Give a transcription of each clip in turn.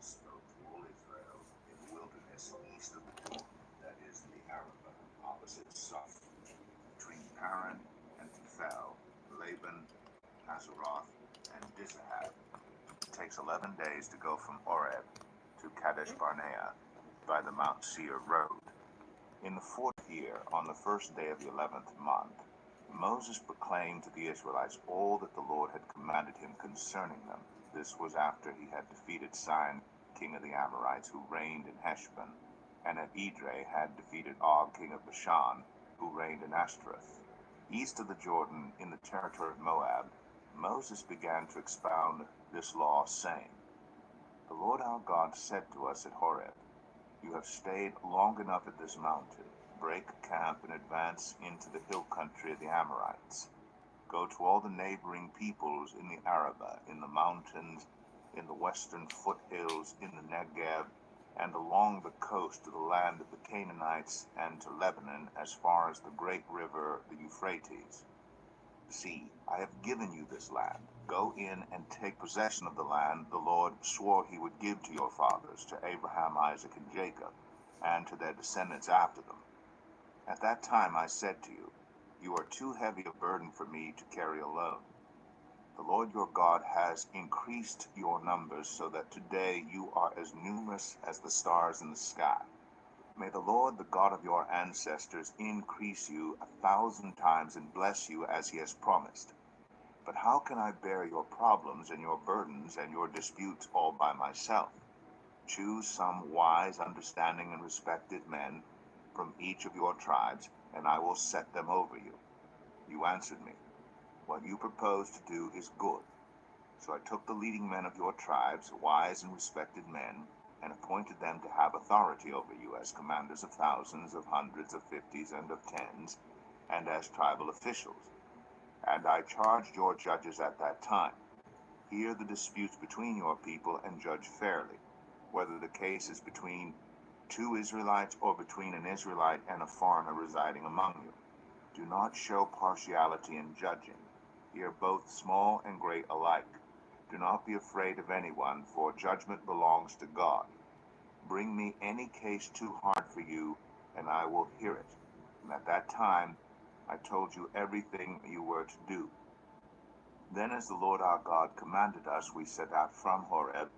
spoke to all Israel in the wilderness east of the Jordan, that is the Arabah, opposite Suph, between Paran and Tephel, Laban, Hazeroth, and Dizahab. It takes 11 days to go from Oreb to Kadesh Barnea by the Mount Seir road. In the 4th year, on the 1st day of the 11th month, Moses proclaimed to the Israelites all that the Lord had commanded him concerning them. This was after he had defeated Sihon, king of the Amorites, who reigned in Heshbon, and at Edrei had defeated Og, king of Bashan, who reigned in Ashtaroth. East of the Jordan, in the territory of Moab, Moses began to expound this law, saying, The Lord our God said to us at Horeb, You have stayed long enough at this mountain. Break camp and advance into the hill country of the Amorites. Go to all the neighboring peoples in the Arabah, in the mountains, in the western foothills, in the Negev, and along the coast to the land of the Canaanites, and to Lebanon, as far as the great river, the Euphrates. See, I have given you this land. Go in and take possession of the land the Lord swore he would give to your fathers, to Abraham, Isaac, and Jacob, and to their descendants after them. At that time I said to you, You are too heavy a burden for me to carry alone. The Lord your God has increased your numbers so that today you are as numerous as the stars in the sky. May the Lord, the God of your ancestors, increase you 1,000 times and bless you as he has promised. But how can I bear your problems and your burdens and your disputes all by myself? Choose some wise, understanding, and respected men from each of your tribes, and I will set them over you. You answered me, What you propose to do is good. So I took the leading men of your tribes, wise and respected men, and appointed them to have authority over you as commanders of thousands, of hundreds, of fifties, and of tens, and as tribal officials. And I charged your judges at that time, Hear the disputes between your people and judge fairly, whether the case is between 2 Israelites or between an Israelite and a foreigner residing among you. Do not show partiality in judging. Hear both small and great alike. Do not be afraid of anyone, for judgment belongs to God. Bring me any case too hard for you, and I will hear it. And at that time I told you everything you were to do. Then as the Lord our God commanded us, we set out from Horeb,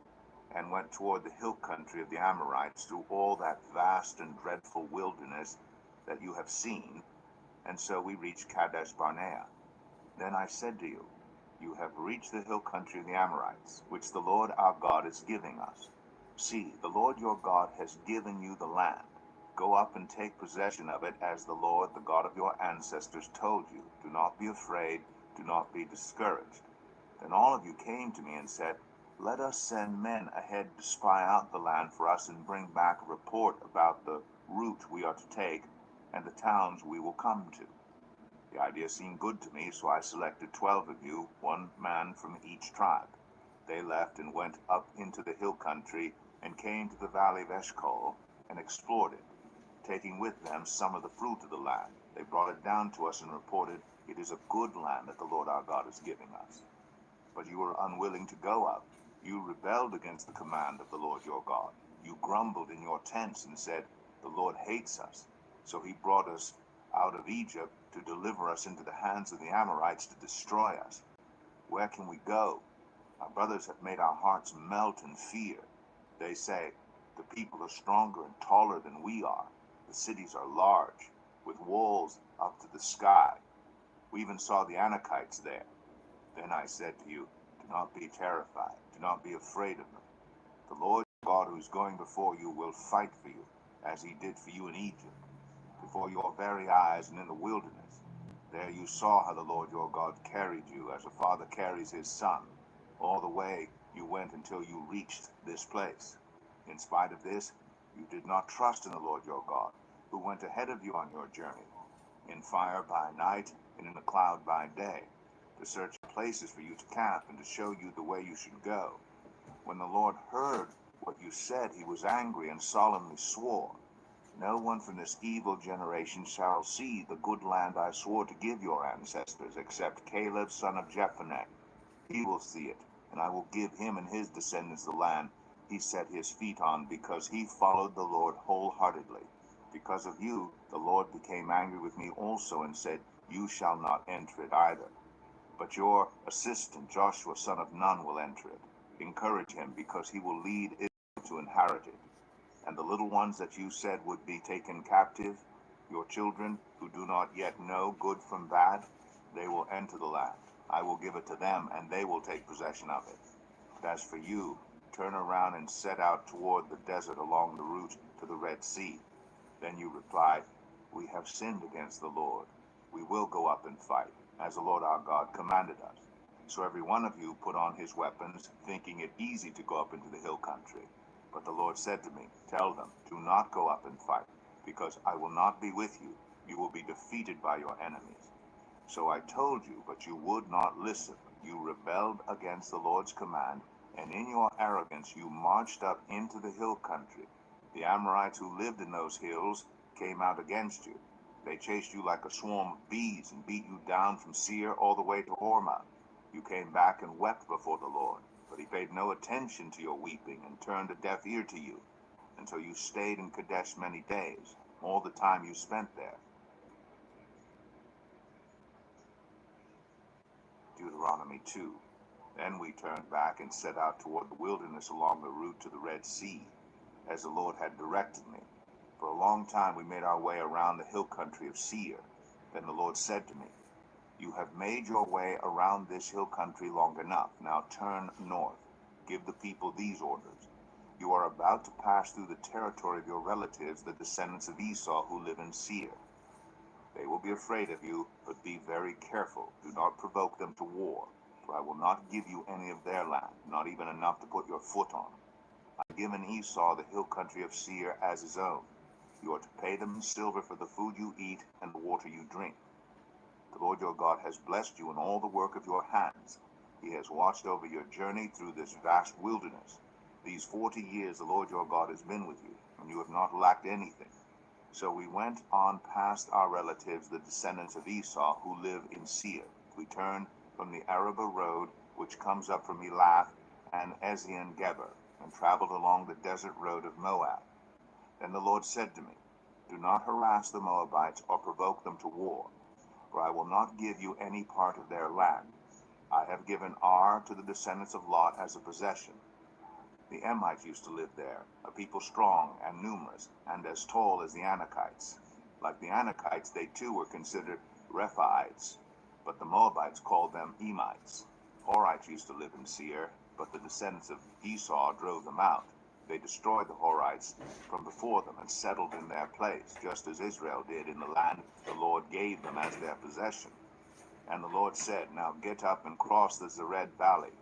and went toward the hill country of the Amorites through all that vast and dreadful wilderness that you have seen, and so we reached Kadesh Barnea. Then I said to you, You have reached the hill country of the Amorites, which the Lord our God is giving us. See, the Lord your God has given you the land. Go up and take possession of it, as the Lord, the God of your ancestors, told you. Do not be afraid, do not be discouraged. Then all of you came to me and said, Let us send men ahead to spy out the land for us and bring back a report about the route we are to take and the towns we will come to. The idea seemed good to me, so I selected 12 of you, 1 man from each tribe. They left and went up into the hill country and came to the valley of Eshcol and explored it, taking with them some of the fruit of the land. They brought it down to us and reported, It is a good land that the Lord our God is giving us. But you were unwilling to go up. You rebelled against the command of the Lord your God. You grumbled in your tents and said, The Lord hates us, so he brought us out of Egypt to deliver us into the hands of the Amorites to destroy us. Where can we go? Our brothers have made our hearts melt in fear. They say, The people are stronger and taller than we are. The cities are large, with walls up to the sky. We even saw the Anakites there. Then I said to you, Do not be terrified, do not be afraid of them. The Lord God who is going before you will fight for you, as he did for you in Egypt, before your very eyes and in the wilderness. There you saw how the Lord your God carried you, as a father carries his son. All the way you went until you reached this place. In spite of this, you did not trust in the Lord your God, who went ahead of you on your journey, in fire by night and in a cloud by day, to search places for you to camp and to show you the way you should go. When the Lord heard what you said, he was angry and solemnly swore, No one from this evil generation shall see the good land I swore to give your ancestors, except Caleb son of Jephunneh. He will see it, and I will give him and his descendants the land he set his feet on, because he followed the Lord wholeheartedly. Because of you, the Lord became angry with me also and said, You shall not enter it either. But your assistant, Joshua son of Nun, will enter it. Encourage him, because he will lead Israel to inherit it. And the little ones that you said would be taken captive, your children who do not yet know good from bad, they will enter the land. I will give it to them, and they will take possession of it. But as for you, turn around and set out toward the desert along the route to the Red Sea. Then you replied, We have sinned against the Lord. We will go up and fight, as the Lord our God commanded us. So every one of you put on his weapons, thinking it easy to go up into the hill country. But the Lord said to me, Tell them, do not go up and fight, because I will not be with you. You will be defeated by your enemies. So I told you, but you would not listen. You rebelled against the Lord's command, and in your arrogance you marched up into the hill country. The Amorites who lived in those hills came out against you. They chased you like a swarm of bees and beat you down from Seir all the way to Hormah. You came back and wept before the Lord, but he paid no attention to your weeping and turned a deaf ear to you, until you stayed in Kadesh many days, all the time you spent there. Deuteronomy 2. Then we turned back and set out toward the wilderness along the route to the Red Sea, as the Lord had directed me. For a long time we made our way around the hill country of Seir. Then the Lord said to me, You have made your way around this hill country long enough. Now turn north. Give the people these orders. You are about to pass through the territory of your relatives, the descendants of Esau, who live in Seir. They will be afraid of you, but be very careful. Do not provoke them to war, for I will not give you any of their land, not even enough to put your foot on. I have given Esau the hill country of Seir as his own. You are to pay them in silver for the food you eat and the water you drink. The Lord your God has blessed you in all the work of your hands. He has watched over your journey through this vast wilderness. These 40 years the Lord your God has been with you, and you have not lacked anything. So we went on past our relatives, the descendants of Esau, who live in Seir. We turned from the Arabah road, which comes up from Elath and Ezion-Geber, and traveled along the desert road of Moab. Then the Lord said to me, Do not harass the Moabites or provoke them to war, for I will not give you any part of their land. I have given Ar to the descendants of Lot as a possession. The Emites used to live there, a people strong and numerous, and as tall as the Anakites. Like the Anakites, they too were considered Rephaites, but the Moabites called them Emites. Horites used to live in Seir, but the descendants of Esau drove them out. They destroyed the Horites from before them and settled in their place, just as Israel did in the land the Lord gave them as their possession. And the Lord said, Now get up and cross the Zered valley.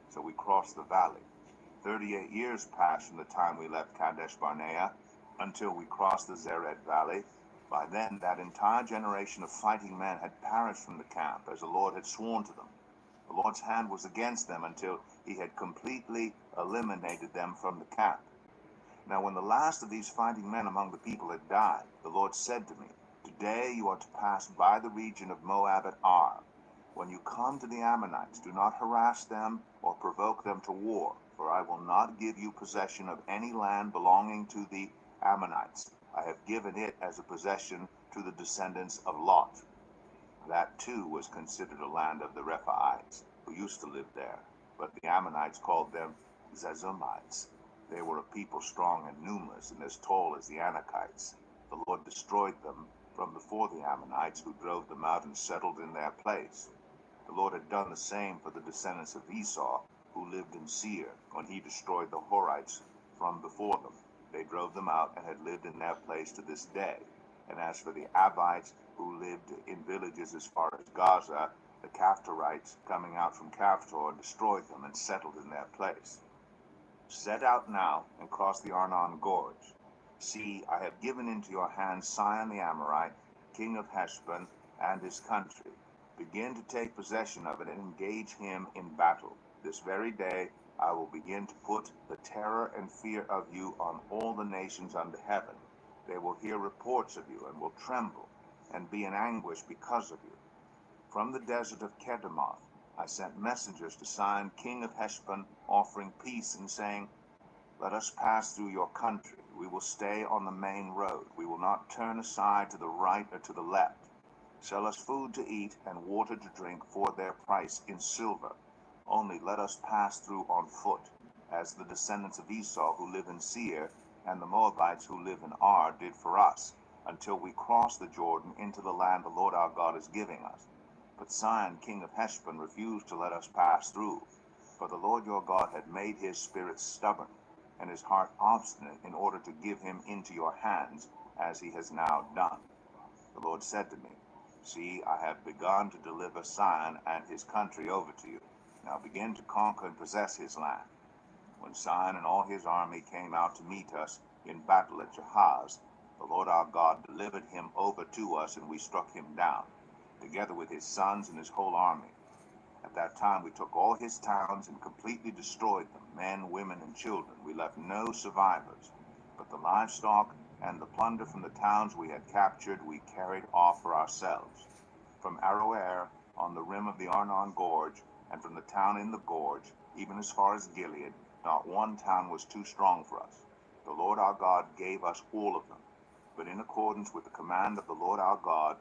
So we crossed the valley. 38 years passed from the time we left Kadesh Barnea until we crossed the Zered valley. By then, that entire generation of fighting men had perished from the camp, as the Lord had sworn to them. The Lord's hand was against them until he had completely eliminated them from the camp. Now when the last of these fighting men among the people had died, the Lord said to me, Today you are to pass by the region of Moab at Ar. When you come to the Ammonites, do not harass them or provoke them to war, for I will not give you possession of any land belonging to the Ammonites. I have given it as a possession to the descendants of Lot. That too was considered a land of the Rephaites, who used to live there, but the Ammonites called them Zezumites. They were a people strong and numerous and as tall as the Anakites. The Lord destroyed them from before the Ammonites, who drove them out and settled in their place. The Lord had done the same for the descendants of Esau, who lived in Seir, when he destroyed the Horites from before them. They drove them out and had lived in their place to this day. And as for the Avites, who lived in villages as far as Gaza, the Caphtorites, coming out from Caphtor, destroyed them and settled in their place. Set out now and cross the Arnon Gorge. See, I have given into your hands Sihon the Amorite, king of Heshbon, and his country. Begin to take possession of it and engage him in battle. This very day I will begin to put the terror and fear of you on all the nations under heaven. They will hear reports of you and will tremble and be in anguish because of you. From the desert of Kedemoth I sent messengers to Sihon, king of Heshbon, offering peace and saying, Let us pass through your country. We will stay on the main road. We will not turn aside to the right or to the left. Sell us food to eat and water to drink for their price in silver. Only let us pass through on foot, as the descendants of Esau who live in Seir and the Moabites who live in Ar did for us, until we cross the Jordan into the land the Lord our God is giving us. But Sihon, king of Heshbon, refused to let us pass through, for the Lord your God had made his spirit stubborn, and his heart obstinate, in order to give him into your hands, as he has now done. The Lord said to me, See, I have begun to deliver Sihon and his country over to you. Now begin to conquer and possess his land. When Sihon and all his army came out to meet us in battle at Jahaz, the Lord our God delivered him over to us, and we struck him down, together with his sons and his whole army. At that time we took all his towns and completely destroyed them, men, women, and children. We left no survivors, but the livestock and the plunder from the towns we had captured we carried off for ourselves. From Aroer on the rim of the Arnon Gorge, and from the town in the gorge, even as far as Gilead, not one town was too strong for us. The Lord our God gave us all of them, but in accordance with the command of the Lord our God,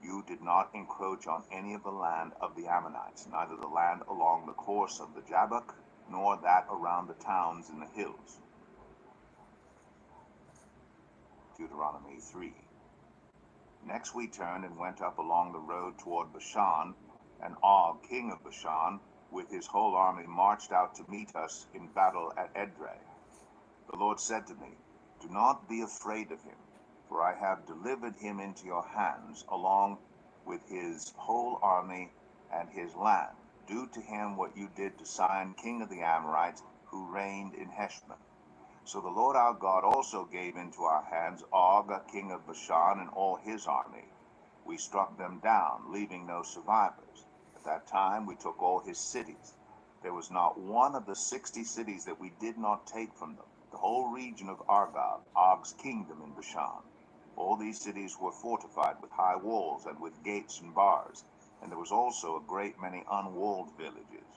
you did not encroach on any of the land of the Ammonites, neither the land along the course of the Jabbok, nor that around the towns in the hills. Deuteronomy 3. Next we turned and went up along the road toward Bashan, and Og, king of Bashan, with his whole army marched out to meet us in battle at Edrei. The Lord said to me, Do not be afraid of him, for I have delivered him into your hands, along with his whole army and his land. Do to him what you did to Sihon, king of the Amorites, who reigned in Heshbon. So the Lord our God also gave into our hands Og, king of Bashan, and all his army. We struck them down, leaving no survivors. At that time we took all his cities. There was not one of the 60 cities that we did not take from them. The whole region of Argob, Og's kingdom in Bashan. All these cities were fortified with high walls and with gates and bars, and there was also a great many unwalled villages.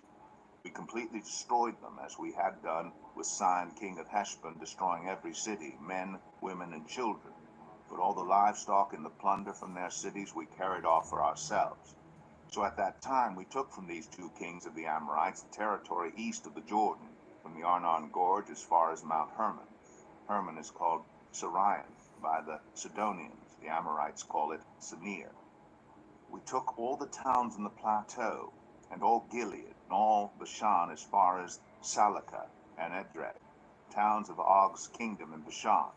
We completely destroyed them, as we had done with Sihon, king of Heshbon, destroying every city, men, women, and children. But all the livestock and the plunder from their cities we carried off for ourselves. So at that time we took from these two kings of the Amorites the territory east of the Jordan, from the Arnon Gorge as far as Mount Hermon. Hermon is called Sirion by the Sidonians. The Amorites call it Senir. We took all the towns in the plateau, and all Gilead, and all Bashan as far as Salakah and Edrei, towns of Og's kingdom in Bashan.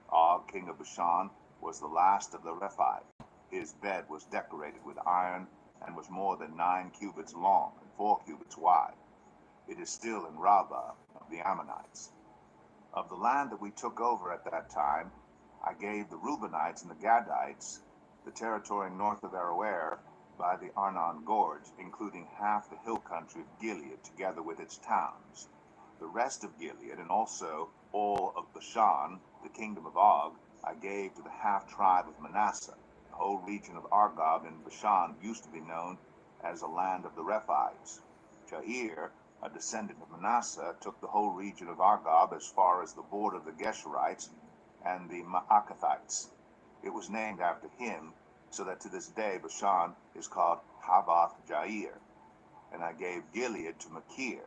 Og, king of Bashan, was the last of the Rephaim. His bed was decorated with iron, and was more than 9 cubits long and 4 cubits wide. It is still in Rabbah of the Ammonites. Of the land that we took over at that time, I gave the Reubenites and the Gadites the territory north of Aroer by the Arnon Gorge, including half the hill country of Gilead, together with its towns. The rest of Gilead, and also all of Bashan, the kingdom of Og, I gave to the half-tribe of Manasseh. The whole region of Argob in Bashan used to be known as a land of the Rephaites. Jair, a descendant of Manasseh, took the whole region of Argob as far as the border of the Geshurites and the Maacathites. It was named after him, so that to this day Bashan is called Havoth Jair. And I gave Gilead to Machir,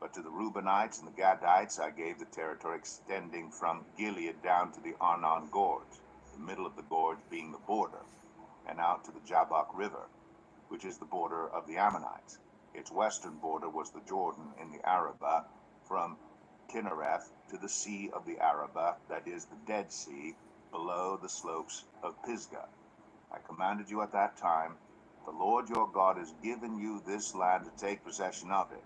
but to the Reubenites and the Gadites I gave the territory extending from Gilead down to the Arnon Gorge, the middle of the gorge being the border, and out to the Jabbok River, which is the border of the Ammonites. Its western border was the Jordan in the Arabah, from Kinnereth to the Sea of the Arabah, that is the Dead Sea, below the slopes of Pisgah. I commanded you at that time, The Lord your God has given you this land to take possession of it,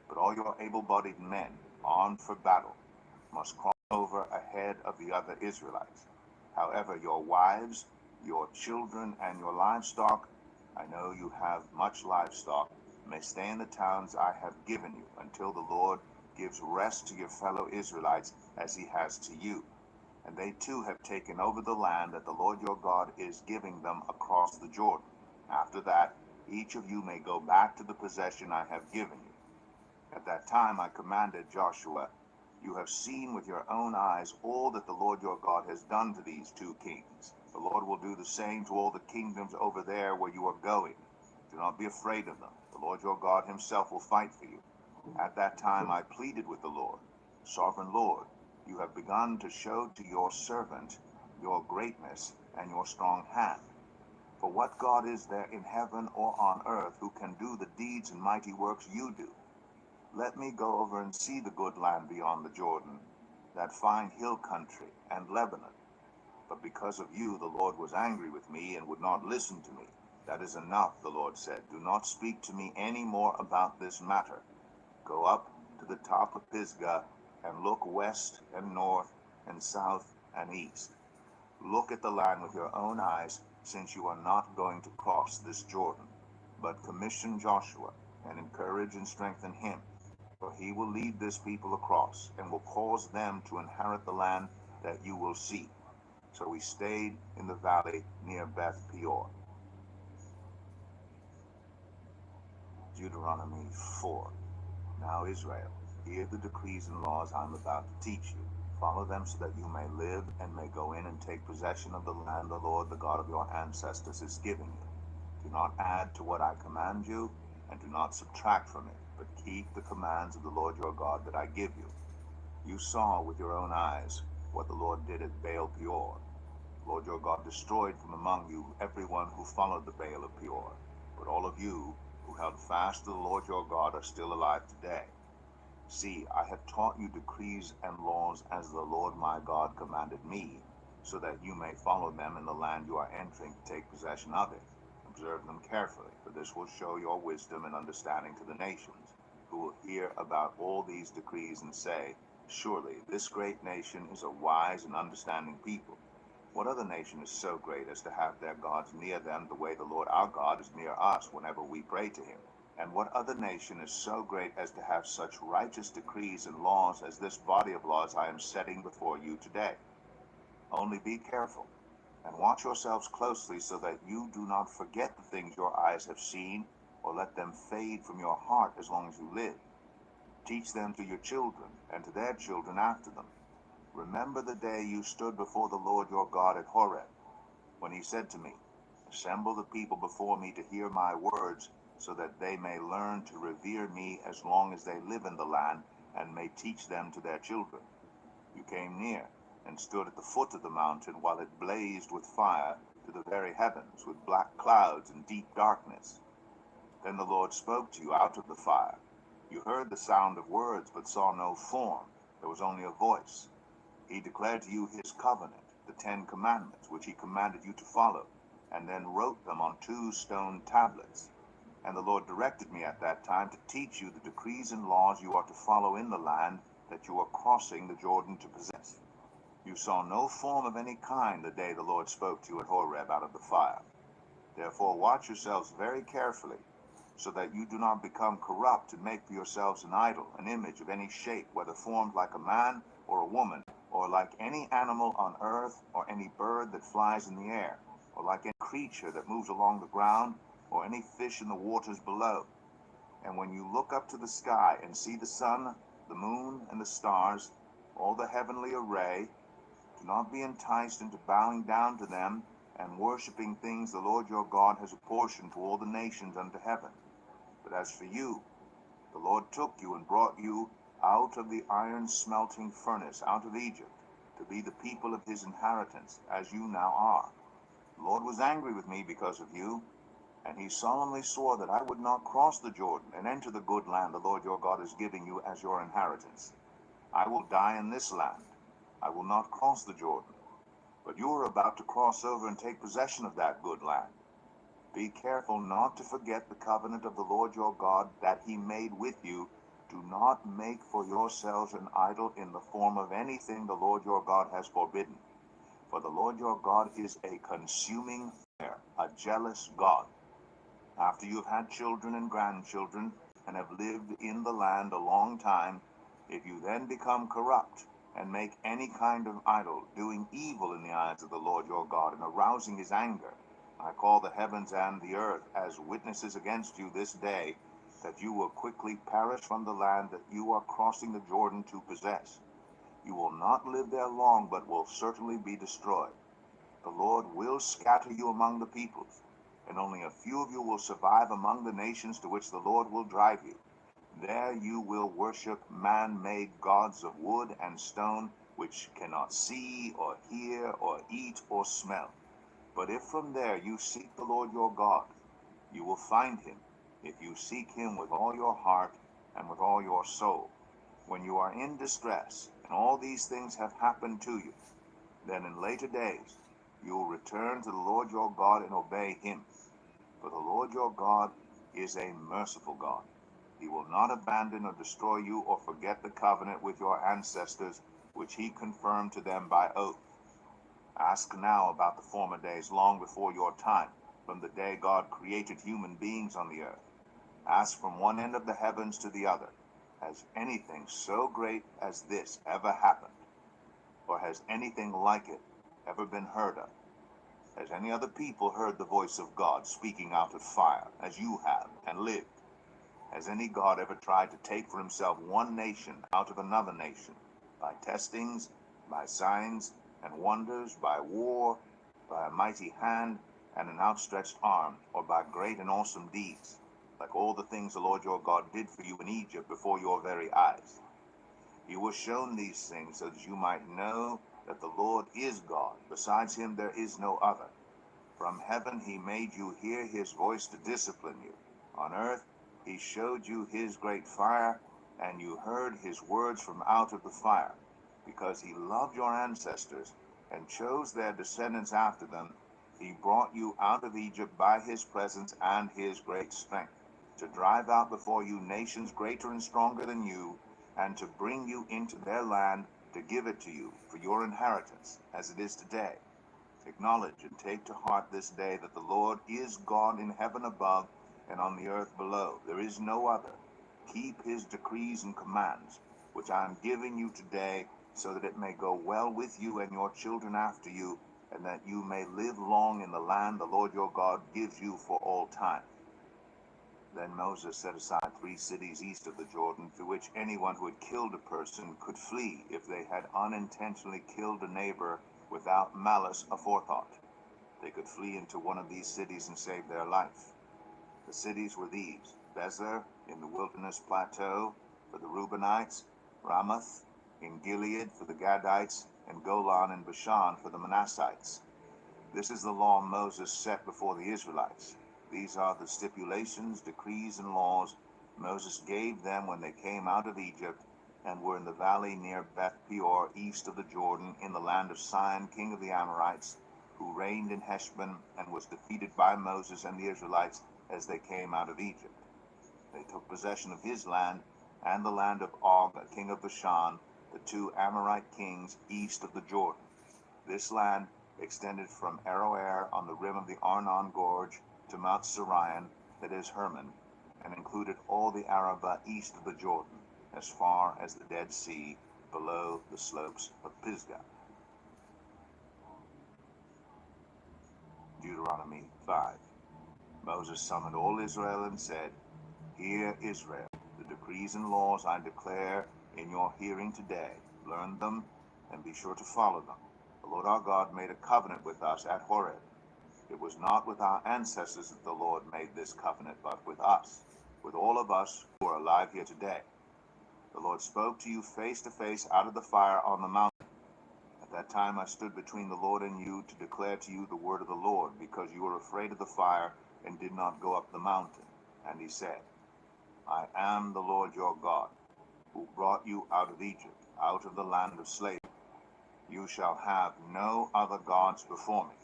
but all your able-bodied men, armed for battle, must cross over ahead of the other Israelites. However, your wives, your children, and your livestock, I know you have much livestock, may stay in the towns I have given you, until the Lord gives rest to your fellow Israelites as he has to you. And they too have taken over the land that the Lord your God is giving them across the Jordan. After that, each of you may go back to the possession I have given you. At that time I commanded Joshua, You have seen with your own eyes all that the Lord your God has done to these two kings. The Lord will do the same to all the kingdoms over there where you are going. Do not be afraid of them. The Lord your God himself will fight for you. At that time I pleaded with the Lord, Sovereign Lord, you have begun to show to your servant your greatness and your strong hand. For what God is there in heaven or on earth who can do the deeds and mighty works you do? Let me go over and see the good land beyond the Jordan, that fine hill country and Lebanon. But because of you, the Lord was angry with me and would not listen to me. That is enough, the Lord said. Do not speak to me any more about this matter. Go up to the top of Pisgah and look west and north and south and east. Look at the land with your own eyes, since you are not going to cross this Jordan. But commission Joshua and encourage and strengthen him, for he will lead this people across and will cause them to inherit the land that you will see. So we stayed in the valley near Beth Peor. Deuteronomy 4. Now Israel, hear the decrees and laws I am about to teach you. Follow them so that you may live and may go in and take possession of the land the Lord, the God of your ancestors, is giving you. Do not add to what I command you, and do not subtract from it, but keep the commands of the Lord your God that I give you. You saw with your own eyes what the Lord did at Baal Peor. The Lord your God destroyed from among you everyone who followed the Baal of Peor. But all of you who held fast to the Lord your God are still alive today. See, I have taught you decrees and laws as the Lord my God commanded me, so that you may follow them in the land you are entering to take possession of it. Observe them carefully, for this will show your wisdom and understanding to the nations, who will hear about all these decrees and say, surely this great nation is a wise and understanding people. What other nation is so great as to have their gods near them the way the Lord our God is near us whenever we pray to him? And what other nation is so great as to have such righteous decrees and laws as this body of laws I am setting before you today? Only be careful and watch yourselves closely so that you do not forget the things your eyes have seen, or let them fade from your heart as long as you live. Teach them to your children and to their children after them. Remember the day you stood before the Lord your God at Horeb, when he said to me, assemble the people before me to hear my words, so that they may learn to revere me as long as they live in the land, and may teach them to their children. You came near and stood at the foot of the mountain while it blazed with fire to the very heavens, with black clouds and deep darkness. Then the Lord spoke to you out of the fire. You heard the sound of words, but saw no form. There was only a voice. He declared to you his covenant, the 10 Commandments, which he commanded you to follow, and then wrote them on 2 stone tablets. And the Lord directed me at that time to teach you the decrees and laws you are to follow in the land that you are crossing the Jordan to possess. You saw no form of any kind the day the Lord spoke to you at Horeb out of the fire. Therefore watch yourselves very carefully, so that you do not become corrupt and make for yourselves an idol, an image of any shape, whether formed like a man or a woman, or like any animal on earth, or any bird that flies in the air, or like any creature that moves along the ground, or any fish in the waters below. And when you look up to the sky and see the sun, the moon, and the stars, all the heavenly array, do not be enticed into bowing down to them and worshiping things the Lord your God has apportioned to all the nations under heaven. But as for you, the Lord took you and brought you out of the iron smelting furnace, out of Egypt, to be the people of his inheritance, as you now are. The Lord was angry with me because of you, and he solemnly swore that I would not cross the Jordan and enter the good land the Lord your God is giving you as your inheritance. I will die in this land. I will not cross the Jordan. But you are about to cross over and take possession of that good land. Be careful not to forget the covenant of the Lord your God that he made with you. Do not make for yourselves an idol in the form of anything the Lord your God has forbidden. For the Lord your God is a consuming fire, a jealous God. After you have had children and grandchildren, and have lived in the land a long time, if you then become corrupt, and make any kind of idol, doing evil in the eyes of the Lord your God, and arousing his anger, I call the heavens and the earth as witnesses against you this day, that you will quickly perish from the land that you are crossing the Jordan to possess. You will not live there long, but will certainly be destroyed. The Lord will scatter you among the peoples, and only a few of you will survive among the nations to which the Lord will drive you. There you will worship man-made gods of wood and stone, which cannot see or hear or eat or smell. But if from there you seek the Lord your God, you will find him, if you seek him with all your heart and with all your soul. When you are in distress, and all these things have happened to you, then in later days you will return to the Lord your God and obey him. For the Lord your God is a merciful God. He will not abandon or destroy you or forget the covenant with your ancestors, which he confirmed to them by oath. Ask now about the former days long before your time, from the day God created human beings on the earth. Ask from one end of the heavens to the other, has anything so great as this ever happened? Or has anything like it ever been heard of? Has any other people heard the voice of God speaking out of fire, as you have, and lived? Has any God ever tried to take for himself one nation out of another nation, by testings, by signs and wonders, by war, by a mighty hand and an outstretched arm, or by great and awesome deeds, like all the things the Lord your God did for you in Egypt before your very eyes? You were shown these things so that you might know that the Lord is God. Besides him there is no other. From heaven he made you hear his voice to discipline you. On earth he showed you his great fire, and you heard his words from out of the fire. Because he loved your ancestors and chose their descendants after them, he brought you out of Egypt by his presence and his great strength, to drive out before you nations greater and stronger than you, and to bring you into their land, to give it to you for your inheritance, as it is today. Acknowledge and take to heart this day that the Lord is God in heaven above and on the earth below. There is no other. Keep his decrees and commands, which I am giving you today, so that it may go well with you and your children after you, and that you may live long in the land the Lord your God gives you for all time. Then Moses set aside 3 cities east of the Jordan, through which anyone who had killed a person could flee if they had unintentionally killed a neighbor without malice aforethought. They could flee into one of these cities and save their life. The cities were these: Bezer in the wilderness plateau for the Reubenites, Ramoth in Gilead for the Gadites, and Golan in Bashan for the Manassites. This is the law Moses set before the Israelites. These are the stipulations, decrees, and laws Moses gave them when they came out of Egypt and were in the valley near Beth Peor, east of the Jordan, in the land of Sihon, king of the Amorites, who reigned in Heshbon and was defeated by Moses and the Israelites as they came out of Egypt. They took possession of his land and the land of Og, king of Bashan, the 2 Amorite kings east of the Jordan. This land extended from Aroer on the rim of the Arnon Gorge to Mount Sirion, that is Hermon, and included all the Arabah east of the Jordan, as far as the Dead Sea, below the slopes of Pisgah. Deuteronomy 5. Moses summoned all Israel and said, "Hear, Israel, the decrees and laws I declare in your hearing today. Learn them and be sure to follow them. The Lord our God made a covenant with us at Horeb. It was not with our ancestors that the Lord made this covenant, but with us, with all of us who are alive here today. The Lord spoke to you face to face out of the fire on the mountain. At that time I stood between the Lord and you to declare to you the word of the Lord, because you were afraid of the fire and did not go up the mountain." And he said, "I am the Lord your God, who brought you out of Egypt, out of the land of slavery. You shall have no other gods before me.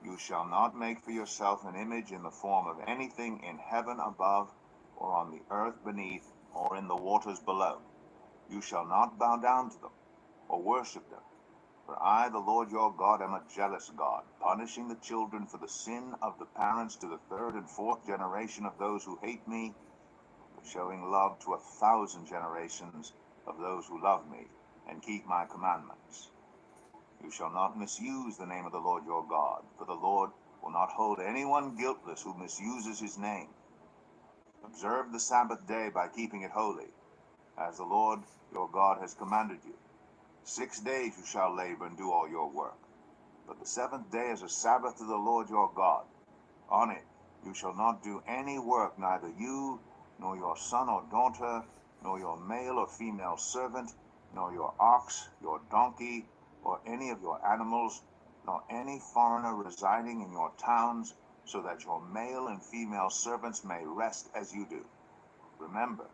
You shall not make for yourself an image in the form of anything in heaven above, or on the earth beneath, or in the waters below. You shall not bow down to them, or worship them. For I, the Lord your God, am a jealous God, punishing the children for the sin of the parents to the 3rd and 4th generation of those who hate me, but showing love to 1,000 generations of those who love me and keep my commandments. You shall not misuse the name of the Lord your God, for the Lord will not hold anyone guiltless who misuses his name. Observe the Sabbath day by keeping it holy, as the Lord your God has commanded you. 6 days you shall labor and do all your work. But the seventh day is a Sabbath to the Lord your God. On it you shall not do any work, neither you, nor your son or daughter, nor your male or female servant, nor your ox, your donkey, or any of your animals, nor any foreigner residing in your towns, so that your male and female servants may rest as you do. Remember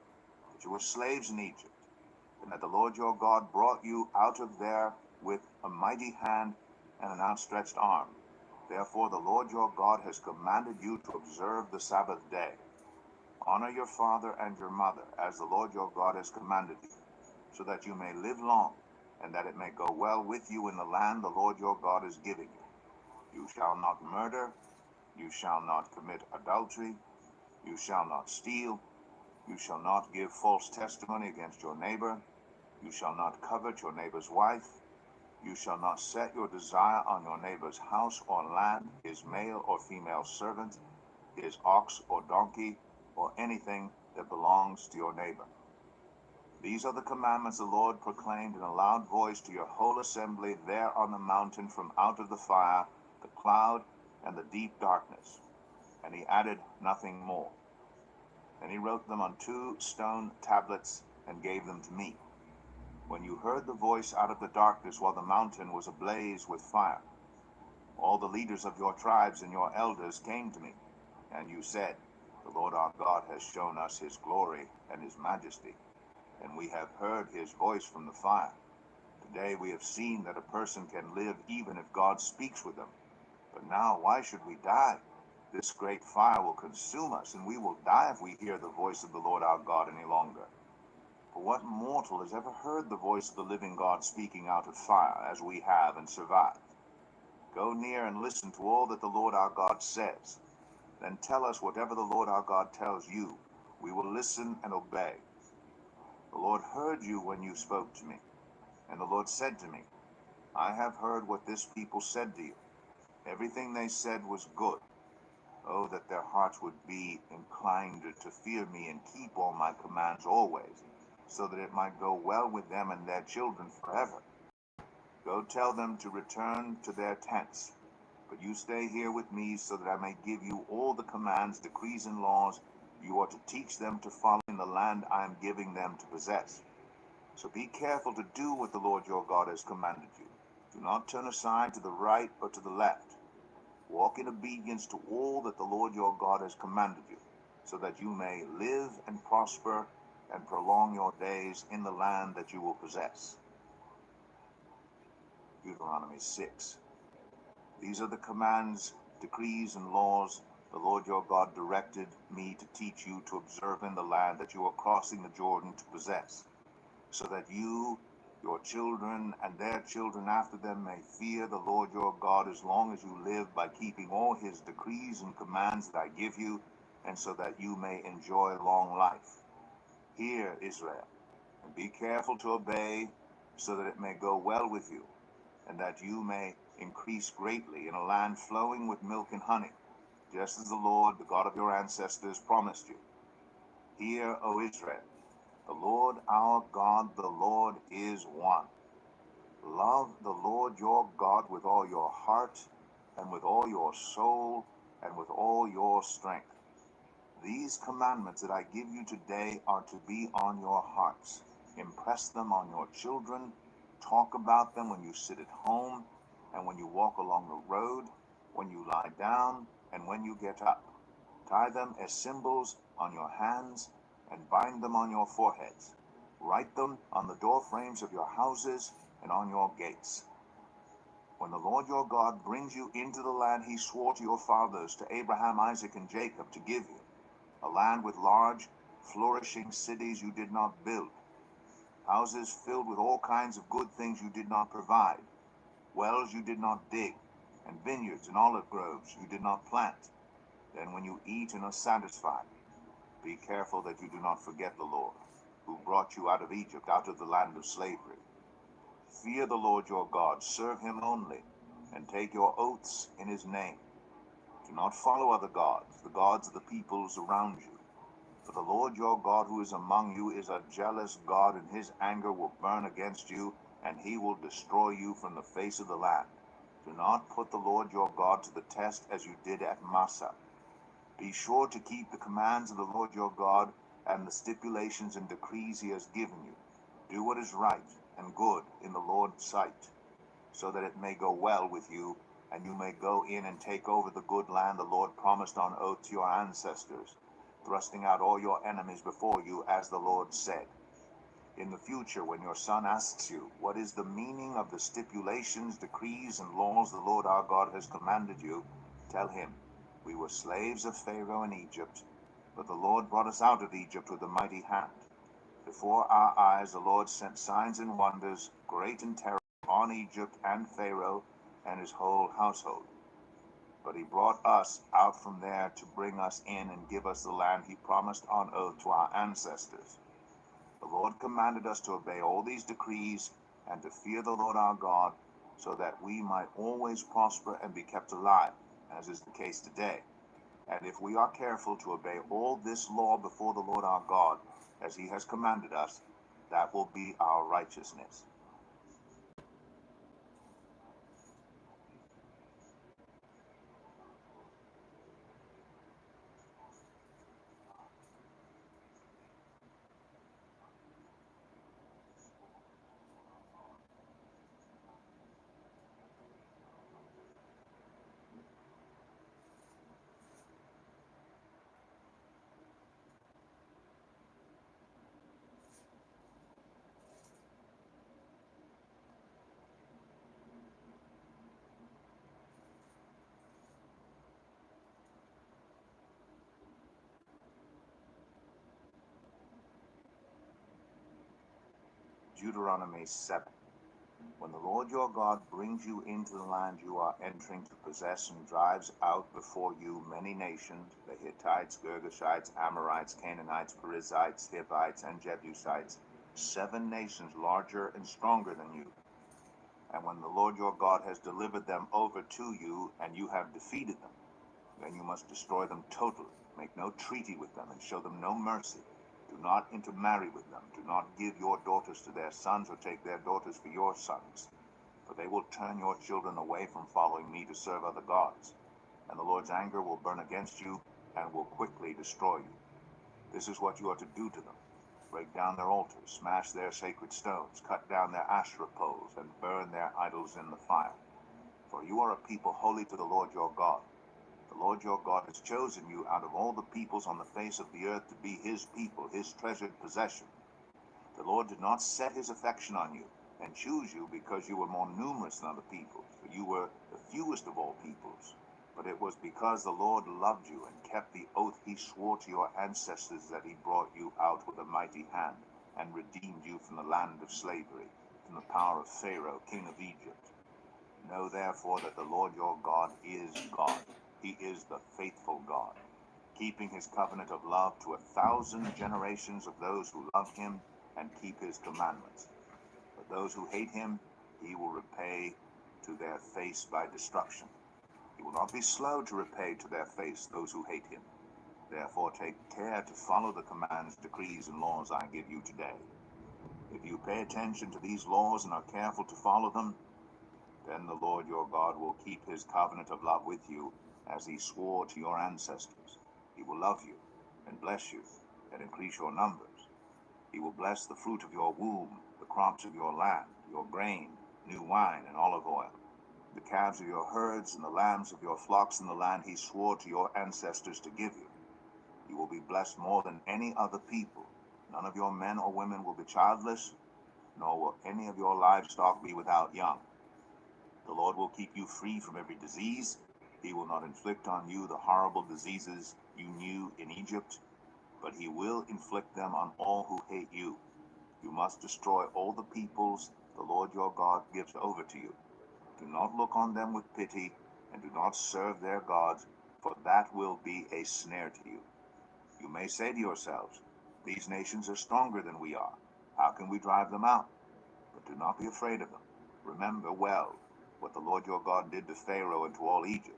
that you were slaves in Egypt, and that the Lord your God brought you out of there with a mighty hand and an outstretched arm. Therefore the Lord your God has commanded you to observe the Sabbath day. Honor your father and your mother, as the Lord your God has commanded you, so that you may live long, and that it may go well with you in the land the Lord your God is giving you. You shall not murder, you shall not commit adultery, you shall not steal, you shall not give false testimony against your neighbor, you shall not covet your neighbor's wife, you shall not set your desire on your neighbor's house or land, his male or female servant, his ox or donkey, or anything that belongs to your neighbor. These are the commandments the Lord proclaimed in a loud voice to your whole assembly there on the mountain from out of the fire, the cloud, and the deep darkness. And he added nothing more. And he wrote them on 2 stone tablets and gave them to me. When you heard the voice out of the darkness while the mountain was ablaze with fire, all the leaders of your tribes and your elders came to me, and you said, the Lord our God has shown us his glory and his majesty, and we have heard his voice from the fire. Today we have seen that a person can live even if God speaks with them. But now why should we die? This great fire will consume us, and we will die if we hear the voice of the Lord our God any longer. For what mortal has ever heard the voice of the living God speaking out of fire, as we have, and survived? Go near and listen to all that the Lord our God says. Then tell us whatever the Lord our God tells you. We will listen and obey. The Lord heard you when you spoke to me. And the Lord said to me, I have heard what this people said to you. Everything they said was good. Oh, that their hearts would be inclined to fear me and keep all my commands always, so that it might go well with them and their children forever. Go tell them to return to their tents, but you stay here with me, so that I may give you all the commands, decrees, and laws you are to teach them to follow in the land I am giving them to possess. So be careful to do what the Lord your God has commanded you. Do not turn aside to the right or to the left. Walk in obedience to all that the Lord your God has commanded you, so that you may live and prosper and prolong your days in the land that you will possess. Deuteronomy 6. These are the commands, decrees, and laws the Lord your God directed me to teach you to observe in the land that you are crossing the Jordan to possess, so that you, your children, and their children after them may fear the Lord your God as long as you live, by keeping all his decrees and commands that I give you, and so that you may enjoy long life. Hear, Israel, and be careful to obey, so that it may go well with you, and that you may increase greatly in a land flowing with milk and honey, just as the Lord, the God of your ancestors, promised you. Hear, O Israel, the Lord our God, the Lord is one. Love the Lord your God with all your heart, and with all your soul, and with all your strength. These commandments that I give you today are to be on your hearts. Impress them on your children. Talk about them when you sit at home, and when you walk along the road, when you lie down, and when you get up. Tie them as symbols on your hands, and bind them on your foreheads. Write them on the door frames of your houses and on your gates. When the Lord your God brings you into the land he swore to your fathers, to Abraham, Isaac, and Jacob, to give you, a land with large, flourishing cities you did not build, houses filled with all kinds of good things you did not provide, wells you did not dig, and vineyards and olive groves you did not plant, then when you eat and are satisfied, be careful that you do not forget the Lord, who brought you out of Egypt, out of the land of slavery. Fear the Lord your God, serve him only, and take your oaths in his name. Do not follow other gods, the gods of the peoples around you. For the Lord your God who is among you is a jealous God, and his anger will burn against you, and he will destroy you from the face of the land. Do not put the Lord your God to the test as you did at Massah. Be sure to keep the commands of the Lord your God and the stipulations and decrees he has given you. Do what is right and good in the Lord's sight, so that it may go well with you, and you may go in and take over the good land the Lord promised on oath to your ancestors, thrusting out all your enemies before you, as the Lord said. In the future, when your son asks you, what is the meaning of the stipulations, decrees, and laws the Lord our God has commanded you, tell him, we were slaves of Pharaoh in Egypt, but the Lord brought us out of Egypt with a mighty hand. Before our eyes the Lord sent signs and wonders, great and terrible, on Egypt and Pharaoh and his whole household. But he brought us out from there to bring us in and give us the land he promised on oath to our ancestors. The Lord commanded us to obey all these decrees and to fear the Lord our God, so that we might always prosper and be kept alive, as is the case today. And if we are careful to obey all this law before the Lord our God, as he has commanded us, that will be our righteousness. Deuteronomy 7. When the Lord your God brings you into the land you are entering to possess and drives out before you many nations, the Hittites, Girgashites, Amorites, Canaanites, Perizzites, Hivites, and Jebusites, 7 nations larger and stronger than you. And when the Lord your God has delivered them over to you, and you have defeated them, then you must destroy them totally. Make no treaty with them, and show them no mercy. Do not intermarry with them. Do not give your daughters to their sons, or take their daughters for your sons, for they will turn your children away from following me to serve other gods. And the Lord's anger will burn against you, and will quickly destroy you. This is what you are to do to them. Break down their altars, smash their sacred stones, cut down their Asherah poles, and burn their idols in the fire. For you are a people holy to the Lord your God. The Lord your God has chosen you out of all the peoples on the face of the earth to be his people, his treasured possession. The Lord did not set his affection on you and choose you because you were more numerous than other peoples, for you were the fewest of all peoples. But it was because the Lord loved you and kept the oath he swore to your ancestors that he brought you out with a mighty hand and redeemed you from the land of slavery, from the power of Pharaoh, king of Egypt. Know therefore that the Lord your God is God. He is the faithful God, keeping his covenant of love to 1,000 generations of those who love him and keep his commandments. But those who hate him, he will repay to their face by destruction. He will not be slow to repay to their face those who hate him. Therefore take care to follow the commands, decrees, and laws I give you today. If you pay attention to these laws and are careful to follow them, then the Lord your God will keep his covenant of love with you, as he swore to your ancestors. He will love you and bless you and increase your numbers. He will bless the fruit of your womb, the crops of your land, your grain, new wine, and olive oil, the calves of your herds and the lambs of your flocks in the land he swore to your ancestors to give you. You will be blessed more than any other people. None of your men or women will be childless, nor will any of your livestock be without young. The Lord will keep you free from every disease. He will not inflict on you the horrible diseases you knew in Egypt, but he will inflict them on all who hate you. You must destroy all the peoples the Lord your God gives over to you. Do not look on them with pity, and do not serve their gods, for that will be a snare to you. You may say to yourselves, these nations are stronger than we are. How can we drive them out? But do not be afraid of them. Remember well what the Lord your God did to Pharaoh and to all Egypt.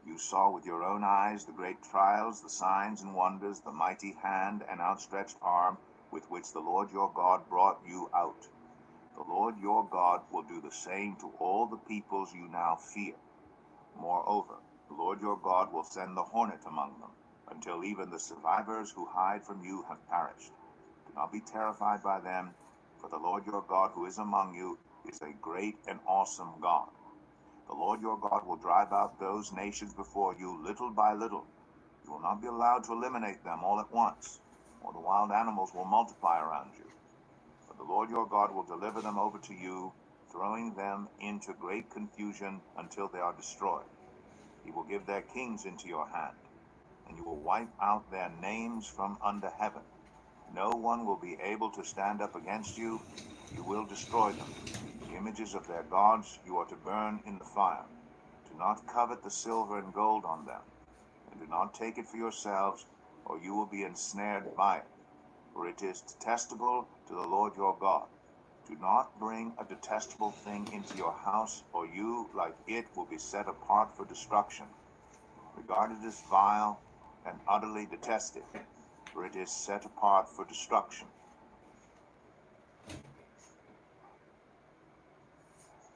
You saw with your own eyes the great trials, the signs and wonders, the mighty hand and outstretched arm with which the Lord your God brought you out. The Lord your God will do the same to all the peoples you now fear. Moreover, the Lord your God will send the hornet among them, until even the survivors who hide from you have perished. Do not be terrified by them, for the Lord your God who is among you is a great and awesome God. The Lord your God will drive out those nations before you little by little. You will not be allowed to eliminate them all at once, or the wild animals will multiply around you. But the Lord your God will deliver them over to you, throwing them into great confusion until they are destroyed. He will give their kings into your hand, and you will wipe out their names from under heaven. No one will be able to stand up against you. You will destroy them. The images of their gods you are to burn in the fire. Do not covet the silver and gold on them, and do not take it for yourselves, or you will be ensnared by it. For it is detestable to the Lord your God. Do not bring a detestable thing into your house, or you, like it, will be set apart for destruction. Regard it as vile and utterly detested, for it is set apart for destruction.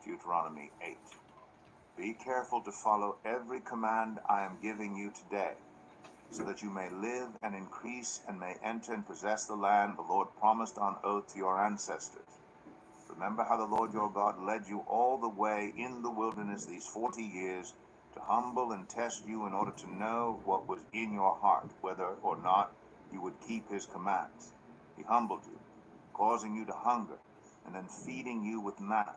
Deuteronomy 8. Be careful to follow every command I am giving you today, so that you may live and increase and may enter and possess the land the Lord promised on oath to your ancestors. Remember how the Lord your God led you all the way in the wilderness these 40 years to humble and test you in order to know what was in your heart, whether or not you would keep his commands. He humbled you, causing you to hunger, and then feeding you with manna,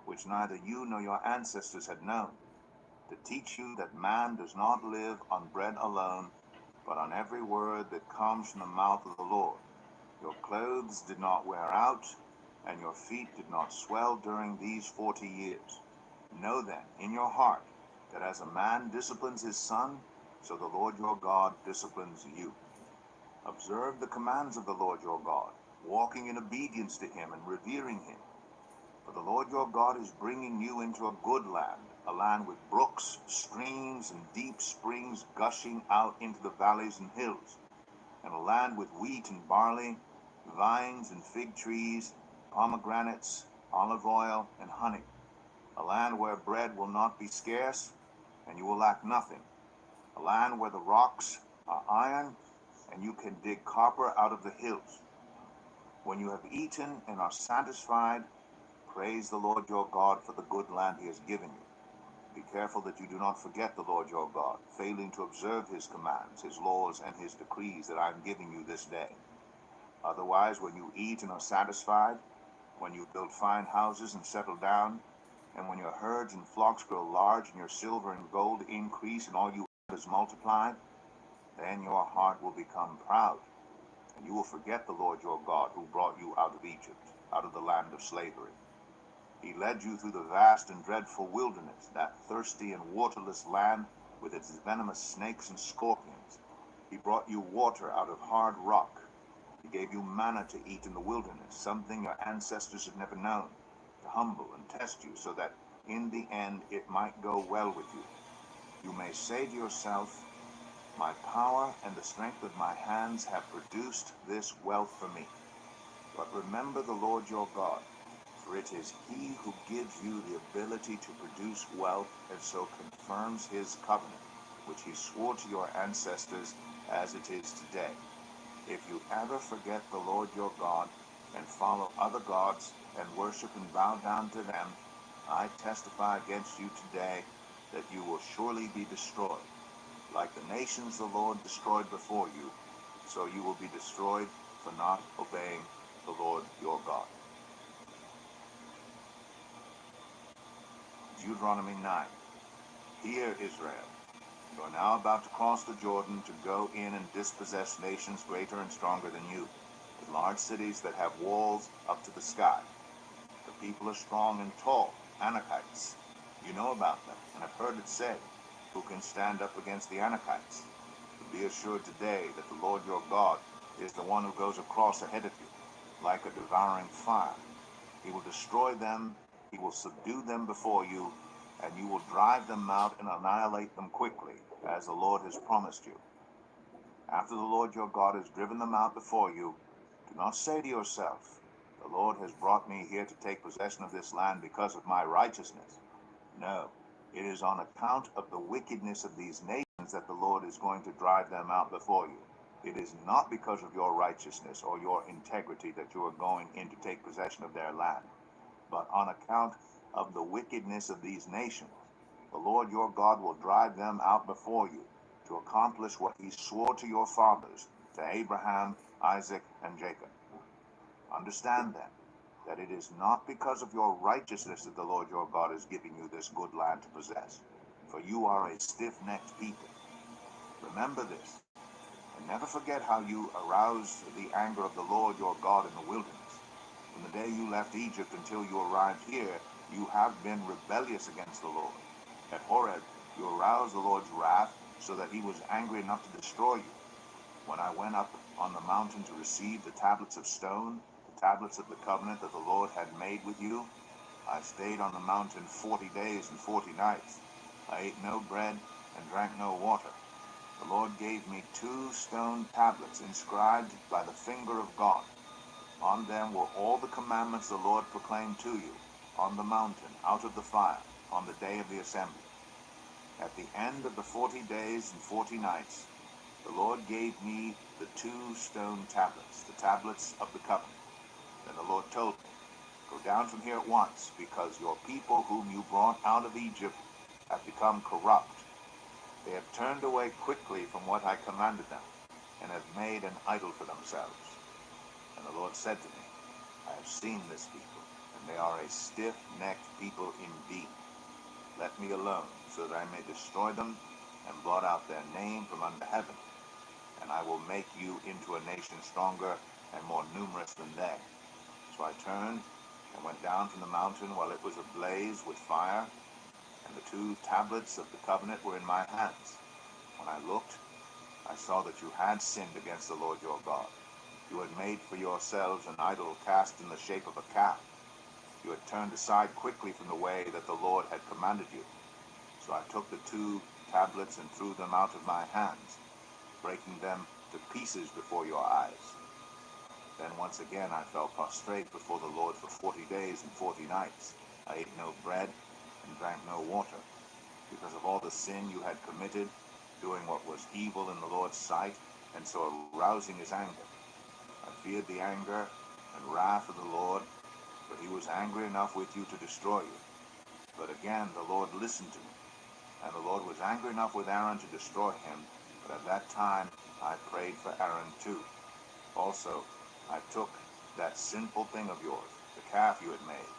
which neither you nor your ancestors had known, to teach you that man does not live on bread alone, but on every word that comes from the mouth of the Lord. Your clothes did not wear out, and your feet did not swell during these 40 years. Know then in your heart that as a man disciplines his son, so the Lord your God disciplines you. Observe the commands of the Lord your God, walking in obedience to him and revering him. For the Lord your God is bringing you into a good land, a land with brooks, streams, and deep springs gushing out into the valleys and hills, and a land with wheat and barley, vines and fig trees, pomegranates, olive oil, and honey, a land where bread will not be scarce, and you will lack nothing, a land where the rocks are iron, and you can dig copper out of the hills. When you have eaten and are satisfied, praise the Lord your God for the good land he has given you. Be careful that you do not forget the Lord your God, failing to observe his commands, his laws, and his decrees that I am giving you this day. Otherwise, when you eat and are satisfied, when you build fine houses and settle down, and when your herds and flocks grow large, and your silver and gold increase, and all you have is multiplied, then your heart will become proud, and you will forget the Lord your God, who brought you out of Egypt, out of the land of slavery. He led you through the vast and dreadful wilderness, that thirsty and waterless land with its venomous snakes and scorpions. He brought you water out of hard rock. He gave you manna to eat in the wilderness, something your ancestors had never known, to humble and test you, so that in the end it might go well with you. You may say to yourself, my power and the strength of my hands have produced this wealth for me. But remember the Lord your God, for it is he who gives you the ability to produce wealth and so confirms his covenant, which he swore to your ancestors as it is today. If you ever forget the Lord your God and follow other gods and worship and bow down to them, I testify against you today that you will surely be destroyed. Like the nations the Lord destroyed before you, so you will be destroyed for not obeying the Lord your God. Deuteronomy 9. Hear, Israel. You are now about to cross the Jordan to go in and dispossess nations greater and stronger than you, with large cities that have walls up to the sky. The people are strong and tall, Anakites. You know about them, and have heard it said, who can stand up against the Anakites? But be assured today that the Lord your God is the one who goes across ahead of you, like a devouring fire. He will destroy them, he will subdue them before you, and you will drive them out and annihilate them quickly, as the Lord has promised you. After the Lord your God has driven them out before you, do not say to yourself, The Lord has brought me here to take possession of this land because of my righteousness. No, it is on account of the wickedness of these nations that the Lord is going to drive them out before you. It is not because of your righteousness or your integrity that you are going in to take possession of their land, but on account of the wickedness of these nations. The Lord your God will drive them out before you to accomplish what he swore to your fathers, to Abraham, Isaac, and Jacob. Understand then that it is not because of your righteousness that the Lord your God is giving you this good land to possess, for you are a stiff-necked people. Remember this, and never forget how you aroused the anger of the Lord your God in the wilderness. From the day you left Egypt until you arrived here, you have been rebellious against the Lord. At Horeb, you aroused the Lord's wrath so that he was angry enough to destroy you. When I went up on the mountain to receive the tablets of stone, the tablets of the covenant that the Lord had made with you, I stayed on the mountain 40 days and 40 nights. I ate no bread and drank no water. The Lord gave me 2 stone tablets inscribed by the finger of God. On them were all the commandments the Lord proclaimed to you, on the mountain, out of the fire, on the day of the assembly. At the end of the 40 days and 40 nights, the Lord gave me the 2 stone tablets, the tablets of the covenant. Then the Lord told me, go down from here at once, because your people whom you brought out of Egypt have become corrupt. They have turned away quickly from what I commanded them, and have made an idol for themselves. And the Lord said to me, I have seen this people, and they are a stiff-necked people indeed. Let me alone, so that I may destroy them, and blot out their name from under heaven. And I will make you into a nation stronger and more numerous than they. So I turned and went down from the mountain while it was ablaze with fire, and the 2 tablets of the covenant were in my hands. When I looked, I saw that you had sinned against the Lord your God. You had made for yourselves an idol cast in the shape of a calf. You had turned aside quickly from the way that the Lord had commanded you. So I took the 2 tablets and threw them out of my hands, breaking them to pieces before your eyes. Then once again I fell prostrate before the Lord for 40 days and 40 nights. I ate no bread and drank no water, because of all the sin you had committed, doing what was evil in the Lord's sight, and so arousing his anger. I feared the anger and wrath of the Lord, but he was angry enough with you to destroy you. But again the Lord listened to me, and the Lord was angry enough with Aaron to destroy him, but at that time I prayed for Aaron too. Also, I took that sinful thing of yours, the calf you had made,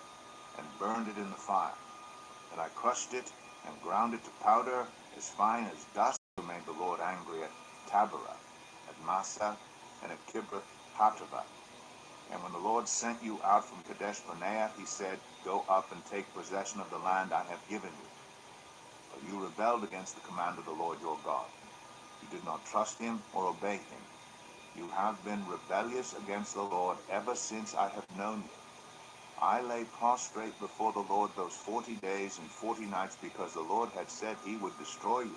and burned it in the fire. And I crushed it and ground it to powder as fine as dust. You made the Lord angry at Taberah, at Massa, and at Kibroth Hattaavah. And when the Lord sent you out from Kadesh Barnea, he said, go up and take possession of the land I have given you. But you rebelled against the command of the Lord your God. You did not trust him or obey him. You have been rebellious against the Lord ever since I have known you. I lay prostrate before the Lord those 40 days and 40 nights because the Lord had said he would destroy you.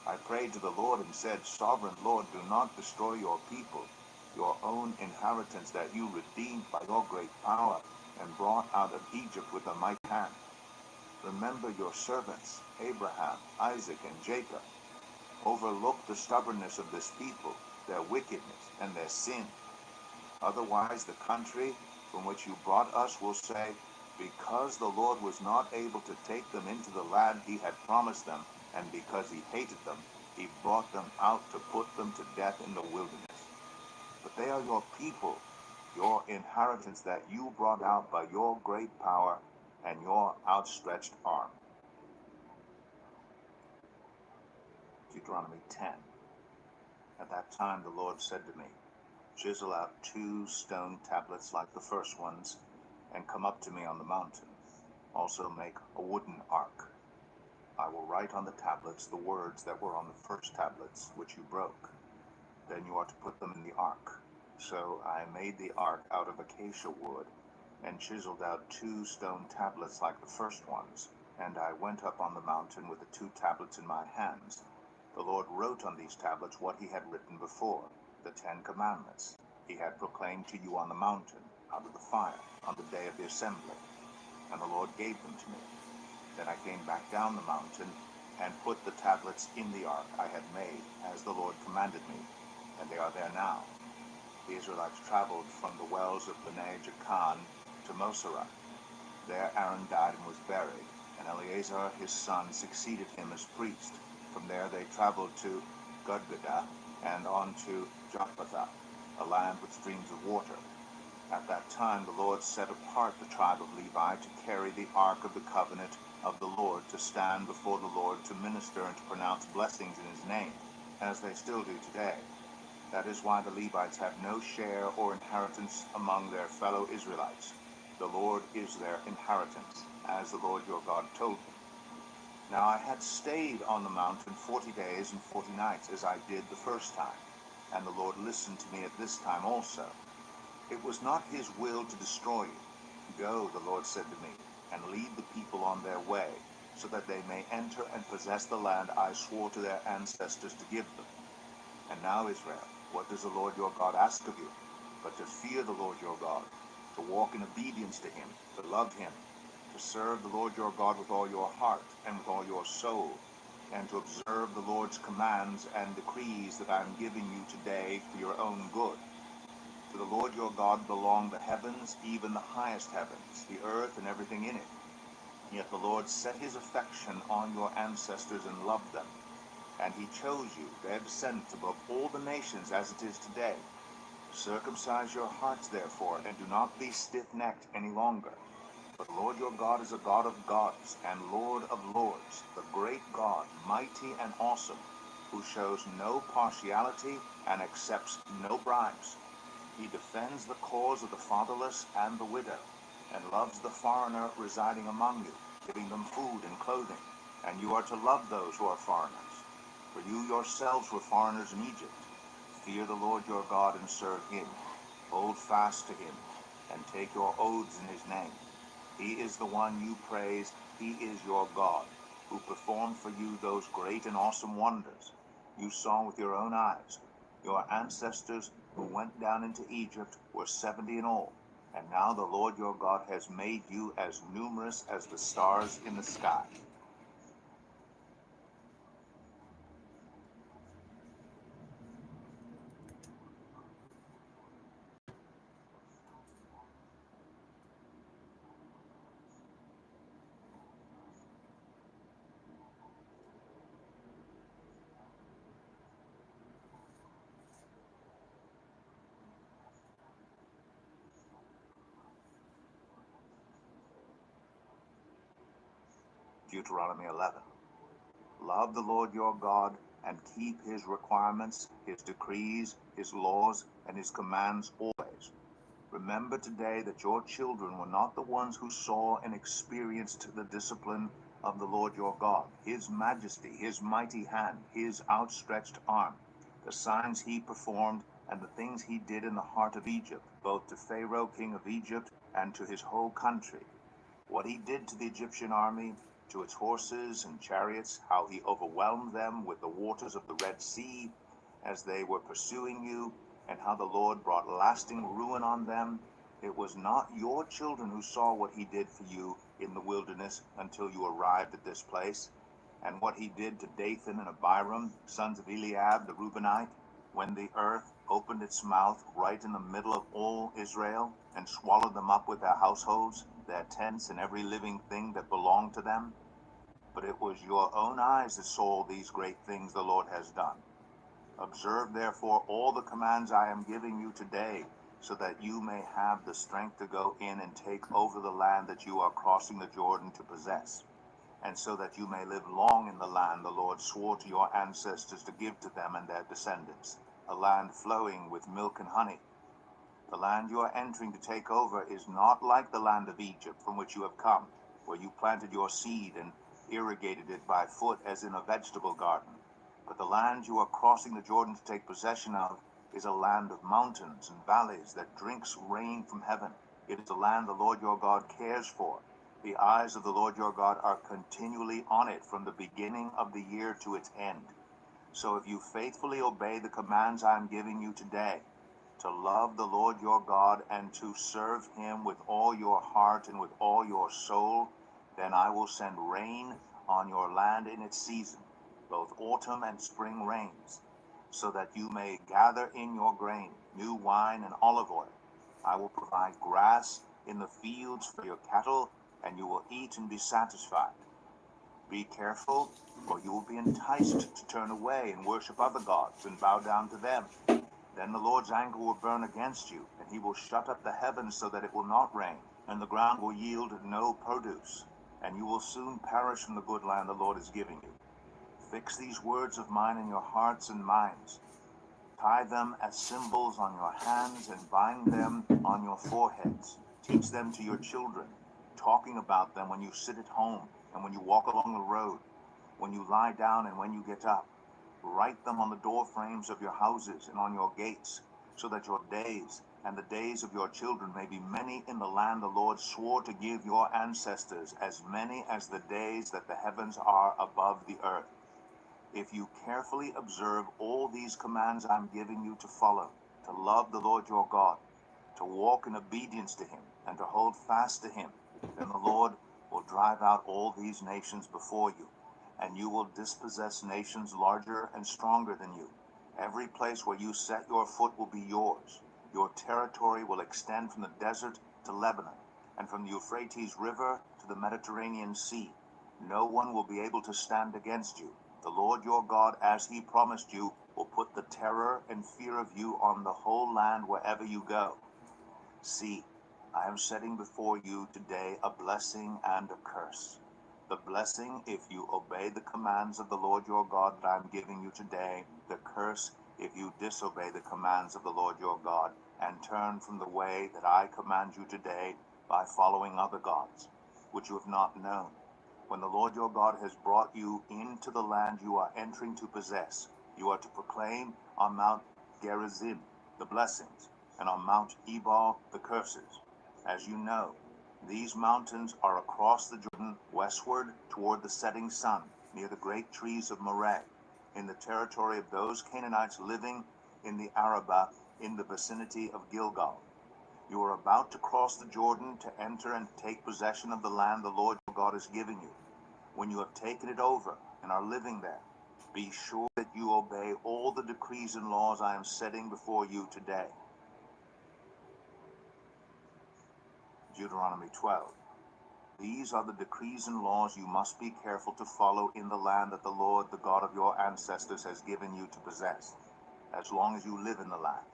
I prayed to the Lord and said, Sovereign Lord, do not destroy your people, your own inheritance that you redeemed by your great power and brought out of Egypt with a mighty hand. Remember your servants, Abraham, Isaac, and Jacob. Overlook the stubbornness of this people, their wickedness, and their sin. Otherwise the country from which you brought us will say, because the Lord was not able to take them into the land he had promised them, and because he hated them, he brought them out to put them to death in the wilderness. But they are your people, your inheritance that you brought out by your great power and your outstretched arm. Deuteronomy 10. At that time the Lord said to me, chisel out 2 stone tablets like the first ones, and come up to me on the mountain. Also make a wooden ark. I will write on the tablets the words that were on the first tablets, which you broke. Then you are to put them in the ark. So I made the ark out of acacia wood, and chiseled out 2 stone tablets like the first ones, and I went up on the mountain with the 2 tablets in my hands. The Lord wrote on these tablets what he had written before, the 10 Commandments he had proclaimed to you on the mountain, out of the fire on the day of the assembly, and the Lord gave them to me. Then I came back down the mountain and put the tablets in the ark I had made, as the Lord commanded me, and they are there now. The Israelites traveled from the wells of Bnei Jacan to Moserah. There Aaron died and was buried, and Eleazar his son succeeded him as priest. From there they traveled to Gudgodah and on to Jotbathah, a land with streams of water. At that time the Lord set apart the tribe of Levi to carry the ark of the covenant of the Lord, to stand before the Lord, to minister and to pronounce blessings in his name, as they still do today. That is why the Levites have no share or inheritance among their fellow Israelites. The Lord is their inheritance, as the Lord your God told me. Now I had stayed on the mountain 40 days and 40 nights, as I did the first time, and the Lord listened to me at this time also. It was not his will to destroy you. Go, the Lord said to me, and lead the people on their way, so that they may enter and possess the land I swore to their ancestors to give them. And now, Israel, what does the Lord your God ask of you? But to fear the Lord your God, to walk in obedience to him, to love him, to serve the Lord your God with all your heart and with all your soul, and to observe the Lord's commands and decrees that I am giving you today for your own good. To the Lord your God belong the heavens, even the highest heavens, the earth and everything in it. Yet the Lord set his affection on your ancestors and loved them. And he chose you, their descendants, above all the nations as it is today. Circumcise your hearts, therefore, and do not be stiff-necked any longer. For the Lord your God is a God of gods and Lord of lords, the great God, mighty and awesome, who shows no partiality and accepts no bribes. He defends the cause of the fatherless and the widow, and loves the foreigner residing among you, giving them food and clothing. And you are to love those who are foreigners. For you yourselves were foreigners in Egypt. Fear the Lord your God and serve him. Hold fast to him, and take your oaths in his name. He is the one you praise. He is your God, who performed for you those great and awesome wonders you saw with your own eyes. Your ancestors who went down into Egypt were 70 in all, and now the Lord your God has made you as numerous as the stars in the sky. Deuteronomy 11. Love the Lord your God and keep his requirements, his decrees, his laws, and his commands always. Remember today that your children were not the ones who saw and experienced the discipline of the Lord your God, his majesty, his mighty hand, his outstretched arm, the signs he performed, and the things he did in the heart of Egypt, both to Pharaoh king of Egypt and to his whole country. What he did to the Egyptian army, to its horses and chariots, how he overwhelmed them with the waters of the Red Sea as they were pursuing you, and how the Lord brought lasting ruin on them. It was not your children who saw what he did for you in the wilderness until you arrived at this place, and what he did to Dathan and Abiram, sons of Eliab the Reubenite, when the earth opened its mouth right in the middle of all Israel, and swallowed them up with their households, their tents, and every living thing that belonged to them. But it was your own eyes that saw these great things the Lord has done. Observe therefore all the commands I am giving you today, so that you may have the strength to go in and take over the land that you are crossing the Jordan to possess, and so that you may live long in the land the Lord swore to your ancestors to give to them and their descendants, a land flowing with milk and honey. The land you are entering to take over is not like the land of Egypt from which you have come, where you planted your seed and irrigated it by foot as in a vegetable garden. But the land you are crossing the Jordan to take possession of is a land of mountains and valleys that drinks rain from heaven. It is a land the Lord your God cares for. The eyes of the Lord your God are continually on it from the beginning of the year to its end. So if you faithfully obey the commands I am giving you today, to love the Lord your God and to serve him with all your heart and with all your soul, then I will send rain on your land in its season, both autumn and spring rains, so that you may gather in your grain, new wine and olive oil. I will provide grass in the fields for your cattle, and you will eat and be satisfied. Be careful, or you will be enticed to turn away and worship other gods and bow down to them. Then the Lord's anger will burn against you, and he will shut up the heavens so that it will not rain, and the ground will yield no produce, and you will soon perish from the good land the Lord is giving you. Fix these words of mine in your hearts and minds. Tie them as symbols on your hands and bind them on your foreheads. Teach them to your children, talking about them when you sit at home and when you walk along the road, when you lie down and when you get up. Write them on the door frames of your houses and on your gates, so that your days and the days of your children may be many in the land the Lord swore to give your ancestors, as many as the days that the heavens are above the earth. If you carefully observe all these commands I'm giving you to follow, to love the Lord your God, to walk in obedience to him, and to hold fast to him, then the Lord will drive out all these nations before you, and you will dispossess nations larger and stronger than you. Every place where you set your foot will be yours. Your territory will extend from the desert to Lebanon, and from the Euphrates River to the Mediterranean Sea. No one will be able to stand against you. The Lord your God, as he promised you, will put the terror and fear of you on the whole land wherever you go. See, I am setting before you today a blessing and a curse. The blessing if you obey the commands of the Lord your God that I am giving you today. The curse if you disobey the commands of the Lord your God and turn from the way that I command you today by following other gods, which you have not known. When the Lord your God has brought you into the land you are entering to possess, you are to proclaim on Mount Gerizim the blessings, and on Mount Ebal the curses. As you know, these mountains are across the Jordan westward toward the setting sun, near the great trees of Moreh, in the territory of those Canaanites living in the Arabah in the vicinity of Gilgal. You are about to cross the Jordan to enter and take possession of the land the Lord your God is giving you. When you have taken it over and are living there, be sure that you obey all the decrees and laws I am setting before you today. Deuteronomy 12. These are the decrees and laws you must be careful to follow in the land that the Lord, the God of your ancestors, has given you to possess, as long as you live in the land.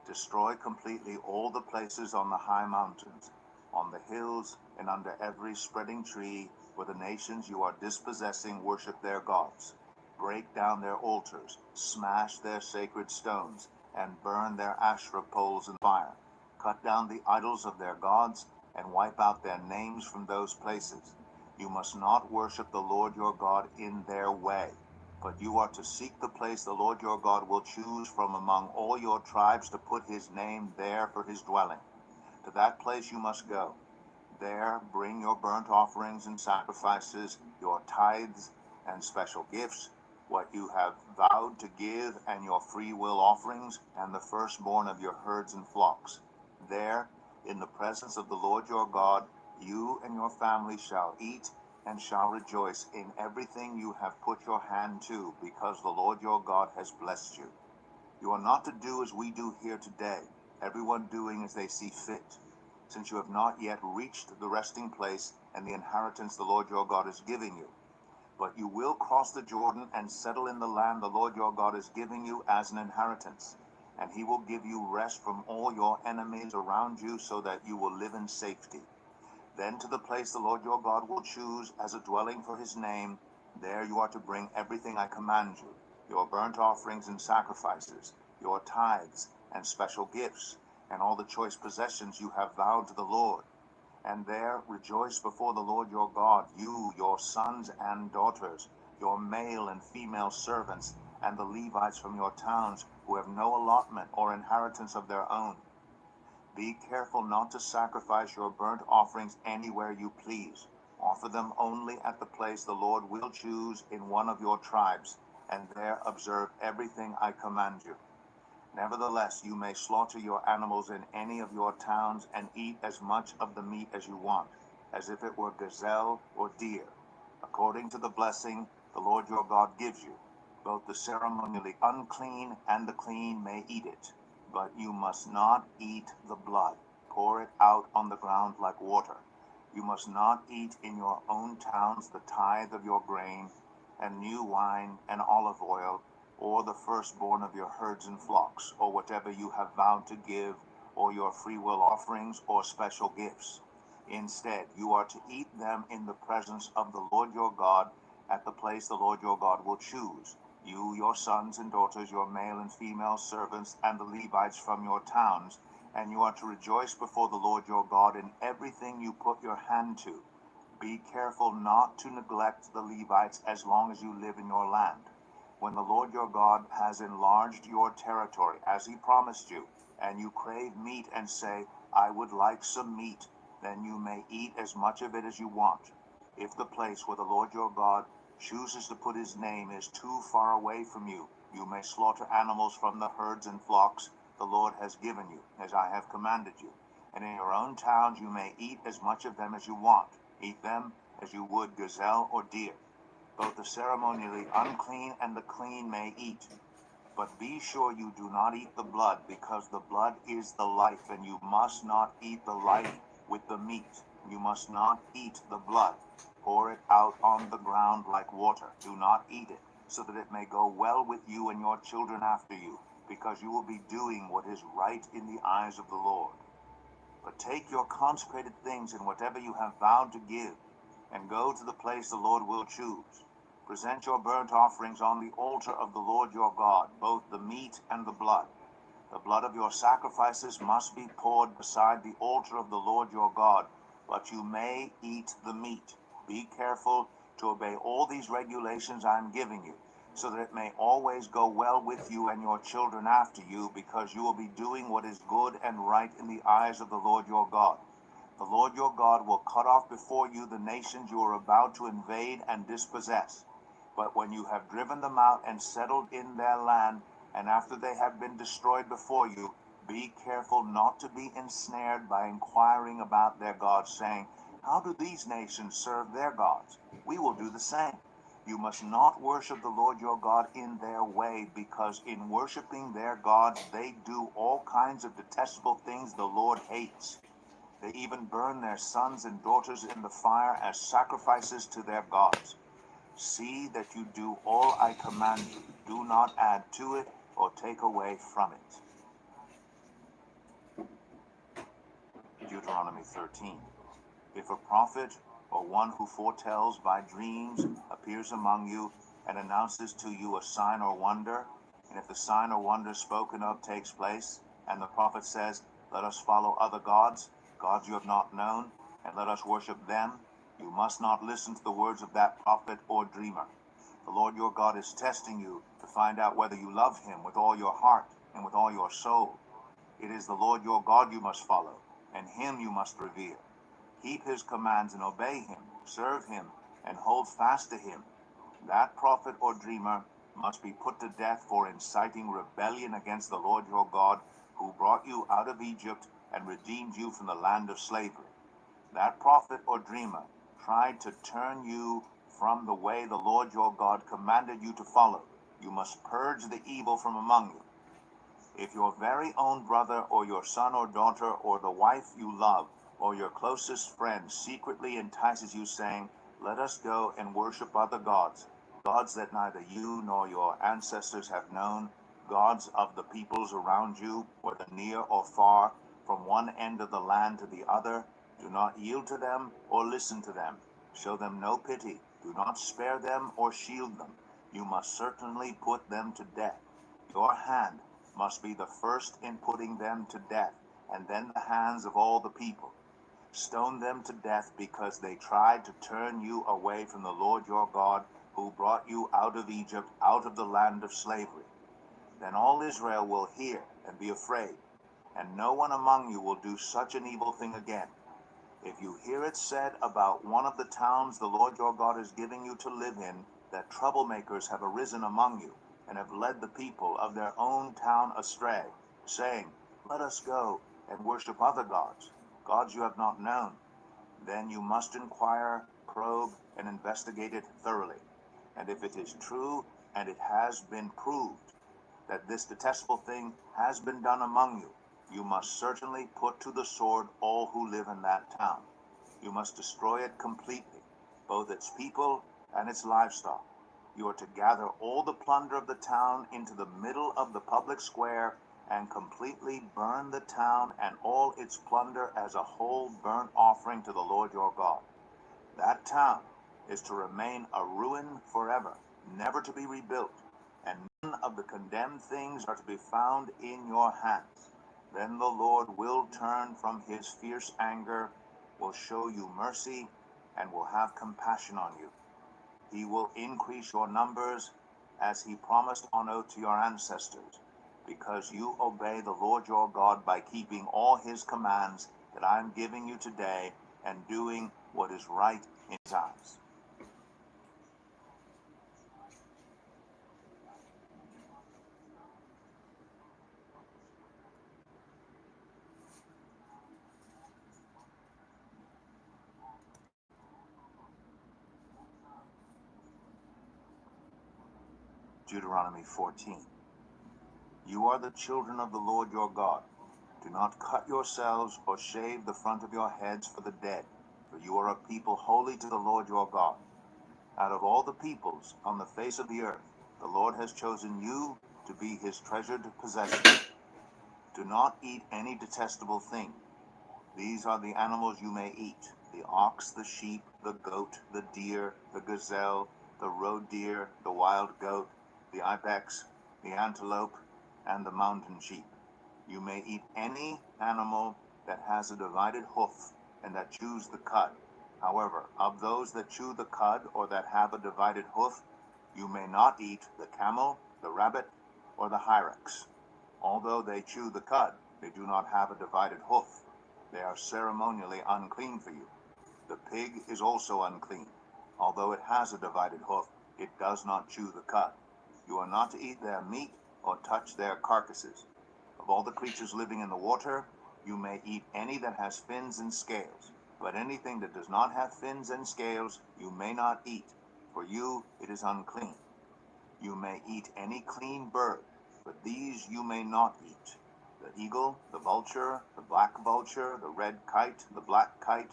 Destroy completely all the places on the high mountains, on the hills, and under every spreading tree where the nations you are dispossessing worship their gods. Break down their altars, smash their sacred stones, and burn their Asherah poles in fire. Cut down the idols of their gods, and wipe out their names from those places. You must not worship the Lord your God in their way, but you are to seek the place the Lord your God will choose from among all your tribes to put his name there for his dwelling. To that place you must go. There bring your burnt offerings and sacrifices, your tithes and special gifts, what you have vowed to give, and your free will offerings, and the firstborn of your herds and flocks. There, in the presence of the Lord your God, you and your family shall eat and shall rejoice in everything you have put your hand to, because the Lord your God has blessed you. You are not to do as we do here today, everyone doing as they see fit, since you have not yet reached the resting place and the inheritance the Lord your God is giving you. But you will cross the Jordan and settle in the land the Lord your God is giving you as an inheritance, and he will give you rest from all your enemies around you, so that you will live in safety. Then to the place the Lord your God will choose as a dwelling for his name, there you are to bring everything I command you, your burnt offerings and sacrifices, your tithes and special gifts, and all the choice possessions you have vowed to the Lord. And there rejoice before the Lord your God, you, your sons and daughters, your male and female servants, and the Levites from your towns, who have no allotment or inheritance of their own. Be careful not to sacrifice your burnt offerings anywhere you please. Offer them only at the place the Lord will choose in one of your tribes, and there observe everything I command you. Nevertheless, you may slaughter your animals in any of your towns and eat as much of the meat as you want, as if it were gazelle or deer, according to the blessing the Lord your God gives you. Both the ceremonially unclean and the clean may eat it, but you must not eat the blood. Pour it out on the ground like water. You must not eat in your own towns the tithe of your grain, and new wine and olive oil, or the firstborn of your herds and flocks, or whatever you have vowed to give, or your freewill offerings or special gifts. Instead, you are to eat them in the presence of the Lord your God at the place the Lord your God will choose. You, your sons and daughters, your male and female servants, and the Levites from your towns, and you are to rejoice before the Lord your God in everything you put your hand to. Be careful not to neglect the Levites as long as you live in your land. When the Lord your God has enlarged your territory, as he promised you, and you crave meat and say, I would like some meat, then you may eat as much of it as you want. If the place where the Lord your God chooses to put his name is too far away from you, you may slaughter animals from the herds and flocks the Lord has given you, as I have commanded you. And in your own towns you may eat as much of them as you want. Eat them as you would gazelle or deer. Both the ceremonially unclean and the clean may eat. But be sure you do not eat the blood, because the blood is the life, and you must not eat the life with the meat. You must not eat the blood. Pour it out on the ground like water. Do not eat it, so that it may go well with you and your children after you, because you will be doing what is right in the eyes of the Lord. But take your consecrated things and whatever you have vowed to give, and go to the place the Lord will choose. Present your burnt offerings on the altar of the Lord your God, both the meat and the blood. The blood of your sacrifices must be poured beside the altar of the Lord your God, but you may eat the meat. Be careful to obey all these regulations I am giving you, so that it may always go well with you and your children after you, because you will be doing what is good and right in the eyes of the Lord your God. The Lord your God will cut off before you the nations you are about to invade and dispossess. But when you have driven them out and settled in their land, and after they have been destroyed before you, be careful not to be ensnared by inquiring about their gods, saying, how do these nations serve their gods? We will do the same. You must not worship the Lord your God in their way, because in worshiping their gods they do all kinds of detestable things the Lord hates. They even burn their sons and daughters in the fire as sacrifices to their gods. See that you do all I command you. Do not add to it or take away from it. Deuteronomy 13. If a prophet or one who foretells by dreams appears among you and announces to you a sign or wonder, and if the sign or wonder spoken of takes place, and the prophet says, let us follow other gods, gods you have not known, and let us worship them, you must not listen to the words of that prophet or dreamer. The Lord your God is testing you to find out whether you love him with all your heart and with all your soul. It is the Lord your God you must follow, and him you must revere. Keep his commands and obey him, serve him, and hold fast to him. That prophet or dreamer must be put to death for inciting rebellion against the Lord your God, who brought you out of Egypt and redeemed you from the land of slavery. That prophet or dreamer tried to turn you from the way the Lord your God commanded you to follow. You must purge the evil from among you. If your very own brother or your son or daughter or the wife you love or your closest friend secretly entices you, saying, let us go and worship other gods, gods that neither you nor your ancestors have known, gods of the peoples around you, whether near or far, from one end of the land to the other, do not yield to them or listen to them. Show them no pity. Do not spare them or shield them. You must certainly put them to death. Your hand must be the first in putting them to death, and then the hands of all the people. Stone them to death because they tried to turn you away from the Lord your God, who brought you out of Egypt, out of the land of slavery. Then all Israel will hear and be afraid, and no one among you will do such an evil thing again. If you hear it said about one of the towns the Lord your God is giving you to live in, that troublemakers have arisen among you, and have led the people of their own town astray, saying, Let us go and worship other gods, gods you have not known. Then you must inquire, probe, and investigate it thoroughly. And if it is true, and it has been proved, that this detestable thing has been done among you, you must certainly put to the sword all who live in that town. You must destroy it completely, both its people and its livestock. You are to gather all the plunder of the town into the middle of the public square and completely burn the town and all its plunder as a whole burnt offering to the Lord your God. That town is to remain a ruin forever, never to be rebuilt, and none of the condemned things are to be found in your hands. Then the Lord will turn from his fierce anger, will show you mercy, and will have compassion on you. He will increase your numbers as he promised on oath to your ancestors, because you obey the Lord your God by keeping all his commands that I am giving you today and doing what is right in his eyes. Deuteronomy 14. You are the children of the Lord your God. Do not cut yourselves or shave the front of your heads for the dead, for you are a people holy to the Lord your God. Out of all the peoples on the face of the earth, the Lord has chosen you to be his treasured possession. Do not eat any detestable thing. These are the animals you may eat: the ox, the sheep, the goat, the deer, the gazelle, the roe deer, the wild goat, the ibex, the antelope, and the mountain sheep. You may eat any animal that has a divided hoof and that chews the cud. However, of those that chew the cud or that have a divided hoof, you may not eat the camel, the rabbit, or the hyrax. Although they chew the cud, they do not have a divided hoof. They are ceremonially unclean for you. The pig is also unclean. Although it has a divided hoof, it does not chew the cud. You are not to eat their meat or touch their carcasses. Of all the creatures living in the water, you may eat any that has fins and scales. But anything that does not have fins and scales, you may not eat. For you it is unclean. You may eat any clean bird, but these you may not eat: the eagle, the vulture, the black vulture, the red kite, the black kite,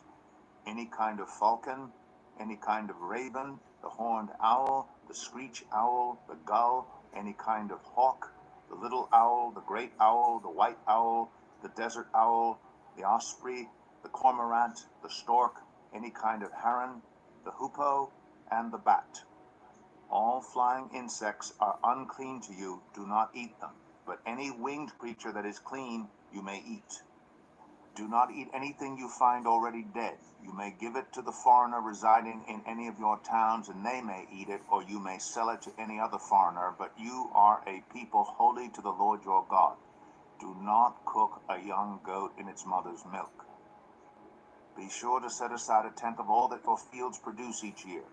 any kind of falcon, any kind of raven, the horned owl, the screech owl, the gull, any kind of hawk, the little owl, the great owl, the white owl, the desert owl, the osprey, the cormorant, the stork, any kind of heron, the hoopoe, and the bat. All flying insects are unclean to you. Do not eat them. But any winged creature that is clean, you may eat. Do not eat anything you find already dead. You may give it to the foreigner residing in any of your towns, and they may eat it, or you may sell it to any other foreigner. But you are a people holy to the Lord your God. Do not cook a young goat in its mother's milk. Be sure to set aside a tenth of all that your fields produce each year.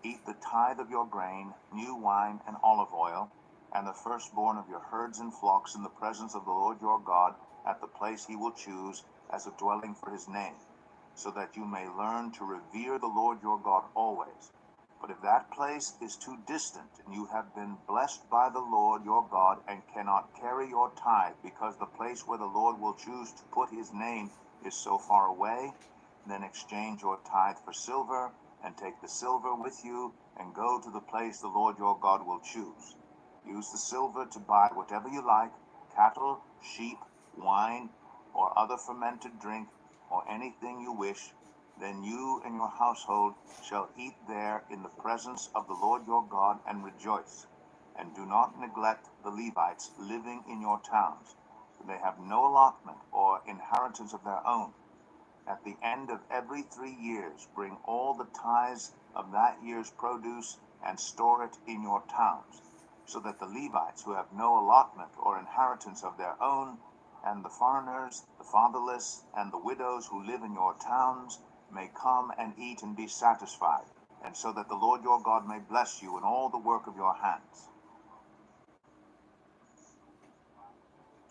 Eat the tithe of your grain, new wine, and olive oil, and the firstborn of your herds and flocks in the presence of the Lord your God at the place he will choose as a dwelling for his name, so that you may learn to revere the Lord your God always. But if that place is too distant, and you have been blessed by the Lord your God and cannot carry your tithe, because the place where the Lord will choose to put his name is so far away, then exchange your tithe for silver, and take the silver with you, and go to the place the Lord your God will choose. Use the silver to buy whatever you like: cattle, sheep, wine, or other fermented drink, or anything you wish. Then you and your household shall eat there in the presence of the Lord your God and rejoice. And do not neglect the Levites living in your towns, for they have no allotment or inheritance of their own. At the end of every 3 years, bring all the tithes of that year's produce and store it in your towns, so that the Levites who have no allotment or inheritance of their own, and the foreigners, the fatherless, and the widows who live in your towns may come and eat and be satisfied, and so that the Lord your God may bless you in all the work of your hands.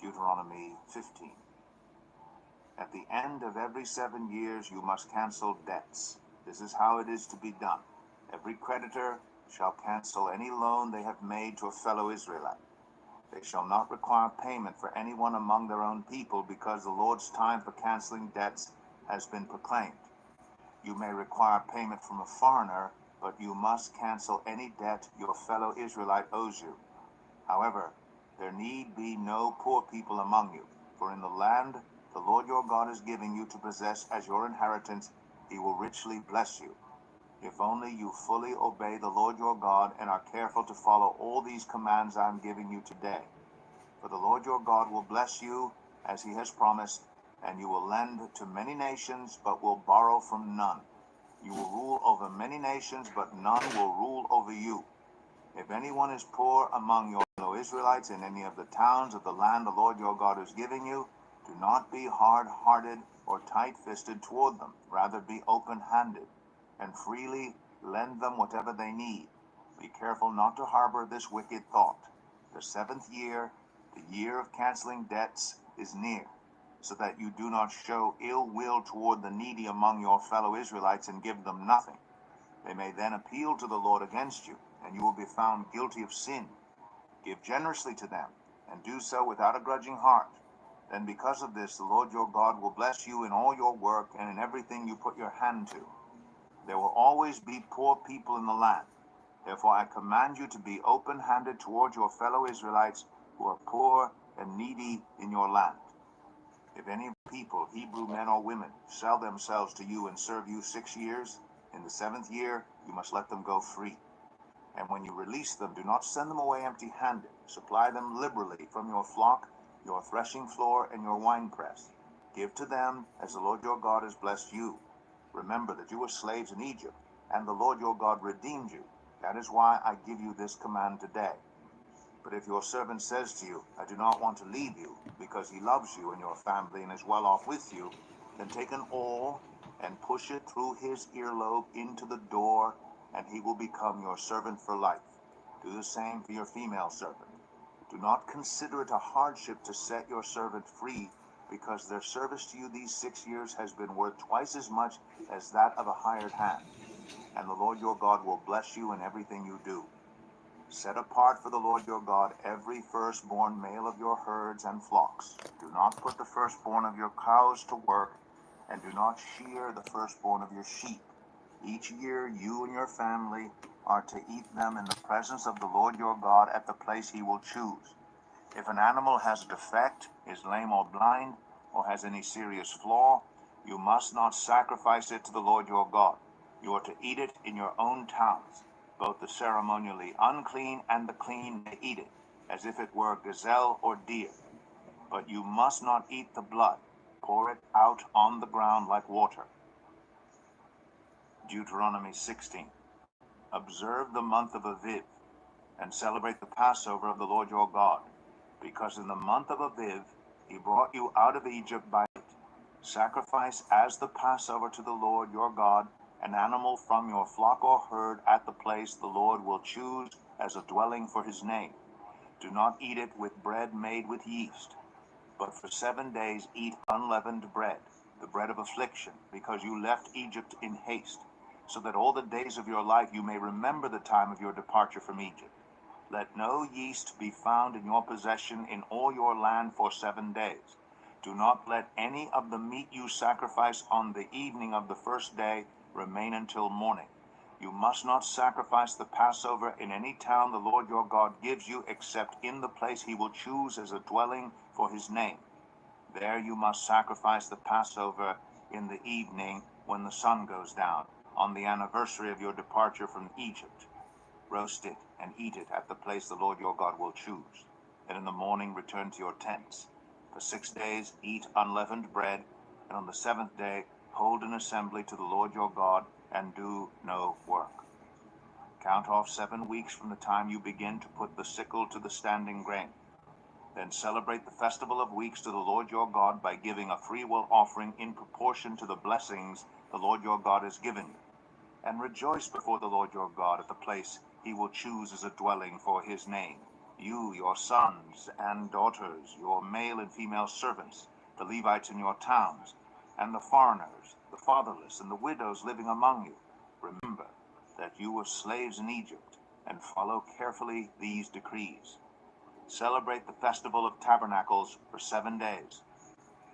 Deuteronomy 15. At the end of every 7 years you must cancel debts. This is how it is to be done. Every creditor shall cancel any loan they have made to a fellow Israelite. They shall not require payment for anyone among their own people, because the Lord's time for canceling debts has been proclaimed. You may require payment from a foreigner, but you must cancel any debt your fellow Israelite owes you. However, there need be no poor people among you, for in the land the Lord your God is giving you to possess as your inheritance, he will richly bless you. If only you fully obey the Lord your God and are careful to follow all these commands I am giving you today. For the Lord your God will bless you as he has promised, and you will lend to many nations, but will borrow from none. You will rule over many nations, but none will rule over you. If anyone is poor among your fellow Israelites in any of the towns of the land the Lord your God is giving you, do not be hard-hearted or tight-fisted toward them. Rather be open-handed and freely lend them whatever they need. Be careful not to harbor this wicked thought. The 7th year, the year of canceling debts, is near, so that you do not show ill will toward the needy among your fellow Israelites and give them nothing. They may then appeal to the Lord against you, and you will be found guilty of sin. Give generously to them, and do so without a grudging heart. Then because of this, the Lord your God will bless you in all your work and in everything you put your hand to. There will always be poor people in the land. Therefore I command you to be open-handed toward your fellow Israelites who are poor and needy in your land. If any people, Hebrew men or women, sell themselves to you and serve you 6 years, in the 7th year you must let them go free. And when you release them, do not send them away empty-handed. Supply them liberally from your flock, your threshing floor, and your winepress. Give to them as the Lord your God has blessed you. Remember that you were slaves in Egypt, and the Lord your God redeemed you. That is why I give you this command today. But if your servant says to you, I do not want to leave you, because he loves you and your family and is well off with you, then take an awl and push it through his earlobe into the door, and he will become your servant for life. Do the same for your female servant. Do not consider it a hardship to set your servant free, because their service to you these 6 years has been worth twice as much as that of a hired hand. And the Lord your God will bless you in everything you do. Set apart for the Lord your God every firstborn male of your herds and flocks. Do not put the firstborn of your cows to work, and do not shear the firstborn of your sheep. Each year you and your family are to eat them in the presence of the Lord your God at the place he will choose. If an animal has a defect, is lame or blind, or has any serious flaw, you must not sacrifice it to the Lord your God. You are to eat it in your own towns. Both the ceremonially unclean and the clean may eat it, as if it were gazelle or deer. But you must not eat the blood. Pour it out on the ground like water. Deuteronomy 16. Observe the month of Aviv, and celebrate the Passover of the Lord your God, because in the month of Aviv he brought you out of Egypt by it. Sacrifice as the Passover to the Lord your God an animal from your flock or herd at the place the Lord will choose as a dwelling for his name. Do not eat it with bread made with yeast, but for 7 days eat unleavened bread, the bread of affliction, because you left Egypt in haste, so that all the days of your life you may remember the time of your departure from Egypt. Let no yeast be found in your possession in all your land for 7 days. Do not let any of the meat you sacrifice on the evening of the first day remain until morning. You must not sacrifice the Passover in any town the Lord your God gives you, except in the place he will choose as a dwelling for his name. There you must sacrifice the Passover in the evening when the sun goes down, on the anniversary of your departure from Egypt. Roast it and eat it at the place the Lord your God will choose. And in the morning return to your tents. For 6 days eat unleavened bread, and on the 7th day hold an assembly to the Lord your God, and do no work. Count off 7 weeks from the time you begin to put the sickle to the standing grain. Then celebrate the festival of weeks to the Lord your God by giving a freewill offering in proportion to the blessings the Lord your God has given you. And rejoice before the Lord your God at the place he will choose as a dwelling for his name. You, your sons and daughters, your male and female servants, the Levites in your towns, and the foreigners, the fatherless, and the widows living among you, remember that you were slaves in Egypt, and follow carefully these decrees. Celebrate the festival of tabernacles for 7 days.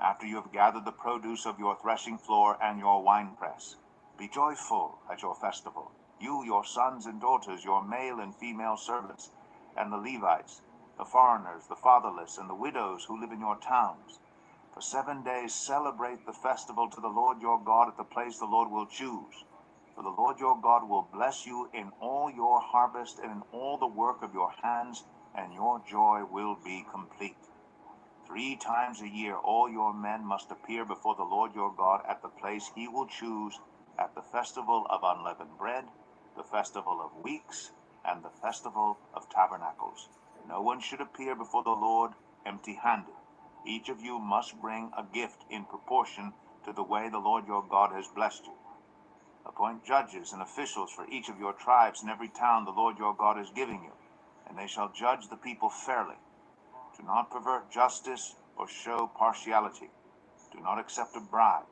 After you have gathered the produce of your threshing floor and your winepress, be joyful at your festival, you, your sons and daughters, your male and female servants, and the Levites, the foreigners, the fatherless, and the widows who live in your towns. For 7 days celebrate the festival to the Lord your God at the place the Lord will choose. For the Lord your God will bless you in all your harvest and in all the work of your hands, and your joy will be complete. 3 times a year all your men must appear before the Lord your God at the place he will choose, at the festival of unleavened bread, the festival of weeks, and the festival of tabernacles. No one should appear before the Lord empty-handed. Each of you must bring a gift in proportion to the way the Lord your God has blessed you. Appoint judges and officials for each of your tribes in every town the Lord your God is giving you, and they shall judge the people fairly. Do not pervert justice or show partiality. Do not accept a bribe,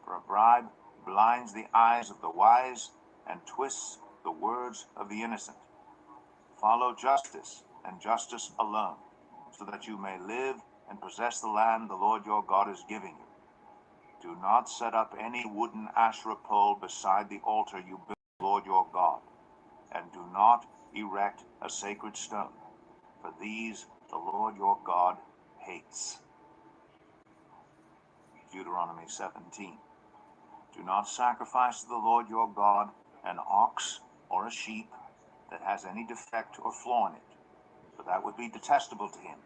for a bribe blinds the eyes of the wise and twists the words of the innocent. Follow justice and justice alone, so that you may live and possess the land the Lord your God is giving you. Do not set up any wooden Asherah pole beside the altar you built the Lord your God, and do not erect a sacred stone, for these the Lord your God hates. Deuteronomy 17. Do not sacrifice to the Lord your God an ox or a sheep that has any defect or flaw in it, for that would be detestable to him.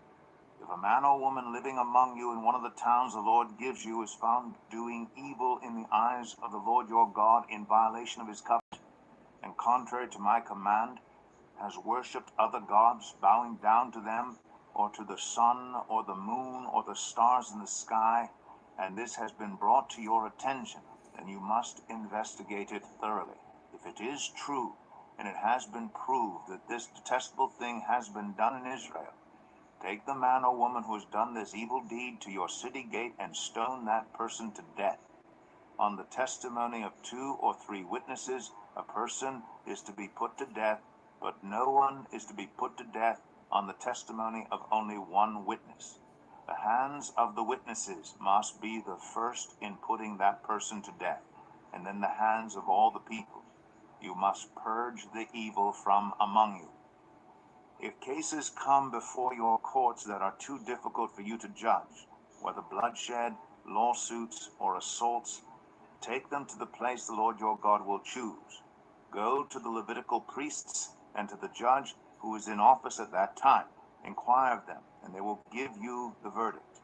If a man or woman living among you in one of the towns the Lord gives you is found doing evil in the eyes of the Lord your God in violation of his covenant, and contrary to my command, has worshipped other gods, bowing down to them, or to the sun, or the moon, or the stars in the sky, and this has been brought to your attention, then you must investigate it thoroughly. If it is true, and it has been proved that this detestable thing has been done in Israel, take the man or woman who has done this evil deed to your city gate and stone that person to death. On the testimony of 2 or 3 witnesses, a person is to be put to death, but no one is to be put to death on the testimony of only 1 witness. The hands of the witnesses must be the first in putting that person to death, and then the hands of all the people. You must purge the evil from among you. If cases come before your courts that are too difficult for you to judge, whether bloodshed, lawsuits, or assaults, take them to the place the Lord your God will choose. Go to the Levitical priests and to the judge who is in office at that time. Inquire of them, and they will give you the verdict.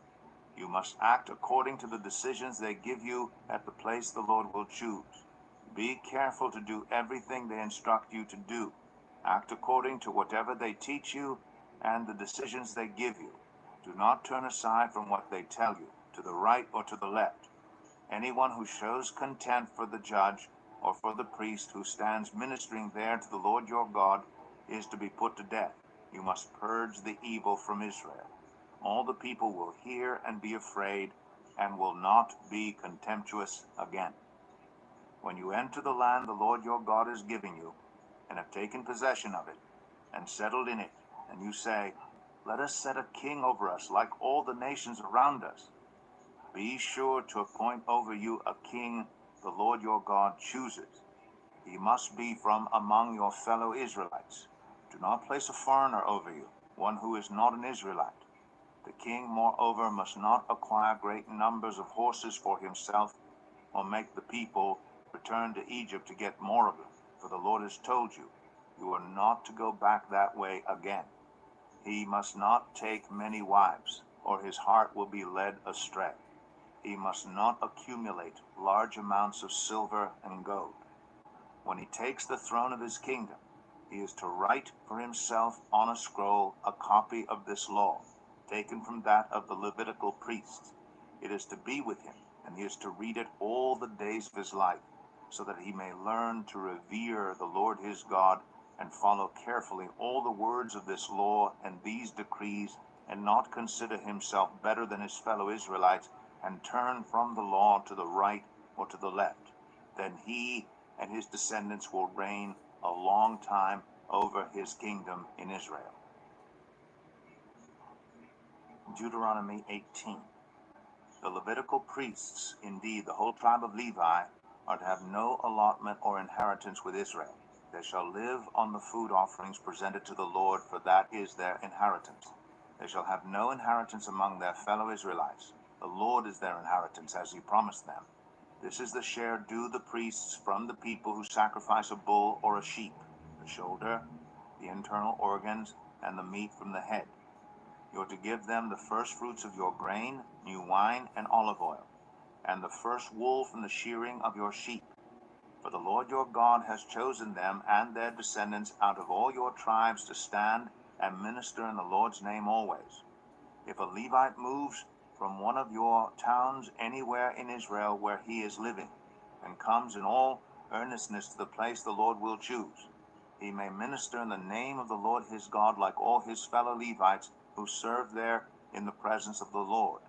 You must act according to the decisions they give you at the place the Lord will choose. Be careful to do everything they instruct you to do. Act according to whatever they teach you and the decisions they give you. Do not turn aside from what they tell you, to the right or to the left. Anyone who shows contempt for the judge or for the priest who stands ministering there to the Lord your God is to be put to death. You must purge the evil from Israel. All the people will hear and be afraid and will not be contemptuous again. When you enter the land the Lord your God is giving you, and have taken possession of it, and settled in it, and you say, let us set a king over us like all the nations around us, be sure to appoint over you a king the Lord your God chooses. He must be from among your fellow Israelites. Do not place a foreigner over you, one who is not an Israelite. The king, moreover, must not acquire great numbers of horses for himself, or make the people return to Egypt to get more of them. For the Lord has told you, you are not to go back that way again. He must not take many wives, or his heart will be led astray. He must not accumulate large amounts of silver and gold. When he takes the throne of his kingdom, he is to write for himself on a scroll a copy of this law, taken from that of the Levitical priests. It is to be with him, and he is to read it all the days of his life, so that he may learn to revere the Lord his God and follow carefully all the words of this law and these decrees, and not consider himself better than his fellow Israelites, and turn from the law to the right or to the left, then he and his descendants will reign a long time over his kingdom in Israel. Deuteronomy 18. The Levitical priests, indeed the whole tribe of Levi, are to have no allotment or inheritance with Israel. They shall live on the food offerings presented to the Lord, for that is their inheritance. They shall have no inheritance among their fellow Israelites. The Lord is their inheritance, as he promised them. This is the share due the priests from the people who sacrifice a bull or a sheep, the shoulder, the internal organs, and the meat from the head. You are to give them the first fruits of your grain, new wine, and olive oil, and the first wool from the shearing of your sheep. For the Lord your God has chosen them and their descendants out of all your tribes to stand and minister in the Lord's name always. If a Levite moves from one of your towns anywhere in Israel where he is living, and comes in all earnestness to the place the Lord will choose, he may minister in the name of the Lord his God like all his fellow Levites who serve there in the presence of the Lord.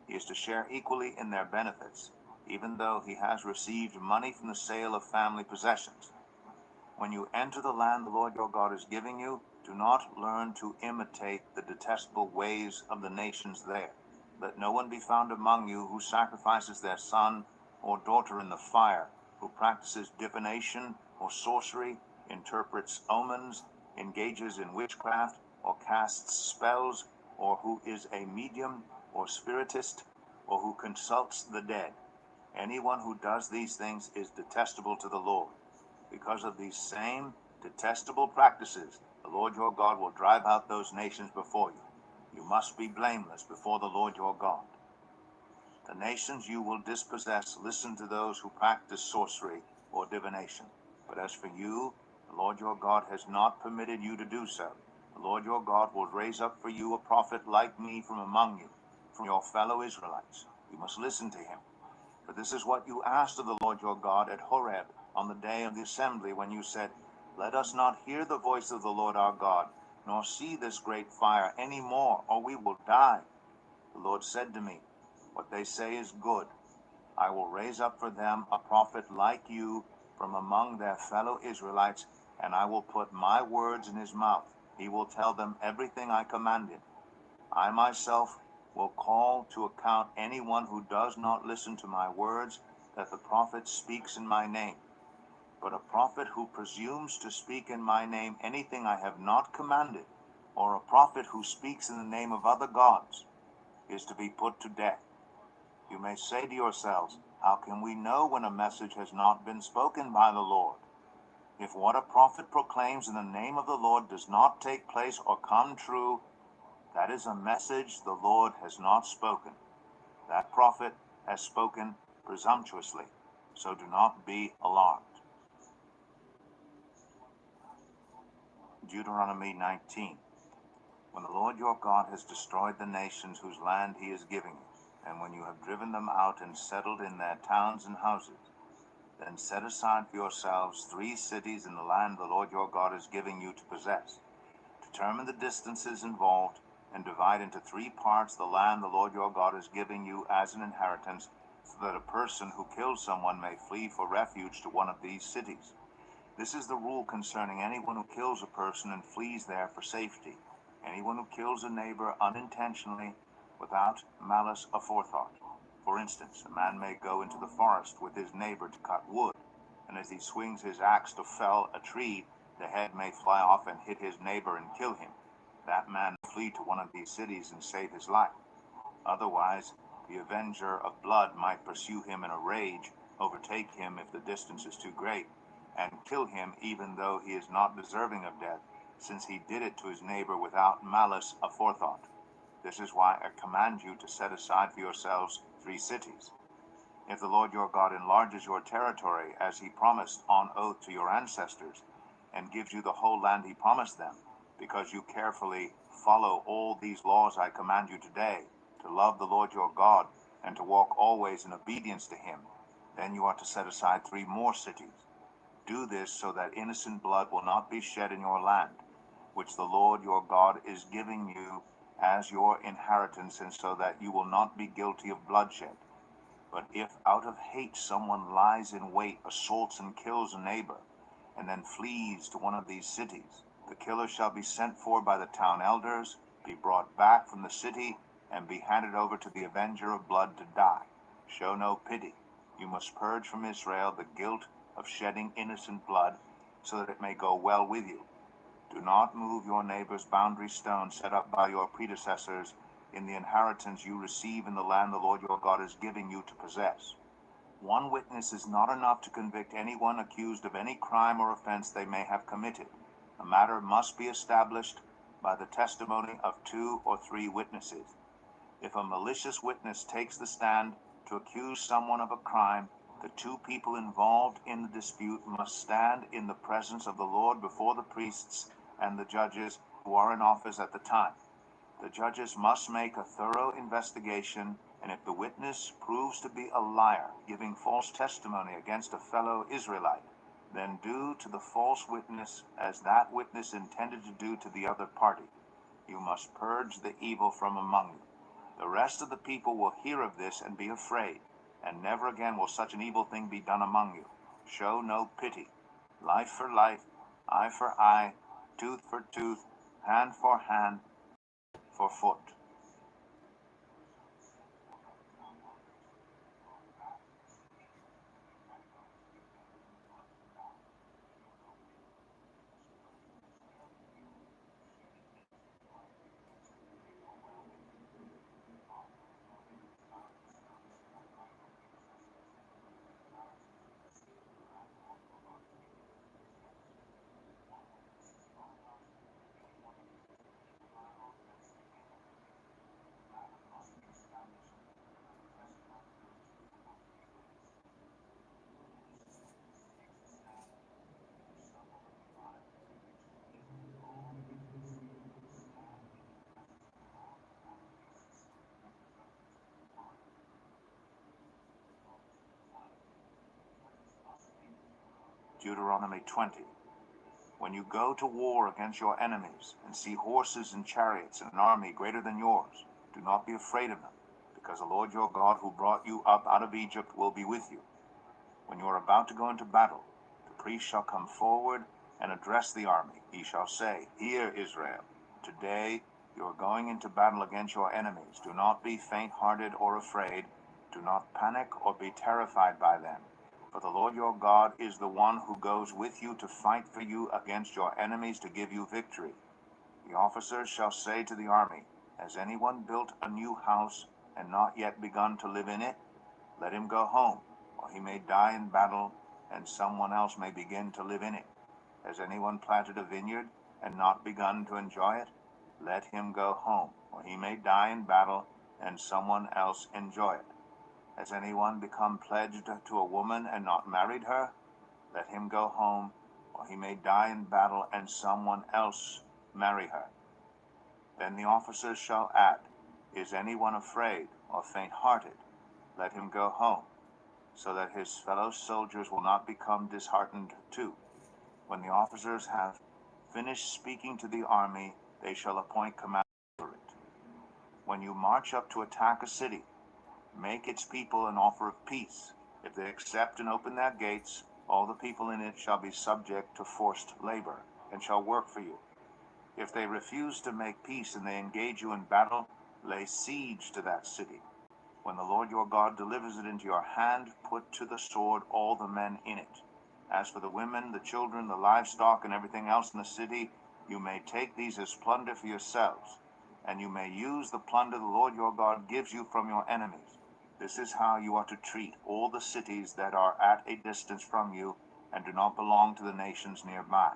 He is to share equally in their benefits, even though he has received money from the sale of family possessions. When you enter the land the Lord your God is giving you, do not learn to imitate the detestable ways of the nations there. Let no one be found among you who sacrifices their son or daughter in the fire, who practices divination or sorcery, interprets omens, engages in witchcraft, or casts spells, or who is a medium or spiritist, or who consults the dead. Anyone who does these things is detestable to the Lord. Because of these same detestable practices, the Lord your God will drive out those nations before you. You must be blameless before the Lord your God. The nations you will dispossess listen to those who practice sorcery or divination. But as for you, the Lord your God has not permitted you to do so. The Lord your God will raise up for you a prophet like me from among you, from your fellow Israelites. You must listen to him. For this is what you asked of the Lord your God at Horeb on the day of the assembly, when you said, Let us not hear the voice of the Lord our God, nor see this great fire any more, or we will die. The Lord said to me, What they say is good. I will raise up for them a prophet like you from among their fellow Israelites, and I will put my words in his mouth. He will tell them everything I commanded. I myself will call to account anyone who does not listen to my words, that the prophet speaks in my name. But a prophet who presumes to speak in my name anything I have not commanded, or a prophet who speaks in the name of other gods, is to be put to death. You may say to yourselves, How can we know when a message has not been spoken by the Lord? If what a prophet proclaims in the name of the Lord does not take place or come true, that is a message the Lord has not spoken. That prophet has spoken presumptuously, so do not be alarmed. Deuteronomy 19. When the Lord your God has destroyed the nations whose land he is giving you, and when you have driven them out and settled in their towns and houses, then set aside for yourselves 3 cities in the land the Lord your God is giving you to possess. Determine the distances involved, and divide into 3 parts the land the Lord your God is giving you as an inheritance, so that a person who kills someone may flee for refuge to one of these cities. This is the rule concerning anyone who kills a person and flees there for safety. Anyone who kills a neighbor unintentionally, without malice aforethought. For instance, a man may go into the forest with his neighbor to cut wood, and as he swings his axe to fell a tree, the head may fly off and hit his neighbor and kill him. That man may flee to one of these cities and save his life. Otherwise, the avenger of blood might pursue him in a rage, overtake him if the distance is too great, and kill him even though he is not deserving of death, since he did it to his neighbor without malice aforethought. This is why I command you to set aside for yourselves 3 cities. If the Lord your God enlarges your territory, as he promised on oath to your ancestors, and gives you the whole land he promised them, because you carefully follow all these laws I command you today, to love the Lord your God, and to walk always in obedience to him, then you are to set aside 3 more cities. Do this so that innocent blood will not be shed in your land, which the Lord your God is giving you as your inheritance, and so that you will not be guilty of bloodshed. But if out of hate someone lies in wait, assaults and kills a neighbor, and then flees to one of these cities, the killer shall be sent for by the town elders, be brought back from the city, and be handed over to the avenger of blood to die. Show no pity. You must purge from Israel the guilt of shedding innocent blood, so that it may go well with you. Do not move your neighbor's boundary stone set up by your predecessors in the inheritance you receive in the land the Lord your God is giving you to possess. One witness is not enough to convict anyone accused of any crime or offense they may have committed. The matter must be established by the testimony of 2 or 3 witnesses. If a malicious witness takes the stand to accuse someone of a crime, the 2 people involved in the dispute must stand in the presence of the Lord before the priests and the judges who are in office at the time. The judges must make a thorough investigation, and if the witness proves to be a liar, giving false testimony against a fellow Israelite, then do to the false witness as that witness intended to do to the other party. You must purge the evil from among you. The rest of the people will hear of this and be afraid, and never again will such an evil thing be done among you. Show no pity. Life for life, eye for eye, tooth for tooth, hand for hand, for foot. Deuteronomy 20. When you go to war against your enemies and see horses and chariots and an army greater than yours, do not be afraid of them, because the Lord your God who brought you up out of Egypt will be with you. When you are about to go into battle, the priest shall come forward and address the army. He shall say, Hear, Israel, today you are going into battle against your enemies. Do not be faint-hearted or afraid. Do not panic or be terrified by them. For the Lord your God is the one who goes with you to fight for you against your enemies to give you victory. The officers shall say to the army, Has anyone built a new house and not yet begun to live in it? Let him go home, or he may die in battle, and someone else may begin to live in it. Has anyone planted a vineyard and not begun to enjoy it? Let him go home, or he may die in battle, and someone else enjoy it. Has anyone become pledged to a woman and not married her? Let him go home, or he may die in battle, and someone else marry her. Then the officers shall add, Is anyone afraid or faint-hearted? Let him go home, so that his fellow soldiers will not become disheartened too. When the officers have finished speaking to the army, they shall appoint commanders over it. When you march up to attack a city, make its people an offer of peace. If they accept and open their gates, all the people in it shall be subject to forced labor, and shall work for you. If they refuse to make peace and they engage you in battle, lay siege to that city. When the Lord your God delivers it into your hand, put to the sword all the men in it. As for the women, the children, the livestock, and everything else in the city, you may take these as plunder for yourselves, and you may use the plunder the Lord your God gives you from your enemies. This is how you are to treat all the cities that are at a distance from you and do not belong to the nations nearby.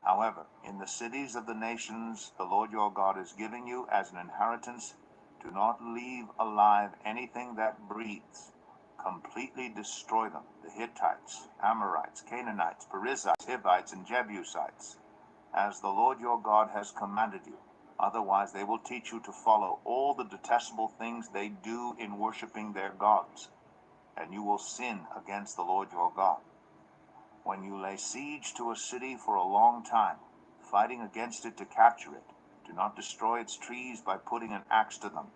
However, in the cities of the nations the Lord your God is giving you as an inheritance, do not leave alive anything that breathes. Completely destroy them, the Hittites, Amorites, Canaanites, Perizzites, Hivites, and Jebusites, as the Lord your God has commanded you. Otherwise they will teach you to follow all the detestable things they do in worshiping their gods, and you will sin against the Lord your God. When you lay siege to a city for a long time, fighting against it to capture it, do not destroy its trees by putting an axe to them,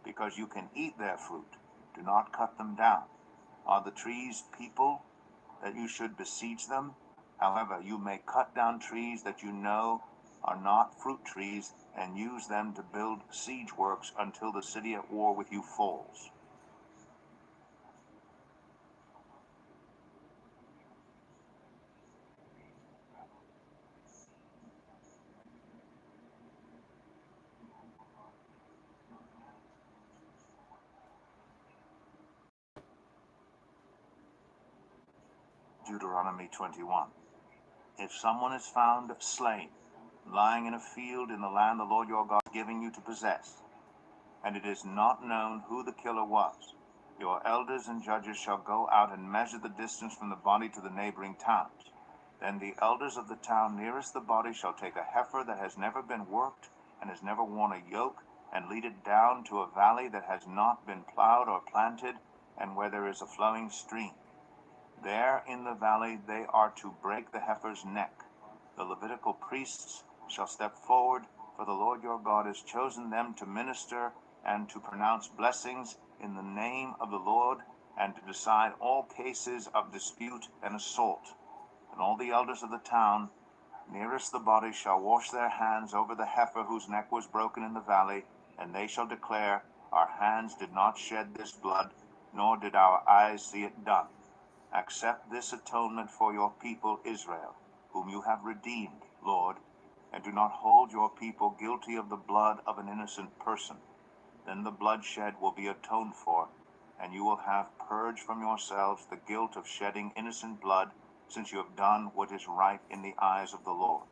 because you can eat their fruit. Do not cut them down. Are the trees people that you should besiege them? However, you may cut down trees that you know are not fruit trees, and use them to build siege works until the city at war with you falls. Deuteronomy 21. If someone is found slain, lying in a field in the land the Lord your God is giving you to possess, and it is not known who the killer was, your elders and judges shall go out and measure the distance from the body to the neighboring towns. Then the elders of the town nearest the body shall take a heifer that has never been worked and has never worn a yoke, and lead it down to a valley that has not been plowed or planted, and where there is a flowing stream. There in the valley they are to break the heifer's neck. The Levitical priests shall step forward, for the Lord your God has chosen them to minister and to pronounce blessings in the name of the Lord, and to decide all cases of dispute and assault. And all the elders of the town nearest the body shall wash their hands over the heifer whose neck was broken in the valley, and they shall declare, our hands did not shed this blood, nor did our eyes see it done. Accept this atonement for your people Israel, whom you have redeemed, Lord, and do not hold your people guilty of the blood of an innocent person. Then the bloodshed will be atoned for, and you will have purged from yourselves the guilt of shedding innocent blood, since you have done what is right in the eyes of the Lord.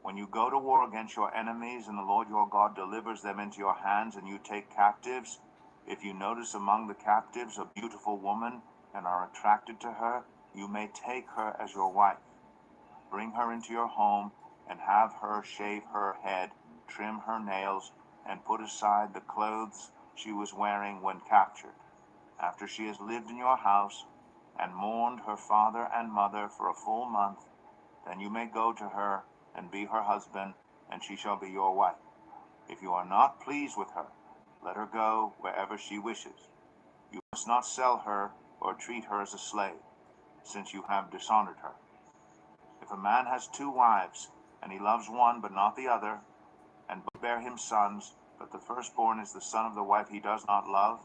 When you go to war against your enemies, and the Lord your God delivers them into your hands, and you take captives, if you notice among the captives a beautiful woman, and are attracted to her, you may take her as your wife. Bring her into your home, and have her shave her head, trim her nails, and put aside the clothes she was wearing when captured. After she has lived in your house, and mourned her father and mother for a full month, then you may go to her, and be her husband, and she shall be your wife. If you are not pleased with her, let her go wherever she wishes. You must not sell her, or treat her as a slave, since you have dishonored her. If a man has 2 wives, and he loves one but not the other, and both bear him sons, but the firstborn is the son of the wife he does not love,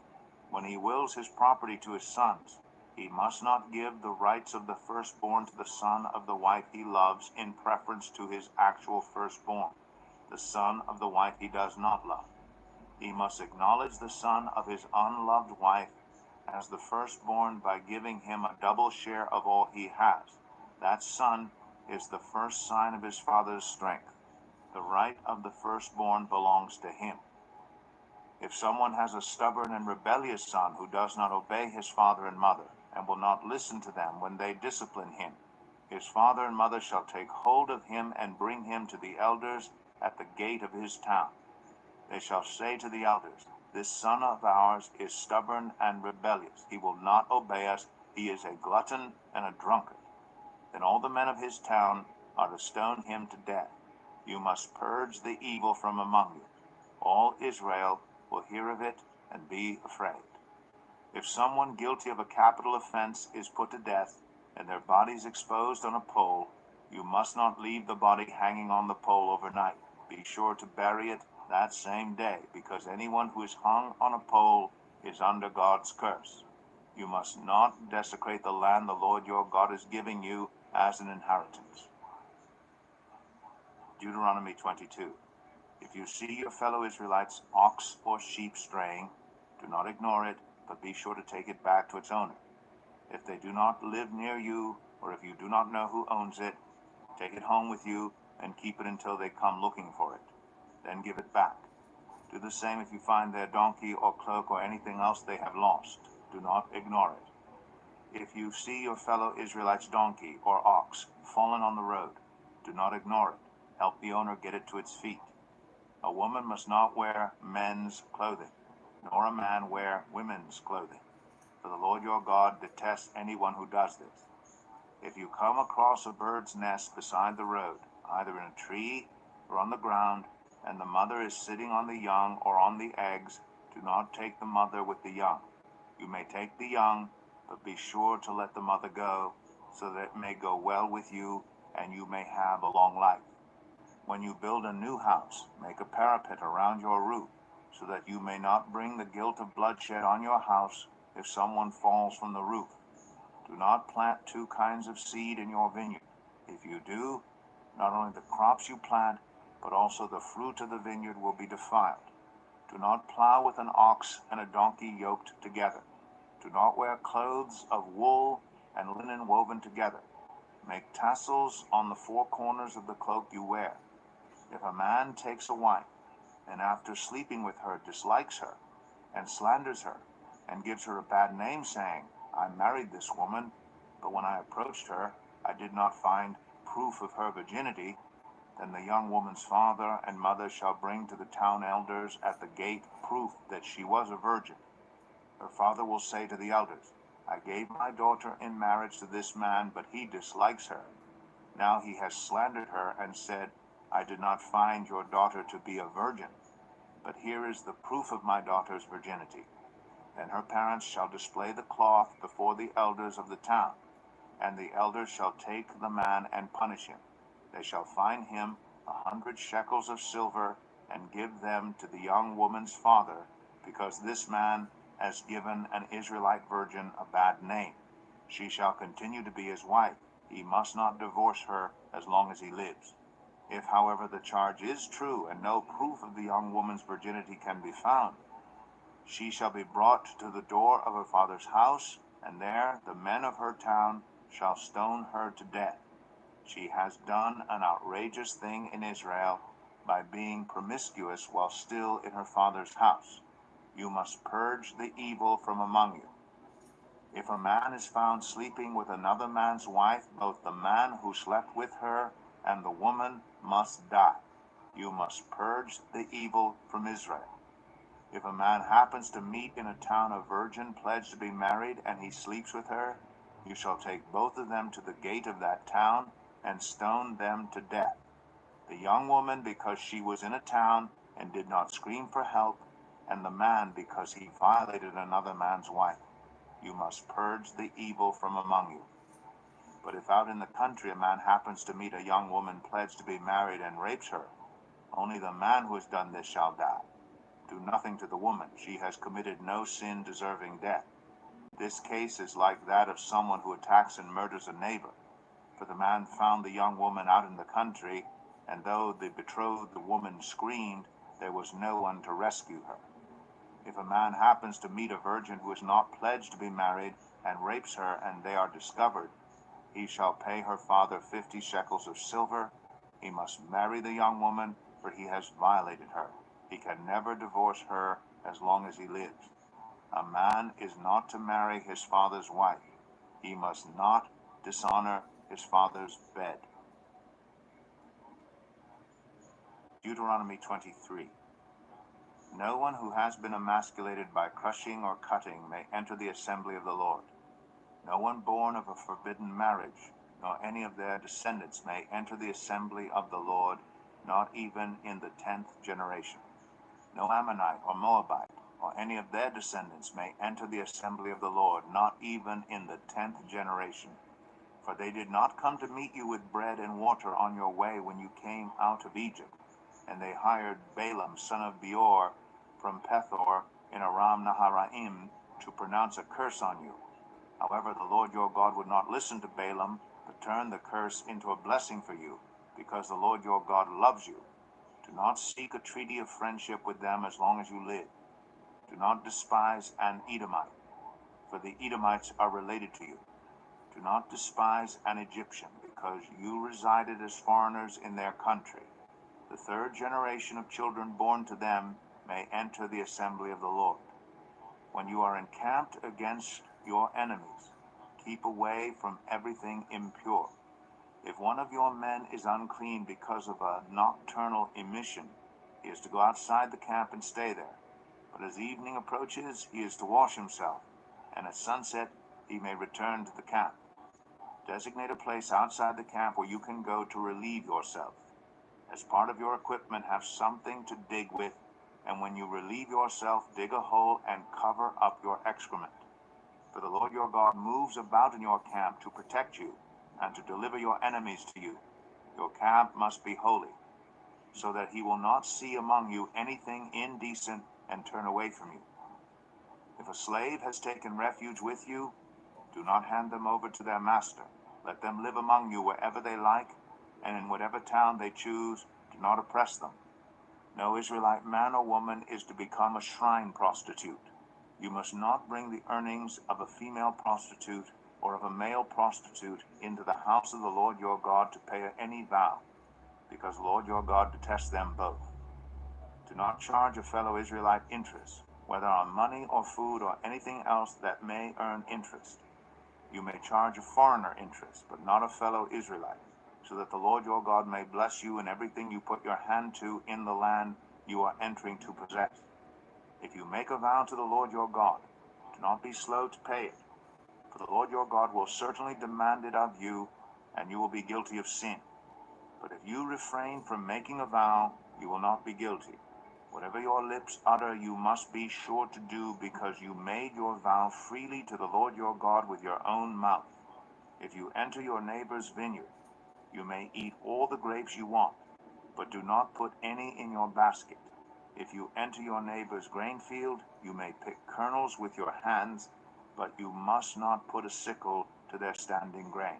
when he wills his property to his sons, he must not give the rights of the firstborn to the son of the wife he loves in preference to his actual firstborn, the son of the wife he does not love. He must acknowledge the son of his unloved wife as the firstborn by giving him a double share of all he has. That son is the first sign of his father's strength. The right of the firstborn belongs to him. If someone has a stubborn and rebellious son who does not obey his father and mother, and will not listen to them when they discipline him, his father and mother shall take hold of him and bring him to the elders at the gate of his town. They shall say to the elders, this son of ours is stubborn and rebellious. He will not obey us. He is a glutton and a drunkard. Then all the men of his town are to stone him to death. You must purge the evil from among you. All Israel will hear of it and be afraid. If someone guilty of a capital offense is put to death, and their bodies exposed on a pole, you must not leave the body hanging on the pole overnight. Be sure to bury it that same day, because anyone who is hung on a pole is under God's curse. You must not desecrate the land the Lord your God is giving you as an inheritance. Deuteronomy 22. If you see your fellow Israelites' ox or sheep straying, do not ignore it, but be sure to take it back to its owner. If they do not live near you, or if you do not know who owns it, take it home with you and keep it until they come looking for it. Then give it back. Do the same if you find their donkey or cloak or anything else they have lost. Do not ignore it. If you see your fellow Israelite's donkey or ox fallen on the road, do not ignore it. Help the owner get it to its feet. A woman must not wear men's clothing, nor a man wear women's clothing, for the Lord your God detests anyone who does this. If you come across a bird's nest beside the road, either in a tree or on the ground, and the mother is sitting on the young or on the eggs, do not take the mother with the young. You may take the young, but be sure to let the mother go, so that it may go well with you, and you may have a long life. When you build a new house, make a parapet around your roof, so that you may not bring the guilt of bloodshed on your house if someone falls from the roof. Do not plant two kinds of seed in your vineyard. If you do, not only the crops you plant, but also the fruit of the vineyard will be defiled. Do not plow with an ox and a donkey yoked together. Do not wear clothes of wool and linen woven together. Make tassels on the four corners of the cloak you wear. If a man takes a wife, and after sleeping with her dislikes her, and slanders her, and gives her a bad name, saying, I married this woman, but when I approached her, I did not find proof of her virginity, then the young woman's father and mother shall bring to the town elders at the gate proof that she was a virgin. Her father will say to the elders, I gave my daughter in marriage to this man, but he dislikes her. Now he has slandered her and said, I did not find your daughter to be a virgin, but here is the proof of my daughter's virginity. Then her parents shall display the cloth before the elders of the town, and the elders shall take the man and punish him. They shall fine him 100 shekels of silver, and give them to the young woman's father, because this man has given an Israelite virgin a bad name. She shall continue to be his wife. He must not divorce her as long as he lives. If, however, the charge is true, and no proof of the young woman's virginity can be found, she shall be brought to the door of her father's house, and there the men of her town shall stone her to death. She has done an outrageous thing in Israel by being promiscuous while still in her father's house. You must purge the evil from among you. If a man is found sleeping with another man's wife, both the man who slept with her and the woman must die. You must purge the evil from Israel. If a man happens to meet in a town a virgin pledged to be married, and he sleeps with her, you shall take both of them to the gate of that town and stone them to death. The young woman because she was in a town and did not scream for help, and the man because he violated another man's wife. You must purge the evil from among you. But if out in the country a man happens to meet a young woman pledged to be married and rapes her, only the man who has done this shall die. Do nothing to the woman. She has committed no sin deserving death. This case is like that of someone who attacks and murders a neighbor. For the man found the young woman out in the country, and though the betrothed woman screamed, there was no one to rescue her. If a man happens to meet a virgin who is not pledged to be married and rapes her, and they are discovered, he shall pay her father 50 shekels of silver. He must marry the young woman, for he has violated her. He can never divorce her as long as he lives. A man is not to marry his father's wife. He must not dishonor his father's bed. Deuteronomy 23. No one who has been emasculated by crushing or cutting may enter the assembly of the Lord. No one born of a forbidden marriage, nor any of their descendants may enter the assembly of the Lord, not even in the 10th generation. No Ammonite or Moabite, or any of their descendants may enter the assembly of the Lord, not even in the 10th generation. For they did not come to meet you with bread and water on your way when you came out of Egypt, and they hired Balaam son of Beor from Pethor in Aram Naharaim to pronounce a curse on you. However, the Lord your God would not listen to Balaam, but turned the curse into a blessing for you, because the Lord your God loves you. Do not seek a treaty of friendship with them as long as you live. Do not despise an Edomite, for the Edomites are related to you. Do not despise an Egyptian, because you resided as foreigners in their country. The 3rd generation of children born to them may enter the assembly of the Lord. When you are encamped against your enemies, keep away from everything impure. If one of your men is unclean because of a nocturnal emission, he is to go outside the camp and stay there. But as evening approaches, he is to wash himself, and at sunset he may return to the camp. Designate a place outside the camp where you can go to relieve yourself. As part of your equipment, have something to dig with, and when you relieve yourself, dig a hole and cover up your excrement. For the Lord your God moves about in your camp to protect you and to deliver your enemies to you. Your camp must be holy, so that he will not see among you anything indecent and turn away from you. If a slave has taken refuge with you, do not hand them over to their master. Let them live among you wherever they like, and in whatever town they choose. Do not oppress them. No Israelite man or woman is to become a shrine prostitute. You must not bring the earnings of a female prostitute or of a male prostitute into the house of the Lord your God to pay any vow, because the Lord your God detests them both. Do not charge a fellow Israelite interest, whether on money or food or anything else that may earn interest. You may charge a foreigner interest, but not a fellow Israelite, so that the Lord your God may bless you in everything you put your hand to in the land you are entering to possess. If you make a vow to the Lord your God, do not be slow to pay it, for the Lord your God will certainly demand it of you, and you will be guilty of sin. But if you refrain from making a vow, you will not be guilty. Whatever your lips utter, you must be sure to do, because you made your vow freely to the Lord your God with your own mouth. If you enter your neighbor's vineyard, you may eat all the grapes you want, but do not put any in your basket. If you enter your neighbor's grain field, you may pick kernels with your hands, but you must not put a sickle to their standing grain.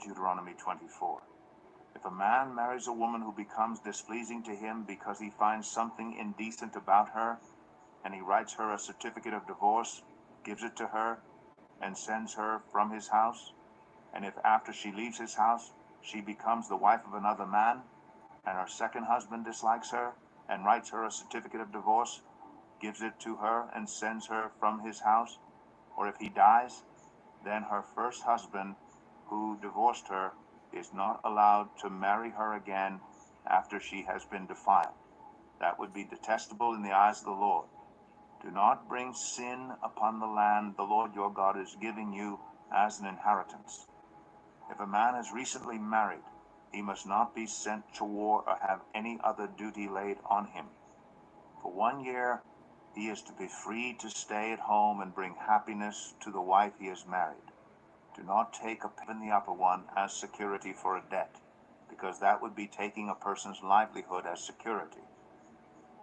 Deuteronomy 24. If a man marries a woman who becomes displeasing to him because he finds something indecent about her, and he writes her a certificate of divorce, gives it to her, and sends her from his house, and if after she leaves his house she becomes the wife of another man, and her second husband dislikes her, and writes her a certificate of divorce, gives it to her, and sends her from his house, or if he dies, then her first husband, who divorced her, is not allowed to marry her again after she has been defiled. That would be detestable in the eyes of the Lord. Do not bring sin upon the land the Lord your God is giving you as an inheritance. If a man is recently married, he must not be sent to war or have any other duty laid on him. For 1 year, he is to be free to stay at home and bring happiness to the wife he has married. Do not take a pip in the upper one as security for a debt, because that would be taking a person's livelihood as security.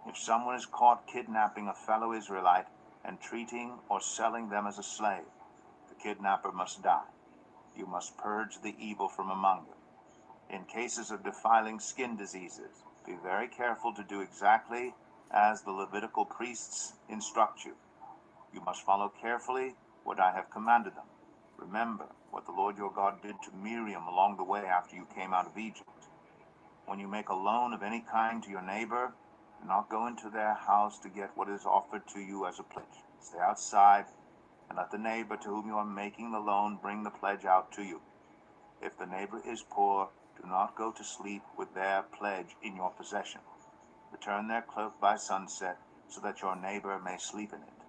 If someone is caught kidnapping a fellow Israelite and treating or selling them as a slave, the kidnapper must die. You must purge the evil from among you. In cases of defiling skin diseases, be very careful to do exactly as the Levitical priests instruct you. You must follow carefully what I have commanded them. Remember what the Lord your God did to Miriam along the way after you came out of Egypt. When you make a loan of any kind to your neighbor, do not go into their house to get what is offered to you as a pledge. Stay outside and let the neighbor to whom you are making the loan bring the pledge out to you. If the neighbor is poor, do not go to sleep with their pledge in your possession. Return their cloak by sunset so that your neighbor may sleep in it.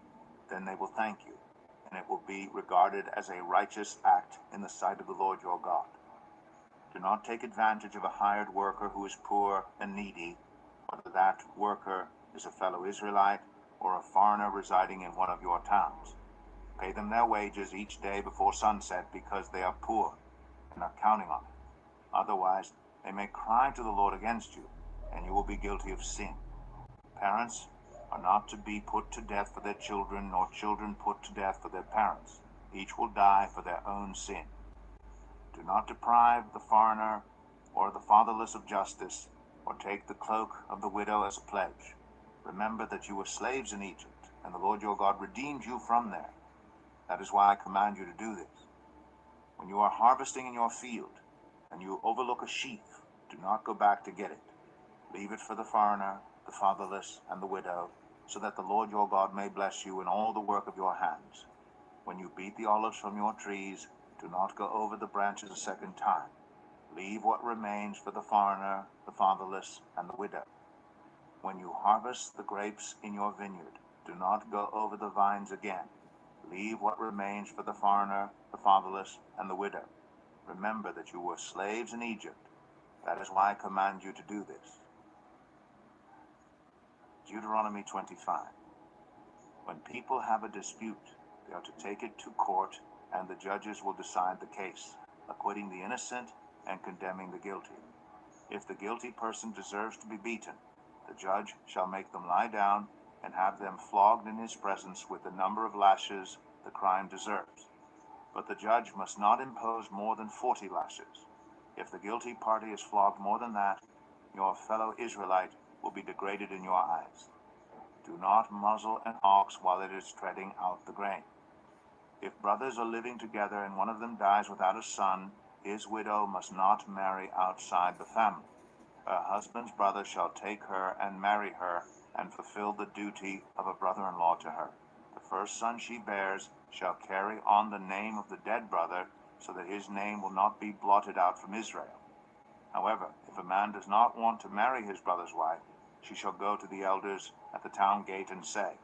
Then they will thank you, and it will be regarded as a righteous act in the sight of the Lord your God. Do not take advantage of a hired worker who is poor and needy, whether that worker is a fellow Israelite or a foreigner residing in one of your towns. Pay them their wages each day before sunset, because they are poor and are counting on it. Otherwise, they may cry to the Lord against you, and you will be guilty of sin. Parents are not to be put to death for their children, nor children put to death for their parents. Each will die for their own sin. Do not deprive the foreigner or the fatherless of justice, or take the cloak of the widow as a pledge. Remember that you were slaves in Egypt, and the Lord your God redeemed you from there. That is why I command you to do this. When you are harvesting in your field, and you overlook a sheaf, do not go back to get it. Leave it for the foreigner, the fatherless, and the widow, so that the Lord your God may bless you in all the work of your hands. When you beat the olives from your trees, do not go over the branches a second time. Leave what remains for the foreigner, the fatherless, and the widow. When you harvest the grapes in your vineyard, do not go over the vines again. Leave what remains for the foreigner, the fatherless, and the widow. Remember that you were slaves in Egypt. That is why I command you to do this. Deuteronomy 25. When people have a dispute, they are to take it to court, and the judges will decide the case, acquitting the innocent and condemning the guilty. If the guilty person deserves to be beaten, the judge shall make them lie down and have them flogged in his presence with the number of lashes the crime deserves. But the judge must not impose more than 40 lashes. If the guilty party is flogged more than that, your fellow Israelite will be degraded in your eyes. Do not muzzle an ox while it is treading out the grain. If brothers are living together and one of them dies without a son, his widow must not marry outside the family. Her husband's brother shall take her and marry her and fulfill the duty of a brother-in-law to her. The first son she bears shall carry on the name of the dead brother, so that his name will not be blotted out from Israel. However, if a man does not want to marry his brother's wife, she shall go to the elders at the town gate and say,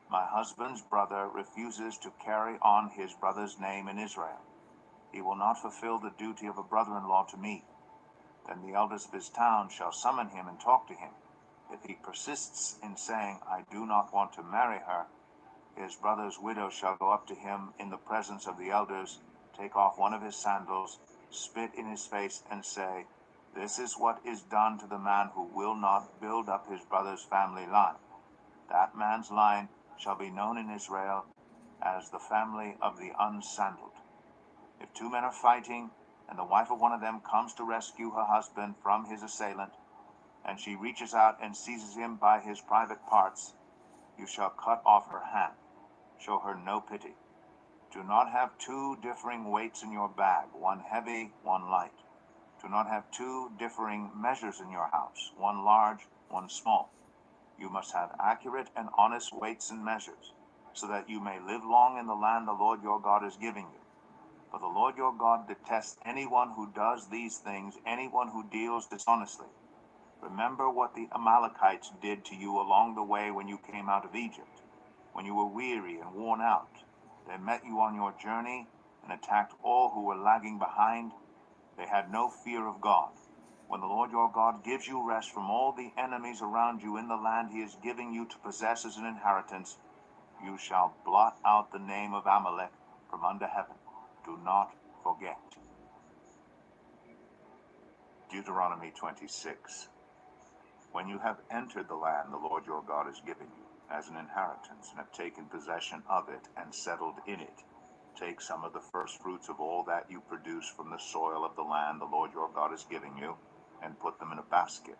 "My husband's brother refuses to carry on his brother's name in Israel. He will not fulfill the duty of a brother-in-law to me." Then the elders of his town shall summon him and talk to him. If he persists in saying, "I do not want to marry her," his brother's widow shall go up to him in the presence of the elders, take off one of his sandals, spit in his face, and say, "This is what is done to the man who will not build up his brother's family line. That man's line shall be known in Israel as the family of the unsandaled." If two men are fighting, and the wife of one of them comes to rescue her husband from his assailant, and she reaches out and seizes him by his private parts, you shall cut off her hand. Show her no pity. Do not have two differing weights in your bag, one heavy, one light. Do not have two differing measures in your house, one large, one small. You must have accurate and honest weights and measures, so that you may live long in the land the Lord your God is giving you. For the Lord your God detests anyone who does these things, anyone who deals dishonestly. Remember what the Amalekites did to you along the way when you came out of Egypt. When you were weary and worn out, they met you on your journey and attacked all who were lagging behind. They had no fear of God. When the Lord your God gives you rest from all the enemies around you in the land he is giving you to possess as an inheritance, you shall blot out the name of Amalek from under heaven. Do not forget. Deuteronomy 26. When you have entered the land the Lord your God is giving you as an inheritance, and have taken possession of it and settled in it, take some of the first fruits of all that you produce from the soil of the land the Lord your God is giving you, and put them in a basket.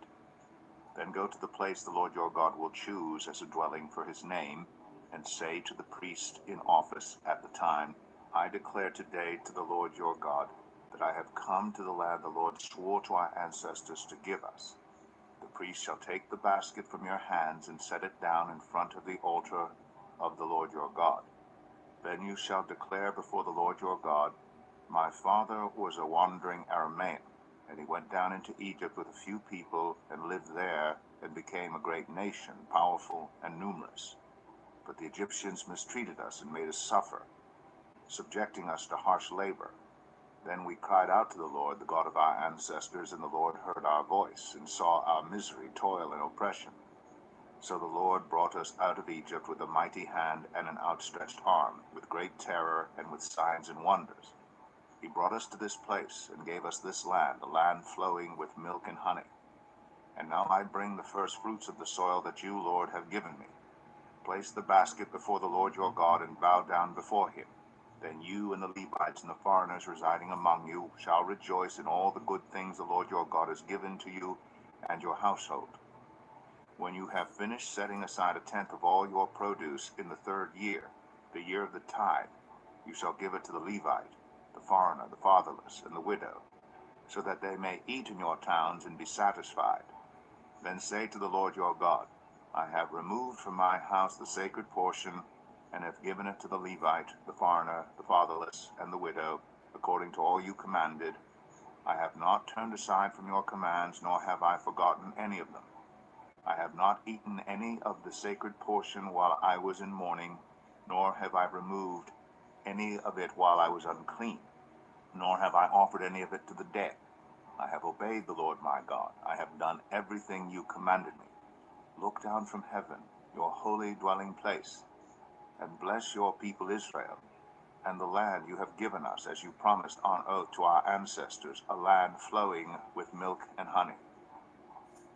Then go to the place the Lord your God will choose as a dwelling for his name, and say to the priest in office at the time, "I declare today to the Lord your God that I have come to the land the Lord swore to our ancestors to give us." The priest shall take the basket from your hands and set it down in front of the altar of the Lord your God. Then you shall declare before the Lord your God, "My father was a wandering Aramaean, and he went down into Egypt with a few people and lived there and became a great nation, powerful and numerous. But the Egyptians mistreated us and made us suffer, subjecting us to harsh labor. Then we cried out to the Lord, the God of our ancestors, and the Lord heard our voice and saw our misery, toil, and oppression. So the Lord brought us out of Egypt with a mighty hand and an outstretched arm, with great terror and with signs and wonders. He brought us to this place and gave us this land, a land flowing with milk and honey. And now I bring the first fruits of the soil that you, Lord, have given me. Place the basket before the Lord your God and bow down before him. Then you and the Levites and the foreigners residing among you shall rejoice in all the good things the Lord your God has given to you and your household. When you have finished setting aside a tenth of all your produce in the 3rd year, the year of the tithe, you shall give it to the Levite, the foreigner, the fatherless, and the widow, so that they may eat in your towns and be satisfied. Then say to the Lord your God, "I have removed from my house the sacred portion, and have given it to the Levite, the foreigner, the fatherless, and the widow, according to all you commanded. I have not turned aside from your commands, nor have I forgotten any of them. I have not eaten any of the sacred portion while I was in mourning, nor have I removed any of it while I was unclean, nor have I offered any of it to the dead. I have obeyed the Lord my God. I have done everything you commanded me. Look down from heaven, your holy dwelling place, and bless your people Israel, and the land you have given us, as you promised on oath to our ancestors, a land flowing with milk and honey.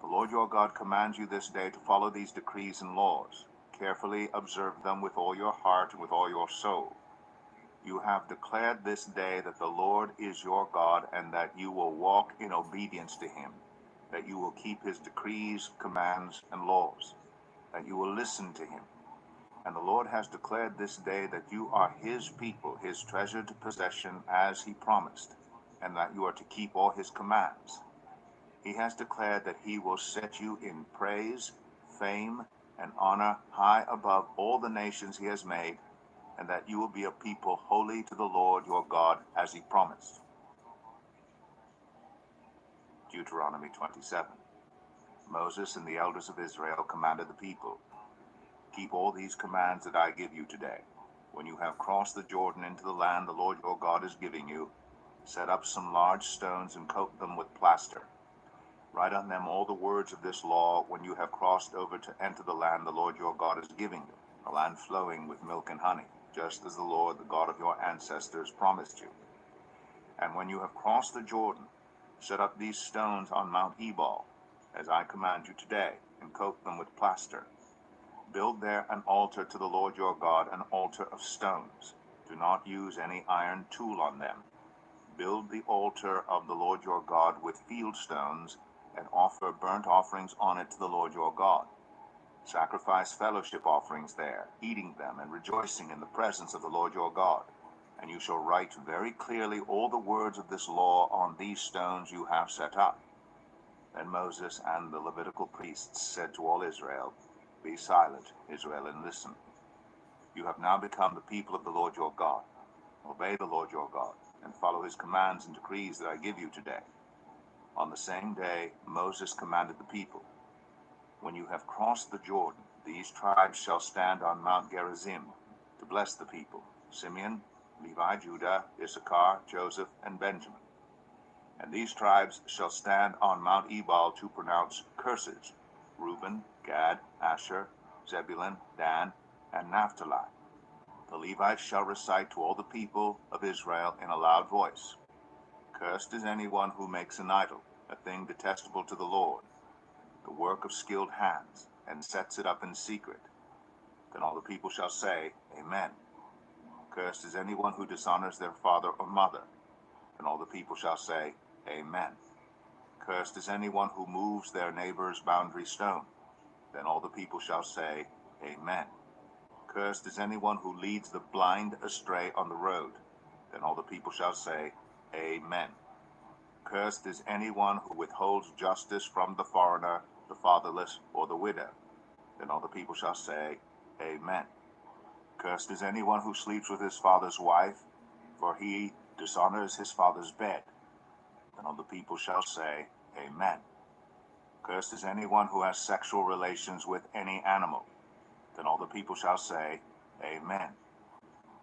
The Lord your God commands you this day to follow these decrees and laws. Carefully observe them with all your heart and with all your soul. You have declared this day that the Lord is your God, and that you will walk in obedience to him, that you will keep his decrees, commands, and laws, that you will listen to him. And the Lord has declared this day that you are his people, his treasured possession, as he promised, and that you are to keep all his commands. He has declared that he will set you in praise, fame, and honor high above all the nations he has made, and that you will be a people holy to the Lord your God, as he promised. Deuteronomy 27. Moses and the elders of Israel commanded the people, keep all these commands that I give you today. When you have crossed the Jordan into the land the Lord your God is giving you, set up some large stones and coat them with plaster. Write on them all the words of this law when you have crossed over to enter the land the Lord your God is giving you, a land flowing with milk and honey, just as the Lord, the God of your ancestors, promised you. And when you have crossed the Jordan, set up these stones on Mount Ebal, as I command you today, and coat them with plaster. Build there an altar to the Lord your God, an altar of stones. Do not use any iron tool on them. Build the altar of the Lord your God with field stones, and offer burnt offerings on it to the Lord your God. Sacrifice fellowship offerings there, eating them and rejoicing in the presence of the Lord your God. And you shall write very clearly all the words of this law on these stones you have set up. Then Moses and the Levitical priests said to all Israel, be silent, Israel, and listen. You have now become the people of the Lord your God. Obey the Lord your God, and follow his commands and decrees that I give you today. On the same day, Moses commanded the people, when you have crossed the Jordan, these tribes shall stand on Mount Gerizim to bless the people: Simeon, Levi, Judah, Issachar, Joseph, and Benjamin. And these tribes shall stand on Mount Ebal to pronounce curses: Reuben, Gad, Asher, Zebulun, Dan, and Naphtali. The Levites shall recite to all the people of Israel in a loud voice, cursed is anyone who makes an idol, a thing detestable to the Lord, the work of skilled hands, and sets it up in secret. Then all the people shall say, Amen. Cursed is anyone who dishonors their father or mother. Then all the people shall say, Amen. Cursed is anyone who moves their neighbor's boundary stone. Then all the people shall say, Amen. Cursed is anyone who leads the blind astray on the road. Then all the people shall say, Amen. Cursed is anyone who withholds justice from the foreigner, the fatherless, or the widow. Then all the people shall say, Amen. Cursed is anyone who sleeps with his father's wife, for he dishonors his father's bed. Then all the people shall say, Amen. Cursed is anyone who has sexual relations with any animal. Then all the people shall say, Amen.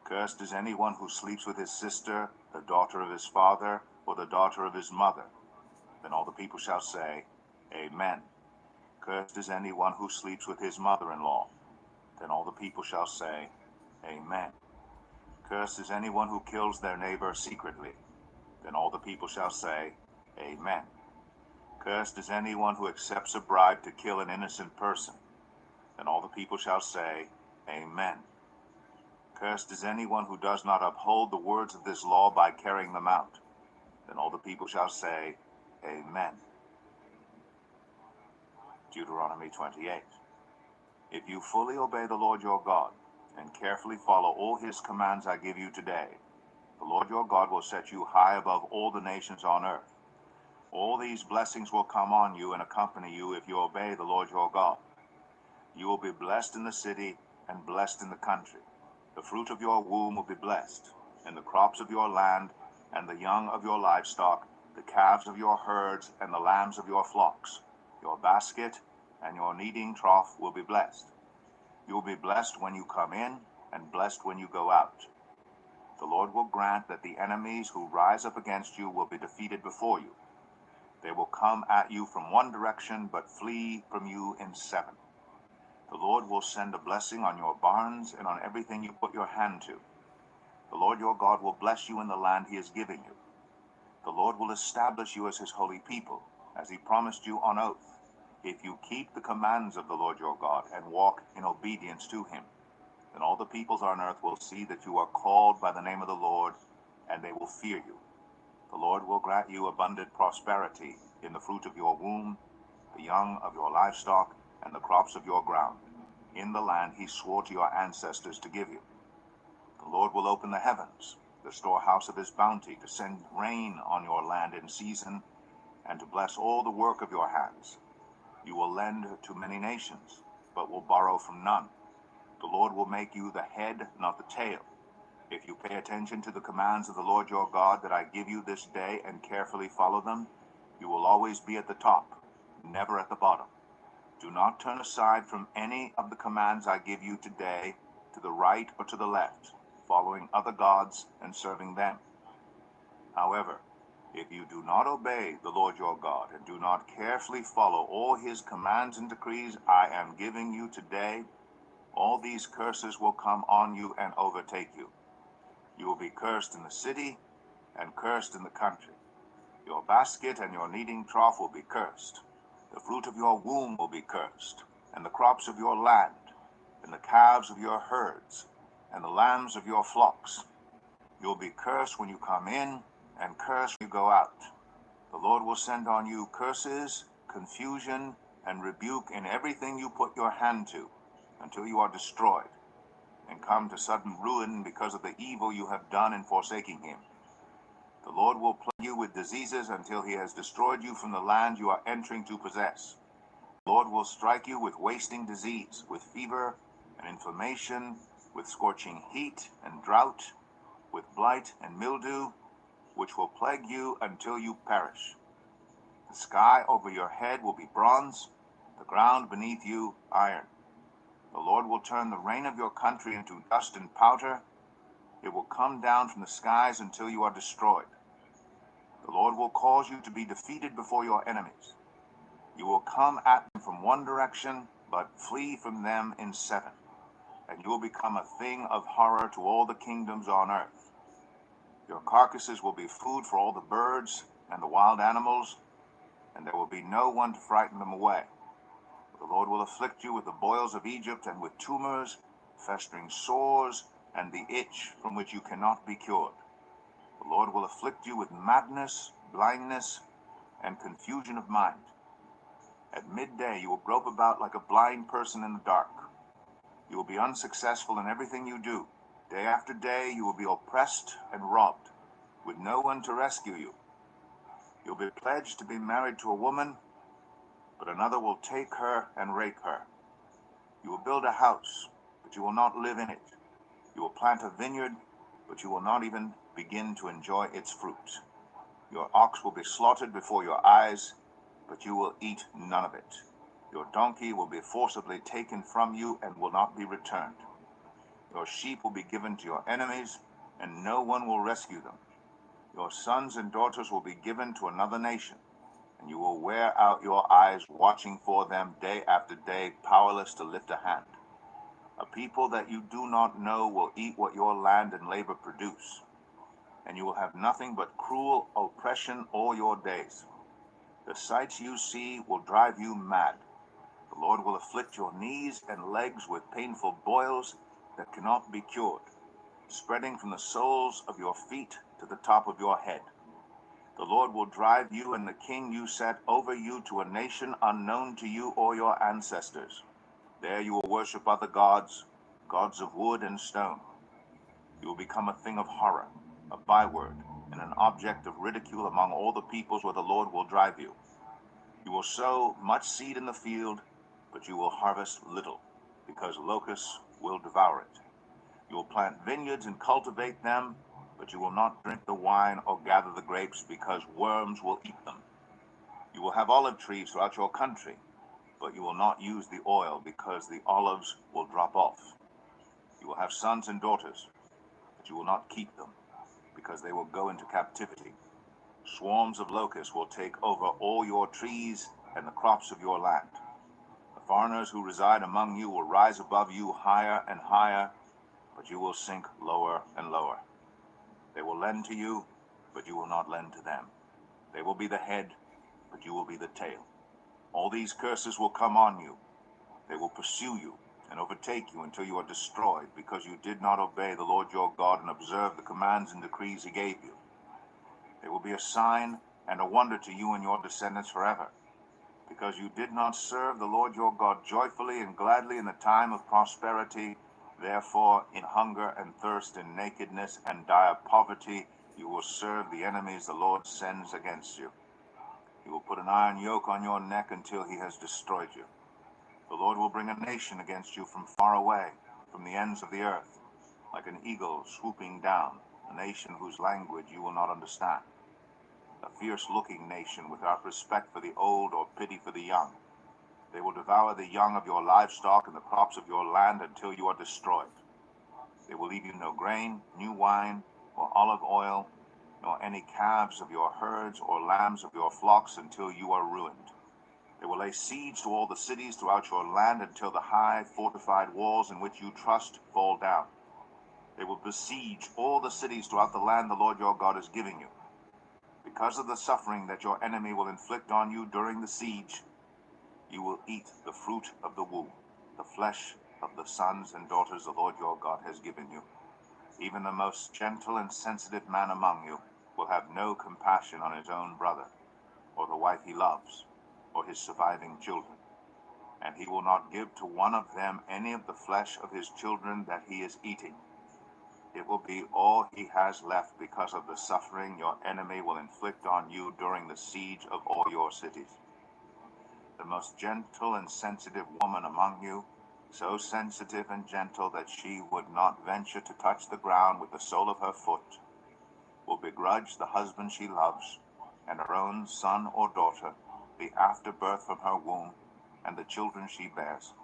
Cursed is anyone who sleeps with his sister, the daughter of his father, or the daughter of his mother. Then all the people shall say, Amen. Cursed is anyone who sleeps with his mother-in-law. Then all the people shall say, Amen. Cursed is anyone who kills their neighbor secretly. Then all the people shall say, Amen. Cursed is anyone who accepts a bribe to kill an innocent person. Then all the people shall say, Amen. Cursed is anyone who does not uphold the words of this law by carrying them out. Then all the people shall say, Amen. Deuteronomy 28. If you fully obey the Lord your God, and carefully follow all his commands I give you today, the Lord your God will set you high above all the nations on earth. All these blessings will come on you and accompany you if you obey the Lord your God. You will be blessed in the city and blessed in the country. The fruit of your womb will be blessed, and the crops of your land, and the young of your livestock, the calves of your herds, and the lambs of your flocks. Your basket and your kneading trough will be blessed. You will be blessed when you come in, and blessed when you go out. The Lord will grant that the enemies who rise up against you will be defeated before you. They will come at you from one direction, but flee from you in seven. The Lord will send a blessing on your barns and on everything you put your hand to. The Lord your God will bless you in the land he is giving you. The Lord will establish you as his holy people, as he promised you on oath, if you keep the commands of the Lord your God and walk in obedience to him. Then all the peoples on earth will see that you are called by the name of the Lord, and they will fear you. The Lord will grant you abundant prosperity in the fruit of your womb, the young of your livestock, and the crops of your ground, in the land he swore to your ancestors to give you. The Lord will open the heavens, the storehouse of his bounty, to send rain on your land in season, and to bless all the work of your hands. You will lend to many nations, but will borrow from none. The Lord will make you the head, not the tail. If you pay attention to the commands of the Lord your God that I give you this day and carefully follow them, you will always be at the top, never at the bottom. Do not turn aside from any of the commands I give you today, to the right or to the left, following other gods and serving them. However, if you do not obey the Lord your God and do not carefully follow all his commands and decrees I am giving you today, all these curses will come on you and overtake you. You will be cursed in the city and cursed in the country. Your basket and your kneading trough will be cursed. The fruit of your womb will be cursed, and the crops of your land, and the calves of your herds, and the lambs of your flocks. You will be cursed when you come in, and cursed when you go out. The Lord will send on you curses, confusion, and rebuke in everything you put your hand to, until you are destroyed, and come to sudden ruin because of the evil you have done in forsaking him. The Lord will plague you with diseases until he has destroyed you from the land you are entering to possess. The Lord will strike you with wasting disease, with fever and inflammation, with scorching heat and drought, with blight and mildew, which will plague you until you perish. The sky over your head will be bronze, the ground beneath you iron. The Lord will turn the rain of your country into dust and powder. It will come down from the skies until you are destroyed. The Lord will cause you to be defeated before your enemies. You will come at them from one direction, but flee from them in seven, and you will become a thing of horror to all the kingdoms on earth. Your carcasses will be food for all the birds and the wild animals, and there will be no one to frighten them away. The Lord will afflict you with the boils of Egypt and with tumors, festering sores, and the itch from which you cannot be cured. The Lord will afflict you with madness, blindness, and confusion of mind. At midday you will grope about like a blind person in the dark. You will be unsuccessful in everything you do. Day after day you will be oppressed and robbed, with no one to rescue you. You'll be pledged to be married to a woman, but another will take her and rape her. You will build a house, but you will not live in it. You will plant a vineyard, but you will not even begin to enjoy its fruit. Your ox will be slaughtered before your eyes, but you will eat none of it. Your donkey will be forcibly taken from you and will not be returned. Your sheep will be given to your enemies, and no one will rescue them. Your sons and daughters will be given to another nation, and you will wear out your eyes watching for them day after day, powerless to lift a hand. A people that you do not know will eat what your land and labor produce, and you will have nothing but cruel oppression all your days. The sights you see will drive you mad. The Lord will afflict your knees and legs with painful boils that cannot be cured, spreading from the soles of your feet to the top of your head. The Lord will drive you and the king you set over you to a nation unknown to you or your ancestors. There you will worship other gods, gods of wood and stone. You will become a thing of horror, a byword, and an object of ridicule among all the peoples where the Lord will drive you. You will sow much seed in the field, but you will harvest little, because locusts will devour it. You will plant vineyards and cultivate them, but you will not drink the wine or gather the grapes, because worms will eat them. You will have olive trees throughout your country, but you will not use the oil, because the olives will drop off. You will have sons and daughters, but you will not keep them, because they will go into captivity. Swarms of locusts will take over all your trees and the crops of your land. The foreigners who reside among you will rise above you higher and higher, but you will sink lower and lower. They will lend to you, but you will not lend to them. They will be the head, but you will be the tail. All these curses will come on you. They will pursue you and overtake you until you are destroyed, because you did not obey the Lord your God and observe the commands and decrees he gave you. They will be a sign and a wonder to you and your descendants forever, because you did not serve the Lord your God joyfully and gladly in the time of prosperity. Therefore, in hunger and thirst, in nakedness and dire poverty, you will serve the enemies the Lord sends against you. He will put an iron yoke on your neck until he has destroyed you. The Lord will bring a nation against you from far away, from the ends of the earth, like an eagle swooping down, a nation whose language you will not understand. A fierce-looking nation without respect for the old or pity for the young. They will devour the young of your livestock and the crops of your land until you are destroyed. They will leave you no grain, new wine, or olive oil, nor any calves of your herds or lambs of your flocks until you are ruined. They will lay siege to all the cities throughout your land until the high fortified walls in which you trust fall down. They will besiege all the cities throughout the land the Lord your God is giving you. Because of the suffering that your enemy will inflict on you during the siege, you will eat the fruit of the womb, the flesh of the sons and daughters the Lord your God has given you. Even the most gentle and sensitive man among you will have no compassion on his own brother, or the wife he loves, or his surviving children. And he will not give to one of them any of the flesh of his children that he is eating. It will be all he has left because of the suffering your enemy will inflict on you during the siege of all your cities. The most gentle and sensitive woman among you, so sensitive and gentle that she would not venture to touch the ground with the sole of her foot, will begrudge the husband she loves, and her own son or daughter, the afterbirth from her womb, and the children she bears.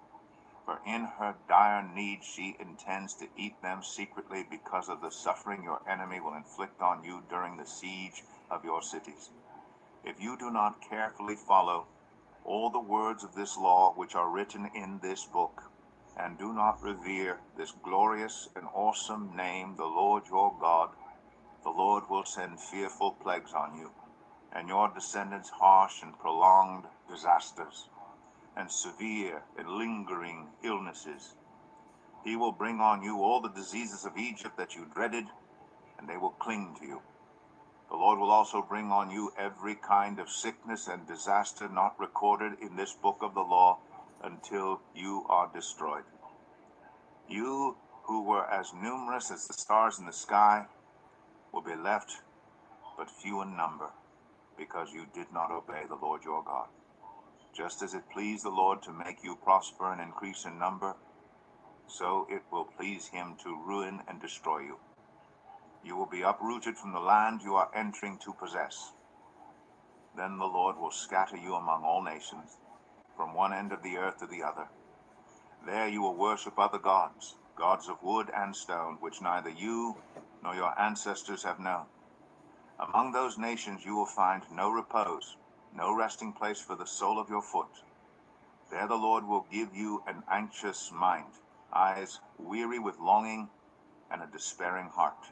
For in her dire need she intends to eat them secretly because of the suffering your enemy will inflict on you during the siege of your cities. If you do not carefully follow all the words of this law which are written in this book, and do not revere this glorious and awesome name, the Lord your God, the Lord will send fearful plagues on you, and your descendants harsh and prolonged disasters, and severe and lingering illnesses. He will bring on you all the diseases of Egypt that you dreaded, and they will cling to you. The Lord will also bring on you every kind of sickness and disaster not recorded in this book of the law until you are destroyed. You who were as numerous as the stars in the sky will be left but few in number, because you did not obey the Lord your God. Just as it pleased the Lord to make you prosper and increase in number, so it will please him to ruin and destroy you. You will be uprooted from the land you are entering to possess. Then the Lord will scatter you among all nations, from one end of the earth to the other. There you will worship other gods, gods of wood and stone, which neither you nor your ancestors have known. Among those nations you will find no repose, no resting place for the sole of your foot. There the Lord will give you an anxious mind, eyes weary with longing, and a despairing heart.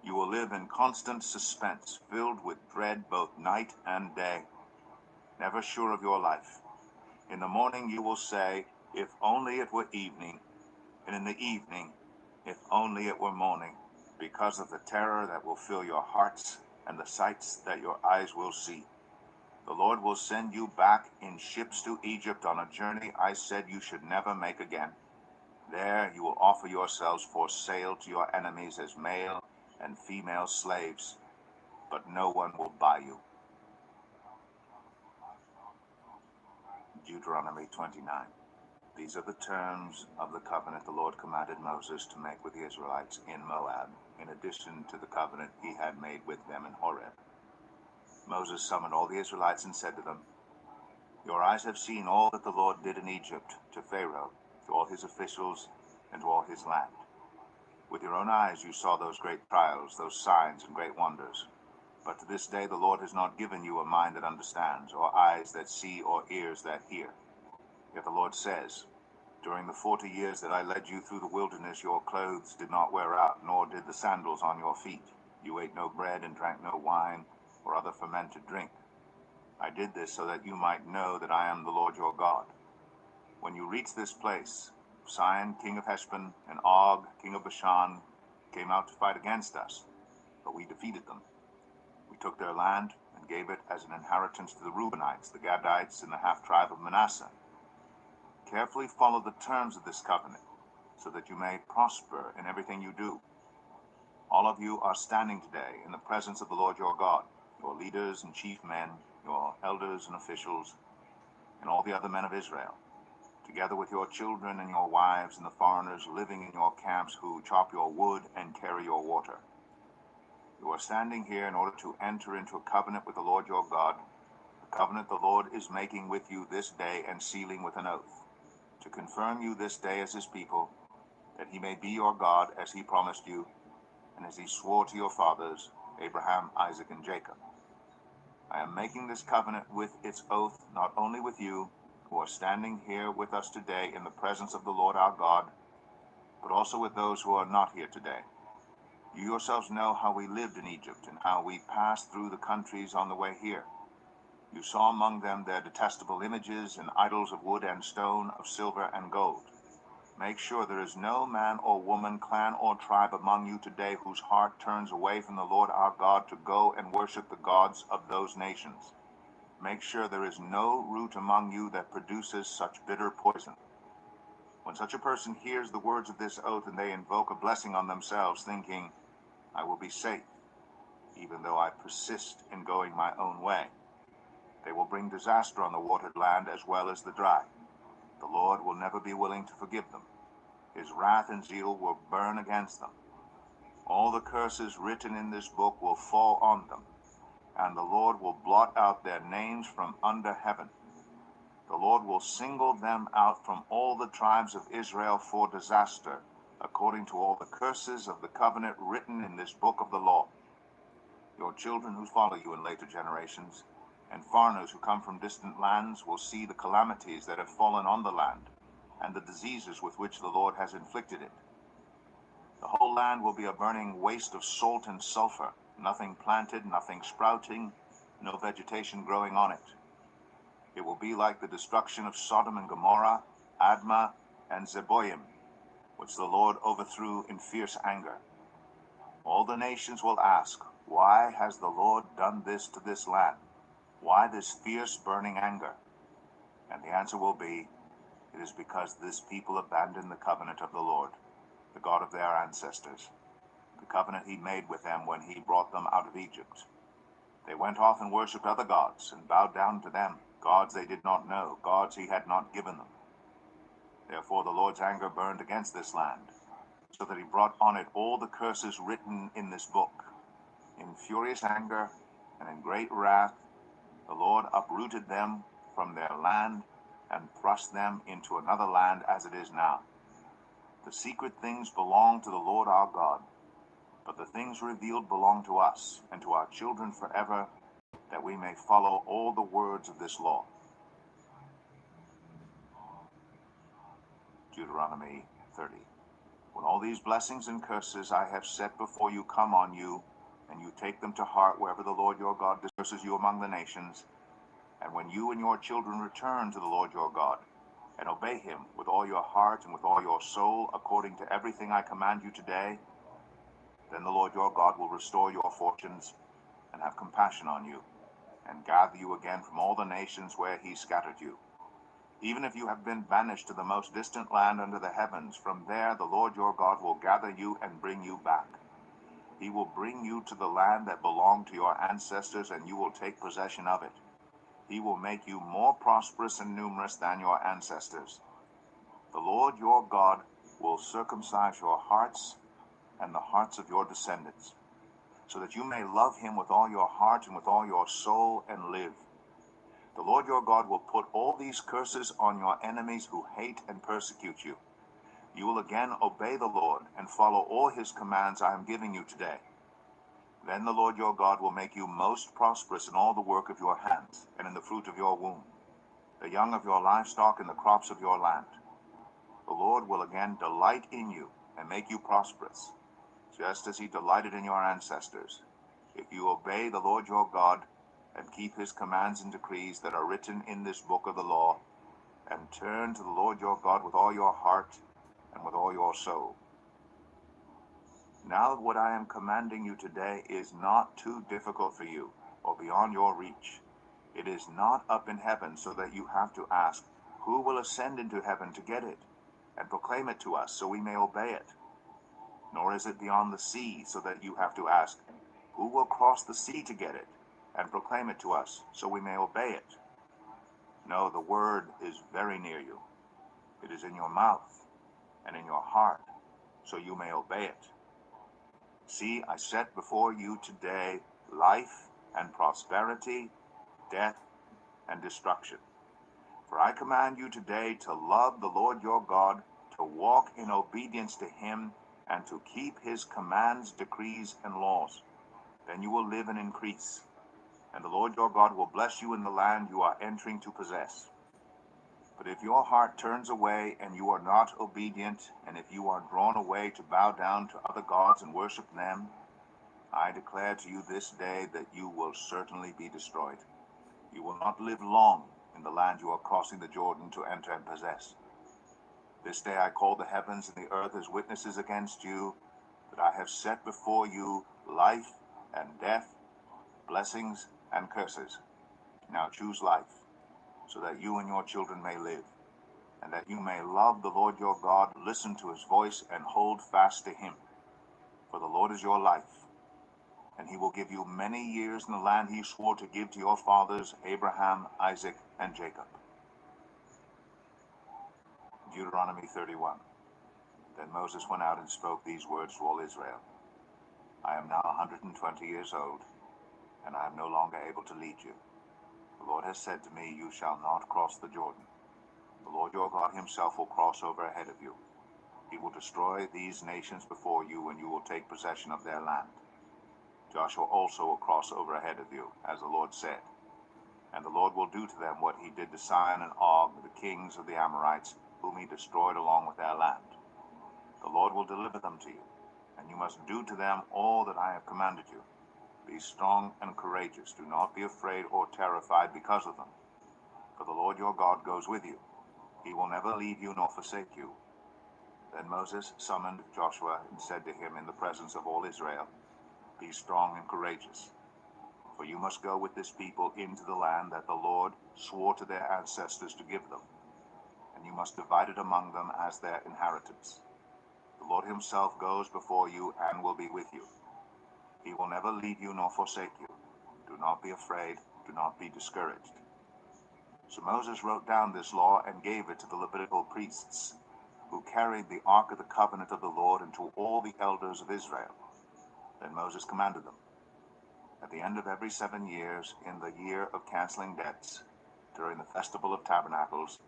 You will live in constant suspense, filled with dread both night and day, never sure of your life. In the morning you will say, if only it were evening, and in the evening, if only it were morning, because of the terror that will fill your hearts and the sights that your eyes will see. The Lord will send you back in ships to Egypt on a journey I said you should never make again. There you will offer yourselves for sale to your enemies as male and female slaves, but no one will buy you. Deuteronomy 29. These are the terms of the covenant the Lord commanded Moses to make with the Israelites in Moab, in addition to the covenant he had made with them in Horeb. Moses summoned all the Israelites and said to them, your eyes have seen all that the Lord did in Egypt to Pharaoh, to all his officials, and to all his land. With your own eyes you saw those great trials, those signs and great wonders. But to this day the Lord has not given you a mind that understands, or eyes that see, or ears that hear. Yet the Lord says, during the 40 years that I led you through the wilderness, your clothes did not wear out, nor did the sandals on your feet. You ate no bread and drank no wine or other fermented drink. I did this so that you might know that I am the Lord your God. When you reach this place, Sihon, king of Heshbon, and Og, king of Bashan, came out to fight against us, but we defeated them. We took their land and gave it as an inheritance to the Reubenites, the Gadites, and the half-tribe of Manasseh. Carefully follow the terms of this covenant, so that you may prosper in everything you do. All of you are standing today in the presence of the Lord your God, your leaders and chief men, your elders and officials, and all the other men of Israel, together with your children and your wives and the foreigners living in your camps who chop your wood and carry your water. You are standing here in order to enter into a covenant with the Lord your God, the covenant the Lord is making with you this day and sealing with an oath, to confirm you this day as his people, that he may be your God as he promised you, and as he swore to your fathers, Abraham, Isaac, and Jacob. I am making this covenant with its oath not only with you, who are standing here with us today in the presence of the Lord our God, but also with those who are not here today. You yourselves know how we lived in Egypt and how we passed through the countries on the way here. You saw among them their detestable images and idols of wood and stone, of silver and gold. Make sure there is no man or woman, clan or tribe among you today whose heart turns away from the Lord our God to go and worship the gods of those nations. Make sure there is no root among you that produces such bitter poison. When such a person hears the words of this oath and they invoke a blessing on themselves, thinking, I will be safe, even though I persist in going my own way, they will bring disaster on the watered land as well as the dry. The Lord will never be willing to forgive them. His wrath and zeal will burn against them. All the curses written in this book will fall on them, and the Lord will blot out their names from under heaven. The Lord will single them out from all the tribes of Israel for disaster, according to all the curses of the covenant written in this book of the law. Your children who follow you in later generations, and foreigners who come from distant lands, will see the calamities that have fallen on the land, and the diseases with which the Lord has inflicted it. The whole land will be a burning waste of salt and sulfur, nothing planted, nothing sprouting, no vegetation growing on it. It will be like the destruction of Sodom and Gomorrah, Admah, and Zeboim, which the Lord overthrew in fierce anger. All the nations will ask, why has the Lord done this to this land? Why this fierce burning anger? And the answer will be, it is because this people abandoned the covenant of the Lord, the God of their ancestors, the covenant he made with them when he brought them out of Egypt. They went off and worshipped other gods and bowed down to them, gods they did not know, gods he had not given them. Therefore the Lord's anger burned against this land, so that he brought on it all the curses written in this book. In furious anger and in great wrath, the Lord uprooted them from their land and thrust them into another land as it is now. The secret things belong to the Lord our God, but the things revealed belong to us and to our children forever, that we may follow all the words of this law. Deuteronomy 30. When all these blessings and curses I have set before you come on you, and you take them to heart wherever the Lord your God disperses you among the nations, and when you and your children return to the Lord your God, and obey him with all your heart and with all your soul, according to everything I command you today, then the Lord your God will restore your fortunes and have compassion on you, and gather you again from all the nations where he scattered you. Even if you have been banished to the most distant land under the heavens, from there the Lord your God will gather you and bring you back. He will bring you to the land that belonged to your ancestors, and you will take possession of it. He will make you more prosperous and numerous than your ancestors. The Lord your God will circumcise your hearts and the hearts of your descendants, so that you may love him with all your heart and with all your soul and live. The Lord your God will put all these curses on your enemies who hate and persecute you. you will again obey the Lord and follow all his commands I am giving you today. Then the Lord your God will make you most prosperous in all the work of your hands and in the fruit of your womb, the young of your livestock and the crops of your land. The Lord will again delight in you and make you prosperous, just as he delighted in your ancestors, if you obey the Lord your God and keep his commands and decrees that are written in this book of the law, and turn to the Lord your God with all your heart and with all your soul. Now what I am commanding you today is not too difficult for you or beyond your reach. It is not up in heaven so that you have to ask, who will ascend into heaven to get it and proclaim it to us so we may obey it? Nor is it beyond the sea so that you have to ask, who will cross the sea to get it and proclaim it to us so we may obey it? No, the word is very near you. It is in your mouth and in your heart, so you may obey it. See, I set before you today life and prosperity, death and destruction. For I command you today to love the Lord your God, to walk in obedience to him, and to keep his commands, decrees, and laws. Then you will live and increase, and the Lord your God will bless you in the land you are entering to possess. But if your heart turns away and you are not obedient, and if you are drawn away to bow down to other gods and worship them, I declare to you this day that you will certainly be destroyed. You will not live long in the land you are crossing the Jordan to enter and possess. This day I call the heavens and the earth as witnesses against you, that I have set before you life and death, blessings and curses. Now choose life, so that you and your children may live, and that you may love the Lord your God, listen to his voice, and hold fast to him. For the Lord is your life, and he will give you many years in the land he swore to give to your fathers, Abraham, Isaac, and Jacob. Deuteronomy 31. Then Moses went out and spoke these words to all Israel. I am now 120 years old, and I am no longer able to lead you. The Lord has said to me, you shall not cross the Jordan. The Lord your God himself will cross over ahead of you. He will destroy these nations before you, and you will take possession of their land. Joshua also will cross over ahead of you, as the Lord said. And the Lord will do to them what he did to Sihon and Og, the kings of the Amorites, whom he destroyed along with their land. The Lord will deliver them to you, and you must do to them all that I have commanded you. Be strong and courageous. Do not be afraid or terrified because of them. For the Lord your God goes with you. He will never leave you nor forsake you. Then Moses summoned Joshua and said to him in the presence of all Israel, be strong and courageous, for you must go with this people into the land that the Lord swore to their ancestors to give them, and you must divide it among them as their inheritance. The Lord himself goes before you and will be with you. He will never leave you nor forsake you. Do not be afraid, do not be discouraged. So Moses wrote down this law and gave it to the Levitical priests, who carried the ark of the covenant of the Lord, and to all the elders of Israel. Then Moses commanded them, at the end of every 7 years, in the year of canceling debts, during the festival of tabernacles,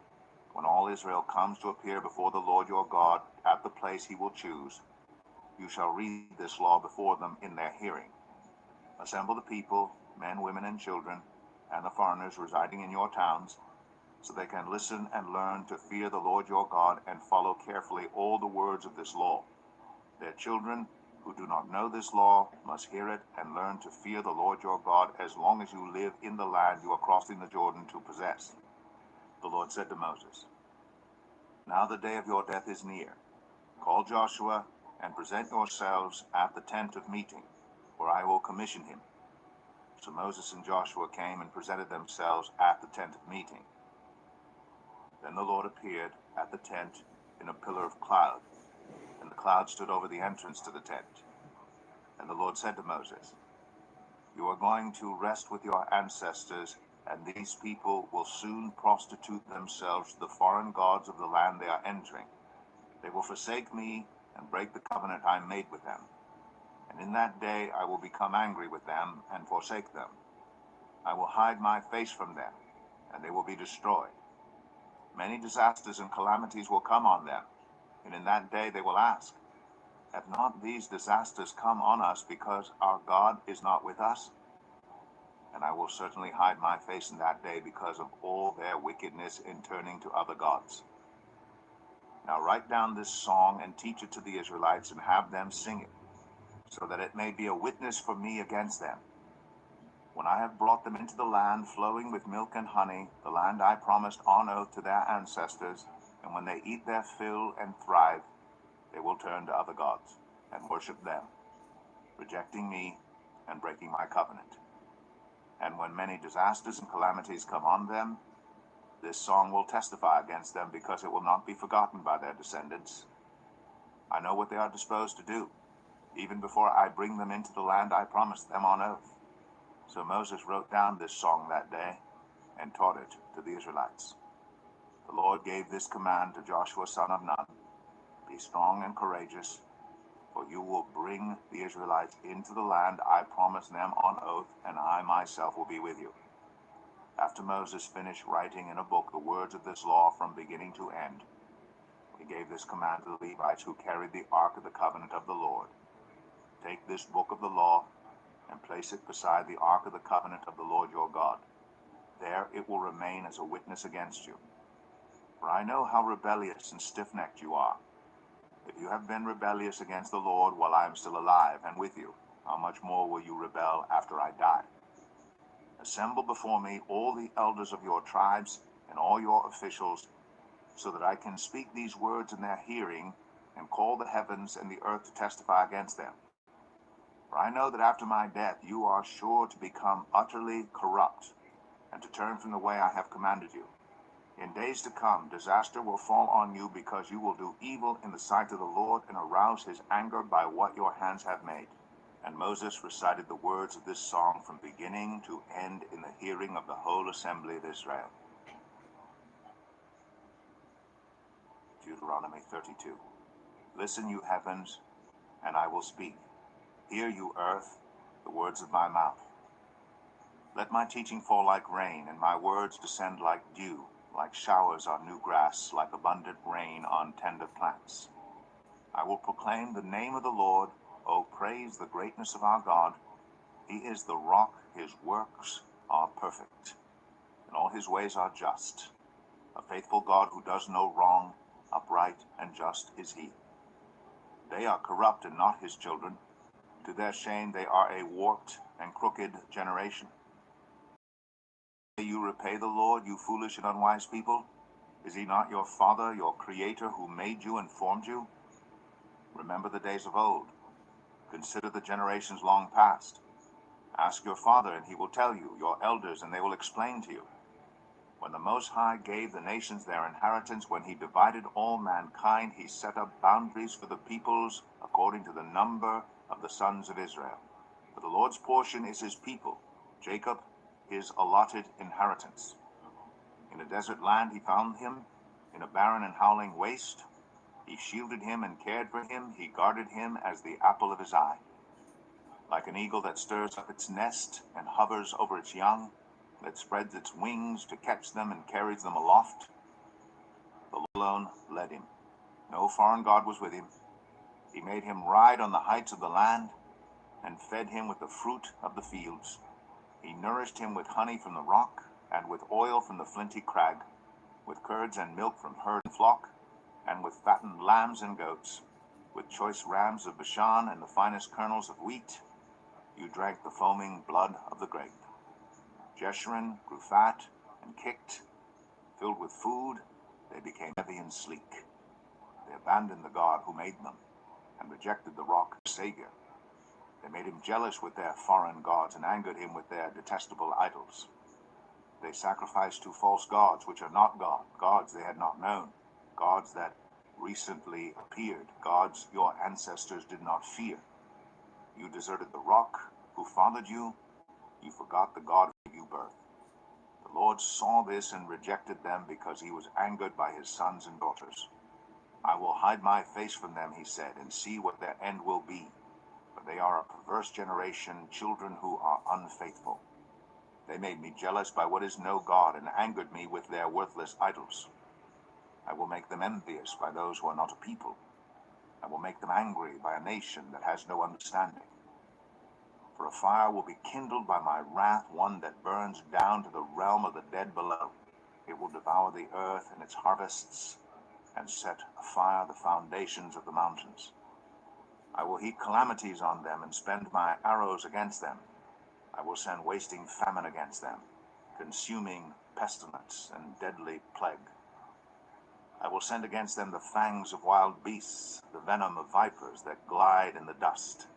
when all Israel comes to appear before the Lord your God at the place he will choose, you shall read this law before them in their hearing. Assemble the people, men, women, and children, and the foreigners residing in your towns, so they can listen and learn to fear the Lord your God and follow carefully all the words of this law. Their children, who do not know this law, must hear it and learn to fear the Lord your God as long as you live in the land you are crossing the Jordan to possess. The Lord said to Moses, now the day of your death is near. Call Joshua and present yourselves at the tent of meeting, where I will commission him. So Moses and Joshua came and presented themselves at the tent of meeting. Then the Lord appeared at the tent in a pillar of cloud, and the cloud stood over the entrance to the tent. And the Lord said to Moses, you are going to rest with your ancestors, and these people will soon prostitute themselves to the foreign gods of the land they are entering. They will forsake me and break the covenant I made with them. And in that day I will become angry with them and forsake them. I will hide my face from them, and they will be destroyed. Many disasters and calamities will come on them, And in that day they will ask, have not these disasters come on us because our God is not with us? And I will certainly hide my face in that day because of all their wickedness in turning to other gods. Now write down this song and teach it to the Israelites and have them sing it, so that it may be a witness for me against them. When I have brought them into the land flowing with milk and honey, the land I promised on oath to their ancestors, and when they eat their fill and thrive, they will turn to other gods and worship them, rejecting me and breaking my covenant. And when many disasters and calamities come on them, this song will testify against them because it will not be forgotten by their descendants. I know what they are disposed to do, even before I bring them into the land I promised them on oath. So Moses wrote down this song that day and taught it to the Israelites. The Lord gave this command to Joshua son of Nun, be strong and courageous, for you will bring the Israelites into the land I promised them on oath, and I myself will be with you. After Moses finished writing in a book the words of this law from beginning to end, he gave this command to the Levites who carried the ark of the covenant of the Lord. Take this book of the law and place it beside the ark of the covenant of the Lord your God. There it will remain as a witness against you. For I know how rebellious and stiff-necked you are. If you have been rebellious against the Lord while I am still alive and with you, how much more will you rebel after I die? Assemble before me all the elders of your tribes and all your officials, so that I can speak these words in their hearing and call the heavens and the earth to testify against them. For I know that after my death you are sure to become utterly corrupt and to turn from the way I have commanded you. In days to come, disaster will fall on you because you will do evil in the sight of the Lord and arouse his anger by what your hands have made. And Moses recited the words of this song from beginning to end in the hearing of the whole assembly of Israel. Deuteronomy 32. Listen, you heavens, and I will speak. Hear, you earth, the words of my mouth. Let my teaching fall like rain, and my words descend like dew, like showers on new grass, like abundant rain on tender plants. I will proclaim the name of the Lord. Oh, praise the greatness of our God. He is the rock, his works are perfect, and all his ways are just. A faithful God who does no wrong, upright and just is he. They are corrupt and not his children. To their shame they are a warped and crooked generation. You repay the Lord, you foolish and unwise people? Is he not your Father, your Creator, who made you and formed you? Remember the days of old. Consider the generations long past. Ask your father, and he will tell you, your elders, and they will explain to you. When the Most High gave the nations their inheritance, when he divided all mankind, he set up boundaries for the peoples according to the number of the sons of Israel. For the Lord's portion is his people, Jacob his allotted inheritance. In a desert land he found him, in a barren and howling waste. He shielded him and cared for him. He guarded him as the apple of his eye. Like an eagle that stirs up its nest and hovers over its young, that spreads its wings to catch them and carries them aloft, the Lord alone led him. No foreign god was with him. He made him ride on the heights of the land and fed him with the fruit of the fields. He nourished him with honey from the rock and with oil from the flinty crag, with curds and milk from herd and flock, and with fattened lambs and goats, with choice rams of Bashan and the finest kernels of wheat. You drank the foaming blood of the grape. Jeshurun grew fat and kicked. Filled with food, they became heavy and sleek. They abandoned the God who made them and rejected the rock Savior. They made him jealous with their foreign gods and angered him with their detestable idols. They sacrificed to false gods, which are not God, gods they had not known, gods that recently appeared, gods your ancestors did not fear. You deserted the rock who fathered you. You forgot the God who gave you birth. The Lord saw this and rejected them because he was angered by his sons and daughters. I will hide my face from them, he said, and see what their end will be. For they are a perverse generation, children who are unfaithful. They made me jealous by what is no God and angered me with their worthless idols. I will make them envious by those who are not a people. I will make them angry by a nation that has no understanding. For a fire will be kindled by my wrath, one that burns down to the realm of the dead below. It will devour the earth and its harvests, and set afire the foundations of the mountains. I will heap calamities on them and spend my arrows against them. I will send wasting famine against them, consuming pestilence and deadly plague. I will send against them the fangs of wild beasts, the venom of vipers that glide in the dust.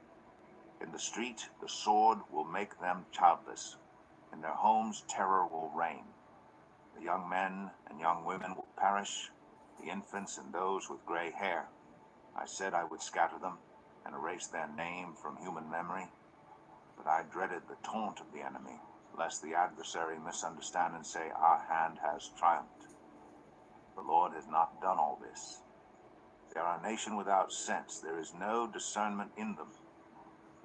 In the street, the sword will make them childless. In their homes, terror will reign. The young men and young women will perish, the infants and those with gray hair. I said I would scatter them and erase their name from human memory, but I dreaded the taunt of the enemy, lest the adversary misunderstand and say, our hand has triumphed. The Lord has not done all this. They are a nation without sense. There is no discernment in them.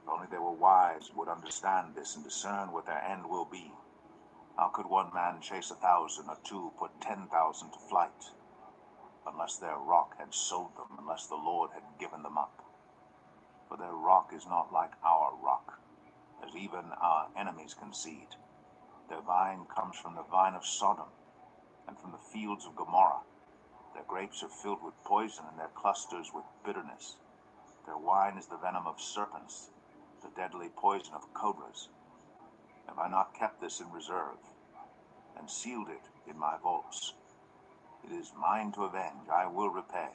If only they were wise, would understand this and discern what their end will be. How could one man chase 1,000, or two put 10,000 to flight, unless their rock had sold them, unless the Lord had given them up? For their rock is not like our rock, as even our enemies concede. Their vine comes from the vine of Sodom, and from the fields of Gomorrah. Their grapes are filled with poison, and their clusters with bitterness. Their wine is the venom of serpents, the deadly poison of cobras. Have I not kept this in reserve, and sealed it in my vaults? It is mine to avenge, I will repay.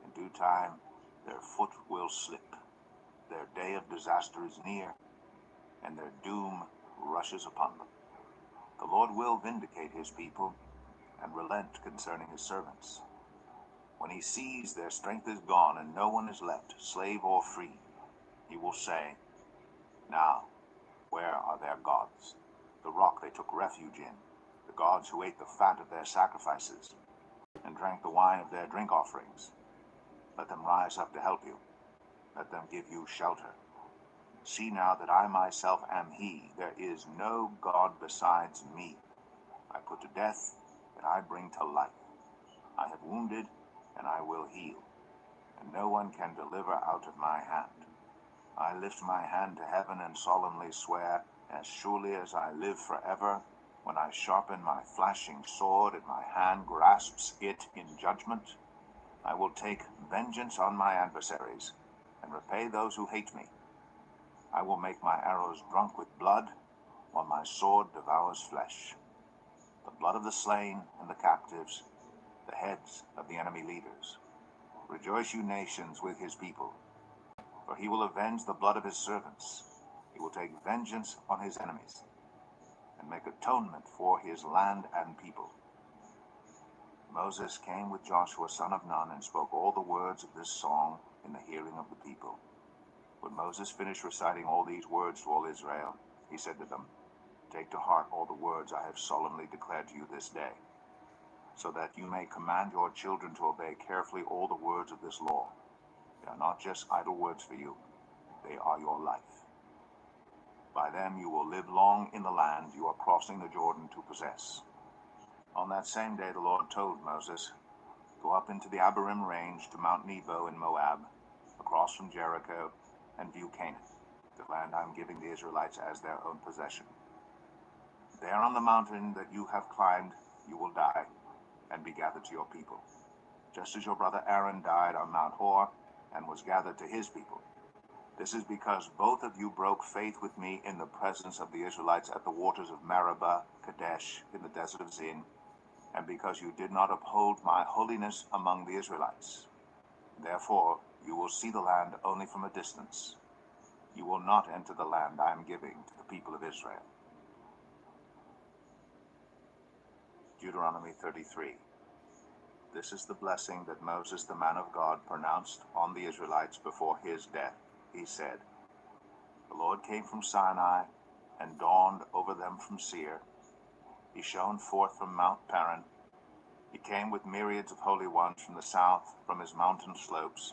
In due time their foot will slip. Their day of disaster is near, and their doom rushes upon them. The Lord will vindicate his people, and relent concerning his servants. When he sees their strength is gone, and no one is left, slave or free, he will say, now, where are their gods? The rock they took refuge in, the gods who ate the fat of their sacrifices, and drank the wine of their drink offerings. Let them rise up to help you. Let them give you shelter. See now that I myself am he. There is no God besides me. I put to death, and I bring to life. I have wounded, and I will heal, and no one can deliver out of my hand. I lift my hand to heaven and solemnly swear, as surely as I live forever, when I sharpen my flashing sword and my hand grasps it in judgment, I will take vengeance on my adversaries and repay those who hate me. I will make my arrows drunk with blood, while my sword devours flesh. The blood of the slain and the captives, the heads of the enemy leaders. Rejoice, you nations, with his people, for he will avenge the blood of his servants. He will take vengeance on his enemies, and make atonement for his land and people. Moses came with Joshua son of Nun, and spoke all the words of this song in the hearing of the people. When Moses finished reciting all these words to all Israel, he said to them, take to heart all the words I have solemnly declared to you this day, so that you may command your children to obey carefully all the words of this law. They are not just idle words for you, they are your life. By them you will live long in the land you are crossing the Jordan to possess. On that same day the Lord told Moses, go up into the Abarim range to Mount Nebo in Moab, across from Jericho, and view Canaan, the land I am giving the Israelites as their own possession. There on the mountain that you have climbed, you will die, and be gathered to your people, just as your brother Aaron died on Mount Hor, and was gathered to his people. This is because both of you broke faith with me in the presence of the Israelites at the waters of Meribah, Kadesh, in the desert of Zin, and because you did not uphold my holiness among the Israelites. Therefore, you will see the land only from a distance. You will not enter the land I am giving to the people of Israel. Deuteronomy 33. This is the blessing that Moses, the man of God, pronounced on the Israelites before his death. He said, the Lord came from Sinai and dawned over them from Seir. He shone forth from Mount Paran. He came with myriads of holy ones from the south, from his mountain slopes.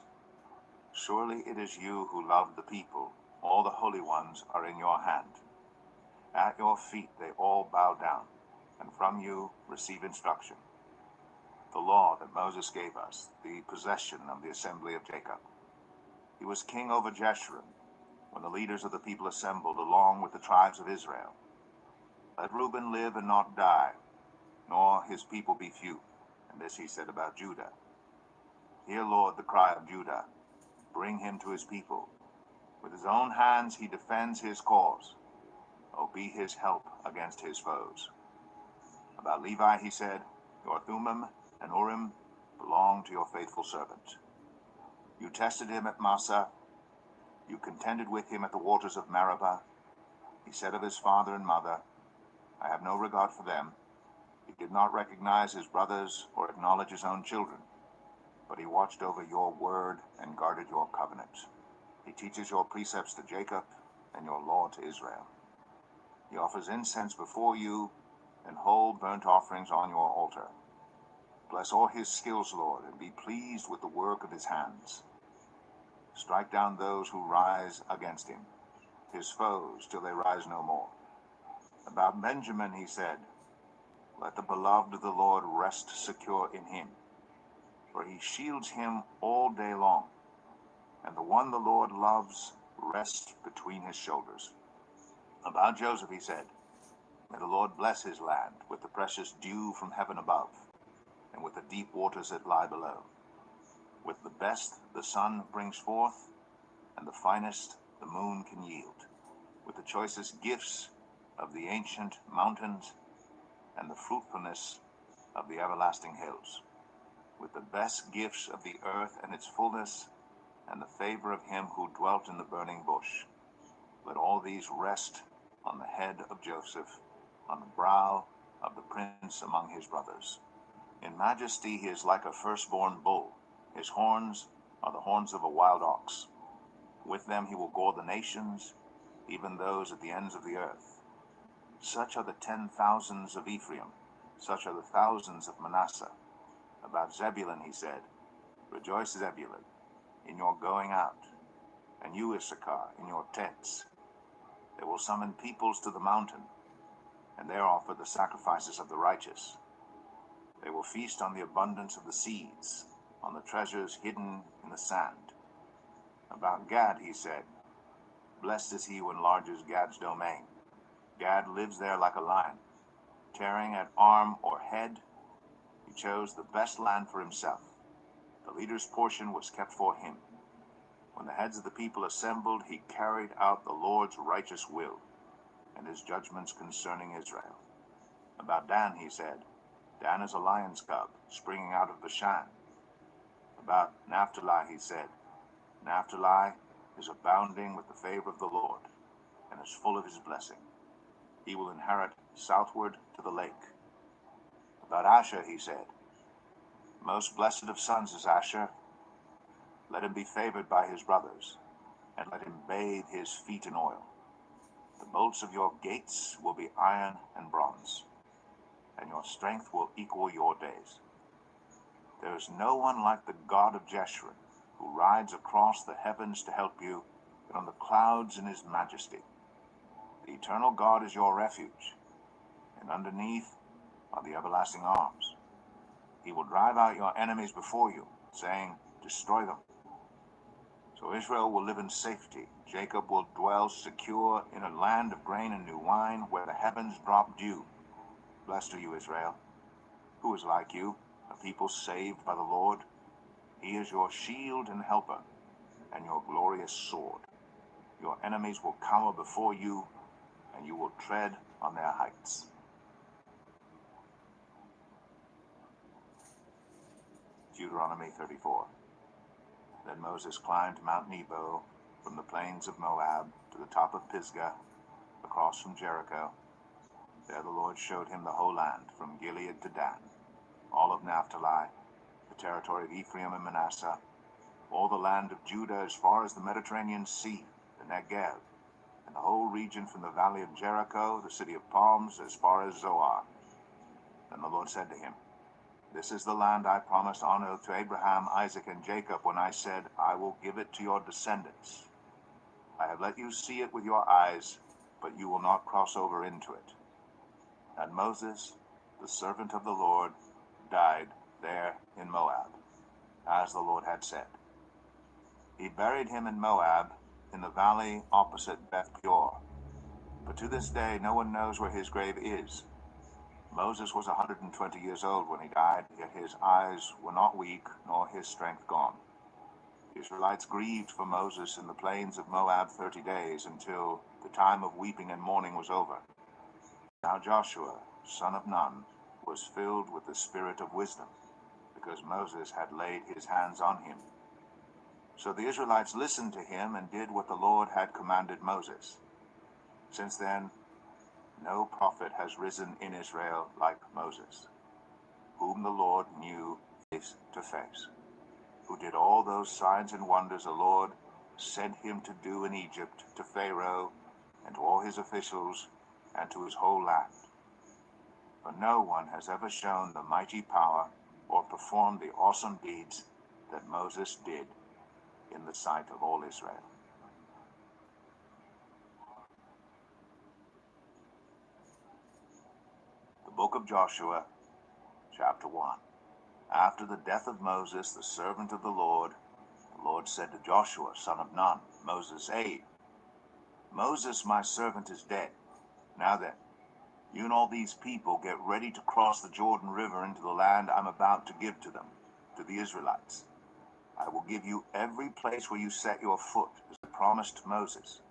Surely it is you who love the people. All the holy ones are in your hand. At your feet they all bow down, and from you receive instruction. The law that Moses gave us, the possession of the assembly of Jacob. He was king over Jeshurun, when the leaders of the people assembled along with the tribes of Israel. Let Reuben live and not die, nor his people be few. And this he said about Judah. Hear, Lord, the cry of Judah. Bring him to his people. With his own hands he defends his cause. Oh, be his help against his foes. About Levi he said, your Thummim and Urim belong to your faithful servant. You tested him at Massah. You contended with him at the waters of Meribah. He said of his father and mother, I have no regard for them. He did not recognize his brothers or acknowledge his own children, but he watched over your word and guarded your covenant. He teaches your precepts to Jacob and your law to Israel. He offers incense before you and whole burnt offerings on your altar. Bless all his skills, Lord, and be pleased with the work of his hands. Strike down those who rise against him, his foes, till they rise no more. About Benjamin he said, let the beloved of the Lord rest secure in him, for he shields him all day long, and the one the Lord loves rests between his shoulders. About Joseph he said, may the Lord bless his land with the precious dew from heaven above, and with the deep waters that lie below. With the best the sun brings forth, and the finest the moon can yield. With the choicest gifts of the ancient mountains, and the fruitfulness of the everlasting hills. With the best gifts of the earth and its fullness, and the favor of him who dwelt in the burning bush. Let all these rest on the head of Joseph, on the brow of the prince among his brothers. In majesty he is like a firstborn bull. His horns are the horns of a wild ox. With them he will gore the nations, even those at the ends of the earth. Such are the 10,000s of Ephraim, such are the thousands of Manasseh. About Zebulun he said, rejoice, Zebulun, in your going out, and you, Issachar, in your tents. They will summon peoples to the mountain, and there offer the sacrifices of the righteous. They will feast on the abundance of the seeds, on the treasures hidden in the sand. About Gad he said, blessed is he who enlarges Gad's domain. Gad lives there like a lion, tearing at arm or head. He chose the best land for himself. The leader's portion was kept for him. When the heads of the people assembled, he carried out the Lord's righteous will and his judgments concerning Israel. About Dan he said, Dan is a lion's cub, springing out of Bashan. About Naphtali he said, Naphtali is abounding with the favor of the Lord, and is full of his blessing. He will inherit southward to the lake. About Asher he said, most blessed of sons is Asher. Let him be favored by his brothers, and let him bathe his feet in oil. The bolts of your gates will be iron and bronze, and your strength will equal your days. There is no one like the God of Jeshurun, who rides across the heavens to help you, and on the clouds in his majesty. The eternal God is your refuge, and underneath are the everlasting arms. He will drive out your enemies before you, saying, destroy them. So Israel will live in safety. Jacob will dwell secure in a land of grain and new wine, where the heavens drop dew. Blessed are you, Israel. Who is like you, a people saved by the Lord? He is your shield and helper, and your glorious sword. Your enemies will cower before you, and you will tread on their heights. Deuteronomy 34. Then Moses climbed Mount Nebo from the plains of Moab to the top of Pisgah, across from Jericho. There the Lord showed him the whole land, from Gilead to Dan, all of Naphtali, the territory of Ephraim and Manasseh, all the land of Judah as far as the Mediterranean Sea, the Negev, and the whole region from the valley of Jericho, the city of palms, as far as Zoar. Then the Lord said to him, this is the land I promised on oath to Abraham, Isaac, and Jacob when I said, I will give it to your descendants. I have let you see it with your eyes, but you will not cross over into it. And Moses, the servant of the Lord, died there in Moab, as the Lord had said. He buried him in Moab, in the valley opposite Beth Peor. But to this day no one knows where his grave is. Moses was 120 years old when he died, yet his eyes were not weak, nor his strength gone. The Israelites grieved for Moses in the plains of Moab 30 days, until the time of weeping and mourning was over. Now Joshua, son of Nun, was filled with the spirit of wisdom, because Moses had laid his hands on him. So the Israelites listened to him and did what the Lord had commanded Moses. Since then, no prophet has risen in Israel like Moses, whom the Lord knew face to face, who did all those signs and wonders the Lord sent him to do in Egypt, to Pharaoh and to all his officials and to his whole land. For no one has ever shown the mighty power or performed the awesome deeds that Moses did in the sight of all Israel. The book of Joshua, chapter 1. After the death of Moses, the servant of the Lord said to Joshua, son of Nun, Moses' aide, Moses, my servant, is dead. Now then, you and all these people get ready to cross the Jordan River into the land I'm about to give to them, to the Israelites. I will give you every place where you set your foot, as I promised Moses.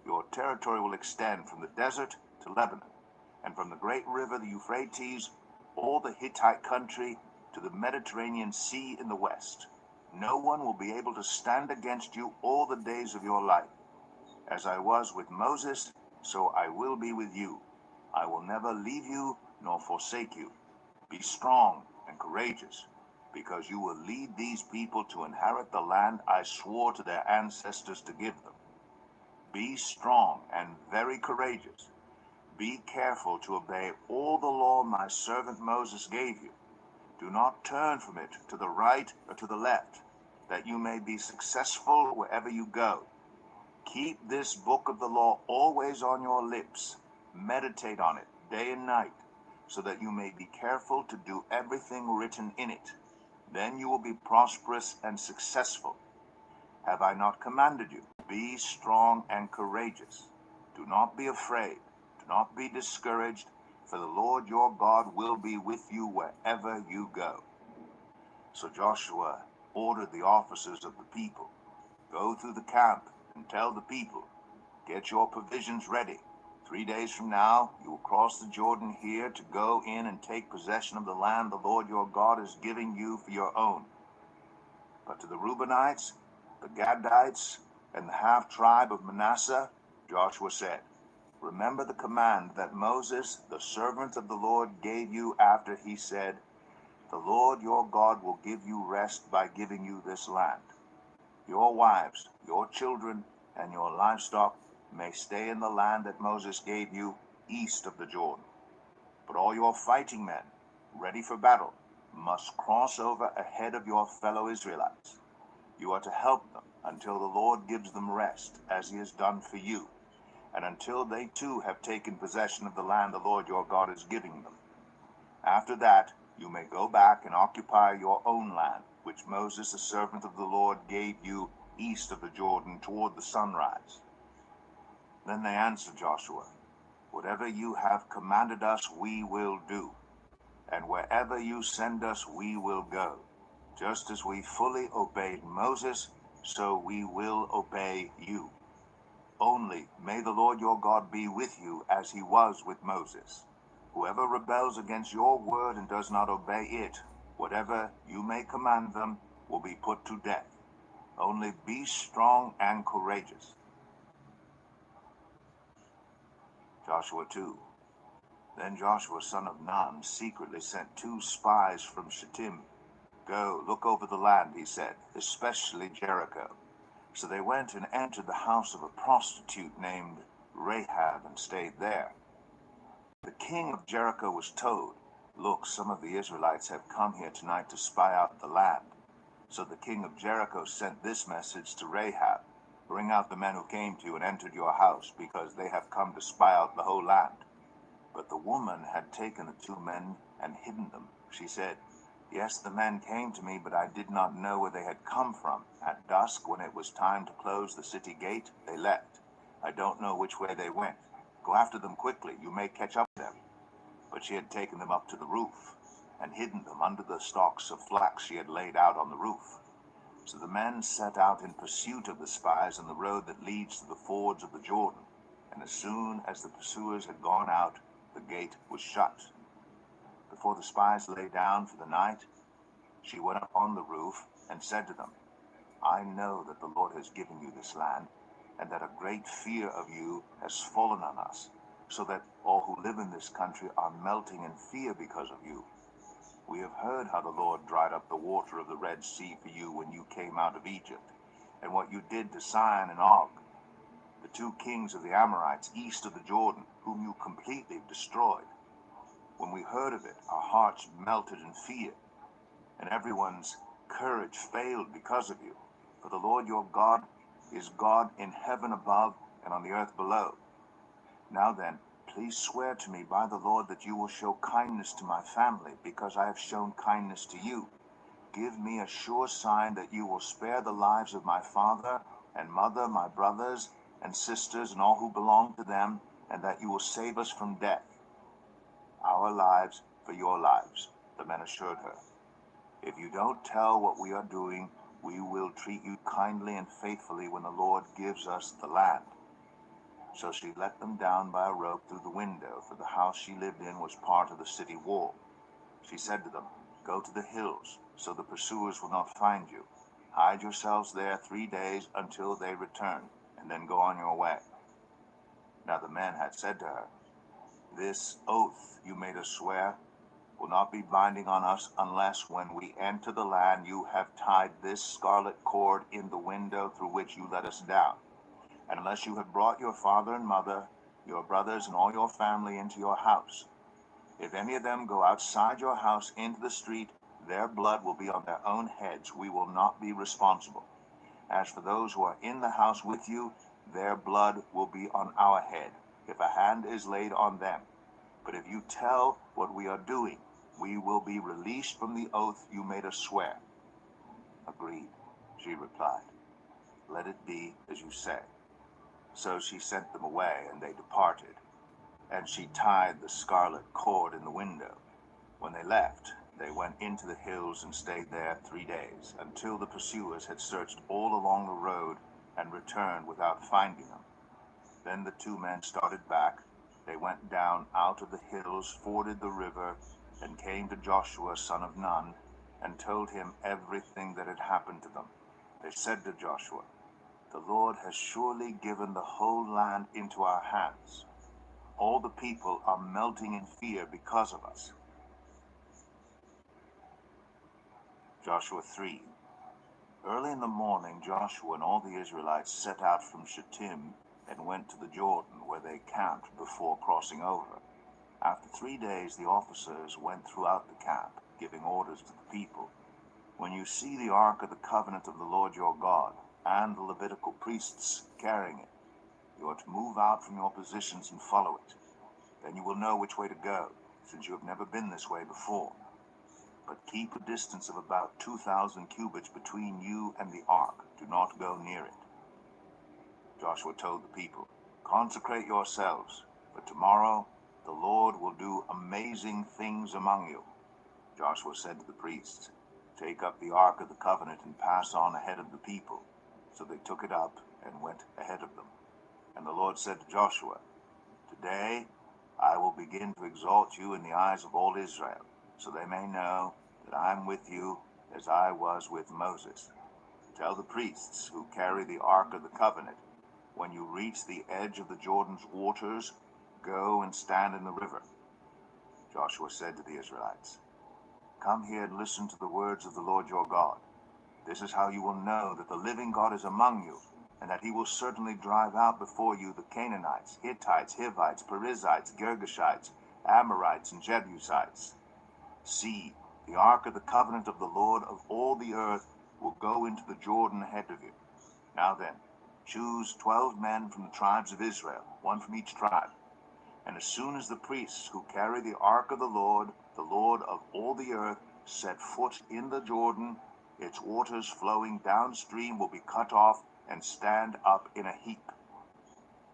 Your territory will extend from the desert to Lebanon, and from the great river, the Euphrates, all the Hittite country, to the Mediterranean Sea in the west. No one will be able to stand against you all the days of your life. As I was with Moses, so I will be with you. I will never leave you nor forsake you. Be strong and courageous, because you will lead these people to inherit the land I swore to their ancestors to give them. Be strong and very courageous. Be careful to obey all the law my servant Moses gave you. Do not turn from it to the right or to the left, that you may be successful wherever you go. Keep this book of the law always on your lips. Meditate on it day and night, so that you may be careful to do everything written in it. Then you will be prosperous and successful. Have I not commanded you? Be strong and courageous. Do not be afraid. Do not be discouraged, for the Lord your God will be with you wherever you go. So Joshua ordered the officers of the people, go through the camp and tell the people, get your provisions ready. 3 days from now, you will cross the Jordan here to go in and take possession of the land the Lord your God is giving you for your own. But to the Reubenites, the Gadites, and the half-tribe of Manasseh, Joshua said, remember the command that Moses, the servant of the Lord, gave you after he said, the Lord your God will give you rest by giving you this land. Your wives, your children, and your livestock may stay in the land that Moses gave you east of the Jordan. But all your fighting men, ready for battle, must cross over ahead of your fellow Israelites. You are to help them until the Lord gives them rest, as he has done for you, and until they too have taken possession of the land the Lord your God is giving them. After that, you may go back and occupy your own land, which Moses, the servant of the Lord, gave you east of the Jordan toward the sunrise. Then they answered Joshua, whatever you have commanded us, we will do, and wherever you send us, we will go. Just as we fully obeyed Moses, so we will obey you. Only may the Lord your God be with you as he was with Moses. Whoever rebels against your word and does not obey it, whatever you may command them, will be put to death. Only be strong and courageous. Joshua 2. Then Joshua son of Nun secretly sent 2 spies from Shittim. Go, look over the land, he said, especially Jericho. So they went and entered the house of a prostitute named Rahab and stayed there. The king of Jericho was told, look, some of the Israelites have come here tonight to spy out the land. So the king of Jericho sent this message to Rahab, bring out the men who came to you and entered your house, because they have come to spy out the whole land. But the woman had taken the 2 men and hidden them. She said, Yes, the men came to me, but I did not know where they had come from. At dusk, when it was time to close the city gate, they left. I don't know which way they went. Go after them quickly. You may catch up with them." But she had taken them up to the roof and hidden them under the stalks of flax she had laid out on the roof. So the men set out in pursuit of the spies on the road that leads to the fords of the Jordan. And as soon as the pursuers had gone out, the gate was shut. Before the spies lay down for the night, she went up on the roof and said to them, "I know that the Lord has given you this land, and that a great fear of you has fallen on us, so that all who live in this country are melting in fear because of you. We have heard how the Lord dried up the water of the Red Sea for you when you came out of Egypt, and what you did to Sihon and Og, the two kings of the Amorites east of the Jordan, whom you completely destroyed. When we heard of it, our hearts melted in fear, and everyone's courage failed because of you. For the Lord your God is God in heaven above and on the earth below. Now then, please swear to me by the Lord that you will show kindness to my family, because I have shown kindness to you. Give me a sure sign that you will spare the lives of my father and mother, my brothers and sisters, and all who belong to them, and that you will save us from death." "Our lives for your lives," the men assured her. "If you don't tell what we are doing, we will treat you kindly and faithfully when the Lord gives us the land." So she let them down by a rope through the window, for the house she lived in was part of the city wall. She said to them, "Go to the hills, so the pursuers will not find you. Hide yourselves there 3 days until they return, and then go on your way." Now the men had said to her, "This oath you made us swear will not be binding on us unless when we enter the land you have tied this scarlet cord in the window through which you let us down, and unless you have brought your father and mother, your brothers and all your family into your house. If any of them go outside your house into the street, their blood will be on their own heads. We will not be responsible. As for those who are in the house with you, their blood will be on our head, if a hand is laid on them. But if you tell what we are doing, we will be released from the oath you made us swear." "Agreed," she replied. "Let it be as you say." So she sent them away, and they departed. And she tied the scarlet cord in the window. When they left, they went into the hills and stayed there 3 days, until the pursuers had searched all along the road and returned without finding them. Then the two men started back. They went down out of the hills, forded the river, and came to Joshua son of Nun, and told him everything that had happened to them. They said to Joshua, "The Lord has surely given the whole land into our hands. All the people are melting in fear because of us." Joshua 3. Early in the morning, Joshua and all the Israelites set out from Shittim and went to the Jordan, where they camped before crossing over. After 3 days, the officers went throughout the camp, giving orders to the people. "When you see the ark of the covenant of the Lord your God, and the Levitical priests carrying it, you are to move out from your positions and follow it. Then you will know which way to go, since you have never been this way before. But keep a distance of about 2,000 cubits between you and the ark. Do not go near it." Joshua told the people, "Consecrate yourselves, for tomorrow the Lord will do amazing things among you." Joshua said to the priests, "Take up the ark of the covenant and pass on ahead of the people." So they took it up and went ahead of them. And the Lord said to Joshua, "Today I will begin to exalt you in the eyes of all Israel, so they may know that I am with you as I was with Moses. Tell the priests who carry the ark of the covenant, when you reach the edge of the Jordan's waters, go and stand in the river." Joshua said to the Israelites, "Come here and listen to the words of the Lord your God. This is how you will know that the living God is among you, and that he will certainly drive out before you the Canaanites, Hittites, Hivites, Perizzites, Girgashites, Amorites, and Jebusites. See, the ark of the covenant of the Lord of all the earth will go into the Jordan ahead of you. Now then, choose 12 men from the tribes of Israel, one from each tribe. And as soon as the priests who carry the ark of the Lord of all the earth, set foot in the Jordan, its waters flowing downstream will be cut off and stand up in a heap.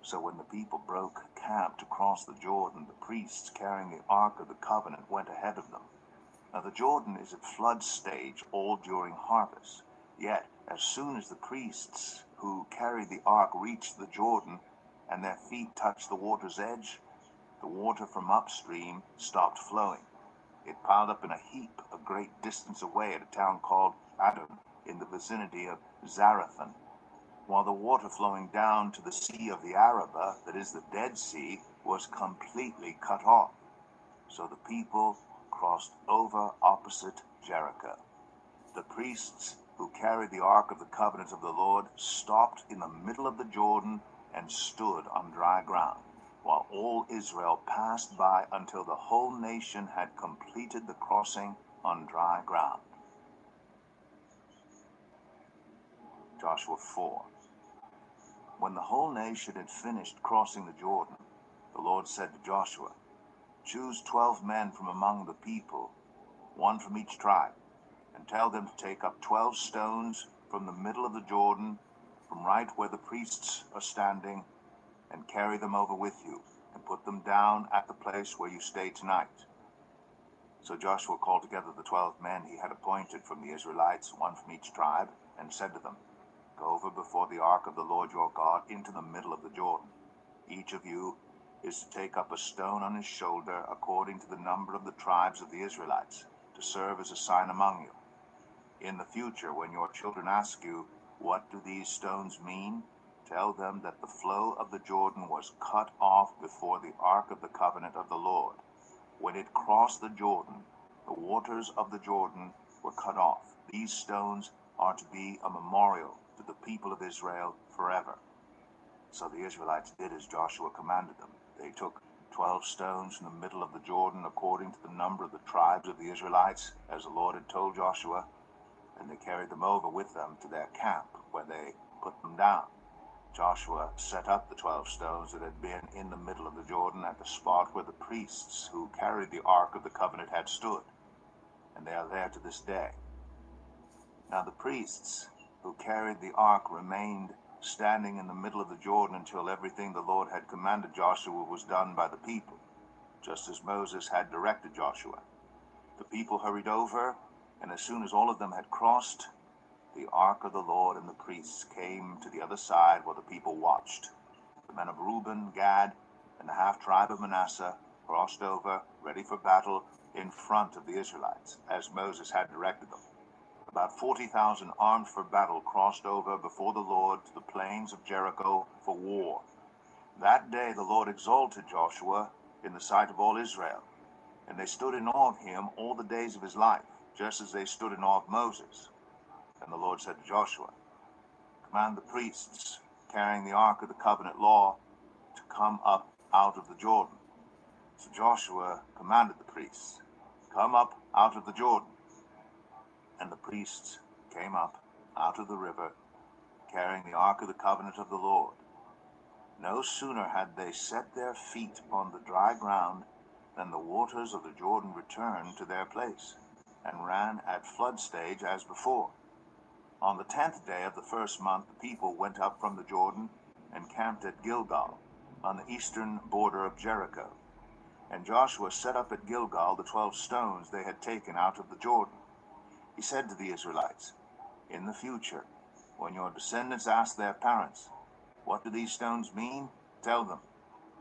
So when the people broke camp to cross the Jordan, the priests carrying the Ark of the Covenant went ahead of them. Now the Jordan is at flood stage all during harvest. Yet, as soon as the priests who carried the ark reached the Jordan and their feet touched the water's edge, the water from upstream stopped flowing. It piled up in a heap a great distance away at a town called Adam in the vicinity of Zarethan, while the water flowing down to the Sea of the Arabah, that is the Dead Sea, was completely cut off. So the people crossed over opposite Jericho. The priests who carried the Ark of the Covenant of the Lord stopped in the middle of the Jordan and stood on dry ground, while all Israel passed by until the whole nation had completed the crossing on dry ground. Joshua 4. When the whole nation had finished crossing the Jordan, the Lord said to Joshua, "Choose 12 men from among the people, one from each tribe, and tell them to take up 12 stones from the middle of the Jordan, from right where the priests are standing, and carry them over with you, and put them down at the place where you stay tonight." So Joshua called together the 12 men he had appointed from the Israelites, one from each tribe, and said to them, "Go over before the ark of the Lord your God into the middle of the Jordan. Each of you is to take up a stone on his shoulder according to the number of the tribes of the Israelites, to serve as a sign among you. In the future, when your children ask you, 'What do these stones mean?' tell them that the flow of the Jordan was cut off before the Ark of the Covenant of the Lord. When it crossed the Jordan, the waters of the Jordan were cut off. These stones are to be a memorial to the people of Israel forever." So the Israelites did as Joshua commanded them. They took 12 stones from the middle of the Jordan according to the number of the tribes of the Israelites, as the Lord had told Joshua, and they carried them over with them to their camp, where they put them down. Joshua set up the 12 stones that had been in the middle of the Jordan at the spot where the priests who carried the Ark of the Covenant had stood, and they are there to this day. Now the priests who carried the ark remained standing in the middle of the Jordan until everything the Lord had commanded Joshua was done by the people, just as Moses had directed Joshua. The people hurried over, and as soon as all of them had crossed, the ark of the Lord and the priests came to the other side while the people watched. The men of Reuben, Gad, and the half-tribe of Manasseh crossed over, ready for battle, in front of the Israelites, as Moses had directed them. About 40,000 armed for battle crossed over before the Lord to the plains of Jericho for war. That day the Lord exalted Joshua in the sight of all Israel, and they stood in awe of him all the days of his life, just as they stood in awe of Moses. And the Lord said to Joshua, "Command the priests carrying the Ark of the Covenant law to come up out of the Jordan." So Joshua commanded the priests, "Come up out of the Jordan." And the priests came up out of the river, carrying the Ark of the Covenant of the Lord. No sooner had they set their feet upon the dry ground than the waters of the Jordan returned to their place, and ran at flood stage as before. On the 10th day of the first month, the people went up from the Jordan and camped at Gilgal, on the eastern border of Jericho. And Joshua set up at Gilgal the 12 stones they had taken out of the Jordan. He said to the Israelites, "In the future, when your descendants ask their parents, 'What do these stones mean?' tell them,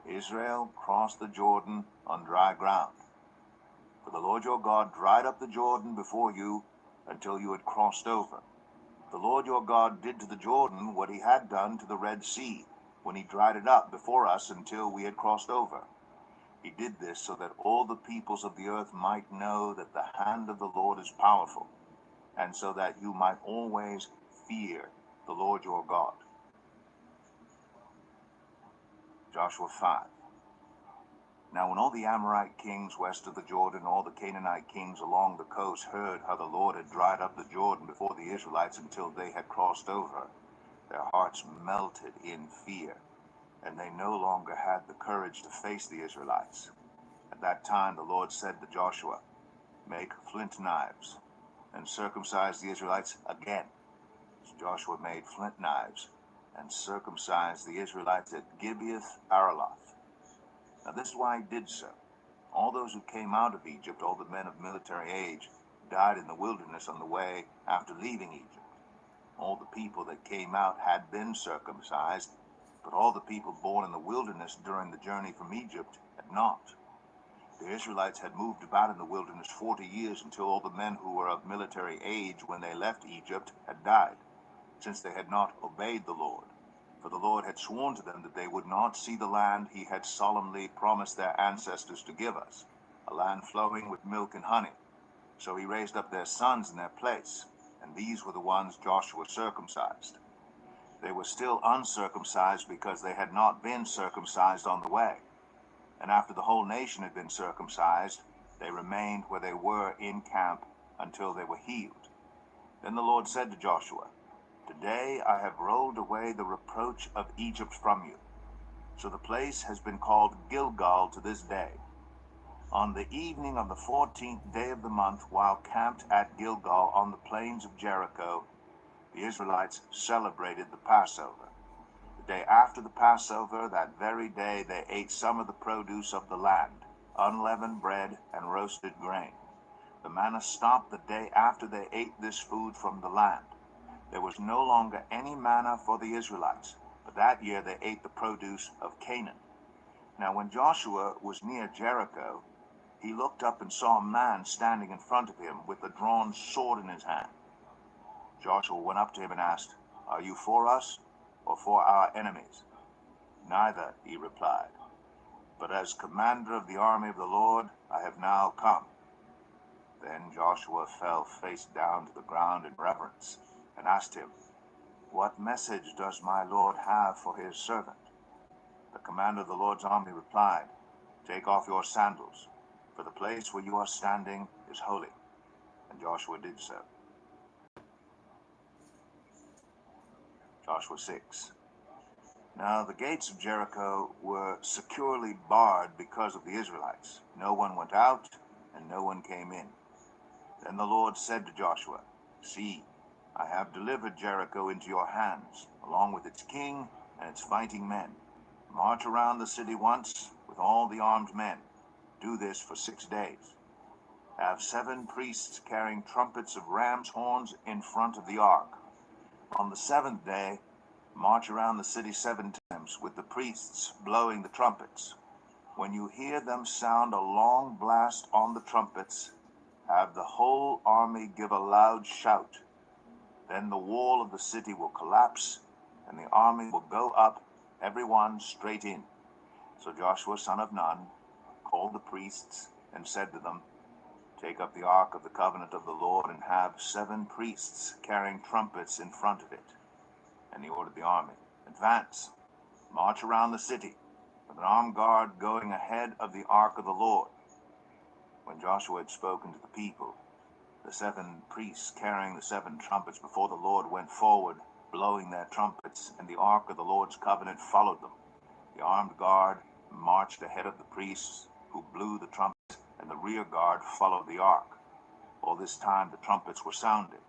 'Israel crossed the Jordan on dry ground. For the Lord your God dried up the Jordan before you until you had crossed over. The Lord your God did to the Jordan what he had done to the Red Sea, when he dried it up before us until we had crossed over. He did this so that all the peoples of the earth might know that the hand of the Lord is powerful, and so that you might always fear the Lord your God." Joshua 5. Now when all the Amorite kings west of the Jordan, all the Canaanite kings along the coast heard how the Lord had dried up the Jordan before the Israelites until they had crossed over, their hearts melted in fear, and they no longer had the courage to face the Israelites. At that time the Lord said to Joshua, make flint knives, and circumcise the Israelites again. So Joshua made flint knives and circumcised the Israelites at Gibeath Araloth. Now this is why he did so. All those who came out of Egypt, all the men of military age, died in the wilderness on the way after leaving Egypt. All the people that came out had been circumcised, but all the people born in the wilderness during the journey from Egypt had not. The Israelites had moved about in the wilderness 40 years until all the men who were of military age when they left Egypt had died, since they had not obeyed the Lord. For the Lord had sworn to them that they would not see the land he had solemnly promised their ancestors to give us, a land flowing with milk and honey. So he raised up their sons in their place, and these were the ones Joshua circumcised. They were still uncircumcised because they had not been circumcised on the way. And after the whole nation had been circumcised, they remained where they were in camp until they were healed. Then the Lord said to Joshua, "Today I have rolled away the reproach of Egypt from you." So the place has been called Gilgal to this day. On the evening of the 14th day of the month, while camped at Gilgal on the plains of Jericho, the Israelites celebrated the Passover. The day after the Passover, that very day, they ate some of the produce of the land, unleavened bread and roasted grain. The manna stopped the day after they ate this food from the land. There was no longer any manna for the Israelites, but that year they ate the produce of Canaan. Now when Joshua was near Jericho, he looked up and saw a man standing in front of him with a drawn sword in his hand. Joshua went up to him and asked, "Are you for us or for our enemies?" "Neither," he replied, "but as commander of the army of the Lord, I have now come." Then Joshua fell face down to the ground in reverence and asked him, "What message does my Lord have for his servant?" The commander of the Lord's army replied, "Take off your sandals, for the place where you are standing is holy." And Joshua did so. Joshua 6. Now the gates of Jericho were securely barred because of the Israelites. No one went out, and no one came in. Then the Lord said to Joshua, "See, I have delivered Jericho into your hands, along with its king and its fighting men. March around the city once with all the armed men. Do this for 6 days. Have 7 priests carrying trumpets of ram's horns in front of the ark. On the 7th day, march around the city 7 times with the priests blowing the trumpets. When you hear them sound a long blast on the trumpets, have the whole army give a loud shout. Then the wall of the city will collapse, and the army will go up, every one straight in." So Joshua son of Nun called the priests and said to them, "Take up the ark of the covenant of the Lord and have 7 priests carrying trumpets in front of it." And he ordered the army, "Advance, march around the city, with an armed guard going ahead of the ark of the Lord." When Joshua had spoken to the people, the 7 priests carrying the 7 trumpets before the Lord went forward, blowing their trumpets, and the ark of the Lord's covenant followed them. The armed guard marched ahead of the priests, who blew the trumpets, and the rear guard followed the ark. All this time the trumpets were sounding.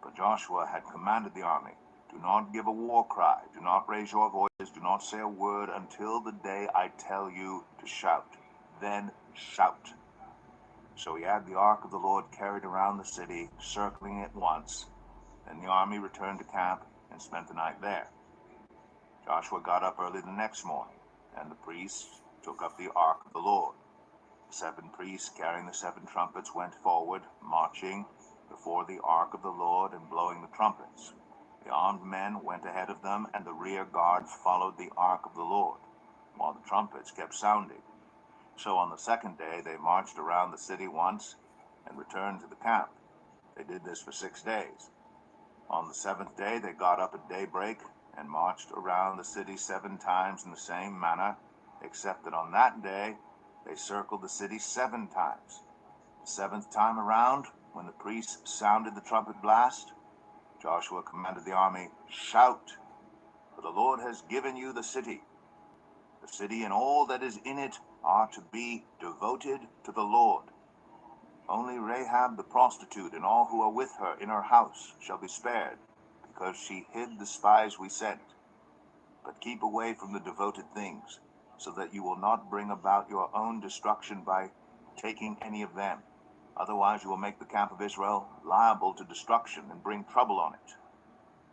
But Joshua had commanded the army, "Do not give a war cry, do not raise your voices, do not say a word until the day I tell you to shout. Then shout." So he had the ark of the Lord carried around the city, circling it once. Then the army returned to camp and spent the night there. Joshua got up early the next morning, and the priests took up the ark of the Lord. The 7 priests carrying the 7 trumpets went forward, marching before the ark of the Lord and blowing the trumpets. The armed men went ahead of them, and the rear guard followed the ark of the Lord, while the trumpets kept sounding. So on the 2nd day they marched around the city once and returned to the camp. They did this for 6 days. On the 7th day they got up at daybreak and marched around the city 7 times in the same manner, except that on that day they circled the city 7 times. The 7th time around, when the priests sounded the trumpet blast, Joshua commanded the army, "Shout, for the Lord has given you the city. The city and all that is in it are to be devoted to the Lord. Only Rahab the prostitute and all who are with her in her house shall be spared, because she hid the spies we sent. But keep away from the devoted things, so that you will not bring about your own destruction by taking any of them. Otherwise you will make the camp of Israel liable to destruction and bring trouble on it.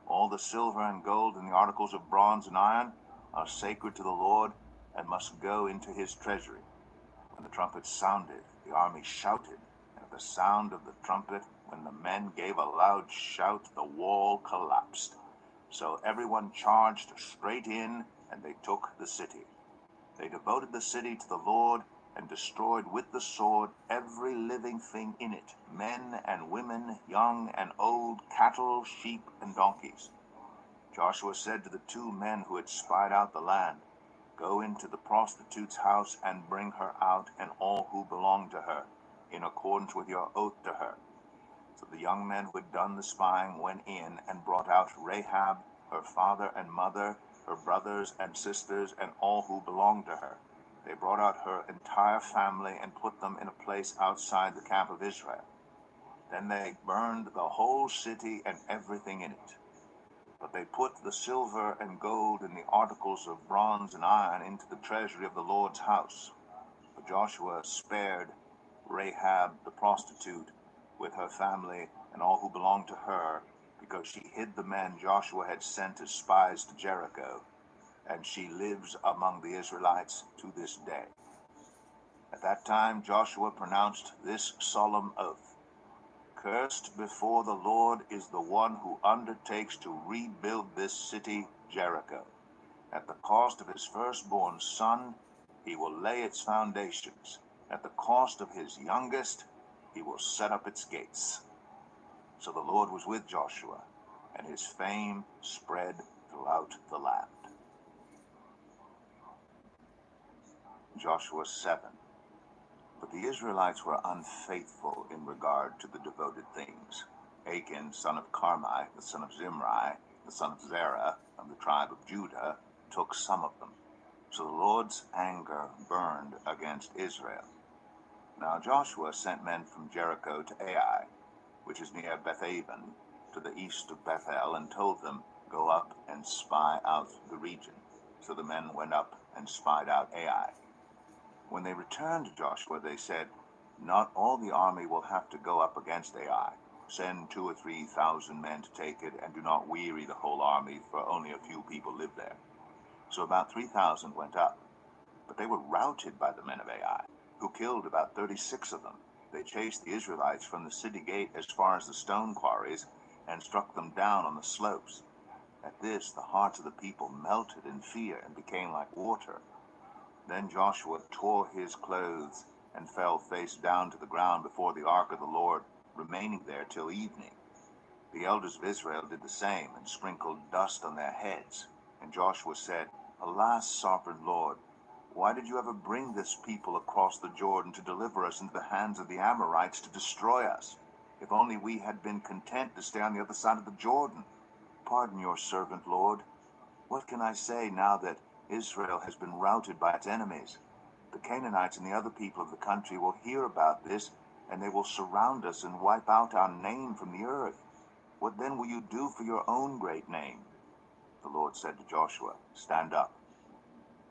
All the silver and gold and the articles of bronze and iron are sacred to the Lord and must go into his treasury. When the trumpet sounded, the army shouted, and at the sound of the trumpet, when the men gave a loud shout, the wall collapsed. So everyone charged straight in, and they took the city. They devoted the city to the Lord and destroyed with the sword every living thing in it, men and women, young and old, cattle, sheep, and donkeys. Joshua said to the 2 men who had spied out the land, "Go into the prostitute's house and bring her out and all who belong to her, in accordance with your oath to her." So the young men who had done the spying went in and brought out Rahab, her father and mother, her brothers and sisters, and all who belonged to her. They brought out her entire family and put them in a place outside the camp of Israel. Then they burned the whole city and everything in it. But they put the silver and gold and the articles of bronze and iron into the treasury of the Lord's house. But Joshua spared Rahab the prostitute with her family and all who belonged to her, because she hid the men Joshua had sent as spies to Jericho, and she lives among the Israelites to this day. At that time Joshua pronounced this solemn oath: "Cursed before the Lord is the one who undertakes to rebuild this city, Jericho. At the cost of his firstborn son, he will lay its foundations. At the cost of his youngest, he will set up its gates." So the Lord was with Joshua, and his fame spread throughout the land. Joshua 7. But the Israelites were unfaithful in regard to the devoted things. Achan, son of Carmi, the son of Zimri, the son of Zerah, of the tribe of Judah, took some of them. So the Lord's anger burned against Israel. Now Joshua sent men from Jericho to Ai, which is near Bethaven, to the east of Bethel, and told them, "Go up and spy out the region." So the men went up and spied out Ai. When they returned to Joshua, they said, "Not all the army will have to go up against Ai. Send 2,000 or 3,000 men to take it, and do not weary the whole army, for only a few people live there." So about 3,000 went up. But they were routed by the men of Ai, who killed about 36 of them. They chased the Israelites from the city gate as far as the stone quarries, and struck them down on the slopes. At this the hearts of the people melted in fear and became like water. Then Joshua tore his clothes and fell face down to the ground before the ark of the Lord, remaining there till evening. The elders of Israel did the same, and sprinkled dust on their heads. And Joshua said, "Alas, sovereign Lord, why did you ever bring this people across the Jordan to deliver us into the hands of the Amorites to destroy us? If only we had been content to stay on the other side of the Jordan. Pardon your servant, Lord. What can I say now that Israel has been routed by its enemies? The Canaanites and the other people of the country will hear about this, and they will surround us and wipe out our name from the earth. What then will you do for your own great name?" The Lord said to Joshua, "Stand up.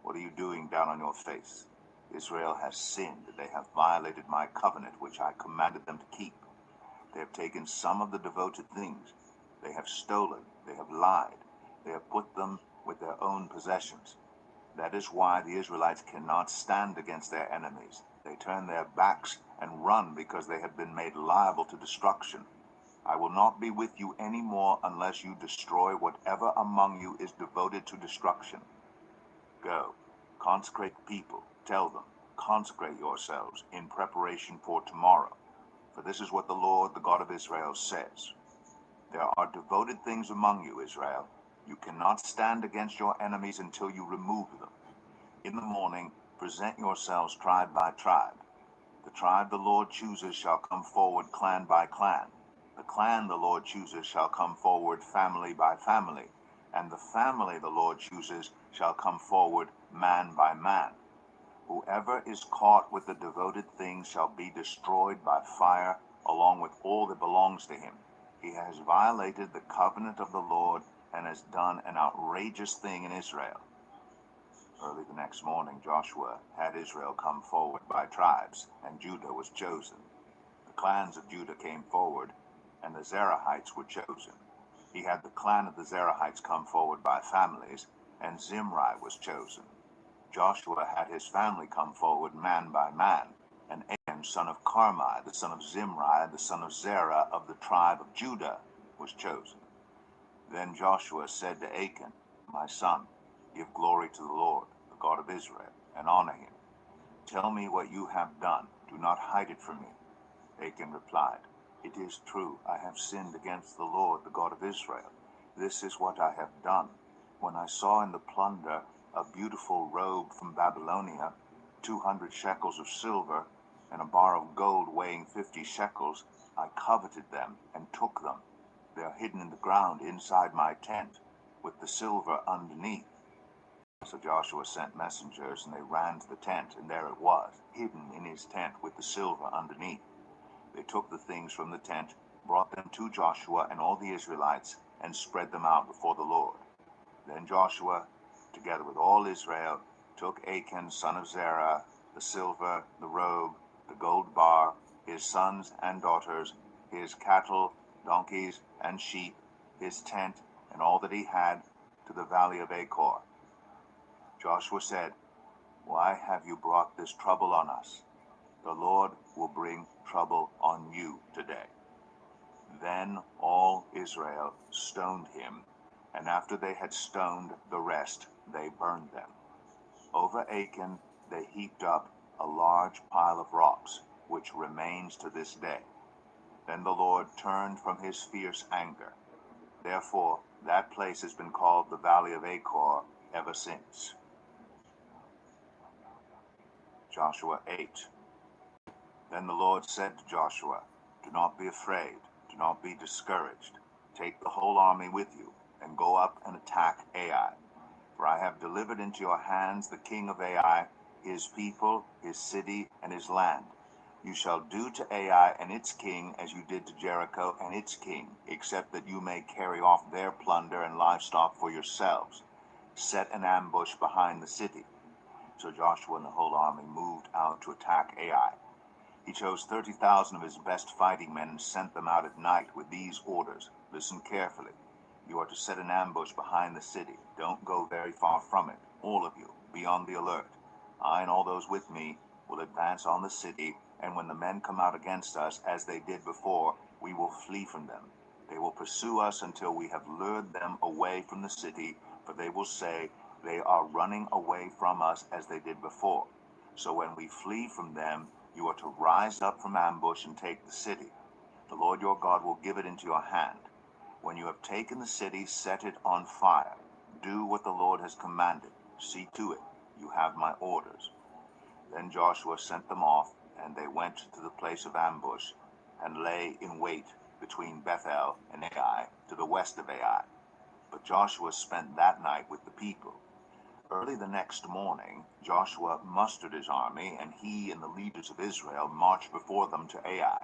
What are you doing down on your face? Israel has sinned. They have violated my covenant, which I commanded them to keep. They have taken some of the devoted things. They have stolen. They have lied. They have put them with their own possessions. That is why the Israelites cannot stand against their enemies. They turn their backs and run because they have been made liable to destruction. I will not be with you any more unless you destroy whatever among you is devoted to destruction. Go, consecrate the people. Tell them, consecrate yourselves in preparation for tomorrow. For this is what the Lord, the God of Israel, says. There are devoted things among you, Israel. You cannot stand against your enemies until you remove them. In the morning, present yourselves tribe by tribe. The tribe the Lord chooses shall come forward clan by clan. The clan the Lord chooses shall come forward family by family. And the family the Lord chooses shall come forward man by man. Whoever is caught with the devoted things shall be destroyed by fire, along with all that belongs to him. He has violated the covenant of the Lord and has done an outrageous thing in Israel. Early the next morning, Joshua had Israel come forward by tribes, and Judah was chosen. The clans of Judah came forward, and the Zerahites were chosen. He had the clan of the Zerahites come forward by families, and Zimri was chosen. Joshua had his family come forward man by man, and Achan, son of Carmi, the son of Zimri, the son of Zerah of the tribe of Judah, was chosen. Then Joshua said to Achan, "My son, give glory to the Lord, the God of Israel, and honor him. Tell me what you have done. Do not hide it from me." Achan replied, "It is true, I have sinned against the Lord, the God of Israel. This is what I have done. When I saw in the plunder a beautiful robe from Babylonia, 200 shekels of silver, and a bar of gold weighing 50 shekels, I coveted them and took them. They are hidden in the ground inside my tent, with the silver underneath." So Joshua sent messengers, and they ran to the tent, and there it was, hidden in his tent with the silver underneath. They took the things from the tent, brought them to Joshua and all the Israelites, and spread them out before the Lord. Then Joshua, together with all Israel, took Achan, son of Zerah, the silver, the robe, the gold bar, his sons and daughters, his cattle, donkeys, and sheep, his tent, and all that he had, to the valley of Achor. Joshua said, "Why have you brought this trouble on us? The Lord will bring trouble on you today." Then all Israel stoned him, and after they had stoned the rest, they burned them. Over Achan they heaped up a large pile of rocks, which remains to this day. Then the Lord turned from his fierce anger. Therefore that place has been called the Valley of Achor ever since. Joshua 8. Then the Lord said to Joshua, "Do not be afraid, do not be discouraged. Take the whole army with you, and go up and attack Ai. For I have delivered into your hands the king of Ai, his people, his city, and his land. You shall do to Ai and its king as you did to Jericho and its king, except that you may carry off their plunder and livestock for yourselves. Set an ambush behind the city." So Joshua and the whole army moved out to attack Ai. He chose 30,000 of his best fighting men and sent them out at night with these orders. Listen carefully. You are to set an ambush behind the city. Don't go very far from it. All of you, be on the alert. I and all those with me will advance on the city, and when the men come out against us, as they did before, we will flee from them. They will pursue us until we have lured them away from the city, for they will say, "They are running away from us as they did before." So when we flee from them, you are to rise up from ambush and take the city. The Lord your God will give it into your hand. When you have taken the city, set it on fire. Do what the Lord has commanded. See to it. You have my orders. Then Joshua sent them off, and they went to the place of ambush, and lay in wait between Bethel and Ai, to the west of Ai. But Joshua spent that night with the people. Early the next morning, Joshua mustered his army, and he and the leaders of Israel marched before them to Ai.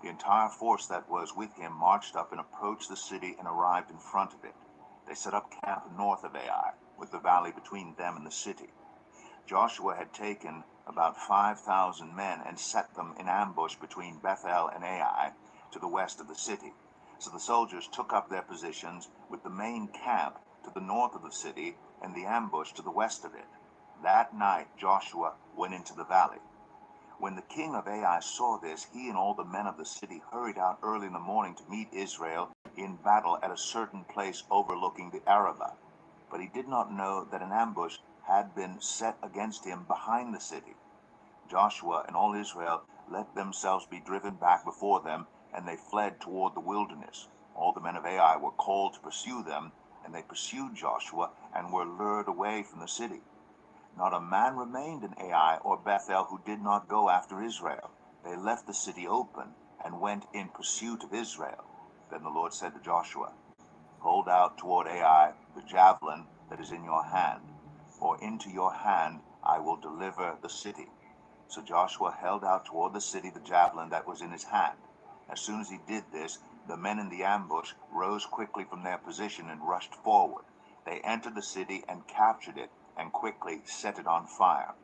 The entire force that was with him marched up and approached the city and arrived in front of it. They set up camp north of Ai, with the valley between them and the city. Joshua had taken about 5,000 men and set them in ambush between Bethel and Ai, to the west of the city. So the soldiers took up their positions with the main camp to the north of the city and the ambush to the west of it. That night Joshua went into the valley. When the king of Ai saw this, he and all the men of the city hurried out early in the morning to meet Israel in battle at a certain place overlooking the Arabah. But he did not know that an ambush had been set against him behind the city. Joshua and all Israel let themselves be driven back before them, and they fled toward the wilderness. All the men of Ai were called to pursue them, and they pursued Joshua and were lured away from the city. Not a man remained in Ai or Bethel who did not go after Israel. They left the city open and went in pursuit of Israel. Then the Lord said to Joshua, "Hold out toward Ai the javelin that is in your hand, for into your hand I will deliver the city." So Joshua held out toward the city the javelin that was in his hand. As soon as he did this, the men in the ambush rose quickly from their position and rushed forward. They entered the city and captured it and quickly set it on fire.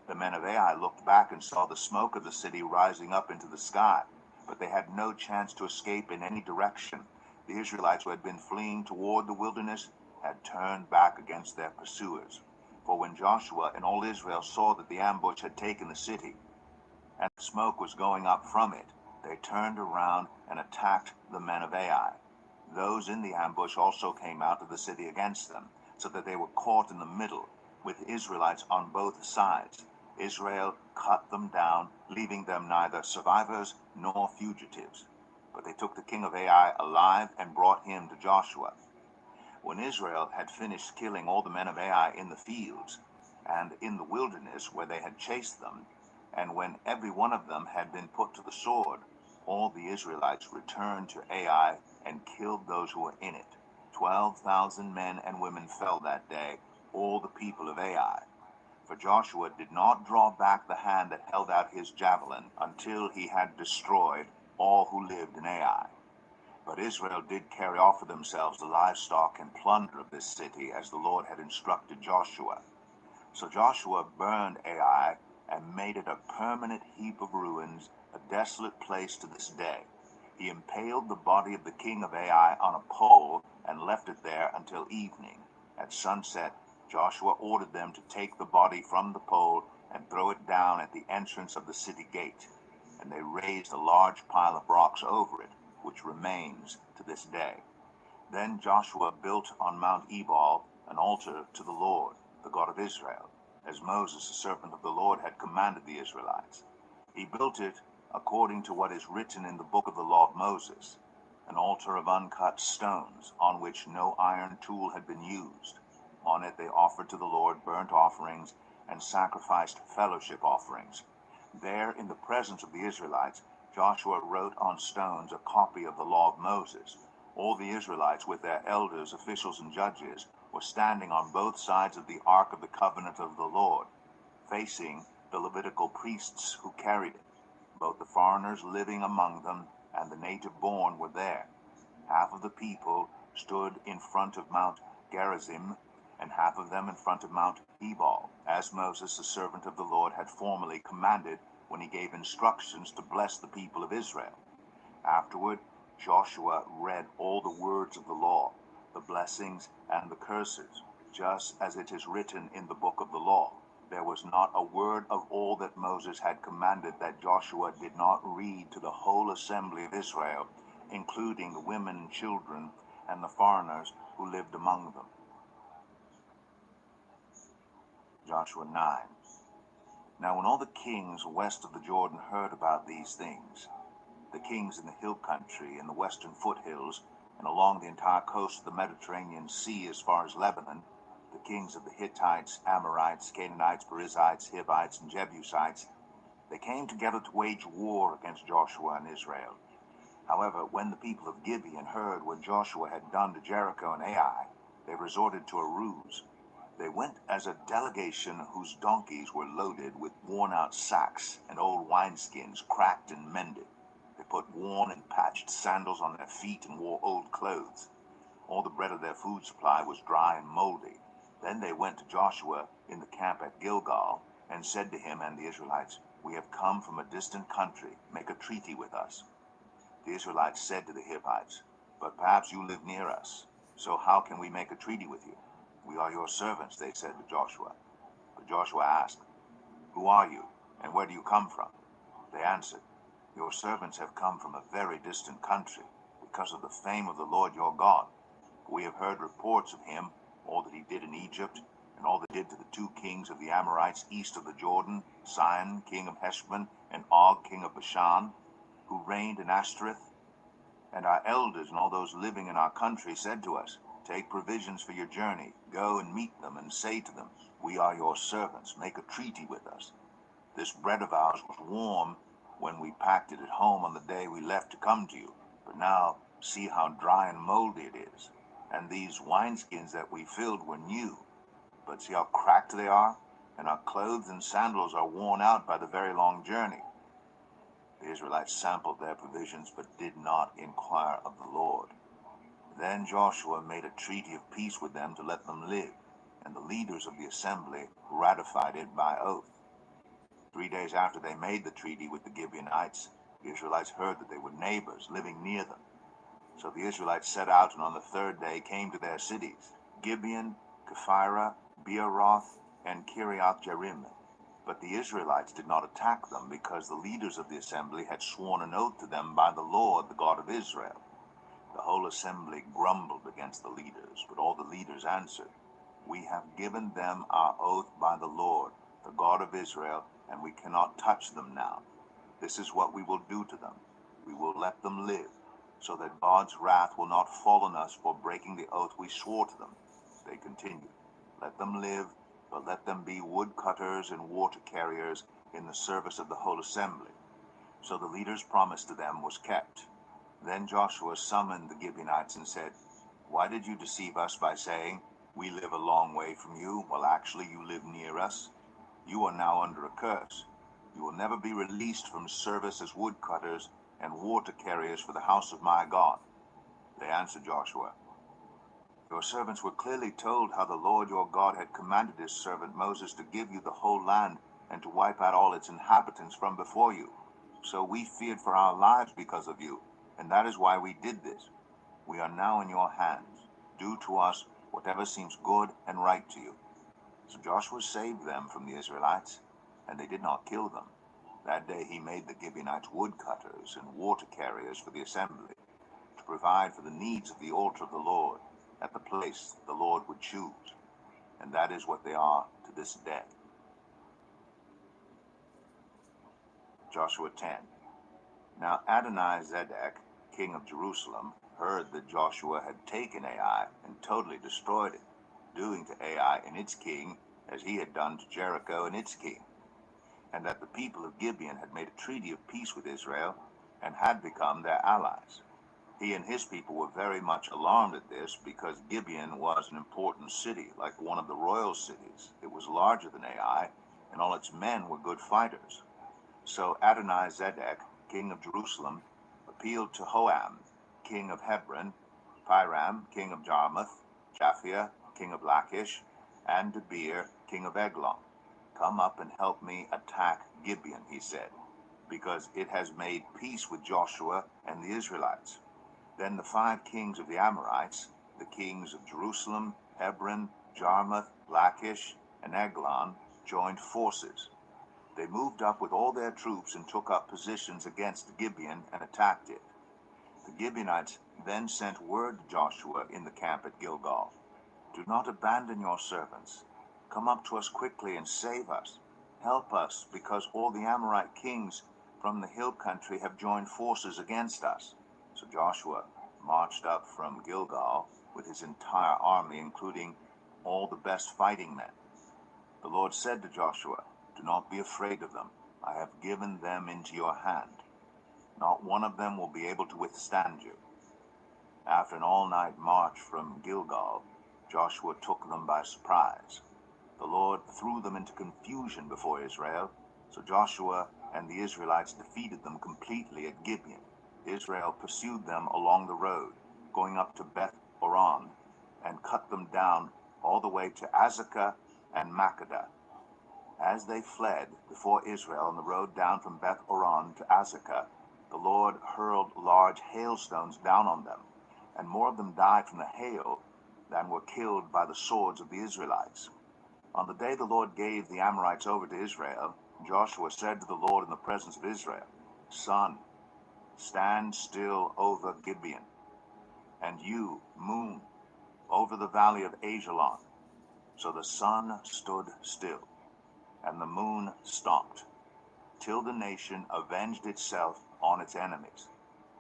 The men of Ai looked back and saw the smoke of the city rising up into the sky, but they had no chance to escape in any direction. The Israelites who had been fleeing toward the wilderness had turned back against their pursuers. For when Joshua and all Israel saw that the ambush had taken the city, and smoke was going up from it, they turned around and attacked the men of Ai. Those in the ambush also came out of the city against them, so that they were caught in the middle, with Israelites on both sides. Israel cut them down, leaving them neither survivors nor fugitives. But they took the king of Ai alive and brought him to Joshua. When Israel had finished killing all the men of Ai in the fields and in the wilderness where they had chased them, and when every one of them had been put to the sword, all the Israelites returned to Ai and killed those who were in it. 12,000 men and women fell that day, all the people of Ai. For Joshua did not draw back the hand that held out his javelin until he had destroyed all who lived in Ai. But Israel did carry off for themselves the livestock and plunder of this city, as the Lord had instructed Joshua. So Joshua burned Ai and made it a permanent heap of ruins, a desolate place to this day. He impaled the body of the king of Ai on a pole and left it there until evening. At sunset, Joshua ordered them to take the body from the pole and throw it down at the entrance of the city gate. And they raised a large pile of rocks over it, which remains to this day. Then Joshua built on Mount Ebal an altar to the Lord, the God of Israel, as Moses, the servant of the Lord, had commanded the Israelites. He built it according to what is written in the book of the law of Moses, an altar of uncut stones, on which no iron tool had been used. On it they offered to the Lord burnt offerings and sacrificed fellowship offerings. There, in the presence of the Israelites, Joshua wrote on stones a copy of the law of Moses. All the Israelites, with their elders, officials, and judges, were standing on both sides of the Ark of the Covenant of the Lord, facing the Levitical priests who carried it. Both the foreigners living among them and the native-born were there. Half of the people stood in front of Mount Gerizim, and half of them in front of Mount Ebal, as Moses, the servant of the Lord, had formerly commanded when he gave instructions to bless the people of Israel. Afterward, Joshua read all the words of the law, the blessings and the curses, just as it is written in the book of the law. There was not a word of all that Moses had commanded that Joshua did not read to the whole assembly of Israel, including the women and children and the foreigners who lived among them. Joshua 9. Now when all the kings west of the Jordan heard about these things, the kings in the hill country and the western foothills and along the entire coast of the Mediterranean Sea as far as Lebanon, the kings of the Hittites, Amorites, Canaanites, Perizzites, Hivites, and Jebusites, they came together to wage war against Joshua and Israel. However, when the people of Gibeon heard what Joshua had done to Jericho and Ai, they resorted to a ruse. They went as a delegation whose donkeys were loaded with worn-out sacks and old wineskins cracked and mended. They put worn and patched sandals on their feet and wore old clothes. All the bread of their food supply was dry and moldy. Then they went to Joshua in the camp at Gilgal and said to him and the Israelites, "We have come from a distant country. Make a treaty with us." The Israelites said to the Hivites, "But perhaps you live near us, so how can we make a treaty with you?" "We are your servants," they said to Joshua. But Joshua asked, "Who are you, and where do you come from?" They answered, "Your servants have come from a very distant country, because of the fame of the Lord your God. We have heard reports of him, all that he did in Egypt, and all that he did to the two kings of the Amorites east of the Jordan, Sihon, king of Heshbon, and Og, king of Bashan, who reigned in Ashtoreth. And our elders and all those living in our country said to us, 'Take provisions for your journey, go and meet them, and say to them, "We are your servants, make a treaty with us." This bread of ours was warm when we packed it at home on the day we left to come to you, but now see how dry and moldy it is. And these wineskins that we filled were new, but see how cracked they are, and our clothes and sandals are worn out by the very long journey." The Israelites sampled their provisions, but did not inquire of the Lord. Then Joshua made a treaty of peace with them to let them live, and the leaders of the assembly ratified it by oath. 3 days after they made the treaty with the Gibeonites, the Israelites heard that they were neighbors living near them. So the Israelites set out, and on the 3rd day came to their cities, Gibeon, Kephirah, Beeroth, and Kiriath Jearim. But the Israelites did not attack them, because the leaders of the assembly had sworn an oath to them by the Lord, the God of Israel. The whole assembly grumbled against the leaders, but all the leaders answered, "We have given them our oath by the Lord, the God of Israel, and we cannot touch them now. This is what we will do to them. We will let them live, so that God's wrath will not fall on us for breaking the oath we swore to them." They continued, "Let them live, but let them be woodcutters and water carriers in the service of the whole assembly." So the leader's promise to them was kept. Then Joshua summoned the Gibeonites and said, "Why did you deceive us by saying, 'We live a long way from you,' while actually you live near us? You are now under a curse. You will never be released from service as woodcutters and water carriers for the house of my God." They answered Joshua, "Your servants were clearly told how the Lord your God had commanded his servant Moses to give you the whole land and to wipe out all its inhabitants from before you. So we feared for our lives because of you, and that is why we did this. We are now in your hands. Do to us whatever seems good and right to you." So Joshua saved them from the Israelites, and they did not kill them. That day he made the Gibeonites woodcutters and water carriers for the assembly, to provide for the needs of the altar of the Lord at the place the Lord would choose. And that is what they are to this day. Joshua 10. Now Adonizedek, king of Jerusalem, heard that Joshua had taken Ai and totally destroyed it, doing to Ai and its king as he had done to Jericho and its king, and that the people of Gibeon had made a treaty of peace with Israel and had become their allies. He and his people were very much alarmed at this, because Gibeon was an important city, like one of the royal cities. It was larger than Ai, and all its men were good fighters. So Adonizedek, king of Jerusalem, appealed to Hoam, king of Hebron, Piram, king of Jarmuth, Japhia, king of Lachish, and Debir, king of Eglon. "Come up and help me attack Gibeon," he said, "because it has made peace with Joshua and the Israelites." Then the 5 kings of the Amorites, the kings of Jerusalem, Hebron, Jarmuth, Lachish, and Eglon, joined forces. They moved up with all their troops and took up positions against Gibeon and attacked it. The Gibeonites then sent word to Joshua in the camp at Gilgal, "Do not abandon your servants. Come up to us quickly and save us. Help us, because all the Amorite kings from the hill country have joined forces against us." So Joshua marched up from Gilgal with his entire army, including all the best fighting men. The Lord said to Joshua, "Do not be afraid of them. I have given them into your hand. Not one of them will be able to withstand you." After an all-night march from Gilgal, Joshua took them by surprise. The Lord threw them into confusion before Israel, so Joshua and the Israelites defeated them completely at Gibeon. Israel pursued them along the road, going up to Beth Oron, and cut them down all the way to Azekah and Makkedah. As they fled before Israel on the road down from Beth Oron to Azekah, the Lord hurled large hailstones down on them, and more of them died from the hail than were killed by the swords of the Israelites. On the day the Lord gave the Amorites over to Israel, Joshua said to the Lord in the presence of Israel, "Sun, stand still over Gibeon, and you, moon, over the valley of Ajalon." So the sun stood still, and the moon stopped, till the nation avenged itself on its enemies,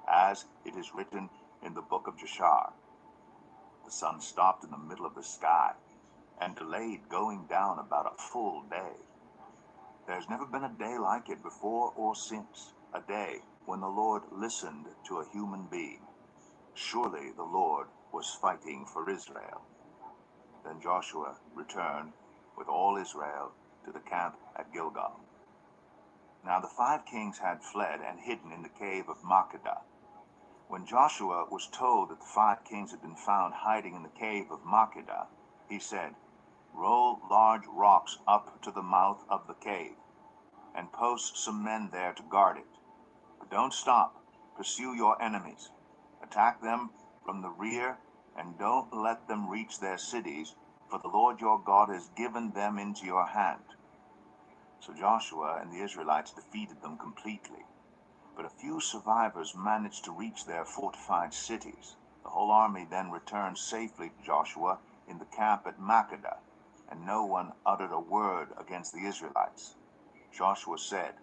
as it is written in the book of Jashar. The sun stopped in the middle of the sky, and delayed going down about a full day. There's never been a day like it before or since, a day when the Lord listened to a human being. Surely the Lord was fighting for Israel. Then Joshua returned with all Israel to the camp at Gilgal. Now the 5 kings had fled and hidden in the cave of Makkedah. When Joshua was told that the 5 kings had been found hiding in the cave of Makkedah, he said, "Roll large rocks up to the mouth of the cave, and post some men there to guard it. But don't stop. Pursue your enemies. Attack them from the rear, and don't let them reach their cities, for the Lord your God has given them into your hand." So Joshua and the Israelites defeated them completely. But a few survivors managed to reach their fortified cities. The whole army then returned safely to Joshua in the camp at Makkedah, and no one uttered a word against the Israelites. Joshua said,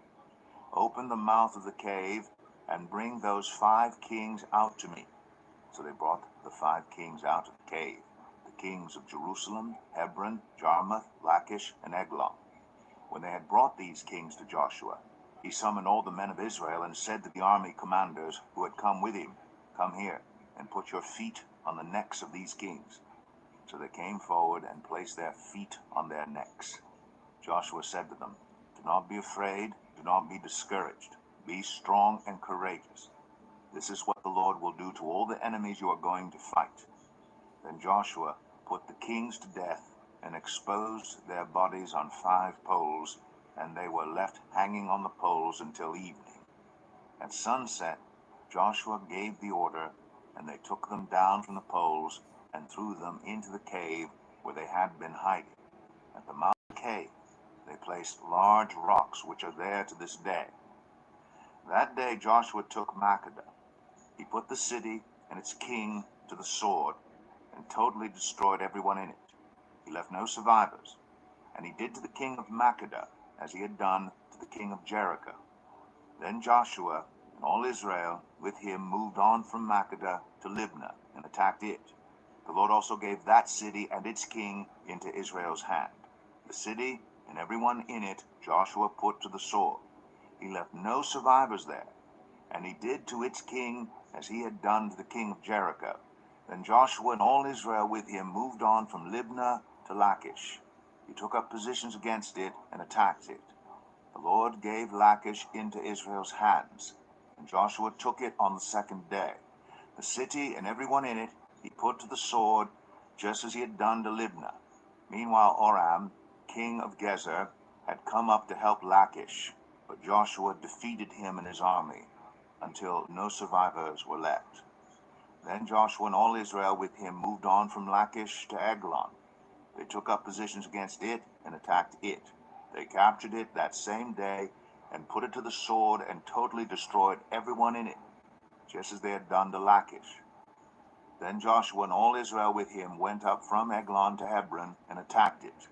"Open the mouth of the cave and bring those 5 kings out to me." So they brought the 5 kings out of the cave, the kings of Jerusalem, Hebron, Jarmuth, Lachish, and Eglon. When they had brought these kings to Joshua, he summoned all the men of Israel and said to the army commanders who had come with him, "Come here and put your feet on the necks of these kings." So they came forward and placed their feet on their necks. Joshua said to them, "Do not be afraid, do not be discouraged. Be strong and courageous. This is what the Lord will do to all the enemies you are going to fight." Then Joshua put the kings to death and exposed their bodies on 5 poles, and they were left hanging on the poles until evening. At sunset, Joshua gave the order, and they took them down from the poles and threw them into the cave where they had been hiding. At the mouth of the cave, they placed large rocks which are there to this day. That day Joshua took Makkedah. He put the city and its king to the sword and totally destroyed everyone in it. He left no survivors, and he did to the king of Makkedah as he had done to the king of Jericho. Then Joshua and all Israel with him moved on from Makkedah to Libnah and attacked it. The Lord also gave that city and its king into Israel's hand. The city and everyone in it Joshua put to the sword. He left no survivors there, and he did to its king as he had done to the king of Jericho. Then Joshua and all Israel with him moved on from Libnah to Lachish. He took up positions against it and attacked it. The Lord gave Lachish into Israel's hands, and Joshua took it on the 2nd day. The city and everyone in it he put to the sword, just as he had done to Libnah. Meanwhile Oram, king of Gezer, had come up to help Lachish, but Joshua defeated him and his army until no survivors were left. Then Joshua and all Israel with him moved on from Lachish to Eglon. They took up positions against it and attacked it. They captured it that same day and put it to the sword and totally destroyed everyone in it, just as they had done to Lachish. Then Joshua and all Israel with him went up from Eglon to Hebron and attacked it.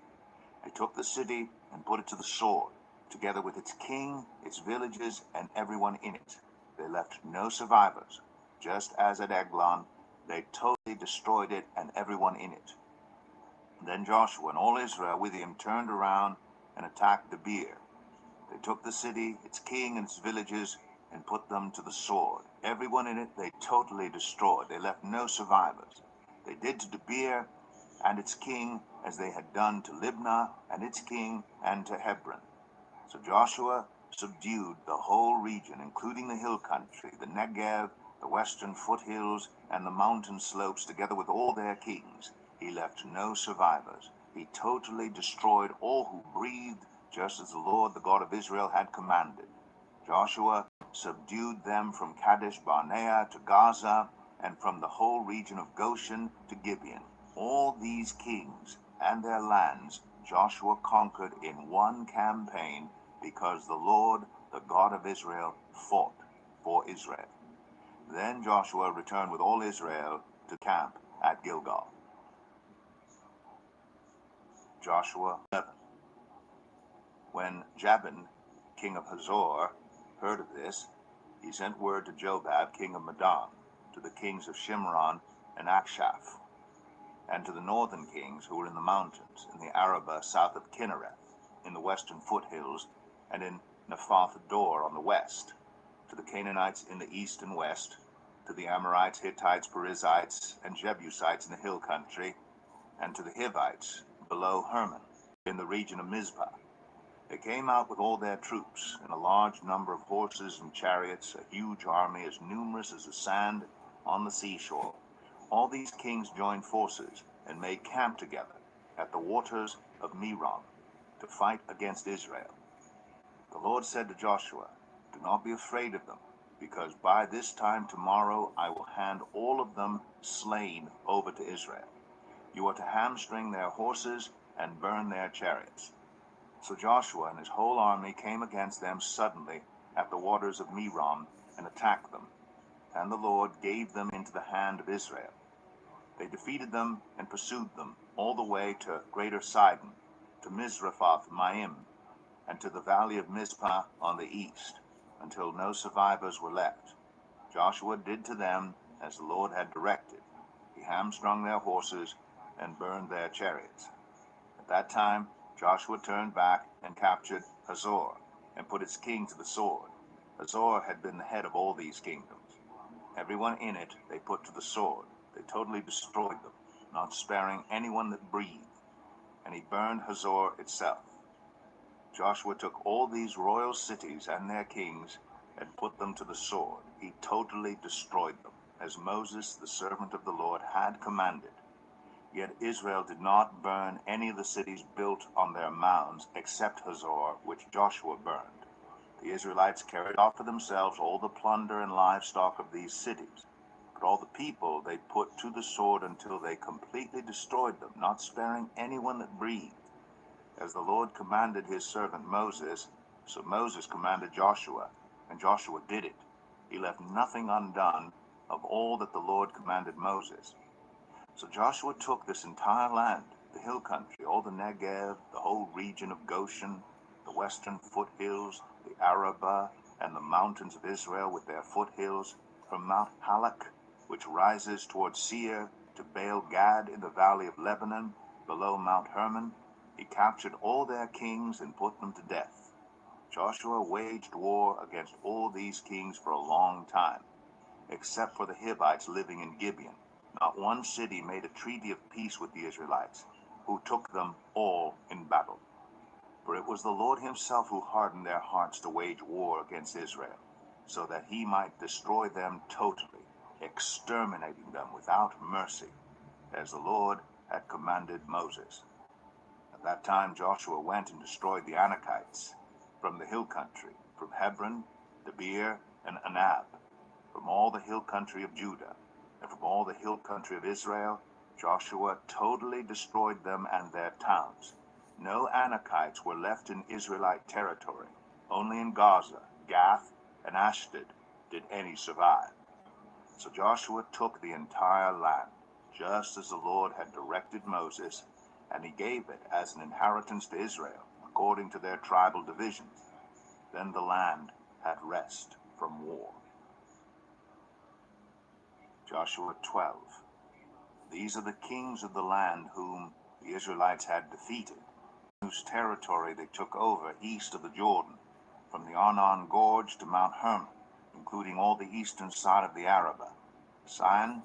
They took the city and put it to the sword, together with its king, its villages, and everyone in it. They left no survivors. Just as at Eglon, they totally destroyed it and everyone in it. Then Joshua and all Israel with him turned around and attacked Debir. They took the city, its king, and its villages, and put them to the sword. Everyone in it they totally destroyed. They left no survivors. They did to Debir and its king as they had done to Libnah and its king and to Hebron. So Joshua subdued the whole region, including the hill country, the Negev, the western foothills, and the mountain slopes, together with all their kings. He left no survivors. He totally destroyed all who breathed, just as the Lord, the God of Israel, had commanded. Joshua subdued them from Kadesh Barnea to Gaza, and from the whole region of Goshen to Gibeon. All these kings and their lands Joshua conquered in one campaign, because the Lord, the God of Israel, fought for Israel. Then Joshua returned with all Israel to camp at Gilgal. Joshua 11. When Jabin, king of Hazor, heard of this, he sent word to Jobab, king of Madon, to the kings of Shimron and Akshaph, and to the northern kings who were in the mountains, in the Arabah south of Kinnereth, in the western foothills, and in Naphath Dor on the west, to the Canaanites in the east and west, to the Amorites, Hittites, Perizzites, and Jebusites in the hill country, and to the Hivites below Hermon, in the region of Mizpah, They came out with all their troops, in a large number of horses and chariots, a huge army as numerous as the sand on the seashore. All these kings joined forces and made camp together at the waters of Merom to fight against Israel. The Lord said to Joshua, "Do not be afraid of them, because by this time tomorrow I will hand all of them slain over to Israel. You are to hamstring their horses and burn their chariots." So Joshua and his whole army came against them suddenly at the waters of Merom and attacked them, and the Lord gave them into the hand of Israel. They defeated them and pursued them all the way to Greater Sidon, to Mizraphoth Maim, and to the valley of Mizpah on the east, until no survivors were left. Joshua did to them as the Lord had directed. He hamstrung their horses and burned their chariots. At that time Joshua turned back and captured Hazor, and put its king to the sword. Hazor had been the head of all these kingdoms. Everyone in it they put to the sword. They totally destroyed them, not sparing anyone that breathed. And he burned Hazor itself. Joshua took all these royal cities and their kings and put them to the sword. He totally destroyed them, as Moses, the servant of the Lord, had commanded. Yet Israel did not burn any of the cities built on their mounds, except Hazor, which Joshua burned. The Israelites carried off for themselves all the plunder and livestock of these cities, but all the people they put to the sword until they completely destroyed them, not sparing anyone that breathed. As the Lord commanded his servant Moses, so Moses commanded Joshua, and Joshua did it. He left nothing undone of all that the Lord commanded Moses. So Joshua took this entire land, the hill country, all the Negev, the whole region of Goshen, the western foothills, the Arabah, and the mountains of Israel with their foothills, from Mount Halak, which rises toward Seir, to Baal Gad in the valley of Lebanon, below Mount Hermon. He captured all their kings and put them to death. Joshua waged war against all these kings for a long time, except for the Hivites living in Gibeon. Not one city made a treaty of peace with the Israelites, who took them all in battle. For it was the Lord himself who hardened their hearts to wage war against Israel, so that he might destroy them totally, exterminating them without mercy, as the Lord had commanded Moses. At that time Joshua went and destroyed the Anakites from the hill country, from Hebron, Debir, and Anab, from all the hill country of Judah, and from all the hill country of Israel. Joshua totally destroyed them and their towns. No Anakites were left in Israelite territory. Only in Gaza, Gath, and Ashdod did any survive. So Joshua took the entire land, just as the Lord had directed Moses, and he gave it as an inheritance to Israel, according to their tribal divisions. Then the land had rest from war. Joshua 12. These are the kings of the land whom the Israelites had defeated, whose territory they took over east of the Jordan, from the Arnon Gorge to Mount Hermon, including all the eastern side of the Arabah. Sihon,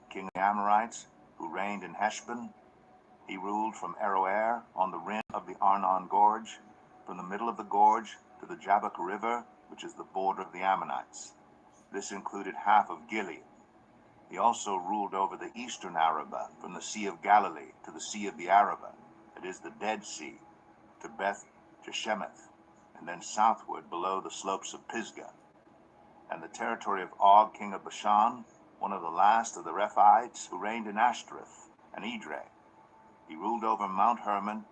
king of the Amorites, who reigned in Heshbon. He ruled from Aroer on the rim of the Arnon Gorge, from the middle of the gorge to the Jabbok River, which is the border of the Ammonites. This included half of Gilead. He also ruled over the eastern Arabah, from the Sea of Galilee to the Sea of the Arabah, that is the Dead Sea, to Beth Jeshemeth, and then southward below the slopes of Pisgah. And the territory of Og, king of Bashan, one of the last of the Rephaites, who reigned in Ashtoreth and Edrei. He ruled over Mount Hermon,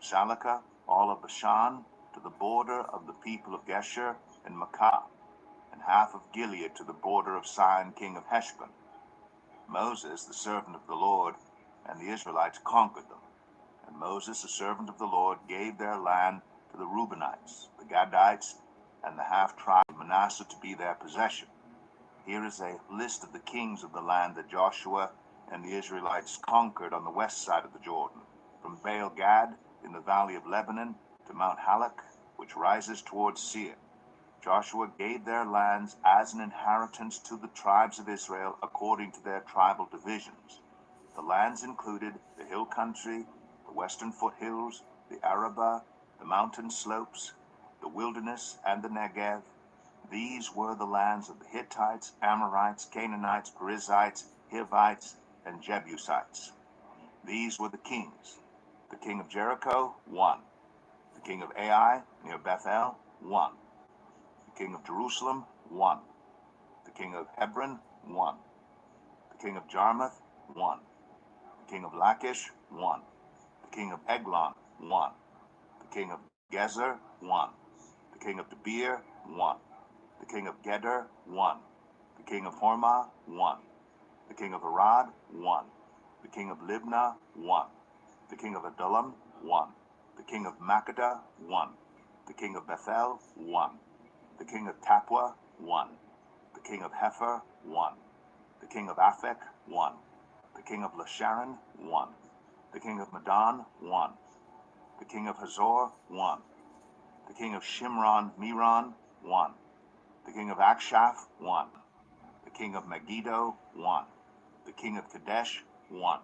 Salakah, all of Bashan, to the border of the people of Geshur and Makkah, and half of Gilead to the border of Sihon, king of Heshbon. Moses, the servant of the Lord, and the Israelites conquered them. And Moses, the servant of the Lord, gave their land to the Reubenites, the Gadites, and the half-tribe of Manasseh to be their possession. Here is a list of the kings of the land that Joshua and the Israelites conquered on the west side of the Jordan, from Baal Gad in the valley of Lebanon to Mount Halak, which rises towards Seir. Joshua gave their lands as an inheritance to the tribes of Israel according to their tribal divisions. The lands included the hill country, the western foothills, the Arabah, the mountain slopes, the wilderness, and the Negev. These were the lands of the Hittites, Amorites, Canaanites, Perizzites, Hivites, and Jebusites. These were the kings. The king of Jericho, 1. The king of Ai, near Bethel, 1. The king of Jerusalem, 1. The king of Hebron, 1. The king of Jarmuth, 1. The king of Lachish, 1. The king of Eglon, 1. The king of Gezer, 1. The king of Debir, 1. The king of Geder, 1. The king of Hormah, 1. The king of Arad, 1. The king of Libnah, 1. The king of Adullam, 1. The king of Makkedah, 1. The king of Bethel, 1. The king of Tappuah, 1. The king of Hepher, 1. The king of Aphek, 1. The king of Lasharon, 1. The king of Medan, 1. The king of Hazor, 1. The king of Shimron Meron, 1. The king of Akshaph, 1. The king of Megiddo, 1. The king of Kadesh, 1.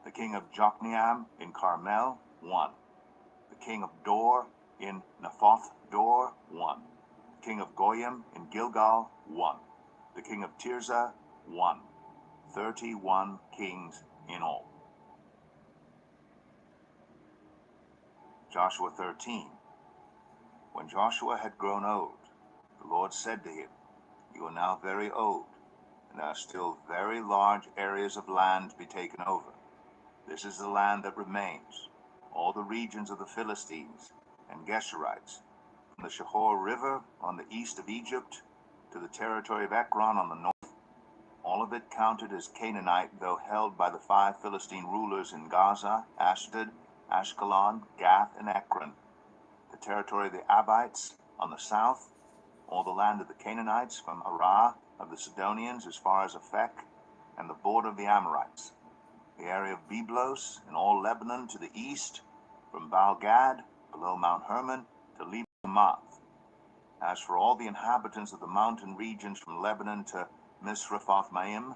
The king of Jokneam in Carmel, 1. The king of Dor in Naphoth Dor, 1. The king of Goyim in Gilgal, 1. The king of Tirzah, 1. 31 kings in all. Joshua 13. When Joshua had grown old, the Lord said to him, "You are now very old, and there are still very large areas of land to be taken over. This is the land that remains, all the regions of the Philistines and Geshurites, from the Shihor River on the east of Egypt to the territory of Ekron on the north, all of it counted as Canaanite, though held by the 5 Philistine rulers in Gaza, Ashdod, Ashkelon, Gath, and Ekron, the territory of the Abites on the south, all the land of the Canaanites from Arah of the Sidonians as far as Aphek, and the border of the Amorites, the area of Byblos and all Lebanon to the east, from Baal-Gad below Mount Hermon to Lebohamath. As for all the inhabitants of the mountain regions from Lebanon to Misrephoth-Maim,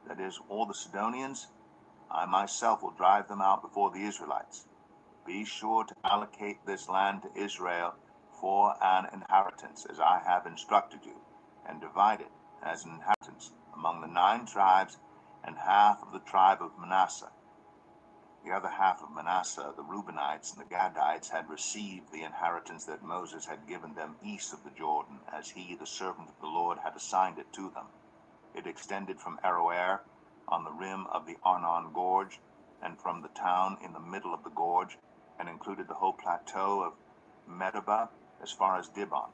that is, all the Sidonians, I myself will drive them out before the Israelites. Be sure to allocate this land to Israel for an inheritance, as I have instructed you, and divide it as an inheritance among the 9 tribes and half of the tribe of Manasseh. The other half of Manasseh, the Reubenites and the Gadites, had received the inheritance that Moses had given them east of the Jordan, as he, the servant of the Lord, had assigned it to them. It extended from Aroer on the rim of the Arnon Gorge, and from the town in the middle of the gorge, and included the whole plateau of Medeba as far as Dibon,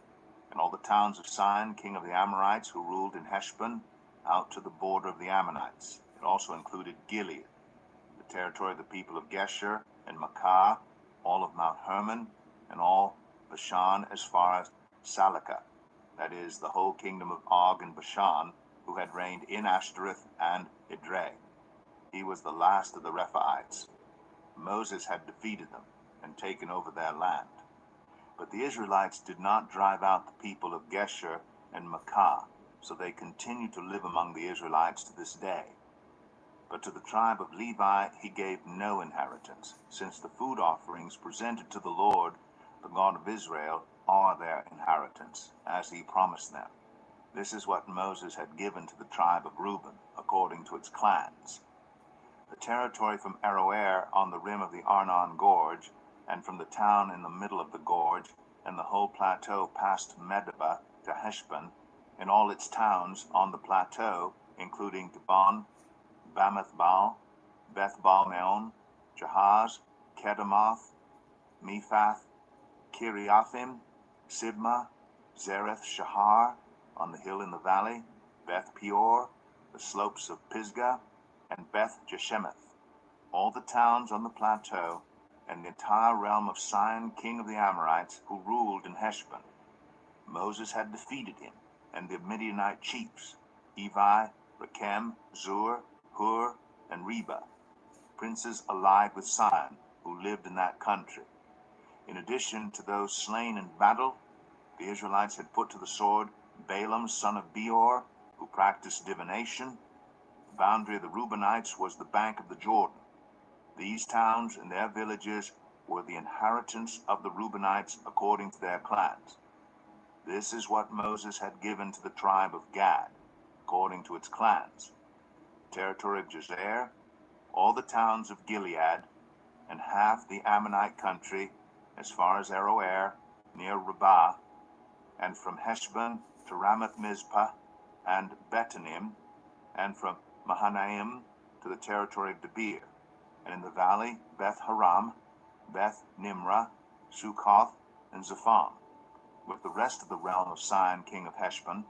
and all the towns of Sihon, king of the Amorites, who ruled in Heshbon, out to the border of the Ammonites. It also included Gilead, the territory of the people of Geshur and Makkah, all of Mount Hermon, and all Bashan as far as Salakah, that is, the whole kingdom of Og and Bashan, who had reigned in Ashtoreth and Edrei. He was the last of the Rephaites. Moses had defeated them and taken over their land. But the Israelites did not drive out the people of Geshur and Makkah, so they continue to live among the Israelites to this day. But to the tribe of Levi he gave no inheritance, since the food offerings presented to the Lord, the God of Israel, are their inheritance, as he promised them. This is what Moses had given to the tribe of Reuben, according to its clans. The territory from Aroer on the rim of the Arnon Gorge, and from the town in the middle of the gorge, and the whole plateau past Medeba to Heshbon, and all its towns on the plateau, including Dibon, Bamath-baal, Beth-baal-meon, Jahaz, Kedemoth, Mephath, Kiriathim, Sibmah, Zareth-Shahar, on the hill in the valley, Beth-peor, the slopes of Pisgah, and Beth-Jeshemeth, all the towns on the plateau, and the entire realm of Sihon, king of the Amorites, who ruled in Heshbon. Moses had defeated him, and the Midianite chiefs, Evi, Rechem, Zur, Hur, and Reba, princes allied with Sihon, who lived in that country. In addition to those slain in battle, the Israelites had put to the sword Balaam, son of Beor, who practiced divination. The boundary of the Reubenites was the bank of the Jordan. These towns and their villages were the inheritance of the Reubenites according to their clans. This is what Moses had given to the tribe of Gad, according to its clans: territory of Jazer, all the towns of Gilead, and half the Ammonite country, as far as Aroer, near Rabbah, and from Heshbon to Ramath Mizpah, and Betanim, and from Mahanaim to the territory of Debir, and in the valley Beth Haram, Beth Nimrah, Succoth, and Zephon, with the rest of the realm of Sihon king of Heshbon,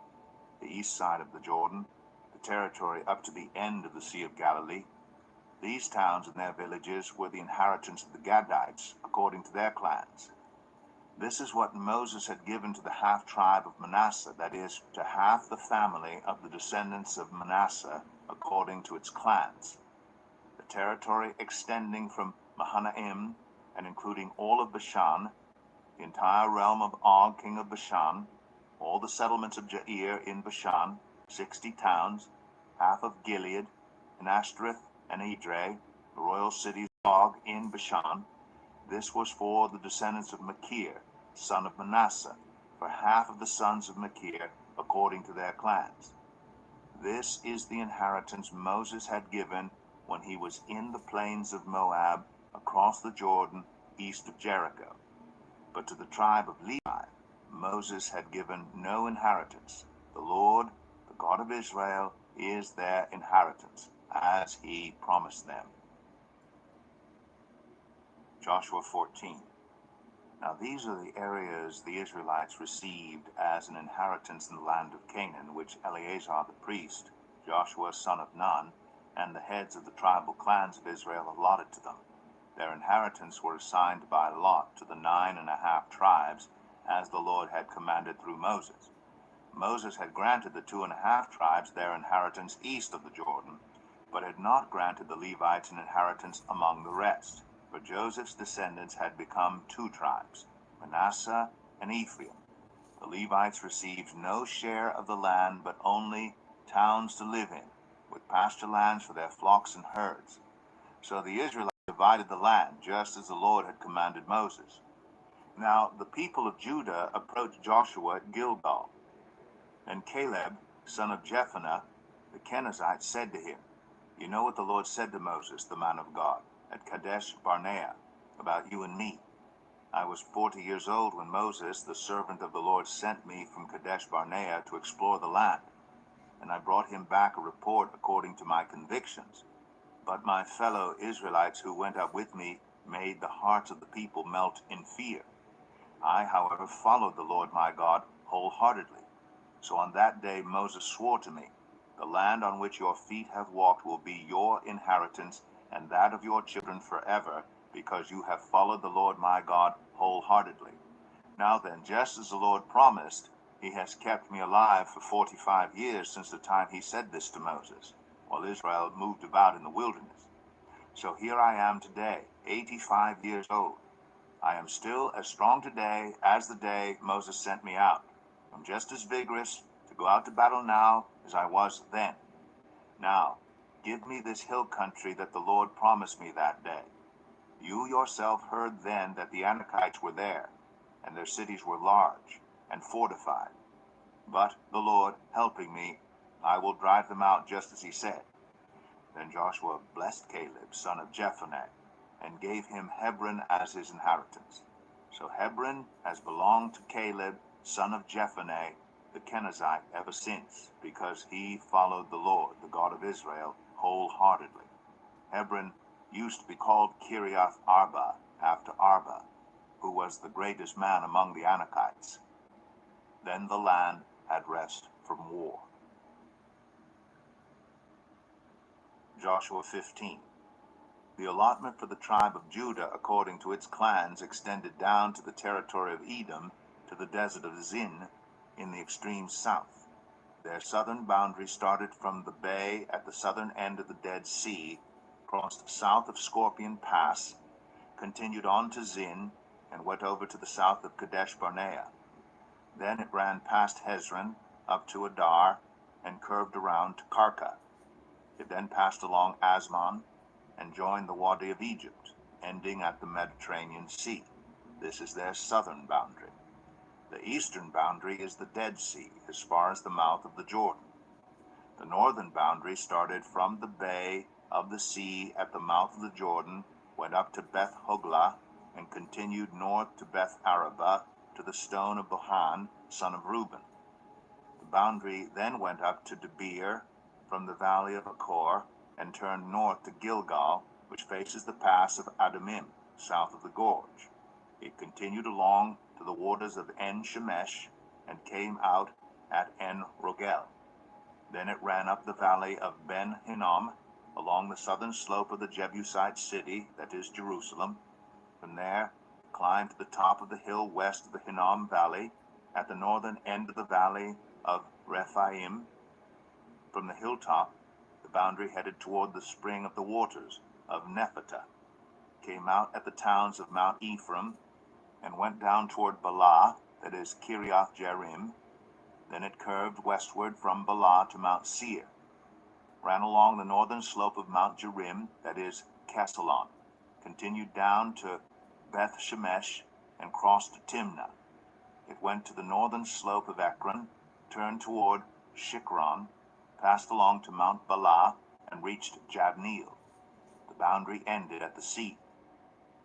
the east side of the Jordan, the territory up to the end of the Sea of Galilee. These towns and their villages were the inheritance of the Gadites, according to their clans. This is what Moses had given to the half-tribe of Manasseh, that is, to half the family of the descendants of Manasseh, according to its clans. The territory extending from Mahanaim and including all of Bashan, the entire realm of Og, king of Bashan, all the settlements of Jair in Bashan, 60 towns, half of Gilead, and Ashtoreth and Edrei, the royal cities of Og in Bashan. This was for the descendants of Machir, son of Manasseh, for half of the sons of Machir, according to their clans. This is the inheritance Moses had given when he was in the plains of Moab, across the Jordan, east of Jericho. But to the tribe of Levi, Moses had given no inheritance. The Lord, the God of Israel, is their inheritance, as he promised them. Joshua 14. Now these are the areas the Israelites received as an inheritance in the land of Canaan, which Eleazar the priest, Joshua son of Nun, and the heads of the tribal clans of Israel allotted to them. Their inheritance were assigned by lot to the 9.5 tribes, as the Lord had commanded through Moses. Moses had granted the 2.5 tribes their inheritance east of the Jordan, but had not granted the Levites an inheritance among the rest. For Joseph's descendants had become 2 tribes, Manasseh and Ephraim. The Levites received no share of the land, but only towns to live in, with pasture lands for their flocks and herds. So the Israelites divided the land, just as the Lord had commanded Moses. Now the people of Judah approached Joshua at Gilgal, and Caleb, son of Jephunneh, the Kenizzite, said to him, "You know what the Lord said to Moses, the man of God, at Kadesh Barnea, about you and me. I was 40 years old when Moses, the servant of the Lord, sent me from Kadesh Barnea to explore the land, and I brought him back a report according to my convictions. But my fellow Israelites who went up with me made the hearts of the people melt in fear. I, however, followed the Lord my God wholeheartedly. So on that day Moses swore to me, 'The land on which your feet have walked will be your inheritance and that of your children forever, because you have followed the Lord my God wholeheartedly.' Now then, just as the Lord promised, he has kept me alive for 45 years since the time he said this to Moses, while Israel moved about in the wilderness. So here I am today, 85 years old. I am still as strong today as the day Moses sent me out. I'm just as vigorous to go out to battle now as I was then. Now, give me this hill country that the Lord promised me that day. You yourself heard then that the Anakites were there, and their cities were large and fortified. But the Lord helping me, I will drive them out just as he said." Then Joshua blessed Caleb, son of Jephunneh, and gave him Hebron as his inheritance. So Hebron has belonged to Caleb, son of Jephunneh, the Kenizzite, ever since, because he followed the Lord, the God of Israel, wholeheartedly. Hebron used to be called Kiriath Arba, after Arba, who was the greatest man among the Anakites. Then the land had rest from war. Joshua 15. The allotment for the tribe of Judah according to its clans extended down to the territory of Edom, to the desert of Zin, in the extreme south. Their southern boundary started from the bay at the southern end of the Dead Sea, crossed south of Scorpion Pass, continued on to Zin, and went over to the south of Kadesh Barnea. Then it ran past Hezron, up to Adar, and curved around to Karka. It then passed along Asmon, and joined the Wadi of Egypt. ending at the Mediterranean Sea. This is their southern boundary. The eastern boundary is the Dead Sea, as far as the mouth of the Jordan. The northern boundary started from the bay of the sea at the mouth of the Jordan, went up to Beth Hoglah, and continued north to Beth Arabah, to the stone of Bohan, son of Reuben. The boundary then went up to Debir from the valley of Achor, and turned north to Gilgal, which faces the pass of Adumim, south of the gorge. It continued along to the waters of En Shemesh, and came out at En Rogel. Then it ran up the valley of Ben Hinnom, along the southern slope of the Jebusite city, that is Jerusalem. From there, climbed to the top of the hill west of the Hinnom Valley, at the northern end of the valley of Rephaim. From the hilltop, the boundary headed toward the spring of the waters of Nephtah, came out at the towns of Mount Ephraim, and went down toward Bala, that is Kiriath Jearim. Then it curved westward from Bala to Mount Seir, ran along the northern slope of Mount Jearim, that is Kesalon, continued down to Beth Shemesh, and crossed to Timnah. It went to the northern slope of Ekron, turned toward Shikron, passed along to Mount Bala, and reached Jabneel. The boundary ended at the sea.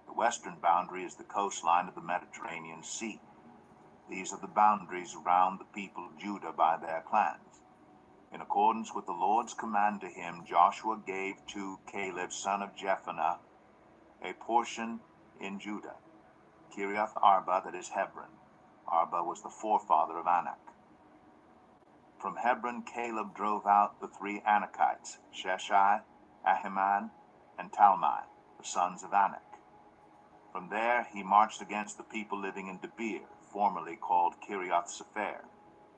The western boundary is the coastline of the Mediterranean Sea. These are the boundaries around the people of Judah by their clans. In accordance with the Lord's command to him, Joshua gave to Caleb, son of Jephunneh, a portion in Judah, Kiriath Arba, that is Hebron. Arba was the forefather of Anak. From Hebron, Caleb drove out the 3 Anakites, Sheshai, Ahiman, and Talmai, the sons of Anak. From there he marched against the people living in Debir, formerly called Kiriath Sepher.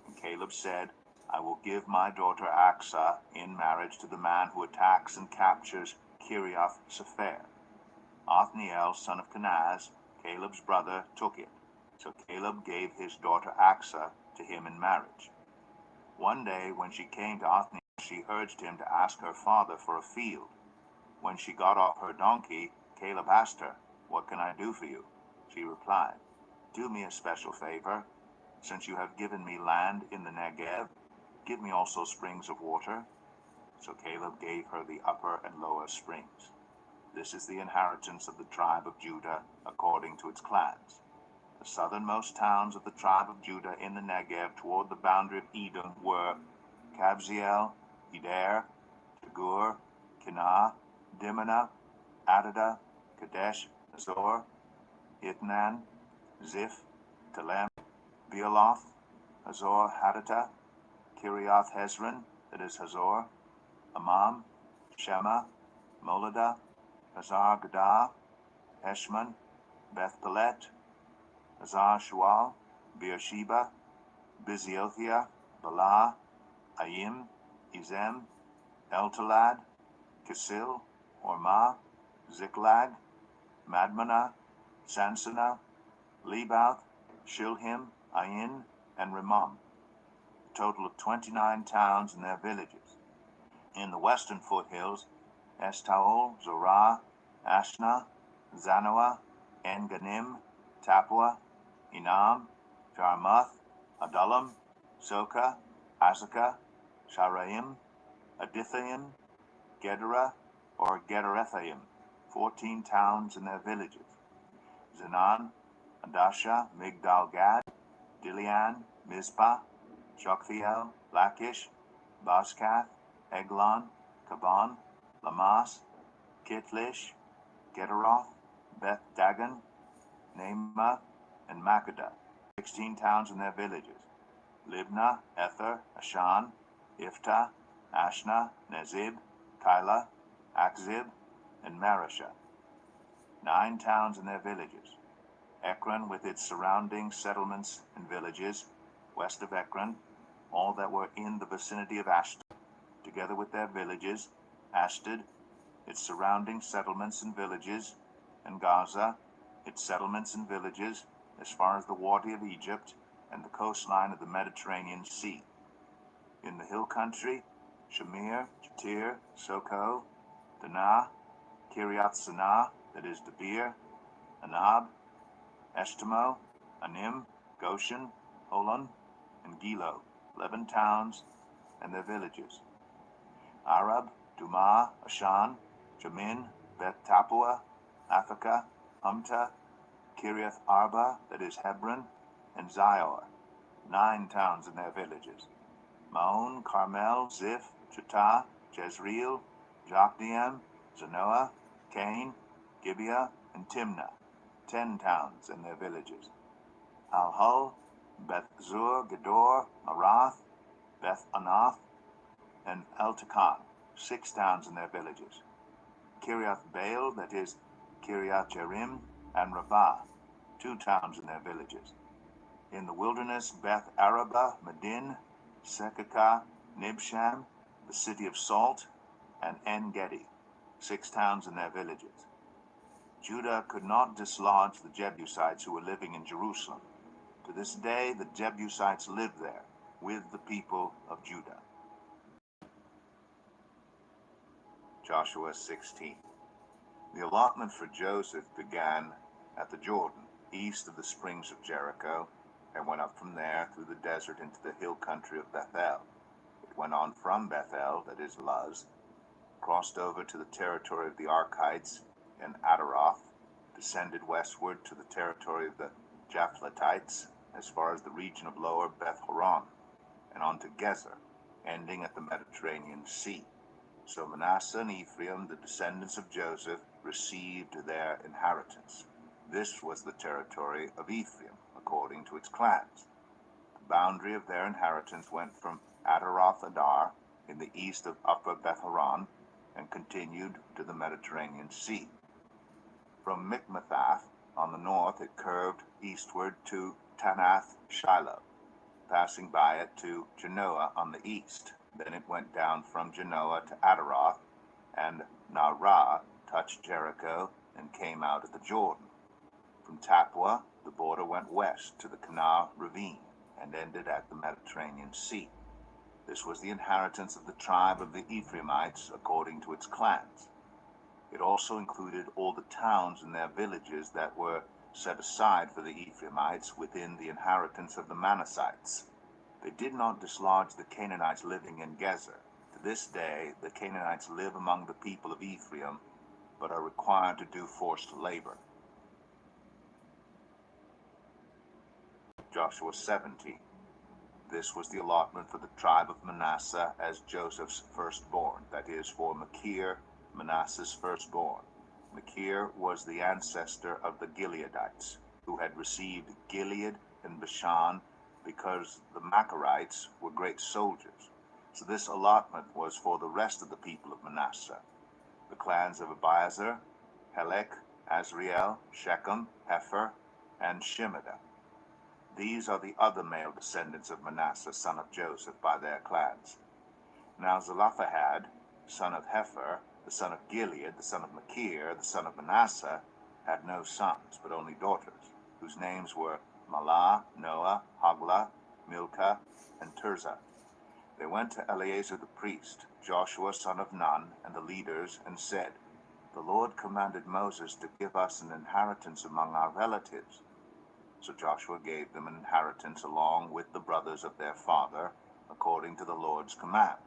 And Caleb said, I will give my daughter Aksah in marriage to the man who attacks and captures Kiriath Sepher. Othniel, son of Kenaz, Caleb's brother, took it. So Caleb gave his daughter Aksah to him in marriage. One day when she came to Othniel, she urged him to ask her father for a field. When she got off her donkey, Caleb asked her, What can I do for you? She replied, Do me a special favor. Since you have given me land in the Negev, give me also springs of water. So Caleb gave her the upper and lower springs. This is the inheritance of the tribe of Judah according to its clans. The southernmost towns of the tribe of Judah in the Negev toward the boundary of Edom were Kabzeel, Eder, Tegur, Kenah, Dimnah, Adadah, Kadesh, Zor, Itnan, Ziph, Telem, Bealoth, Hazor Hadattah, Kiriath Hezron, that is Hazor, Amam, Shema, Moladah, Hazar Gadah, Heshmon, Beth Pelet, Hazar Shual, Beersheba, Biziothia, Bala, Ayim, Izem, Eltalad, Kisil, Ormah, Ziklag, Madmanah, Sansannah, Lebaoth, Shilhim, Ain, and Rimmon, a total of 29 towns and their villages. In the western foothills, Estaol, Zorah, Ashna, Zanoah, En-Ganim, Tapua, Enam, Jarmuth, Adullam, Soka, Azekah, Sharaim, Adithaim, Gedera, or Gederethaim, 14 towns and their villages. Zenan, Adasha, Migdal-Gad, Dilian, Mizpah, Joktheel, Lachish, Bozkath, Eglon, Kaban, Lamas, Kitlish, Gederoth, Beth Dagon, Naamah, and Makkedah, 16 towns and their villages. Libnah, Ether, Ashan, Iftah, Ashna, Nezib, Keilah, Akzib, and Mareshah, 9 towns and their villages. Ekron with its surrounding settlements and villages, west of Ekron, all that were in the vicinity of Ashdod, together with their villages, Ashdod, its surrounding settlements and villages, and Gaza, its settlements and villages, as far as the water of Egypt and the coastline of the Mediterranean Sea. In the hill country, Shamir, Jatir, Soko, Danah, Kiriath Sanah, that is Debir, Anab, Eshtemoh, Anim, Goshen, Holon, and Gilo, 11 towns and their villages. Arab, Dumah, Ashan, Jamin, Beth Tapua, Aphekah, Humta, Kiriath Arba, that is Hebron, and Zior, 9 towns and their villages. Maon, Carmel, Ziph, Juttah, Jezreel, Jokdeam, Zanoah, Cain, Gibeah, and Timnah, 10 towns and their villages. Alhul, Beth Zur, Gedor, Marath, Beth Anath, and Eltekon, 6 towns and their villages. Kiriath Baal, that is Kiriath Jearim, and Rabbah, 2 towns and their villages. In the wilderness, Beth Arabah, Medin, Sekakah, Nibsham, the city of Salt, and En-Gedi, 6 towns and their villages. Judah could not dislodge the Jebusites who were living in Jerusalem. To this day, the Jebusites live there with the people of Judah. Joshua 16. The allotment for Joseph began at the Jordan, east of the springs of Jericho, and went up from there through the desert into the hill country of Bethel. It went on from Bethel, that is Luz, crossed over to the territory of the Archites and Adaroth, descended westward to the territory of the Japhletites, as far as the region of lower Beth Horon, and on to Gezer, ending at the Mediterranean Sea. So Manasseh and Ephraim, the descendants of Joseph, received their inheritance. This was the territory of Ephraim, according to its clans. The boundary of their inheritance went from Adaroth Adar in the east of Upper Beth Horon and continued to the Mediterranean Sea. From Mikmethath on the north it curved eastward to Tanath Shiloh, passing by it to Genoa on the east. Then it went down from Genoa to Adaroth, and Narah touched Jericho and came out of the Jordan. From Tapua, the border went west to the Canal ravine and ended at the Mediterranean Sea. This was the inheritance of the tribe of the Ephraimites according to its clans. It also included all the towns and their villages that were set aside for the Ephraimites within the inheritance of the Manassites. They did not dislodge the Canaanites living in Gezer. To this day, the Canaanites live among the people of Ephraim, but are required to do forced labor. Joshua 17. This was the allotment for the tribe of Manasseh as Joseph's firstborn, that is, for Machir, Manasseh's firstborn. Machir was the ancestor of the Gileadites, who had received Gilead and Bashan because the Machirites were great soldiers. So this allotment was for the rest of the people of Manasseh, the clans of Abiezer, Helek, Azriel, Shechem, Hepher, and Shemida. These are the other male descendants of Manasseh, son of Joseph, by their clans. Now Zelophehad, son of Hepher, the son of Gilead, the son of Machir, the son of Manasseh, had no sons, but only daughters, whose names were Mahlah, Noah, Hoglah, Milcah, and Tirzah. They went to Eleazar the priest, Joshua son of Nun, and the leaders, and said, "The Lord commanded Moses to give us an inheritance among our relatives." So Joshua gave them an inheritance along with the brothers of their father, according to the Lord's command.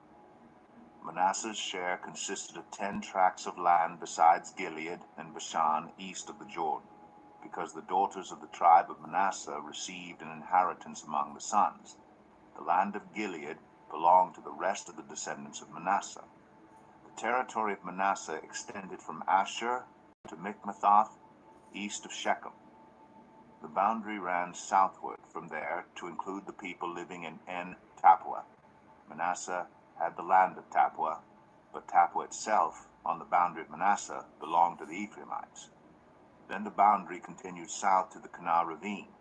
Manasseh's share consisted of 10 tracts of land besides Gilead and Bashan east of the Jordan, because the daughters of the tribe of Manasseh received an inheritance among the sons. The land of Gilead belonged to the rest of the descendants of Manasseh. The territory of Manasseh extended from Asher to Mikmethath, east of Shechem. The boundary ran southward from there to include the people living in En-Tapua. Manasseh had the land of Tapua, but Tapua itself, on the boundary of Manasseh, belonged to the Ephraimites. Then the boundary continued south to the Canal ravine.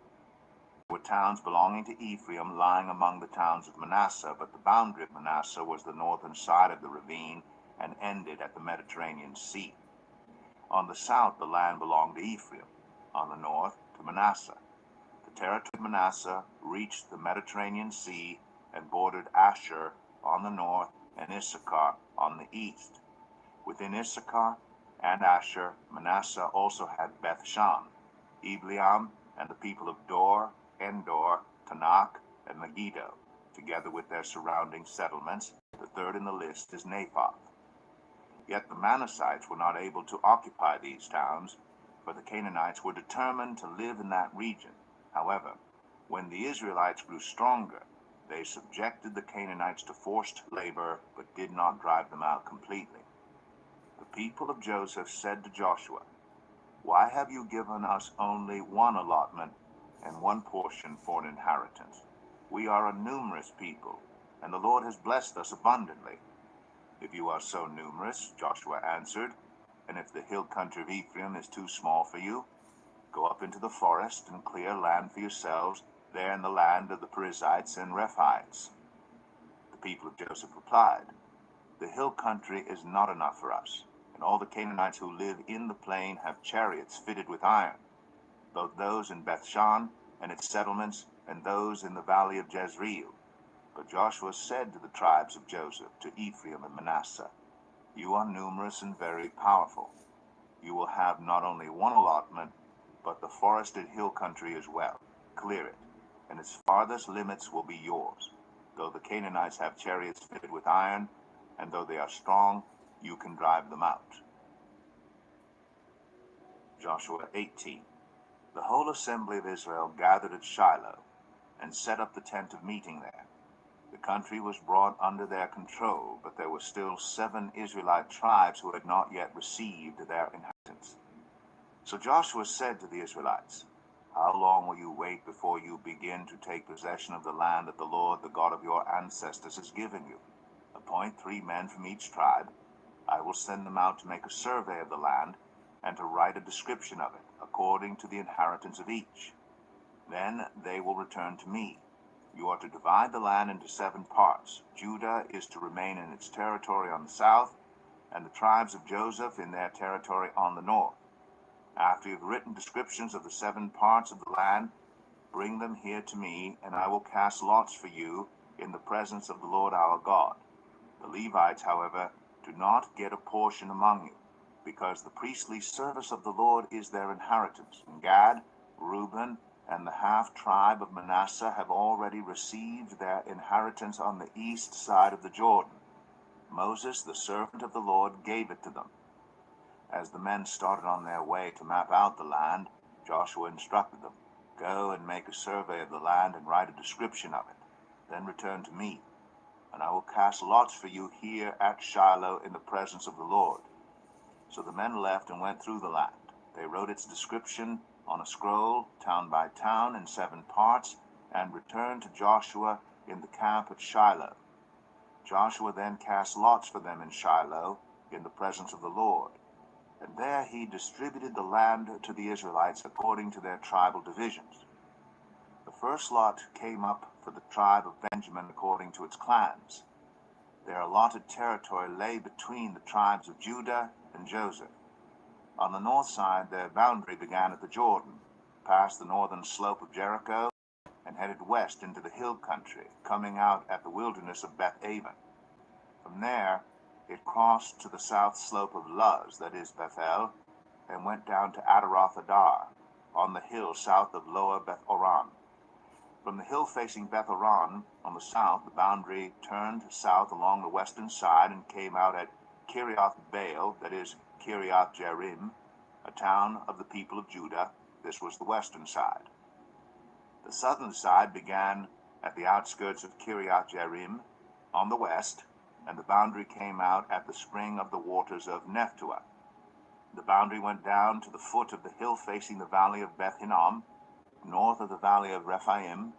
There were towns belonging to Ephraim lying among the towns of Manasseh, but the boundary of Manasseh was the northern side of the ravine and ended at the Mediterranean Sea. On the south, the land belonged to Ephraim. On the north, to Manasseh. The territory of Manasseh reached the Mediterranean Sea and bordered Asher on the north and Issachar on the east. Within Issachar, and Asher. Manasseh also had Beth-shan, Ibleam, and the people of Dor, Endor, Tanakh, and Megiddo, together with their surrounding settlements. The third in the list is Naphoth. Yet the Manassites were not able to occupy these towns, for the Canaanites were determined to live in that region. However, when the Israelites grew stronger, they subjected the Canaanites to forced labor, but did not drive them out completely. The people of Joseph said to Joshua, "Why have you given us only one allotment and one portion for an inheritance? We are a numerous people, and the Lord has blessed us abundantly." "If you are so numerous," Joshua answered, "and if the hill country of Ephraim is too small for you, go up into the forest and clear land for yourselves there in the land of the Perizzites and Rephaites." The people of Joseph replied, "The hill country is not enough for us, and all the Canaanites who live in the plain have chariots fitted with iron, both those in Beth-shan and its settlements, and those in the valley of Jezreel." But Joshua said to the tribes of Joseph, to Ephraim and Manasseh, "You are numerous and very powerful. You will have not only one allotment, but the forested hill country as well. Clear it, and its farthest limits will be yours. Though the Canaanites have chariots fitted with iron, and though they are strong, you can drive them out." Joshua 18. The whole assembly of Israel gathered at Shiloh, and set up the tent of meeting there. The country was brought under their control, but there were still 7 Israelite tribes who had not yet received their inheritance. So Joshua said to the Israelites, "How long will you wait before you begin to take possession of the land that the Lord, the God of your ancestors, has given you? Appoint 3 men from each tribe. I will send them out to make a survey of the land, and to write a description of it, according to the inheritance of each. Then they will return to me. You are to divide the land into 7 parts. Judah is to remain in its territory on the south, and the tribes of Joseph in their territory on the north. After you have written descriptions of the 7 parts of the land, bring them here to me, and I will cast lots for you in the presence of the Lord our God. The Levites, however, do not get a portion among you, because the priestly service of the Lord is their inheritance. And Gad, Reuben, and the half-tribe of Manasseh have already received their inheritance on the east side of the Jordan. Moses, the servant of the Lord, gave it to them." As the men started on their way to map out the land, Joshua instructed them, "Go and make a survey of the land and write a description of it. Then return to me, and I will cast lots for you here at Shiloh in the presence of the Lord." So the men left and went through the land. They wrote its description on a scroll, town by town, in 7 parts, and returned to Joshua in the camp at Shiloh. Joshua then cast lots for them in Shiloh, in the presence of the Lord. And there he distributed the land to the Israelites according to their tribal divisions. The first lot came up for the tribe of Benjamin according to its clans. Their allotted territory lay between the tribes of Judah and Joseph. On the north side, their boundary began at the Jordan, passed the northern slope of Jericho, and headed west into the hill country, coming out at the wilderness of Beth-aven. From there, it crossed to the south slope of Luz, that is Bethel, and went down to Adaroth-adar, on the hill south of Lower Beth-oran. From the hill facing Beth-oran on the south, the boundary turned south along the western side and came out at Kiriath-baal, that is Kiriath-jearim, a town of the people of Judah. This was the western side. The southern side began at the outskirts of Kiriath-jearim on the west, and the boundary came out at the spring of the waters of Nephtoah. The boundary went down to the foot of the hill facing the valley of Beth Hinnom, north of the valley of Rephaim.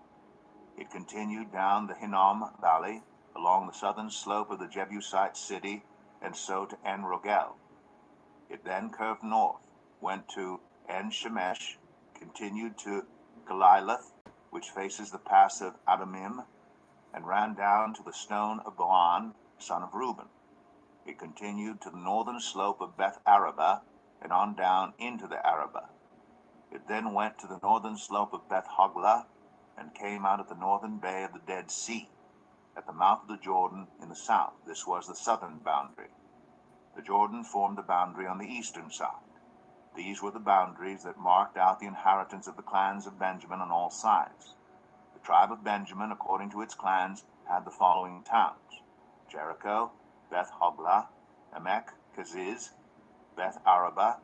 It continued down the Hinnom valley, along the southern slope of the Jebusite city, and so to En Rogel. It then curved north, went to En Shemesh, continued to Galiloth, which faces the pass of Adamim, and ran down to the stone of Boan, son of Reuben. It continued to the northern slope of Beth Araba, and on down into the Araba. It then went to the northern slope of Beth Hoglah, and came out at the northern bay of the Dead Sea, at the mouth of the Jordan in the south. This was the southern boundary. The Jordan formed the boundary on the eastern side. These were the boundaries that marked out the inheritance of the clans of Benjamin on all sides. The tribe of Benjamin, according to its clans, had the following towns: Jericho, Beth Hoglah, Emek, Keziz, Beth Araba,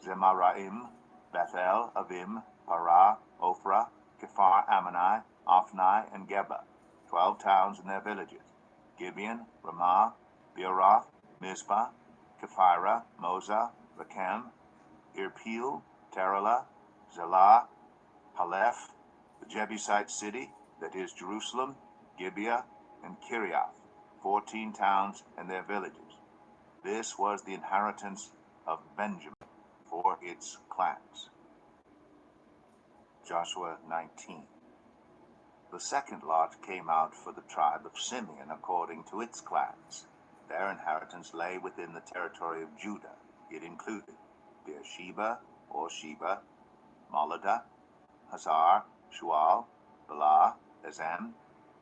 Zemaraim, Bethel, Avim, Parah, Ophrah, Kephar Ammonai, Ophni, and Geba, 12 towns and their villages: Gibeon, Ramah, Beeroth, Mizpah, Kephirah, Moza, Rakem, Irpeel, Terah, Zelah, Haleph, the Jebusite city, that is Jerusalem, Gibeah, and Kiriath, 14 towns and their villages. This was the inheritance of Benjamin for its clans. Joshua 19. The second lot came out for the tribe of Simeon according to its clans. Their inheritance lay within the territory of Judah. It included Beersheba or Sheba, Moladah, Hazar, Shual, Bala, Ezem,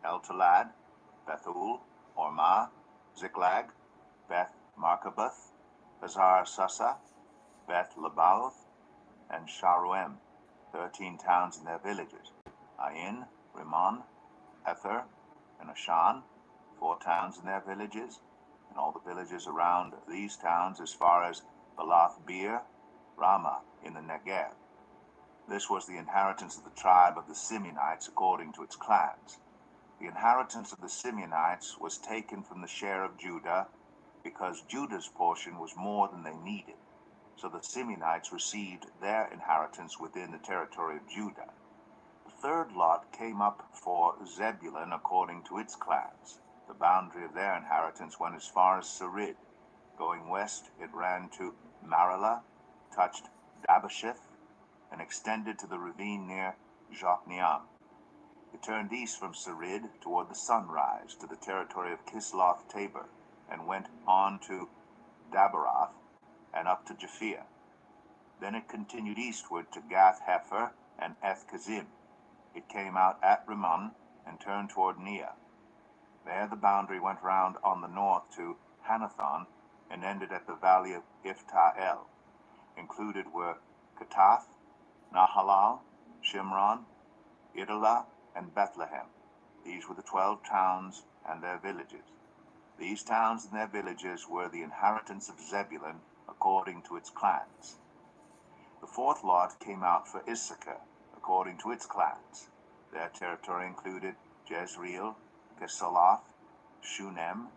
El-Talad, Bethul, Ormah, Ziklag, Beth Markaboth, Hazar Susa, Beth Lebaoth, and Sharuim, 13 towns and their villages: Ain, Rimmon, Ether, and Ashan, 4 towns and their villages, and all the villages around these towns as far as Balath Beer, Ramah in the Negev. This was the inheritance of the tribe of the Simeonites according to its clans. The inheritance of the Simeonites was taken from the share of Judah because Judah's portion was more than they needed. So the Simeonites received their inheritance within the territory of Judah. The third lot came up for Zebulun according to its clans. The boundary of their inheritance went as far as Sarid. Going west, it ran to Maralah, touched Dabasheth, and extended to the ravine near Jokneam. It turned east from Sarid toward the sunrise to the territory of Kisloth Tabor, and went on to Dabaroth and up to Japhia. Then it continued eastward to Gath Hepher and Eth Kazim. It came out at Rimmon and turned toward Neah. There the boundary went round on the north to Hanathon and ended at the valley of Ifta-el. Included were Katath, Nahalal, Shimron, Idalah, and Bethlehem. These were the 12 towns and their villages. These towns and their villages were the inheritance of Zebulun according to its clans. The fourth lot came out for Issachar according to its clans. Their territory included Jezreel, Kesaloth, Shunem,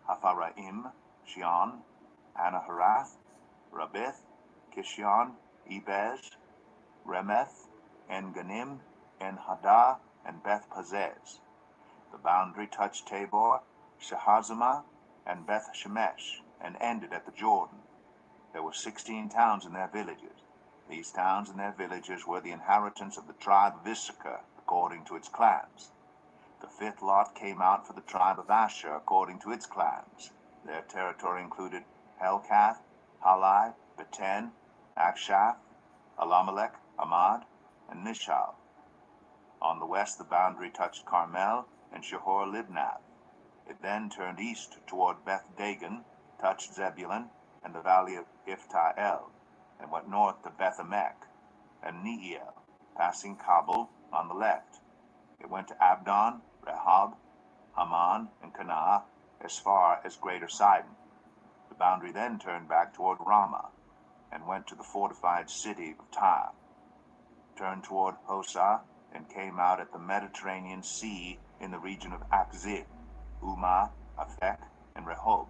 Hapharaim, Shion, Anaharath, Rabith, Kishion, Ebez, Remeth, En-Ganim, En-Hadah, and Beth Pazez. The boundary touched Tabor, Shahazimah, and Beth Shemesh, and ended at the Jordan. There were 16 towns and their villages. These towns and their villages were the inheritance of the tribe of Issachar according to its clans. The fifth lot came out for the tribe of Asher according to its clans. Their territory included Helkath, Halai, Beten, Akshaph, Alamelech, Amad, and Nishal. On the west the boundary touched Carmel and Shahor-Libnath. It then turned east toward Beth Dagon, touched Zebulun and the valley of Ifta-el, and went north to Beth Emek and Neiel, passing Kabul on the left. It went to Abdon, Rehob, Haman, and Kanah as far as Greater Sidon. The boundary then turned back toward Ramah and went to the fortified city of Tyre, turned toward Hosah, and came out at the Mediterranean Sea in the region of Akzib, Umah, Aphek, and Rehob.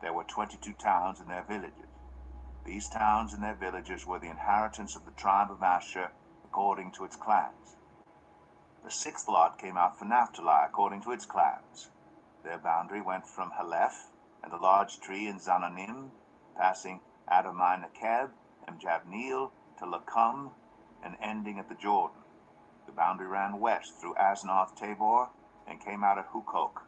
There were 22 towns and their villages. These towns and their villages were the inheritance of the tribe of Asher according to its clans. The sixth lot came out for Naphtali according to its clans. Their boundary went from Haleph and the large tree in Zananim, passing Adamai Nekeb and Jabneel to Lakum, and ending at the Jordan. The boundary ran west through Aznoth Tabor and came out at Hukok.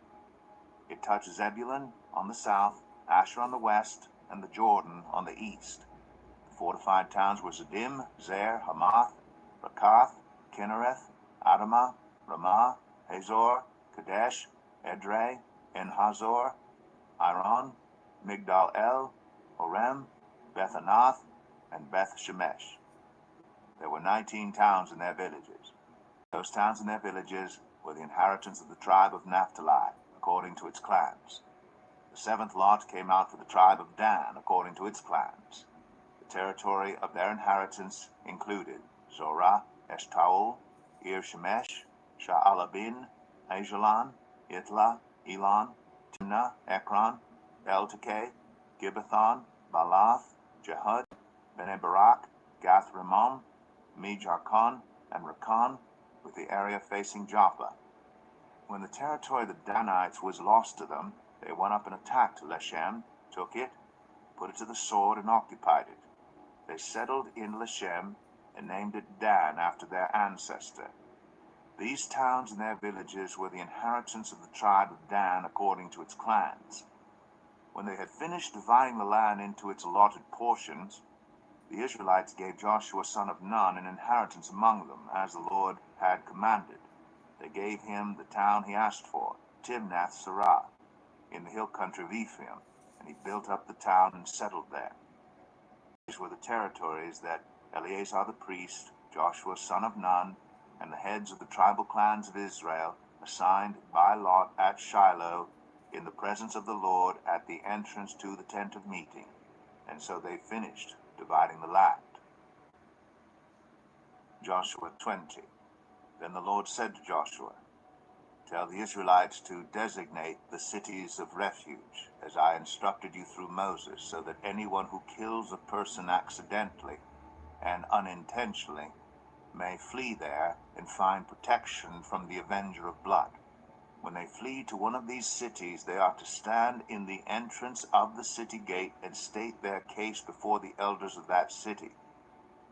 It touched Zebulun on the south, Asher on the west, and the Jordan on the east. The fortified towns were Ziddim, Zer, Hamath, Rakath, Kinnereth, Adamah, Ramah, Hazor, Kadesh, Edrei, En-Hazor, Iron, Migdal El, Horem, Beth Anath, and Beth Shemesh. There were 19 towns and their villages. Those towns and their villages were the inheritance of the tribe of Naphtali, according to its clans. The seventh lot came out for the tribe of Dan, according to its clans. The territory of their inheritance included Zorah, Eshtaol, Ir Shemesh, Sha'alabin, Ajalon, Itla, Elon, Timnah, Ekron, Eltekeh, Gibbethon, Baalath, Jehud, Bene Barak, Gath Rimmon, Mejarkon, and Rakan, with the area facing Joppa. When the territory of the Danites was lost to them, they went up and attacked Leshem, took it, put it to the sword, and occupied it. They settled in Leshem and named it Dan after their ancestor. These towns and their villages were the inheritance of the tribe of Dan according to its clans. When they had finished dividing the land into its allotted portions, the Israelites gave Joshua son of Nun an inheritance among them, as the Lord had commanded. They gave him the town he asked for, Timnath-Serah, in the hill country of Ephraim, and he built up the town and settled there. These were the territories that Eleazar the priest, Joshua son of Nun, and the heads of the tribal clans of Israel assigned by lot at Shiloh in the presence of the Lord at the entrance to the tent of meeting. And so they finished dividing the land. Joshua 20. Then the Lord said to Joshua, "Tell the Israelites to designate the cities of refuge, as I instructed you through Moses, so that anyone who kills a person accidentally and unintentionally may flee there and find protection from the avenger of blood. When they flee to one of these cities, they are to stand in the entrance of the city gate and state their case before the elders of that city.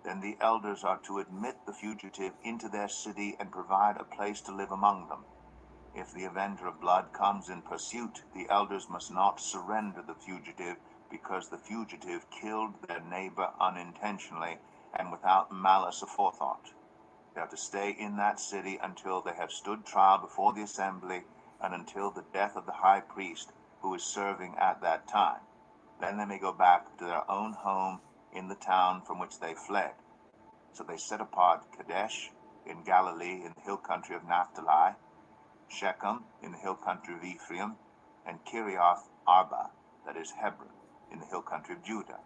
Then the elders are to admit the fugitive into their city and provide a place to live among them. If the avenger of blood comes in pursuit, the elders must not surrender the fugitive, because the fugitive killed their neighbor unintentionally and without malice aforethought. They are to stay in that city until they have stood trial before the assembly and until the death of the high priest who is serving at that time. Then they may go back to their own home in the town from which they fled." So they set apart Kadesh in Galilee in the hill country of Naphtali, Shechem in the hill country of Ephraim, and Kiriath Arba, that is Hebron, in the hill country of Judah.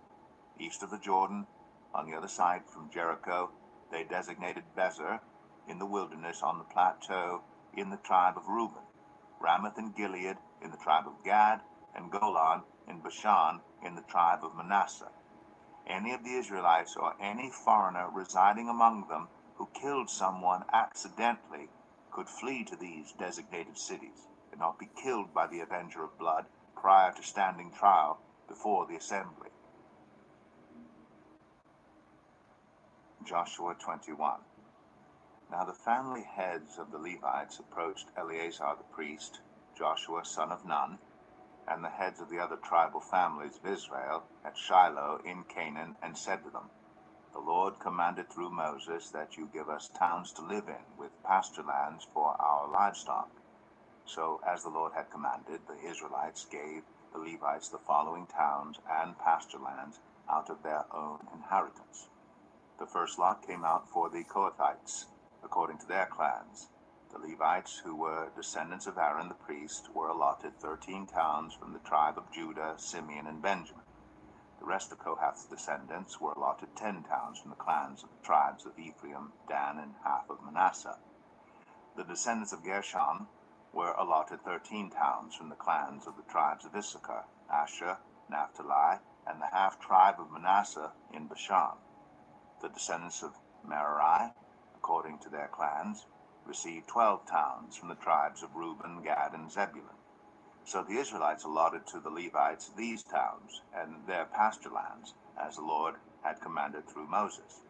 East of the Jordan, on the other side from Jericho, they designated Bezer in the wilderness on the plateau in the tribe of Reuben, Ramoth and Gilead in the tribe of Gad, and Golan in Bashan in the tribe of Manasseh. Any of the Israelites or any foreigner residing among them who killed someone accidentally could flee to these designated cities and not be killed by the avenger of blood prior to standing trial before the assembly. Joshua 21. Now the family heads of the Levites approached Eleazar the priest, Joshua son of Nun, and the heads of the other tribal families of Israel at Shiloh in Canaan, and said to them, "The Lord commanded through Moses that you give us towns to live in, with pasture lands for our livestock." So, as the Lord had commanded, the Israelites gave the Levites the following towns and pasture lands out of their own inheritance. The first lot came out for the Kohathites, according to their clans. The Levites, who were descendants of Aaron the priest, were allotted 13 towns from the tribe of Judah, Simeon, and Benjamin. The rest of Kohath's descendants were allotted 10 towns from the clans of the tribes of Ephraim, Dan, and half of Manasseh. The descendants of Gershon were allotted 13 towns from the clans of the tribes of Issachar, Asher, Naphtali, and the half-tribe of Manasseh in Bashan. The descendants of Merari, according to their clans, received 12 towns from the tribes of Reuben, Gad, and Zebulun. So the Israelites allotted to the Levites these towns and their pasture lands, as the Lord had commanded through Moses.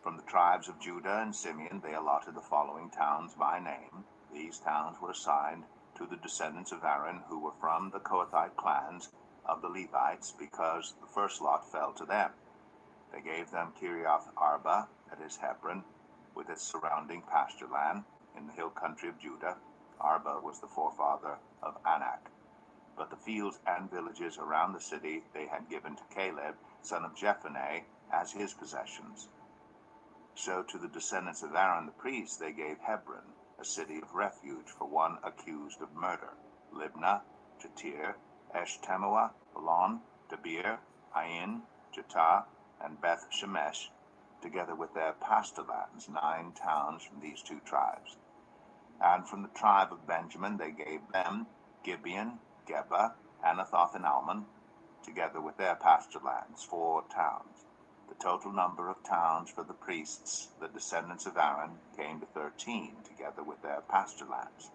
From the tribes of Judah and Simeon they allotted the following towns by name. These towns were assigned to the descendants of Aaron, who were from the Kohathite clans of the Levites, because the first lot fell to them. They gave them Kiriath Arba, that is Hebron, with its surrounding pasture land in the hill country of Judah. Arba was the forefather of Anak. but the fields and villages around the city they had given to Caleb, son of Jephunneh, as his possessions. So to the descendants of Aaron the priest they gave Hebron, a city of refuge for one accused of murder, Libnah, Jatir, Eshtemoa, Elon, Debir, Ain, Jetah, and Beth Shemesh, together with their pasture lands, 9 towns from these 2 tribes. And from the tribe of Benjamin they gave them Gibeon, Geba, Anathoth, and Almon, together with their pasture lands, 4 towns. The total number of towns for the priests, the descendants of Aaron, came to 13, together with their pasture lands.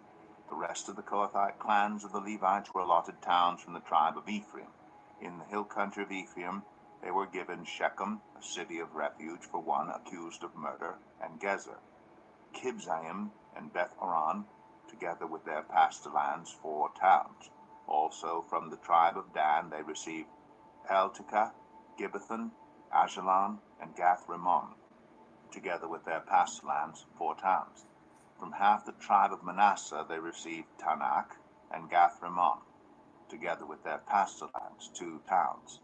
The rest of the Kohathite clans of the Levites were allotted towns from the tribe of Ephraim. In the hill country of Ephraim, they were given Shechem, a city of refuge for one accused of murder, and Gezer, Kibzaim, and Beth Horon, together with their pasture lands, 4 towns. Also from the tribe of Dan they received Eltekeh, Gibbethon, Ajalon, and Gath-Rimmon, together with their pasture lands, 4 towns. From half the tribe of Manasseh they received Tanakh and Gath-Rimmon, together with their pasture lands, 2 towns.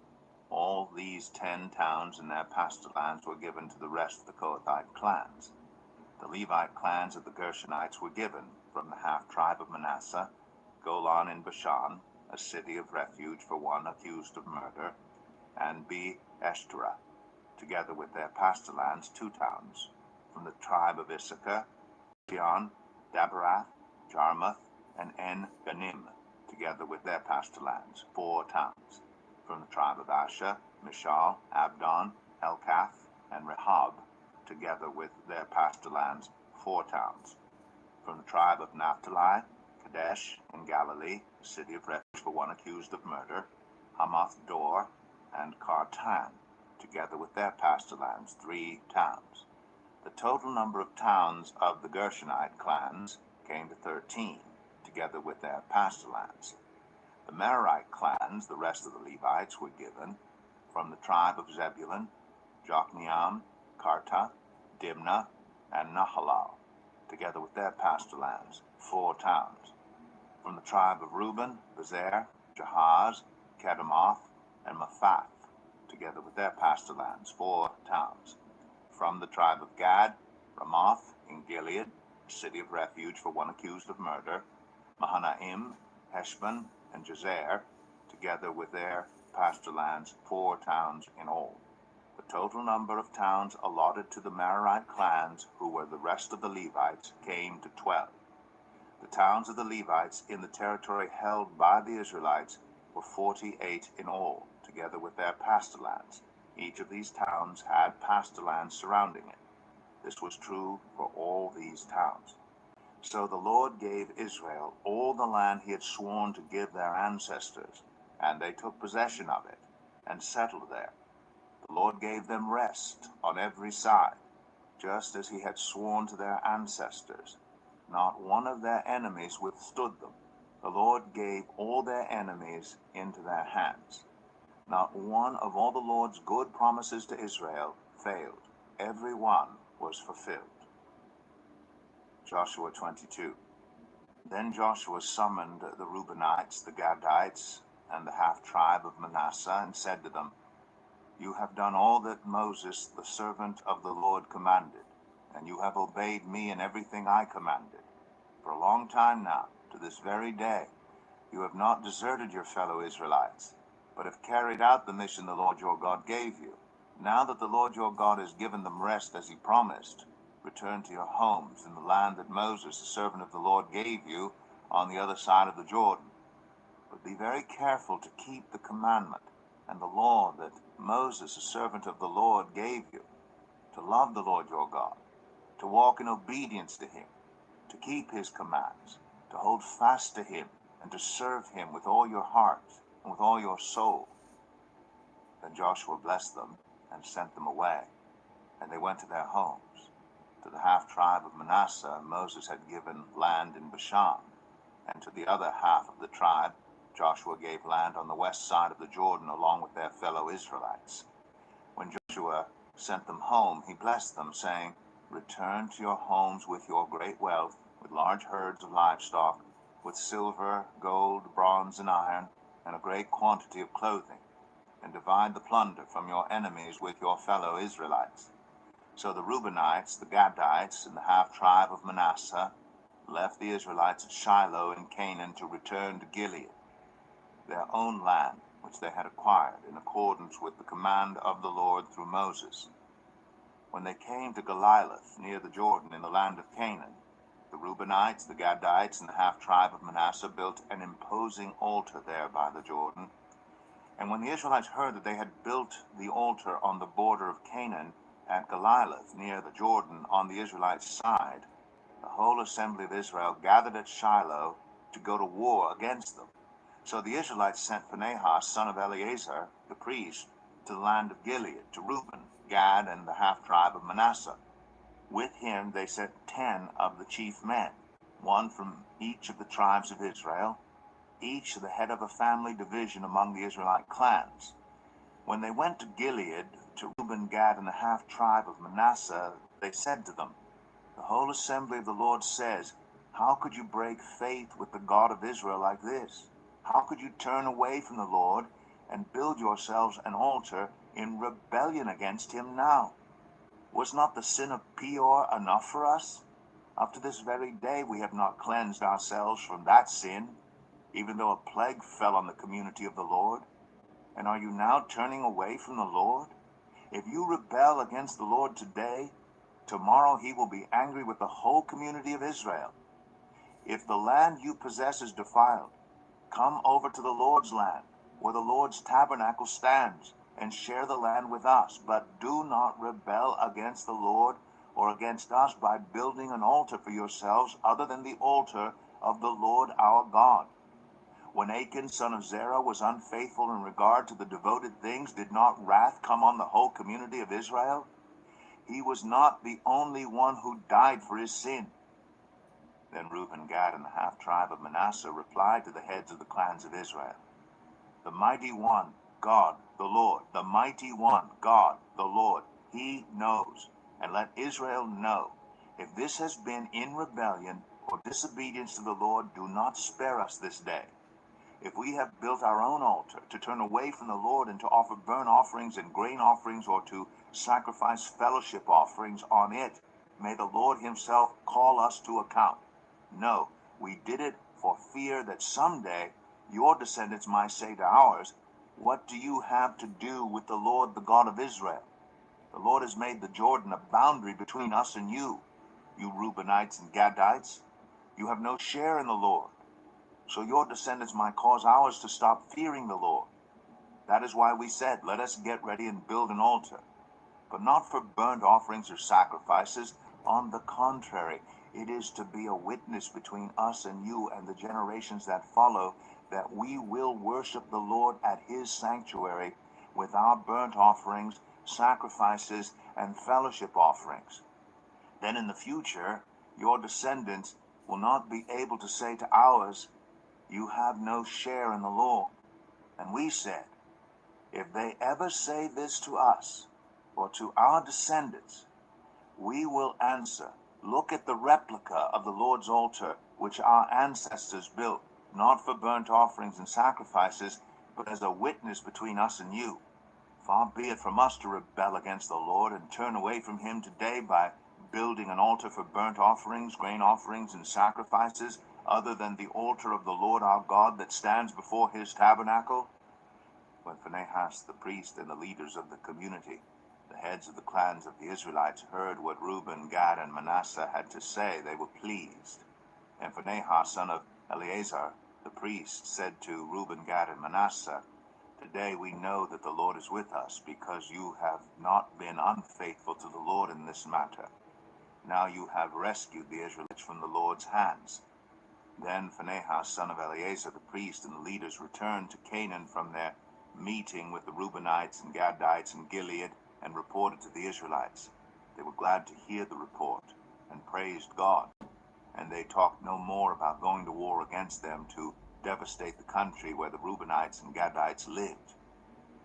All these 10 towns and their pasture lands were given to the rest of the Kohathite clans. The Levite clans of the Gershonites were given, from the half-tribe of Manasseh, Golan in Bashan, a city of refuge for one accused of murder, and Be-Eshtera, together with their pasture lands, 2 towns. From the tribe of Issachar, Zion, Daberath, Jarmuth, and En-Ganim, together with their pasture lands, 4 towns. From the tribe of Asher, Mishal, Abdon, Helkath, and Rehob, together with their pasture lands, 4 towns. From the tribe of Naphtali, Kadesh in Galilee, a city of refuge for one accused of murder, Hamath Dor, and Kartan, together with their pasture lands, 3 towns. The total number of towns of the Gershonite clans came to 13, together with their pasture lands. The Merarite clans, the rest of the Levites, were given from the tribe of Zebulun, Jokneam, Karta, Dimnah, and Nahalal, together with their pasture lands, 4 towns. From the tribe of Reuben, Bezer, Jahaz, Kedemoth, and Mephath, together with their pasture lands, 4 towns. From the tribe of Gad, Ramoth in Gilead, a city of refuge for one accused of murder, Mahanaim, Heshbon, and Jazer, together with their pasture lands, 4 towns in all. The total number of towns allotted to the Merarite clans, who were the rest of the Levites, came to 12. The towns of the Levites in the territory held by the Israelites were 48 in all, together with their pasture lands. Each of these towns had pasture lands surrounding it. This was true for all these towns. So the Lord gave Israel all the land he had sworn to give their ancestors, and they took possession of it and settled there. The Lord gave them rest on every side, just as he had sworn to their ancestors. Not one of their enemies withstood them. The Lord gave all their enemies into their hands. Not one of all the Lord's good promises to Israel failed. Every one was fulfilled. Joshua 22. Then Joshua summoned the Reubenites, the Gadites, and the half-tribe of Manasseh, and said to them, "You have done all that Moses, the servant of the Lord, commanded, and you have obeyed me in everything I commanded. For a long time now, to this very day, you have not deserted your fellow Israelites, but have carried out the mission the Lord your God gave you. Now that the Lord your God has given them rest as he promised, return to your homes in the land that Moses, the servant of the Lord, gave you on the other side of the Jordan. But be very careful to keep the commandment and the law that Moses, the servant of the Lord, gave you, to love the Lord your God, to walk in obedience to him, to keep his commands, to hold fast to him, and to serve him with all your heart and with all your soul." Then Joshua blessed them and sent them away, and they went to their homes. To the half-tribe of Manasseh Moses had given land in Bashan, and to the other half of the tribe Joshua gave land on the west side of the Jordan along with their fellow Israelites. When Joshua sent them home, he blessed them, saying, "Return to your homes with your great wealth, with large herds of livestock, with silver, gold, bronze, and iron, and a great quantity of clothing, and divide the plunder from your enemies with your fellow Israelites. So the Reubenites, the Gadites, and the half-tribe of Manasseh left the Israelites at Shiloh in Canaan to return to Gilead, their own land, which they had acquired in accordance with the command of the Lord through Moses. When they came to Galiloth, near the Jordan in the land of Canaan, the Reubenites, the Gadites, and the half-tribe of Manasseh built an imposing altar there by the Jordan. And when the Israelites heard that they had built the altar on the border of Canaan at Galiloth, near the Jordan on the Israelites' side, the whole assembly of Israel gathered at Shiloh to go to war against them. So the Israelites sent Phinehas, son of Eleazar, the priest, to the land of Gilead, to Reuben, Gad, and the half-tribe of Manasseh. With him they sent 10 of the chief men, one from each of the tribes of Israel, each the head of a family division among the Israelite clans. When they went to Gilead, to Reuben, Gad, and the half-tribe of Manasseh, they said to them, "The whole assembly of the Lord says, how could you break faith with the God of Israel like this? How could you turn away from the Lord and build yourselves an altar in rebellion against him now? Was not the sin of Peor enough for us? Up to this very day we have not cleansed ourselves from that sin, even though a plague fell on the community of the Lord. And are you now turning away from the Lord? If you rebel against the Lord today, tomorrow he will be angry with the whole community of Israel. If the land you possess is defiled, come over to the Lord's land, where the Lord's tabernacle stands, and share the land with us. But do not rebel against the Lord or against us by building an altar for yourselves other than the altar of the Lord our God. When Achan, son of Zerah, was unfaithful in regard to the devoted things, did not wrath come on the whole community of Israel? He was not the only one who died for his sin." Then Reuben, Gad, and the half-tribe of Manasseh replied to the heads of the clans of Israel, "The mighty one, God, the Lord, the mighty one, God, the Lord, he knows. And let Israel know, if this has been in rebellion or disobedience to the Lord, do not spare us this day. If we have built our own altar to turn away from the Lord and to offer burnt offerings and grain offerings or to sacrifice fellowship offerings on it, may the Lord himself call us to account. No, we did it for fear that someday your descendants might say to ours, 'What do you have to do with the Lord, the God of Israel? The Lord has made the Jordan a boundary between us and you, you Reubenites and Gadites. You have no share in the Lord. So your descendants might cause ours to stop fearing the Lord.' That is why we said, 'Let us get ready and build an altar,' but not for burnt offerings or sacrifices. On the contrary, it is to be a witness between us and you and the generations that follow, that we will worship the Lord at his sanctuary with our burnt offerings, sacrifices, and fellowship offerings. Then in the future, your descendants will not be able to say to ours, 'You have no share in the Lord.'" And we said, "If they ever say this to us or to our descendants, we will answer, 'Look at the replica of the Lord's altar, which our ancestors built, not for burnt offerings and sacrifices, but as a witness between us and you.' Far be it from us to rebel against the Lord and turn away from him today by building an altar for burnt offerings, grain offerings, and sacrifices, other than the altar of the Lord our God that stands before his tabernacle." When Phinehas the priest and the leaders of the community, the heads of the clans of the Israelites, heard what Reuben, Gad, and Manasseh had to say, they were pleased. And Phinehas, son of Eleazar, the priest, said to Reuben, Gad, and Manasseh, "Today we know that the Lord is with us, because you have not been unfaithful to the Lord in this matter. Now you have rescued the Israelites from the Lord's hands." Then Phinehas, son of Eleazar, the priest, and the leaders returned to Canaan from their meeting with the Reubenites and Gadites in Gilead, and reported to the Israelites. They were glad to hear the report, and praised God. And they talked no more about going to war against them to devastate the country where the Reubenites and Gadites lived.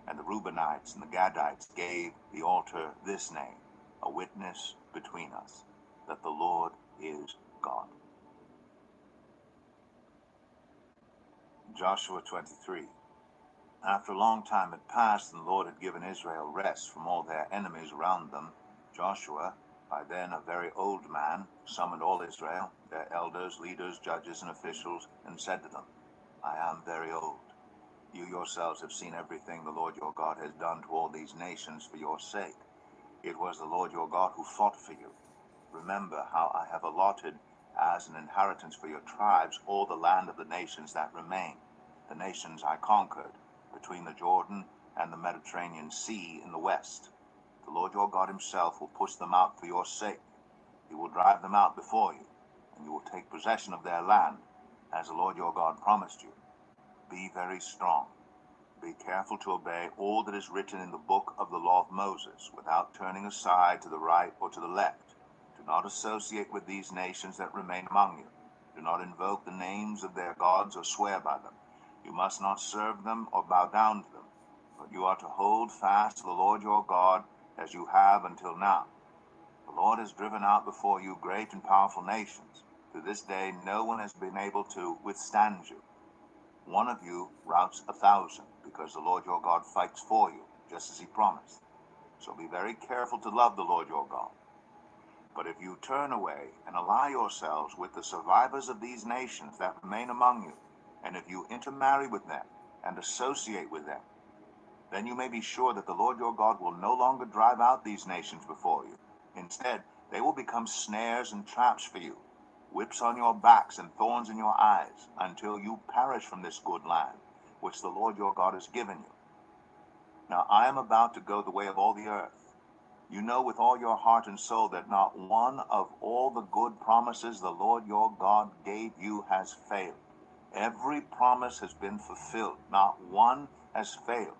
And the Reubenites and the Gadites gave the altar this name, "A witness between us, that the Lord is God." Joshua 23. After a long time had passed, and the Lord had given Israel rest from all their enemies around them, Joshua, by then a very old man, summoned all Israel, their elders, leaders, judges, and officials, and said to them, I am very old. You yourselves have seen everything the Lord your God has done to all these nations for your sake. It was the Lord your God who fought for you. Remember how I have allotted as an inheritance for your tribes all the land of the nations that remain, the nations I conquered, between the Jordan and the Mediterranean Sea in the west. The Lord your God himself will push them out for your sake. He will drive them out before you, and you will take possession of their land, as the Lord your God promised you. Be very strong. Be careful to obey all that is written in the book of the law of Moses, without turning aside to the right or to the left. Do not associate with these nations that remain among you. Do not invoke the names of their gods or swear by them. You must not serve them or bow down to them, but you are to hold fast to the Lord your God as you have until now. The Lord has driven out before you great and powerful nations. To this day no one has been able to withstand you. One of you routs 1,000, because the Lord your God fights for you, just as he promised. So be very careful to love the Lord your God. But if you turn away and ally yourselves with the survivors of these nations that remain among you, and if you intermarry with them and associate with them, then you may be sure that the Lord your God will no longer drive out these nations before you. Instead, they will become snares and traps for you, whips on your backs and thorns in your eyes, until you perish from this good land, which the Lord your God has given you. Now I am about to go the way of all the earth. You know with all your heart and soul that not one of all the good promises the Lord your God gave you has failed. Every promise has been fulfilled. Not one has failed.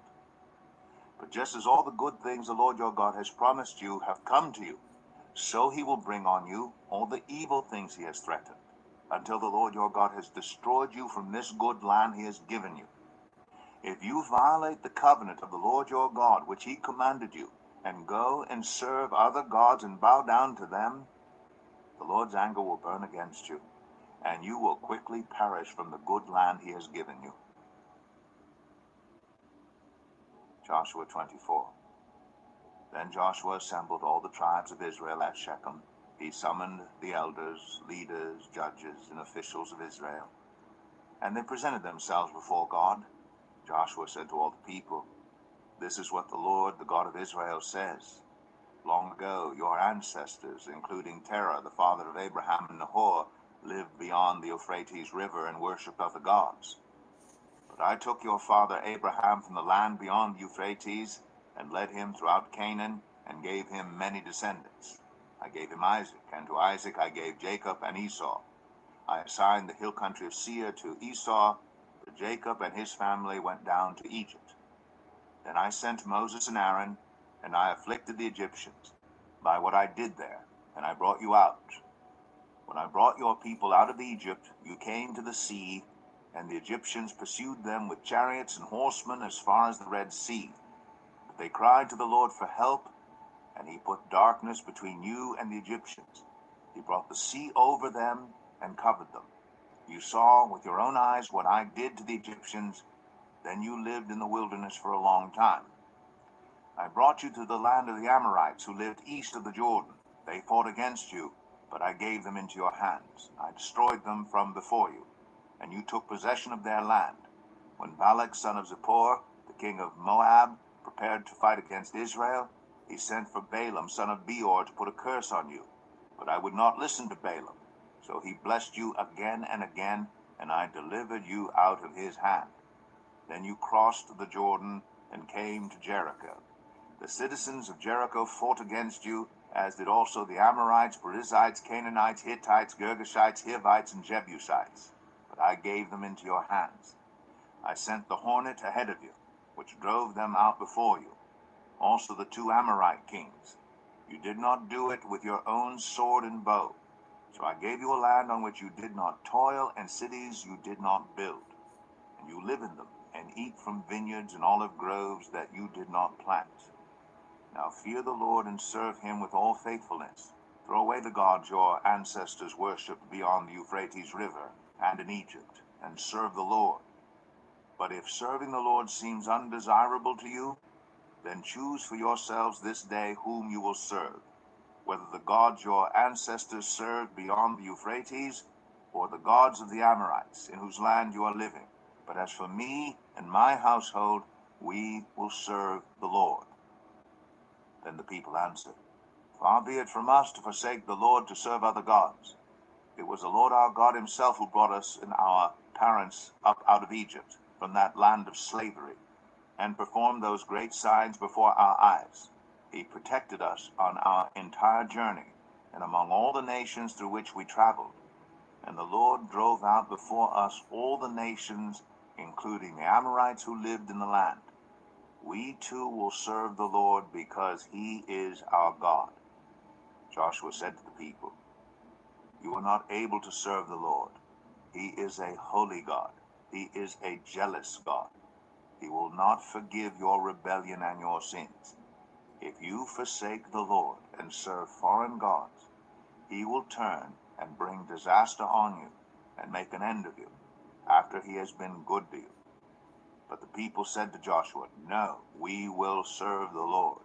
But just as all the good things the Lord your God has promised you have come to you, so he will bring on you all the evil things he has threatened, until the Lord your God has destroyed you from this good land he has given you. If you violate the covenant of the Lord your God, which he commanded you, and go and serve other gods and bow down to them, the Lord's anger will burn against you, and you will quickly perish from the good land he has given you. Joshua 24. Then Joshua assembled all the tribes of Israel at Shechem. He summoned the elders, leaders, judges, and officials of Israel, and they presented themselves before God. Joshua said to all the people, This is what the Lord, the God of Israel, says. Long ago, your ancestors, including Terah, the father of Abraham and Nahor, lived beyond the Euphrates River and worshipped other gods. But I took your father Abraham from the land beyond the Euphrates and led him throughout Canaan and gave him many descendants. I gave him Isaac, and to Isaac I gave Jacob and Esau. I assigned the hill country of Seir to Esau, but Jacob and his family went down to Egypt. Then I sent Moses and Aaron, and I afflicted the Egyptians by what I did there, and I brought you out. When I brought your people out of Egypt, you came to the sea, and the Egyptians pursued them with chariots and horsemen as far as the Red Sea. But they cried to the Lord for help, and he put darkness between you and the Egyptians. He brought the sea over them and covered them. You saw with your own eyes what I did to the Egyptians. Then you lived in the wilderness for a long time. I brought you to the land of the Amorites, who lived east of the Jordan. They fought against you, but I gave them into your hands. I destroyed them from before you, and you took possession of their land. When Balak, son of Zippor, the king of Moab, prepared to fight against Israel, he sent for Balaam, son of Beor, to put a curse on you. But I would not listen to Balaam. So he blessed you again and again, and I delivered you out of his hand. Then you crossed the Jordan and came to Jericho. The citizens of Jericho fought against you, as did also the Amorites, Perizzites, Canaanites, Hittites, Girgashites, Hivites, and Jebusites. But I gave them into your hands. I sent the hornet ahead of you, which drove them out before you. Also the 2 Amorite kings. You did not do it with your own sword and bow. So I gave you a land on which you did not toil, and cities you did not build. And you live in them, and eat from vineyards and olive groves that you did not plant. Now fear the Lord and serve him with all faithfulness. Throw away the gods your ancestors worshipped beyond the Euphrates River and in Egypt, and serve the Lord. But if serving the Lord seems undesirable to you, then choose for yourselves this day whom you will serve, whether the gods your ancestors served beyond the Euphrates, or the gods of the Amorites, in whose land you are living. But as for me and my household, we will serve the Lord. Then the people answered, Far be it from us to forsake the Lord to serve other gods. It was the Lord our God himself who brought us and our parents up out of Egypt, from that land of slavery, and performed those great signs before our eyes. He protected us on our entire journey, and among all the nations through which we traveled. And the Lord drove out before us all the nations, including the Amorites who lived in the land. We too will serve the Lord because he is our God. Joshua said to the people, You are not able to serve the Lord. He is a holy God. He is a jealous God. He will not forgive your rebellion and your sins. If you forsake the Lord and serve foreign gods, he will turn and bring disaster on you and make an end of you after he has been good to you. But the people said to Joshua, No, we will serve the Lord.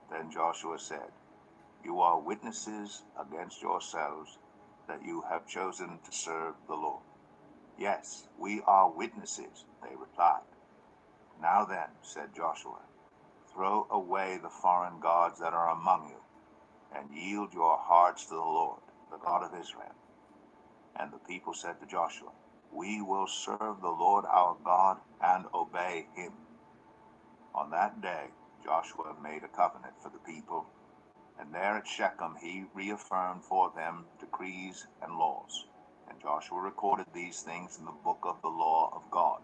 Then Joshua said, You are witnesses against yourselves that you have chosen to serve the Lord. Yes, we are witnesses, they replied. Now then, said Joshua, throw away the foreign gods that are among you, and yield your hearts to the Lord, the God of Israel. And the people said to Joshua, We will serve the Lord our God and obey him. On that day, Joshua made a covenant for the people, and there at Shechem he reaffirmed for them decrees and laws. And Joshua recorded these things in the book of the law of God.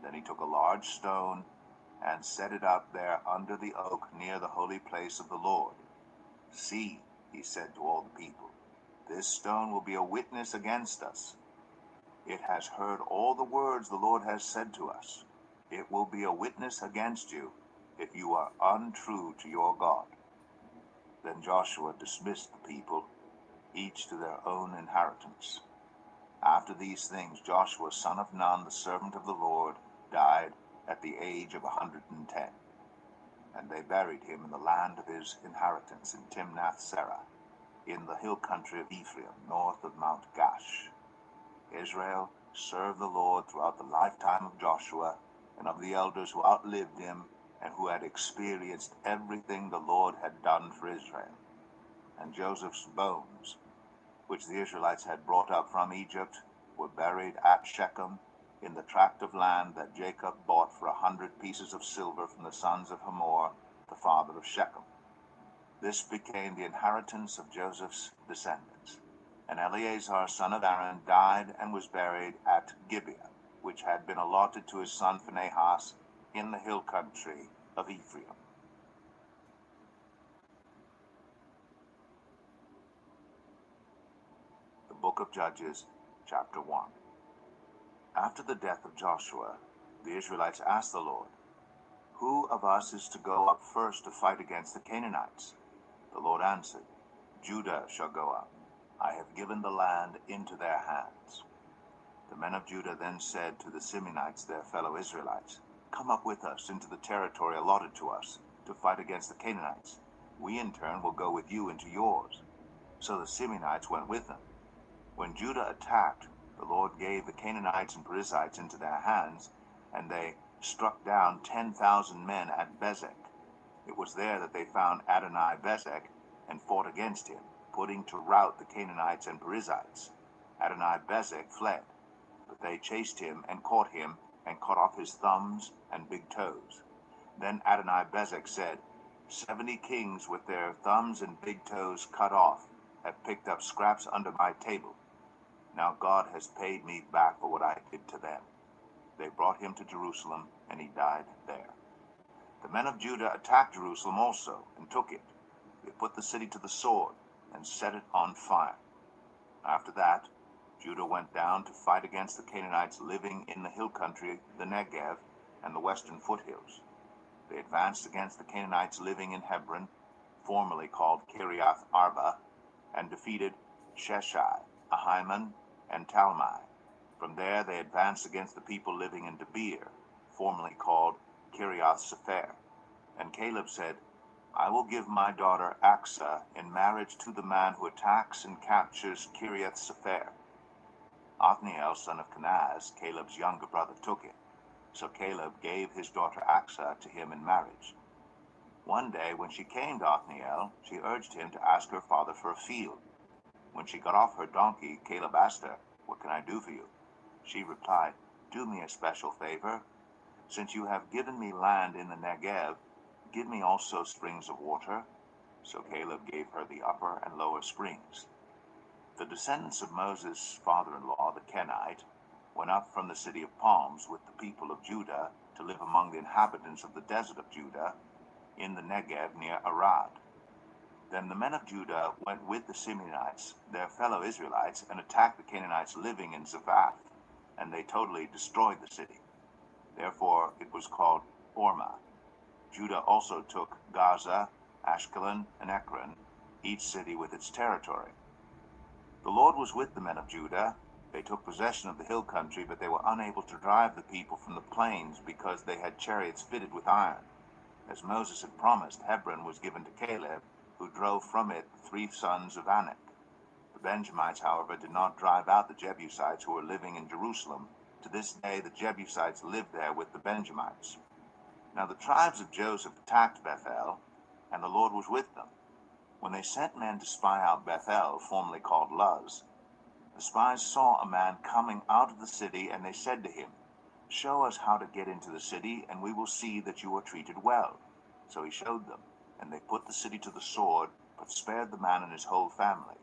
Then he took a large stone and set it up there under the oak near the holy place of the Lord. See, he said to all the people, this stone will be a witness against us. It has heard all the words the Lord has said to us. It will be a witness against you if you are untrue to your God. Then Joshua dismissed the people, each to their own inheritance. After these things, Joshua, son of Nun, the servant of the Lord, died at the age of 110. And they buried him in the land of his inheritance in Timnath-serah, in the hill country of Ephraim, north of Mount Gash. Israel served the Lord throughout the lifetime of Joshua and of the elders who outlived him and who had experienced everything the Lord had done for Israel. And Joseph's bones, which the Israelites had brought up from Egypt, were buried at Shechem in the tract of land that Jacob bought for 100 pieces of silver from the sons of Hamor, the father of Shechem. This became the inheritance of Joseph's descendants. And Eleazar, son of Aaron, died and was buried at Gibeah, which had been allotted to his son Phinehas in the hill country of Ephraim. The Book of Judges, chapter 1. After the death of Joshua, the Israelites asked the Lord, Who of us is to go up first to fight against the Canaanites? The Lord answered, Judah shall go up. I have given the land into their hands. The men of Judah then said to the Simeonites, their fellow Israelites, Come up with us into the territory allotted to us to fight against the Canaanites. We in turn will go with you into yours. So the Simeonites went with them. When Judah attacked, the Lord gave the Canaanites and Perizzites into their hands, and they struck down 10,000 men at Bezek. It was there that they found Adoni-Bezek and fought against him, putting to rout the Canaanites and Perizzites. Adoni-Bezek fled, but they chased him and caught him and cut off his thumbs and big toes. Then Adoni-Bezek said, 70 kings with their thumbs and big toes cut off have picked up scraps under my table. Now God has paid me back for what I did to them. They brought him to Jerusalem, and he died there. The men of Judah attacked Jerusalem also, and took it. They put the city to the sword, and set it on fire. After that, Judah went down to fight against the Canaanites living in the hill country, the Negev, and the western foothills. They advanced against the Canaanites living in Hebron, formerly called Kiriath Arba, and defeated Sheshai, Ahiman, and Talmai. From there they advanced against the people living in Debir, formerly called Kiriath Sepher. And Caleb said, I will give my daughter Achsah in marriage to the man who attacks and captures Kiriath Sepher. Othniel, son of Kenaz, Caleb's younger brother, took it. So Caleb gave his daughter Achsah to him in marriage. One day when she came to Othniel, she urged him to ask her father for a field. When she got off her donkey, Caleb asked her, What can I do for you? She replied, Do me a special favor. Since you have given me land in the Negev, give me also springs of water. So Caleb gave her the upper and lower springs. The descendants of Moses' father-in-law, the Kenite, went up from the city of palms with the people of Judah to live among the inhabitants of the desert of Judah in the Negev near Arad. Then the men of Judah went with the Simeonites, their fellow Israelites, and attacked the Canaanites living in Zephath, and they totally destroyed the city. Therefore it was called Hormah. Judah also took Gaza, Ashkelon, and Ekron, each city with its territory. The Lord was with the men of Judah. They took possession of the hill country, but they were unable to drive the people from the plains because they had chariots fitted with iron. As Moses had promised, Hebron was given to Caleb, who drove from it the 3 sons of Anak. The Benjamites, however, did not drive out the Jebusites who were living in Jerusalem. To this day the Jebusites live there with the Benjamites. Now the tribes of Joseph attacked Bethel, and the Lord was with them. When they sent men to spy out Bethel, formerly called Luz, the spies saw a man coming out of the city, and they said to him, Show us how to get into the city, and we will see that you are treated well. So he showed them, and they put the city to the sword, but spared the man and his whole family.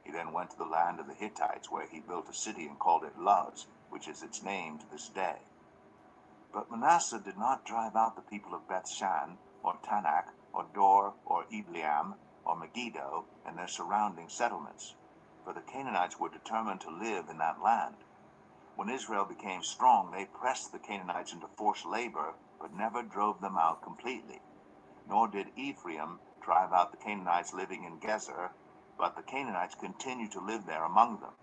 He then went to the land of the Hittites, where he built a city and called it Luz, which is its name to this day. But Manasseh did not drive out the people of Bethshan, or Tanakh, or Dor, or Ibleam, or Megiddo, and their surrounding settlements, for the Canaanites were determined to live in that land. When Israel became strong, they pressed the Canaanites into forced labor, but never drove them out completely. Nor did Ephraim drive out the Canaanites living in Gezer, but the Canaanites continued to live there among them.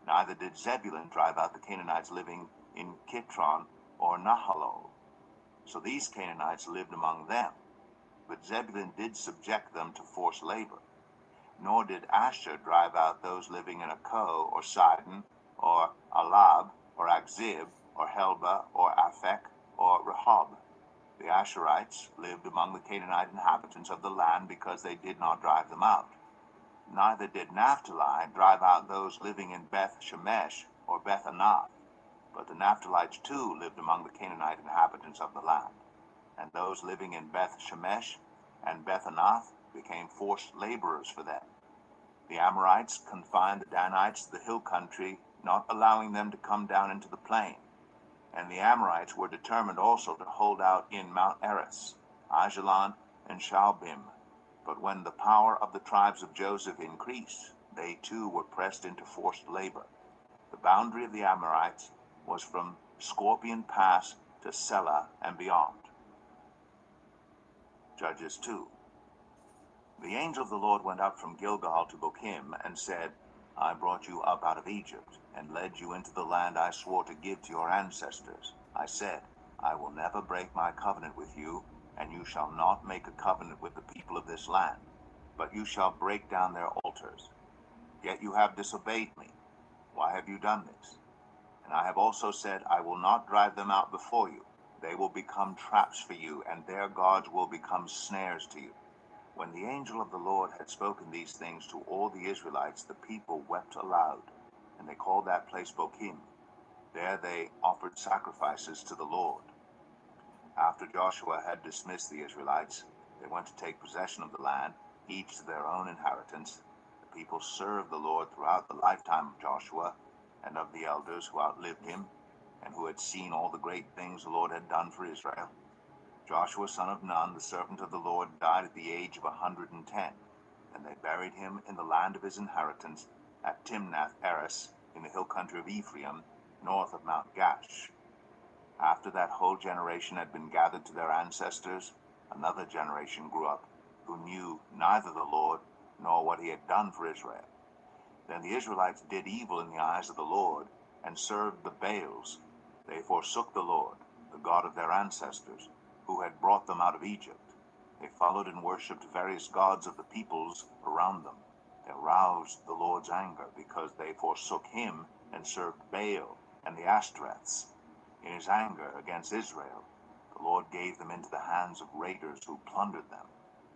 Neither did Zebulun drive out the Canaanites living in Kitron or Nahalol. So these Canaanites lived among them, but Zebulun did subject them to forced labor. Nor did Asher drive out those living in Akko or Sidon or Alab or Akzib or Helba or Aphek or Rehob. The Asherites lived among the Canaanite inhabitants of the land because they did not drive them out. Neither did Naphtali drive out those living in Beth Shemesh or Beth Anath, but the Naphtalites too lived among the Canaanite inhabitants of the land. And those living in Beth Shemesh and Beth Anath became forced laborers for them. The Amorites confined the Danites to the hill country, not allowing them to come down into the plain. And the Amorites were determined also to hold out in Mount Eris, Ajalon, and Shaalbim. But when the power of the tribes of Joseph increased, they too were pressed into forced labor. The boundary of the Amorites was from Scorpion Pass to Selah and beyond. Judges 2. The angel of the Lord went up from Gilgal to Bochim and said, I brought you up out of Egypt and led you into the land I swore to give to your ancestors. I said, I will never break my covenant with you, and you shall not make a covenant with the people of this land, but you shall break down their altars. Yet you have disobeyed me. Why have you done this? And I have also said, I will not drive them out before you. They will become traps for you, and their gods will become snares to you. When the angel of the Lord had spoken these things to all the Israelites, the people wept aloud, and they called that place Bochim. There they offered sacrifices to the Lord. After Joshua had dismissed the Israelites, they went to take possession of the land, each to their own inheritance. The people served the Lord throughout the lifetime of Joshua and of the elders who outlived him, and who had seen all the great things the Lord had done for Israel. Joshua son of Nun, the servant of the Lord, died at the age of 110, and they buried him in the land of his inheritance at Timnath-Eres in the hill country of Ephraim, north of Mount Gash. After that whole generation had been gathered to their ancestors, another generation grew up, who knew neither the Lord nor what he had done for Israel. Then the Israelites did evil in the eyes of the Lord, and served the Baals. They forsook the Lord, the God of their ancestors, who had brought them out of Egypt. They followed and worshipped various gods of the peoples around them. They aroused the Lord's anger because they forsook him and served Baal and the Ashtoreths. In his anger against Israel, the Lord gave them into the hands of raiders who plundered them.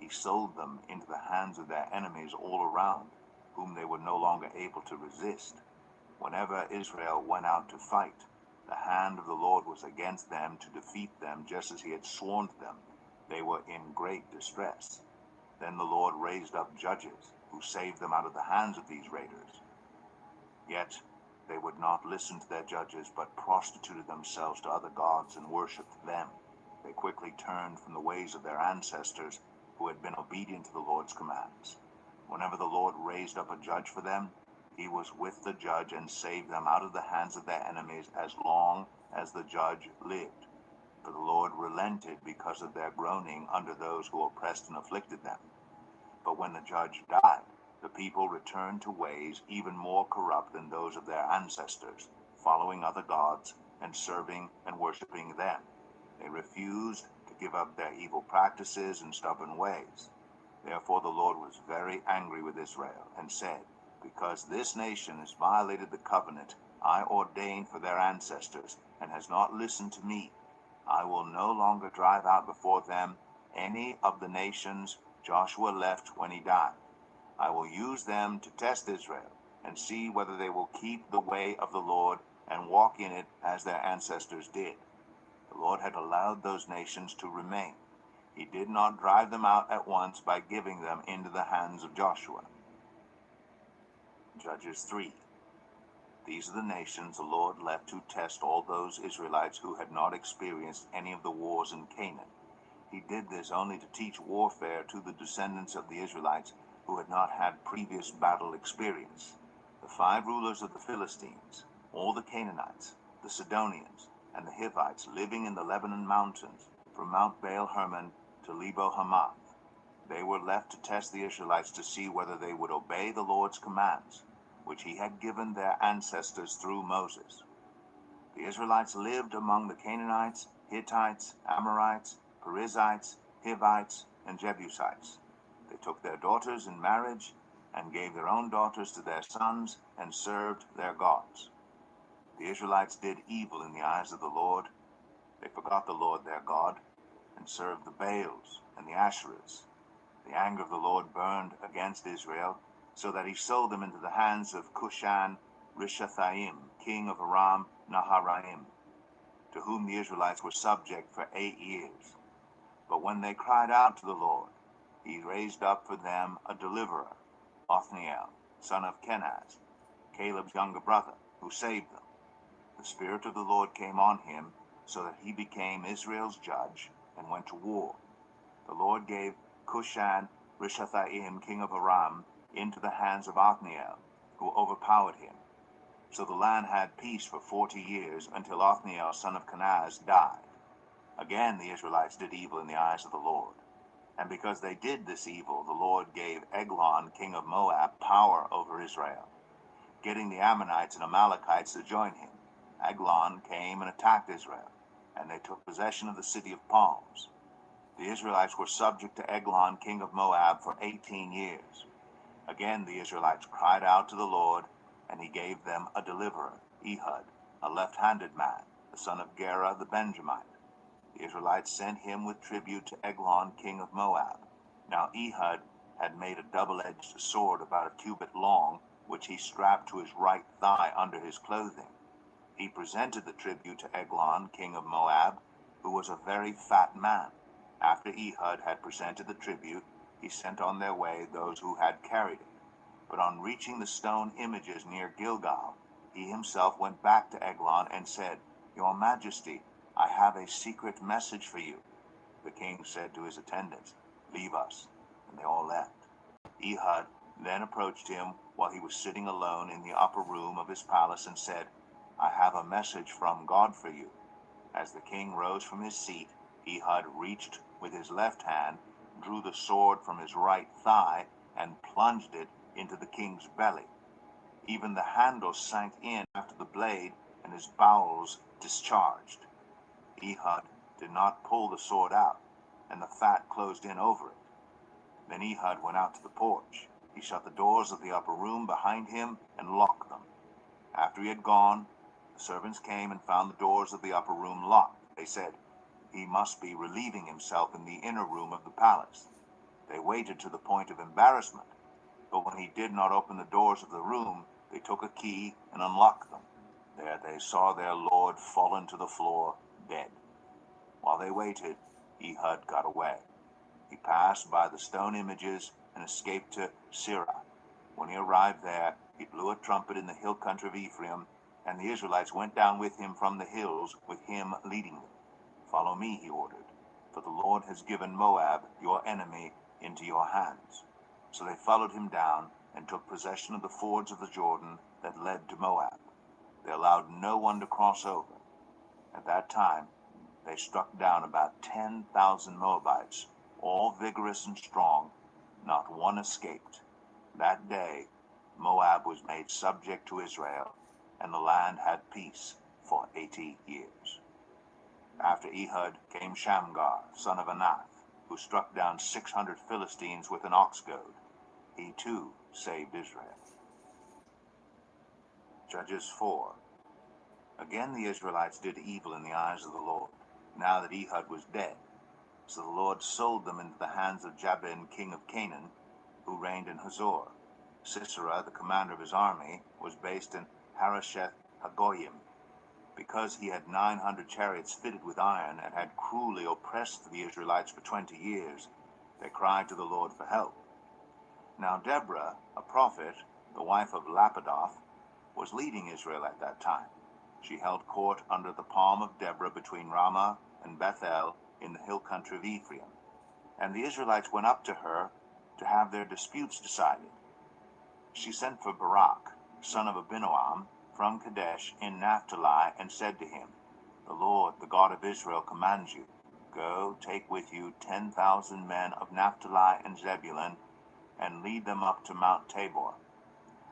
He sold them into the hands of their enemies all around, whom they were no longer able to resist. Whenever Israel went out to fight, the hand of the Lord was against them to defeat them, just as he had sworn to them. They were in great distress. Then the Lord raised up judges, who saved them out of the hands of these raiders. Yet they would not listen to their judges, but prostituted themselves to other gods and worshipped them. They quickly turned from the ways of their ancestors, who had been obedient to the Lord's commands. Whenever the Lord raised up a judge for them, he was with the judge and saved them out of the hands of their enemies as long as the judge lived. For the Lord relented because of their groaning under those who oppressed and afflicted them. But when the judge died, the people returned to ways even more corrupt than those of their ancestors, following other gods and serving and worshiping them. They refused to give up their evil practices and stubborn ways. Therefore the Lord was very angry with Israel and said, "Because this nation has violated the covenant I ordained for their ancestors and has not listened to me, I will no longer drive out before them any of the nations Joshua left when he died. I will use them to test Israel and see whether they will keep the way of the Lord and walk in it as their ancestors did." The Lord had allowed those nations to remain. He did not drive them out at once by giving them into the hands of Joshua. Judges 3. These are the nations the Lord left to test all those Israelites who had not experienced any of the wars in Canaan. He did this only to teach warfare to the descendants of the Israelites who had not had previous battle experience. The 5 rulers of the Philistines, all the Canaanites, the Sidonians, and the Hivites living in the Lebanon mountains, from Mount Baal Hermon to Lebo Hamath. They were left to test the Israelites to see whether they would obey the Lord's commands, which he had given their ancestors through Moses. The Israelites lived among the Canaanites, Hittites, Amorites, Perizzites, Hivites, and Jebusites. They took their daughters in marriage and gave their own daughters to their sons and served their gods. The Israelites did evil in the eyes of the Lord. They forgot the Lord their God and served the Baals and the Asherahs. The anger of the Lord burned against Israel, so that he sold them into the hands of Cushan Rishathaim, king of Aram Naharaim, to whom the Israelites were subject for 8 years. But when they cried out to the Lord, he raised up for them a deliverer, Othniel, son of Kenaz, Caleb's younger brother, who saved them. The Spirit of the Lord came on him, so that he became Israel's judge and went to war. The Lord gave Cushan Rishathaim, king of Aram, into the hands of Othniel, who overpowered him. So the land had peace for 40 years, until Othniel, son of Kenaz, died. Again the Israelites did evil in the eyes of the Lord. And because they did this evil, the Lord gave Eglon, king of Moab, power over Israel, getting the Ammonites and Amalekites to join him. Eglon came and attacked Israel, and they took possession of the city of palms. The Israelites were subject to Eglon, king of Moab, for 18 years. Again the Israelites cried out to the Lord, and he gave them a deliverer, Ehud, a left-handed man, the son of Gera the Benjamite. The Israelites sent him with tribute to Eglon, king of Moab. Now Ehud had made a double-edged sword about a cubit long, which he strapped to his right thigh under his clothing. He presented the tribute to Eglon, king of Moab, who was a very fat man. After Ehud had presented the tribute, he sent on their way those who had carried it. But on reaching the stone images near Gilgal, he himself went back to Eglon and said, "Your Majesty, I have a secret message for you." The king said to his attendants, "Leave us," and they all left. Ehud then approached him while he was sitting alone in the upper room of his palace and said, "I have a message from God for you." As the king rose from his seat, Ehud reached with his left hand, drew the sword from his right thigh, and plunged it into the king's belly. Even the handle sank in after the blade, and his bowels discharged. Ehud did not pull the sword out, and the fat closed in over it. Then Ehud went out to the porch. He shut the doors of the upper room behind him and locked them. After he had gone, the servants came and found the doors of the upper room locked. They said, "He must be relieving himself in the inner room of the palace." They waited to the point of embarrassment, but when he did not open the doors of the room, they took a key and unlocked them. There they saw their lord fallen to the floor, dead. While they waited, Ehud got away. He passed by the stone images and escaped to Sirah. When he arrived there, he blew a trumpet in the hill country of Ephraim, and the Israelites went down with him from the hills, with him leading them. "Follow me," he ordered, "for the Lord has given Moab, your enemy, into your hands." So they followed him down and took possession of the fords of the Jordan that led to Moab. They allowed no one to cross over. At that time, they struck down about 10,000 Moabites, all vigorous and strong. Not one escaped. That day, Moab was made subject to Israel, and the land had peace for 80 years. After Ehud came Shamgar, son of Anath, who struck down 600 Philistines with an ox goad. He too saved Israel. Judges 4. Again the Israelites did evil in the eyes of the Lord, now that Ehud was dead. So the Lord sold them into the hands of Jabin, king of Canaan, who reigned in Hazor. Sisera, the commander of his army, was based in Harosheth Hagoyim. Because he had 900 chariots fitted with iron and had cruelly oppressed the Israelites for 20 years, they cried to the Lord for help. Now Deborah, a prophet, the wife of Lapidoth, was leading Israel at that time. She held court under the palm of Deborah between Ramah and Bethel in the hill country of Ephraim. And the Israelites went up to her to have their disputes decided. She sent for Barak, son of Abinoam, from Kadesh in Naphtali, and said to him, "The Lord, the God of Israel, commands you, go, take with you 10,000 men of Naphtali and Zebulun, and lead them up to Mount Tabor.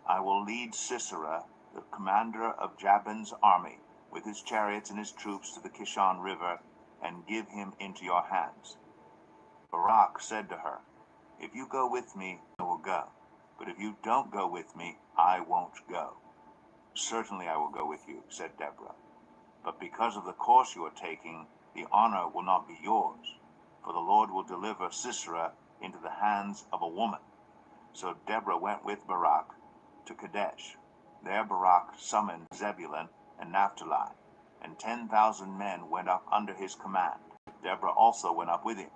I will lead Sisera, the commander of Jabin's army, with his chariots and his troops to the Kishon River, and give him into your hands." Barak said to her, "If you go with me, I will go. But if you don't go with me, I won't go." "Certainly I will go with you," said Deborah. "But because of the course you are taking, the honor will not be yours, for the Lord will deliver Sisera into the hands of a woman." So Deborah went with Barak to Kadesh. There Barak summoned Zebulun and Naphtali, and 10,000 men went up under his command. Deborah also went up with him.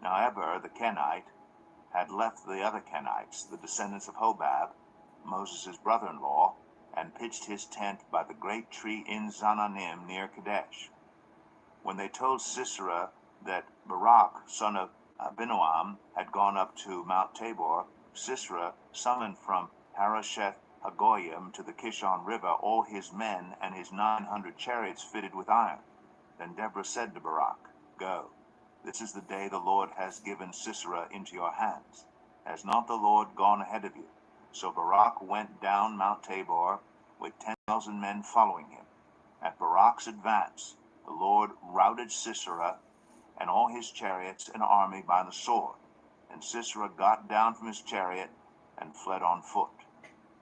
Now Eber the Kenite had left the other Kenites, the descendants of Hobab, Moses' brother-in-law, and pitched his tent by the great tree in Zananim near Kadesh. When they told Sisera that Barak, son of Abinoam, had gone up to Mount Tabor, Sisera summoned from Harosheth Hagoyim to the Kishon River all his men and his 900 chariots fitted with iron. Then Deborah said to Barak, "Go, this is the day the Lord has given Sisera into your hands. Has not the Lord gone ahead of you?" So Barak went down Mount Tabor with 10,000 men following him. At Barak's advance, the Lord routed Sisera and all his chariots and army by the sword, and Sisera got down from his chariot and fled on foot.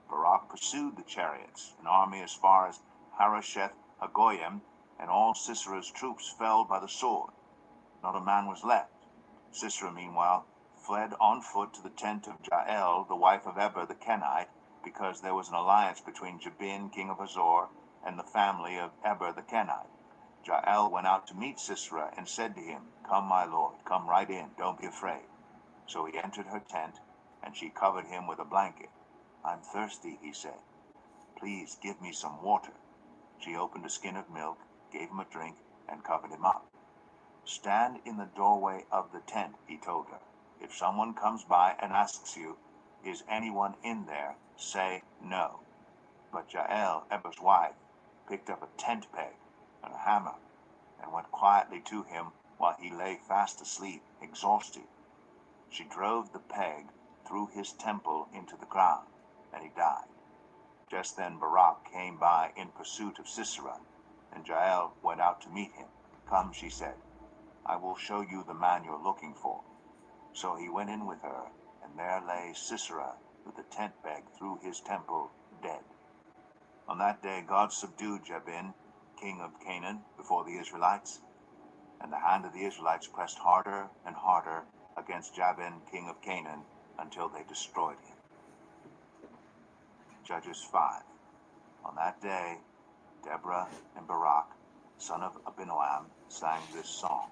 Barak pursued the chariots and army as far as Harosheth Hagoyim, and all Sisera's troops fell by the sword. Not a man was left. Sisera, meanwhile, fled on foot to the tent of Jael, the wife of Eber the Kenite, because there was an alliance between Jabin, king of Hazor, and the family of Eber the Kenite. Jael went out to meet Sisera and said to him, "Come, my lord, come right in, don't be afraid." So he entered her tent, and she covered him with a blanket. "I'm thirsty," he said. "Please give me some water." She opened a skin of milk, gave him a drink, and covered him up. "Stand in the doorway of the tent," he told her. "If someone comes by and asks you, 'Is anyone in there?' say no." But Jael, Eber's wife, picked up a tent peg and a hammer and went quietly to him while he lay fast asleep, exhausted. She drove the peg through his temple into the ground, and he died. Just then Barak came by in pursuit of Sisera, and Jael went out to meet him. Come, she said, I will show you the man you're looking for. So he went in with her, and there lay Sisera with the tent peg through his temple, dead. On that day God subdued Jabin, king of Canaan, before the Israelites, and the hand of the Israelites pressed harder and harder against Jabin, king of Canaan, until they destroyed him. Judges 5. On that day, Deborah and Barak, son of Abinoam, sang this song.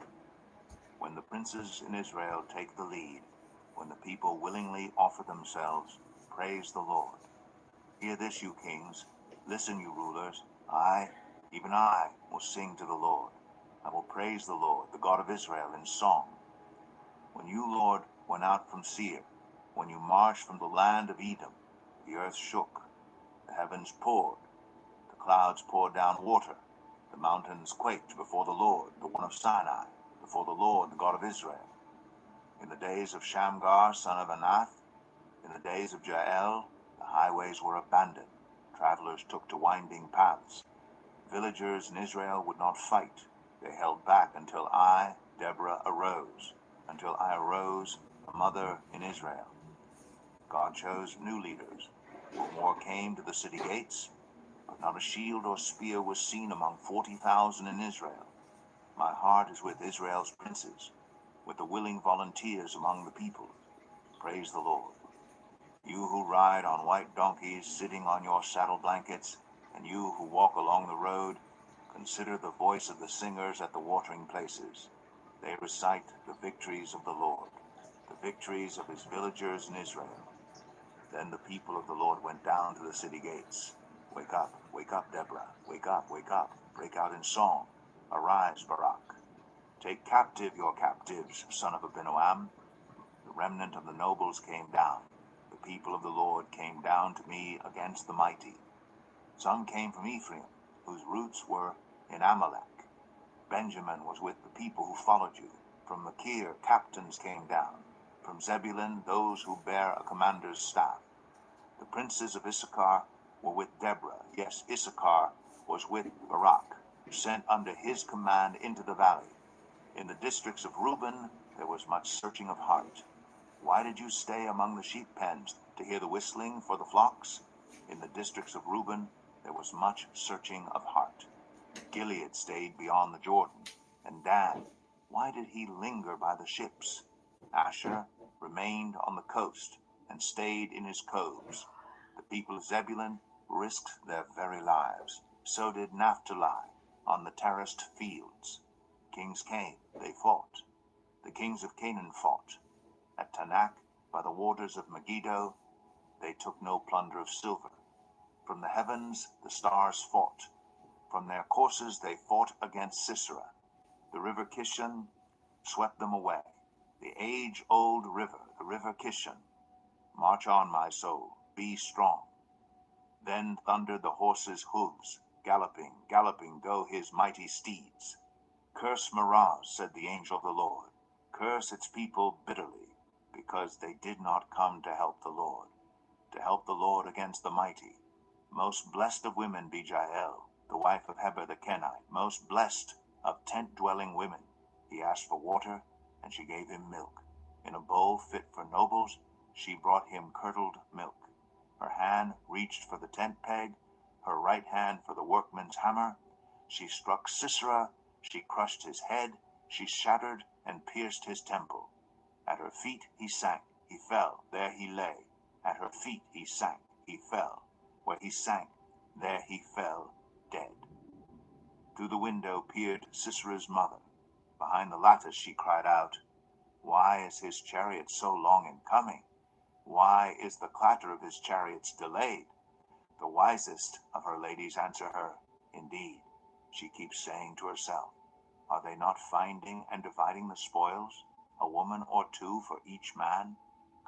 When the princes in Israel take the lead, when the people willingly offer themselves, praise the Lord. Hear this, you kings. Listen, you rulers. I, even I, will sing to the Lord. I will praise the Lord, the God of Israel, in song. When you, Lord, went out from Seir, when you marched from the land of Edom, the earth shook, the heavens poured, the clouds poured down water, the mountains quaked before the Lord, the one of Sinai, before the Lord, the God of Israel. In the days of Shamgar, son of Anath, in the days of Jael, the highways were abandoned. Travelers took to winding paths. Villagers in Israel would not fight. They held back until I, Deborah, arose, until I arose, a mother in Israel. God chose new leaders. More came to the city gates, but not a shield or spear was seen among 40,000 in Israel. My heart is with Israel's princes, with the willing volunteers among the people. Praise the Lord. You who ride on white donkeys, sitting on your saddle blankets, and you who walk along the road, consider the voice of the singers at the watering places. They recite the victories of the Lord, the victories of his villagers in Israel. Then the people of the Lord went down to the city gates. Wake up, Deborah. Wake up, break out in song. Arise, Barak. Take captive your captives, son of Abinoam. The remnant of the nobles came down. The people of the Lord came down to me against the mighty. Some came from Ephraim, whose roots were in Amalek. Benjamin was with the people who followed you. From Machir, captains came down. From Zebulun, those who bear a commander's staff. The princes of Issachar were with Deborah. Yes, Issachar was with Barak, sent under his command into the valley. In the districts of Reuben, there was much searching of heart. Why did you stay among the sheep pens to hear the whistling for the flocks? In the districts of Reuben, there was much searching of heart. Gilead stayed beyond the Jordan, and Dan, why did he linger by the ships? Asher remained on the coast and stayed in his coves. The people of Zebulun risked their very lives. So did Naphtali on the terraced fields. Kings came, they fought. The kings of Canaan fought. At Tanakh, by the waters of Megiddo, they took no plunder of silver. From the heavens the stars fought. From their courses they fought against Sisera. The river Kishon swept them away. The age-old river, the river Kishon. March on, my soul, be strong. Then thundered the horses' hooves. Galloping, galloping go his mighty steeds. Curse Meroz, said the angel of the Lord. Curse its people bitterly, because they did not come to help the Lord against the mighty. Most blessed of women be Jael, the wife of Heber the Kenite, most blessed of tent-dwelling women. He asked for water, and she gave him milk. In a bowl fit for nobles, she brought him curdled milk. Her hand reached for the tent peg, her right hand for the workman's hammer. She struck Sisera, she crushed his head, she shattered and pierced his temple. At her feet he sank, he fell, there he lay. At her feet he sank, he fell. Where he sank, there he fell, dead. Through the window peered Sisera's mother. Behind the lattice she cried out, Why is his chariot so long in coming? Why is the clatter of his chariots delayed? The wisest of her ladies answer her, Indeed, she keeps saying to herself, Are they not finding and dividing the spoils, a woman or two for each man?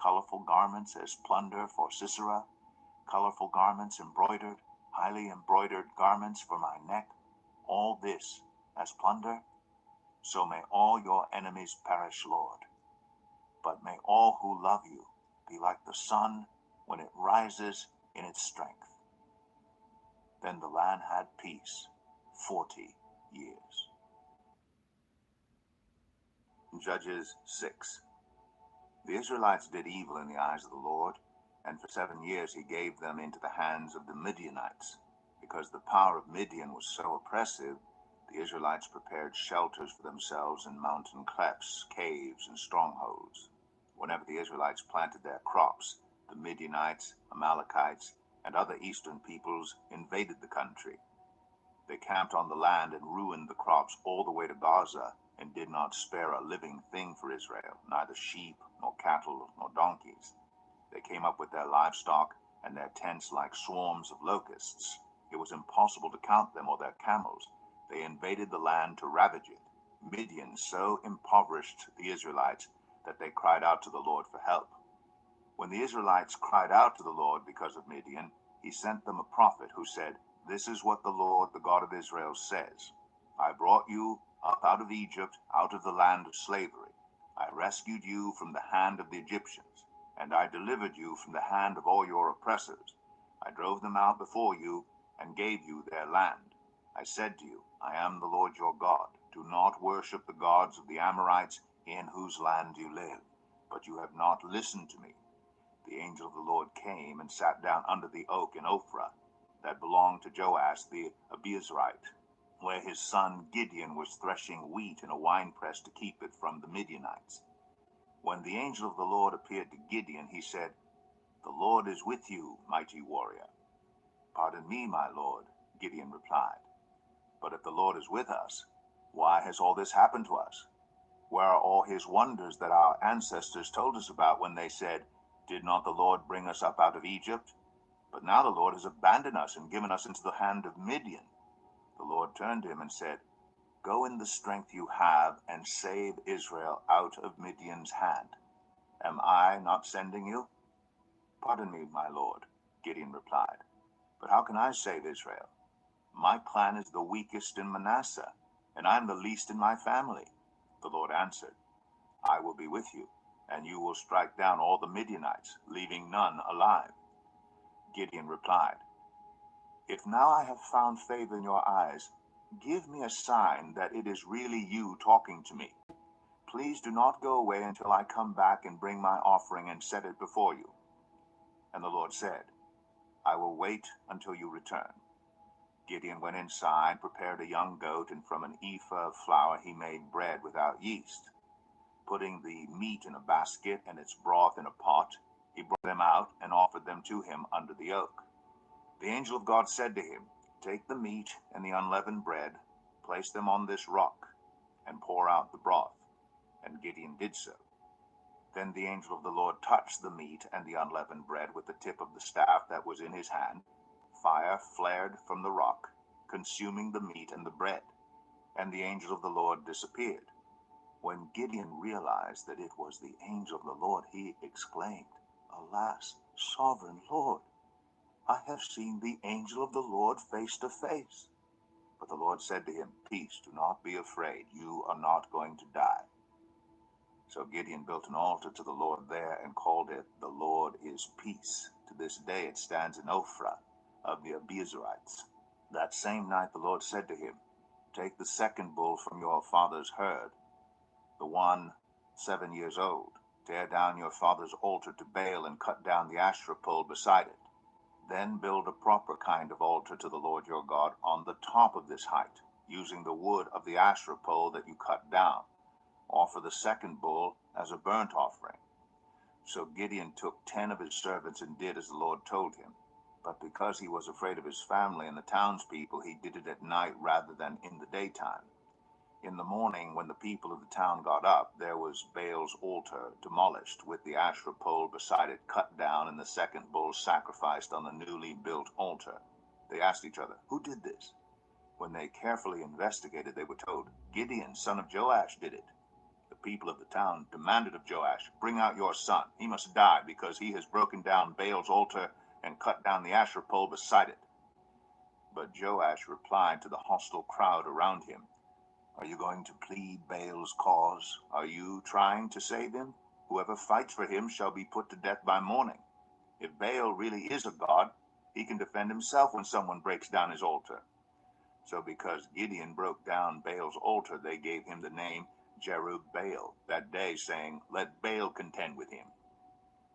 Colorful garments as plunder for Sisera, colorful garments embroidered, highly embroidered garments for my neck, all this as plunder? So may all your enemies perish, Lord. But may all who love you be like the sun when it rises in its strength, Then the land had peace 40 years. Judges 6. The Israelites did evil in the eyes of the Lord, and for 7 years he gave them into the hands of the Midianites. Because the power of Midian was so oppressive, the Israelites prepared shelters for themselves in mountain clefts, caves, and strongholds. Whenever the Israelites planted their crops, the Midianites, Amalekites, and other eastern peoples invaded the country. They camped on the land and ruined the crops all the way to Gaza, and did not spare a living thing for Israel, neither sheep, nor cattle, nor donkeys. They came up with their livestock and their tents like swarms of locusts. It was impossible to count them or their camels. They invaded the land to ravage it. Midian so impoverished the Israelites that they cried out to the Lord for help. When the Israelites cried out to the Lord because of Midian, he sent them a prophet who said, "This is what the Lord, the God of Israel, says. I brought you up out of Egypt, out of the land of slavery. I rescued you from the hand of the Egyptians, and I delivered you from the hand of all your oppressors. I drove them out before you and gave you their land. I said to you, I am the Lord your God. Do not worship the gods of the Amorites in whose land you live. But you have not listened to me." The angel of the Lord came and sat down under the oak in Ophrah that belonged to Joash the Abiezrite, where his son Gideon was threshing wheat in a winepress to keep it from the Midianites. When the angel of the Lord appeared to Gideon, he said, "The Lord is with you, mighty warrior." "Pardon me, my Lord," Gideon replied. "But if the Lord is with us, why has all this happened to us? Where are all his wonders that our ancestors told us about when they said, 'Did not the Lord bring us up out of Egypt?' But now the Lord has abandoned us and given us into the hand of Midian." The Lord turned to him and said, "Go in the strength you have and save Israel out of Midian's hand. Am I not sending you?" "Pardon me, my Lord," Gideon replied, "but how can I save Israel? My clan is the weakest in Manasseh, and I am the least in my family." The Lord answered, "I will be with you, and you will strike down all the Midianites, leaving none alive." Gideon replied, "If now I have found favor in your eyes, give me a sign that it is really you talking to me. Please do not go away until I come back and bring my offering and set it before you." And the Lord said, "I will wait until you return." Gideon went inside, prepared a young goat, and from an ephah of flour he made bread without yeast. Putting the meat in a basket and its broth in a pot, he brought them out and offered them to him under the oak. The angel of God said to him, "Take the meat and the unleavened bread, place them on this rock, and pour out the broth." And Gideon did so. Then the angel of the Lord touched the meat and the unleavened bread with the tip of the staff that was in his hand. Fire flared from the rock, consuming the meat and the bread, and the angel of the Lord disappeared. When Gideon realized that it was the angel of the Lord, he exclaimed, "Alas, sovereign Lord, I have seen the angel of the Lord face to face." But the Lord said to him, "Peace, do not be afraid. You are not going to die." So Gideon built an altar to the Lord there and called it, "The Lord is Peace." To this day it stands in Ophrah of the Abiezrites. That same night the Lord said to him, "Take the second bull from your father's herd, the one 7 years old. Tear down your father's altar to Baal and cut down the Asherah pole beside it. Then build a proper kind of altar to the Lord your God on the top of this height, using the wood of the Asherah pole that you cut down. Offer the second bull as a burnt offering." So Gideon took 10 of his servants and did as the Lord told him. But because he was afraid of his family and the townspeople, he did it at night rather than in the daytime. In the morning, when the people of the town got up, there was Baal's altar demolished, with the Asherah pole beside it cut down, and the second bull sacrificed on the newly built altar. They asked each other, "Who did this?" When they carefully investigated, they were told, "Gideon, son of Joash, did it." The people of the town demanded of Joash, "Bring out your son. He must die because he has broken down Baal's altar and cut down the Asherah pole beside it." But Joash replied to the hostile crowd around him, "Are you going to plead Baal's cause? Are you trying to save him? Whoever fights for him shall be put to death by morning. If Baal really is a god, He can defend himself when someone breaks down his altar." So because Gideon broke down Baal's altar, they gave him the name Jerubbaal that day, saying, "Let Baal contend with him."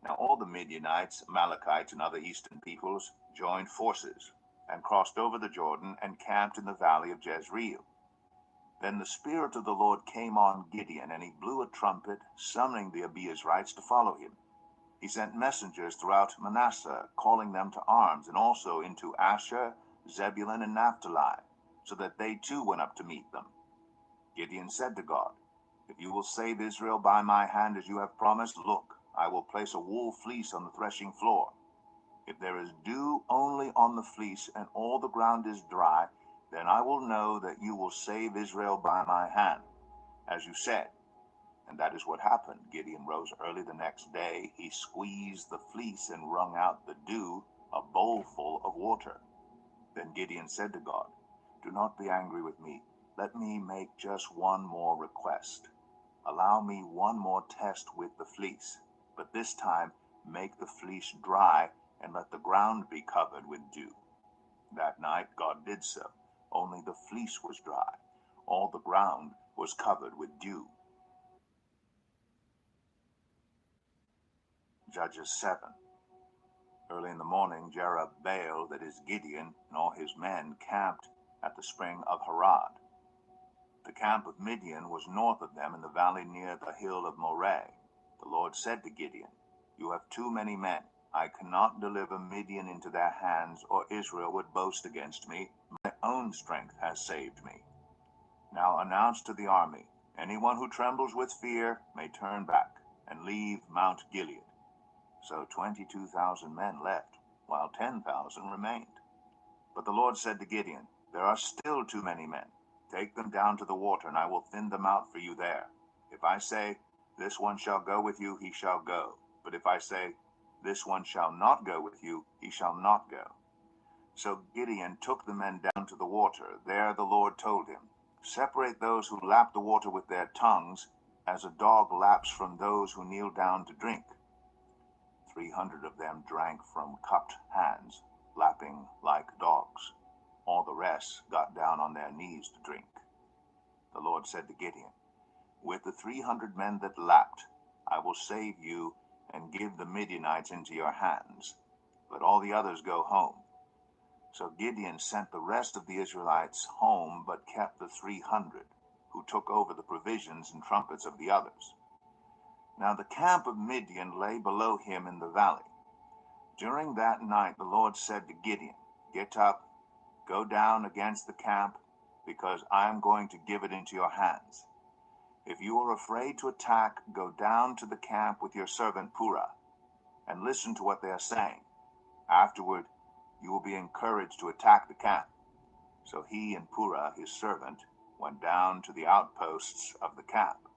Now all the Midianites, Amalekites, and other eastern peoples joined forces and crossed over the Jordan and camped in the valley of Jezreel. Then the Spirit of the Lord came on Gideon, and he blew a trumpet, summoning the Abiezrites to follow him. He sent messengers throughout Manasseh, calling them to arms, and also into Asher, Zebulun, and Naphtali, so that they too went up to meet them. Gideon said to God, "If you will save Israel by my hand as you have promised, look, I will place a wool fleece on the threshing floor. If there is dew only on the fleece and all the ground is dry, then I will know that you will save Israel by my hand, as you said." And that is what happened. Gideon rose early the next day. He squeezed the fleece and wrung out the dew, a bowlful of water. Then Gideon said to God, "Do not be angry with me. Let me make just one more request. Allow me one more test with the fleece, but this time make the fleece dry and let the ground be covered with dew." That night God did so. Only the fleece was dry. All the ground was covered with dew. Judges 7. Early in the morning, Jerubbaal, that is Gideon, and all his men camped at the spring of Harod. The camp of Midian was north of them in the valley near the hill of Moreh. The Lord said to Gideon, "You have too many men. I cannot deliver Midian into their hands, or Israel would boast against me. My own strength has saved me. Now announce to the army, anyone who trembles with fear may turn back and leave Mount Gilead." So 22,000 men left, while 10,000 remained. But the Lord said to Gideon, "There are still too many men. Take them down to the water, and I will thin them out for you there. If I say, 'This one shall go with you,' he shall go. But if I say, 'This one shall not go with you,' he shall not go." So Gideon took the men down to the water. There the Lord told him, "Separate those who lap the water with their tongues, as a dog laps from those who kneel down to drink." 300 of them drank from cupped hands, lapping like dogs. All the rest got down on their knees to drink. The Lord said to Gideon, "With the 300 men that lapped, I will save you and give the Midianites into your hands. Let all the others go home." So Gideon sent the rest of the Israelites home, but kept the 300, who took over the provisions and trumpets of the others. Now the camp of Midian lay below him in the valley. During that night the Lord said to Gideon, "Get up, go down against the camp, because I am going to give it into your hands. If you are afraid to attack, go down to the camp with your servant Purah, and listen to what they are saying. Afterward, you will be encouraged to attack the camp." So he and Purah, his servant, went down to the outposts of the camp.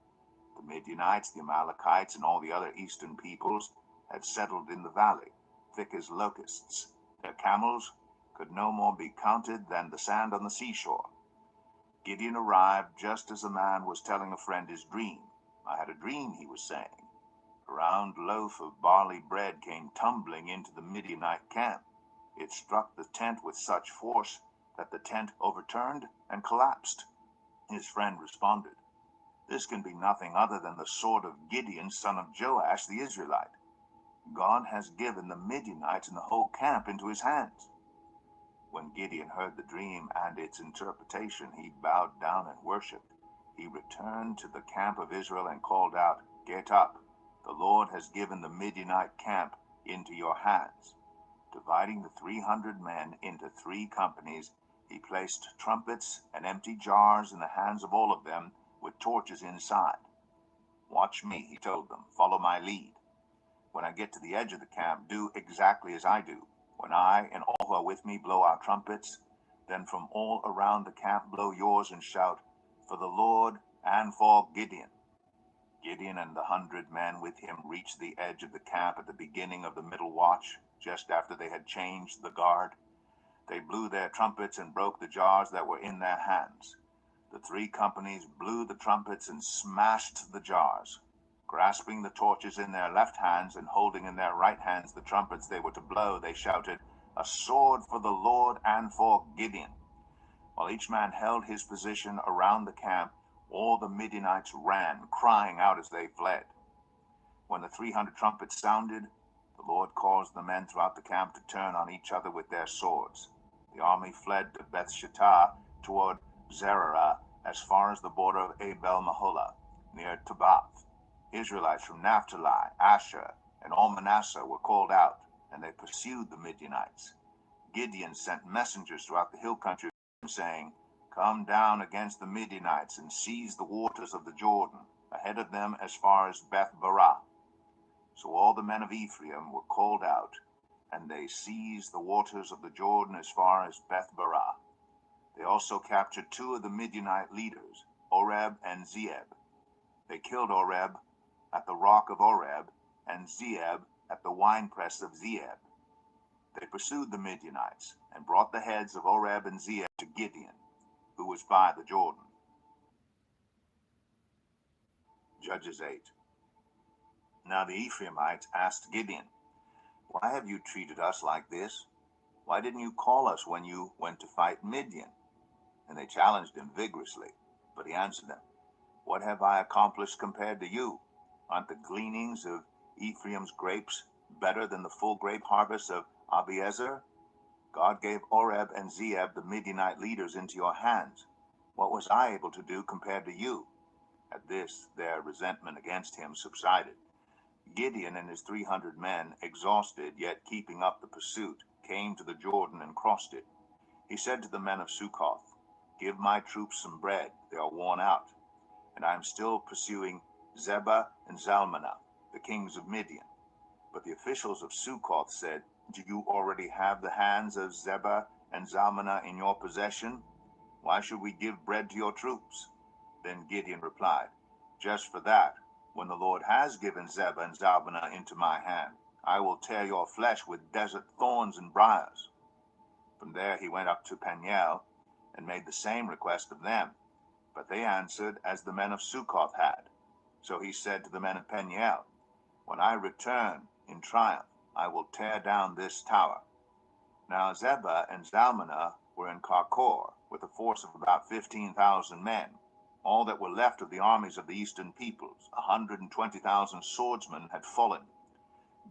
The Midianites, the Amalekites, and all the other eastern peoples had settled in the valley, thick as locusts. Their camels could no more be counted than the sand on the seashore. Gideon arrived just as a man was telling a friend his dream. "I had a dream," he was saying. A round loaf of barley bread came tumbling into the Midianite camp. It struck the tent with such force that the tent overturned and collapsed. His friend responded, "This can be nothing other than the sword of Gideon, son of Joash the Israelite. God has given the Midianites and the whole camp into his hands." When Gideon heard the dream and its interpretation, he bowed down and worshipped. He returned to the camp of Israel and called out, "Get up, the Lord has given the Midianite camp into your hands." Dividing the 300 men into 3 companies, he placed trumpets and empty jars in the hands of all of them, with torches inside. "Watch me," he told them. "Follow my lead. When I get to the edge of the camp, do exactly as I do. When I and all who are with me blow our trumpets, then from all around the camp blow yours and shout, 'For the Lord and for Gideon.'" Gideon and the 100 men with him reached the edge of the camp at the beginning of the middle watch, just after they had changed the guard. They blew their trumpets and broke the jars that were in their hands. The 3 companies blew the trumpets and smashed the jars. Grasping the torches in their left hands and holding in their right hands the trumpets they were to blow, they shouted, a sword for the Lord and for Gideon. While each man held his position around the camp, all the Midianites ran, crying out as they fled. When the 300 trumpets sounded, the Lord caused the men throughout the camp to turn on each other with their swords. The army fled to Beth-shittah toward Zererah as far as the border of Abel-Meholah, near Tabath. Israelites from Naphtali, Asher, and all Manasseh were called out, and they pursued the Midianites. Gideon sent messengers throughout the hill country, saying, "Come down against the Midianites and seize the waters of the Jordan, ahead of them as far as Beth-barah." So all the men of Ephraim were called out, and they seized the waters of the Jordan as far as Beth-barah. They also captured 2 of the Midianite leaders, Oreb and Zeeb. They killed Oreb at the rock of Oreb, and Zeeb at the winepress of Zeeb. They pursued the Midianites, and brought the heads of Oreb and Zeeb to Gideon, who was by the Jordan. Judges 8. Now the Ephraimites asked Gideon, "Why have you treated us like this? Why didn't you call us when you went to fight Midian?" And they challenged him vigorously. But he answered them, "What have I accomplished compared to you? Aren't the gleanings of Ephraim's grapes better than the full grape harvest of Abiezer? God gave Oreb and Zeeb, the Midianite leaders, into your hands. What was I able to do compared to you?" At this, their resentment against him subsided. Gideon and his 300 men, exhausted yet keeping up the pursuit, came to the Jordan and crossed it. He said to the men of Succoth, "Give my troops some bread, they are worn out, and I am still pursuing Zebah and Zalmunna, the kings of Midian." But the officials of Succoth said, "Do you already have the hands of Zebah and Zalmunna in your possession? Why should we give bread to your troops?" Then Gideon replied, "Just for that, when the Lord has given Zebah and Zalmunna into my hand, I will tear your flesh with desert thorns and briars." From there he went up to Peniel, and made the same request of them. But they answered as the men of Succoth had. So he said to the men of Peniel, "When I return in triumph, I will tear down this tower." Now Zebah and Zalmunna were in Karkor, with a force of about 15,000 men. All that were left of the armies of the eastern peoples, 120,000 swordsmen, had fallen.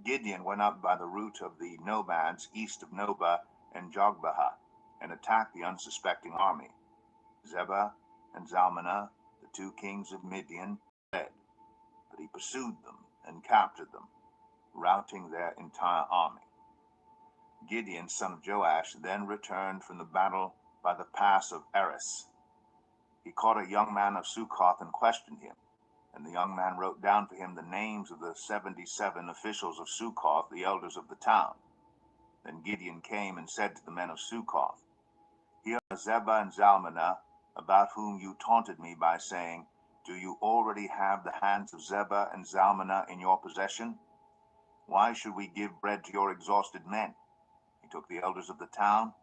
Gideon went up by the route of the nomads east of Nobah and Jogbehah, and attacked the unsuspecting army. Zebah and Zalmunna, the 2 kings of Midian, fled, but he pursued them and captured them, routing their entire army. Gideon, son of Joash, then returned from the battle by the pass of Eris. He caught a young man of Succoth and questioned him, and the young man wrote down for him the names of the 77 officials of Succoth, the elders of the town. Then Gideon came and said to the men of Succoth, "Here are Zebah and Zalmunna, about whom you taunted me by saying, 'Do you already have the hands of Zebah and Zalmunna in your possession? Why should we give bread to your exhausted men?' He took the elders of the town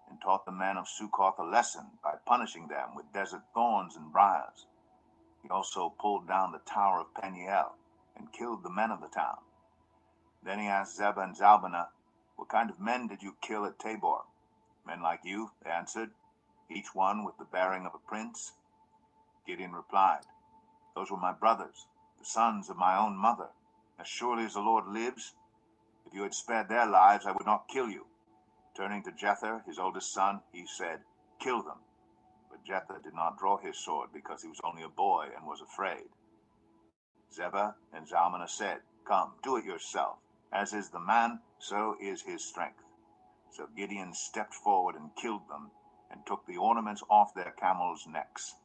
and taught the men of Succoth a lesson by punishing them with desert thorns and briars. He also pulled down the tower of Peniel and killed the men of the town. Then he asked Zebah and Zalmunna, 'What kind of men did you kill at Tabor?' 'Men like you,' they answered, 'each one with the bearing of a prince.' Gideon replied, 'Those were my brothers, the sons of my own mother. As surely as the Lord lives, if you had spared their lives, I would not kill you.' Turning to Jether, his oldest son, he said, 'Kill them.' But Jether did not draw his sword because he was only a boy and was afraid. Zebah and Zalmunna said, 'Come, do it yourself. As is the man, so is his strength.' So Gideon stepped forward and killed them, and took the ornaments off their camels' necks.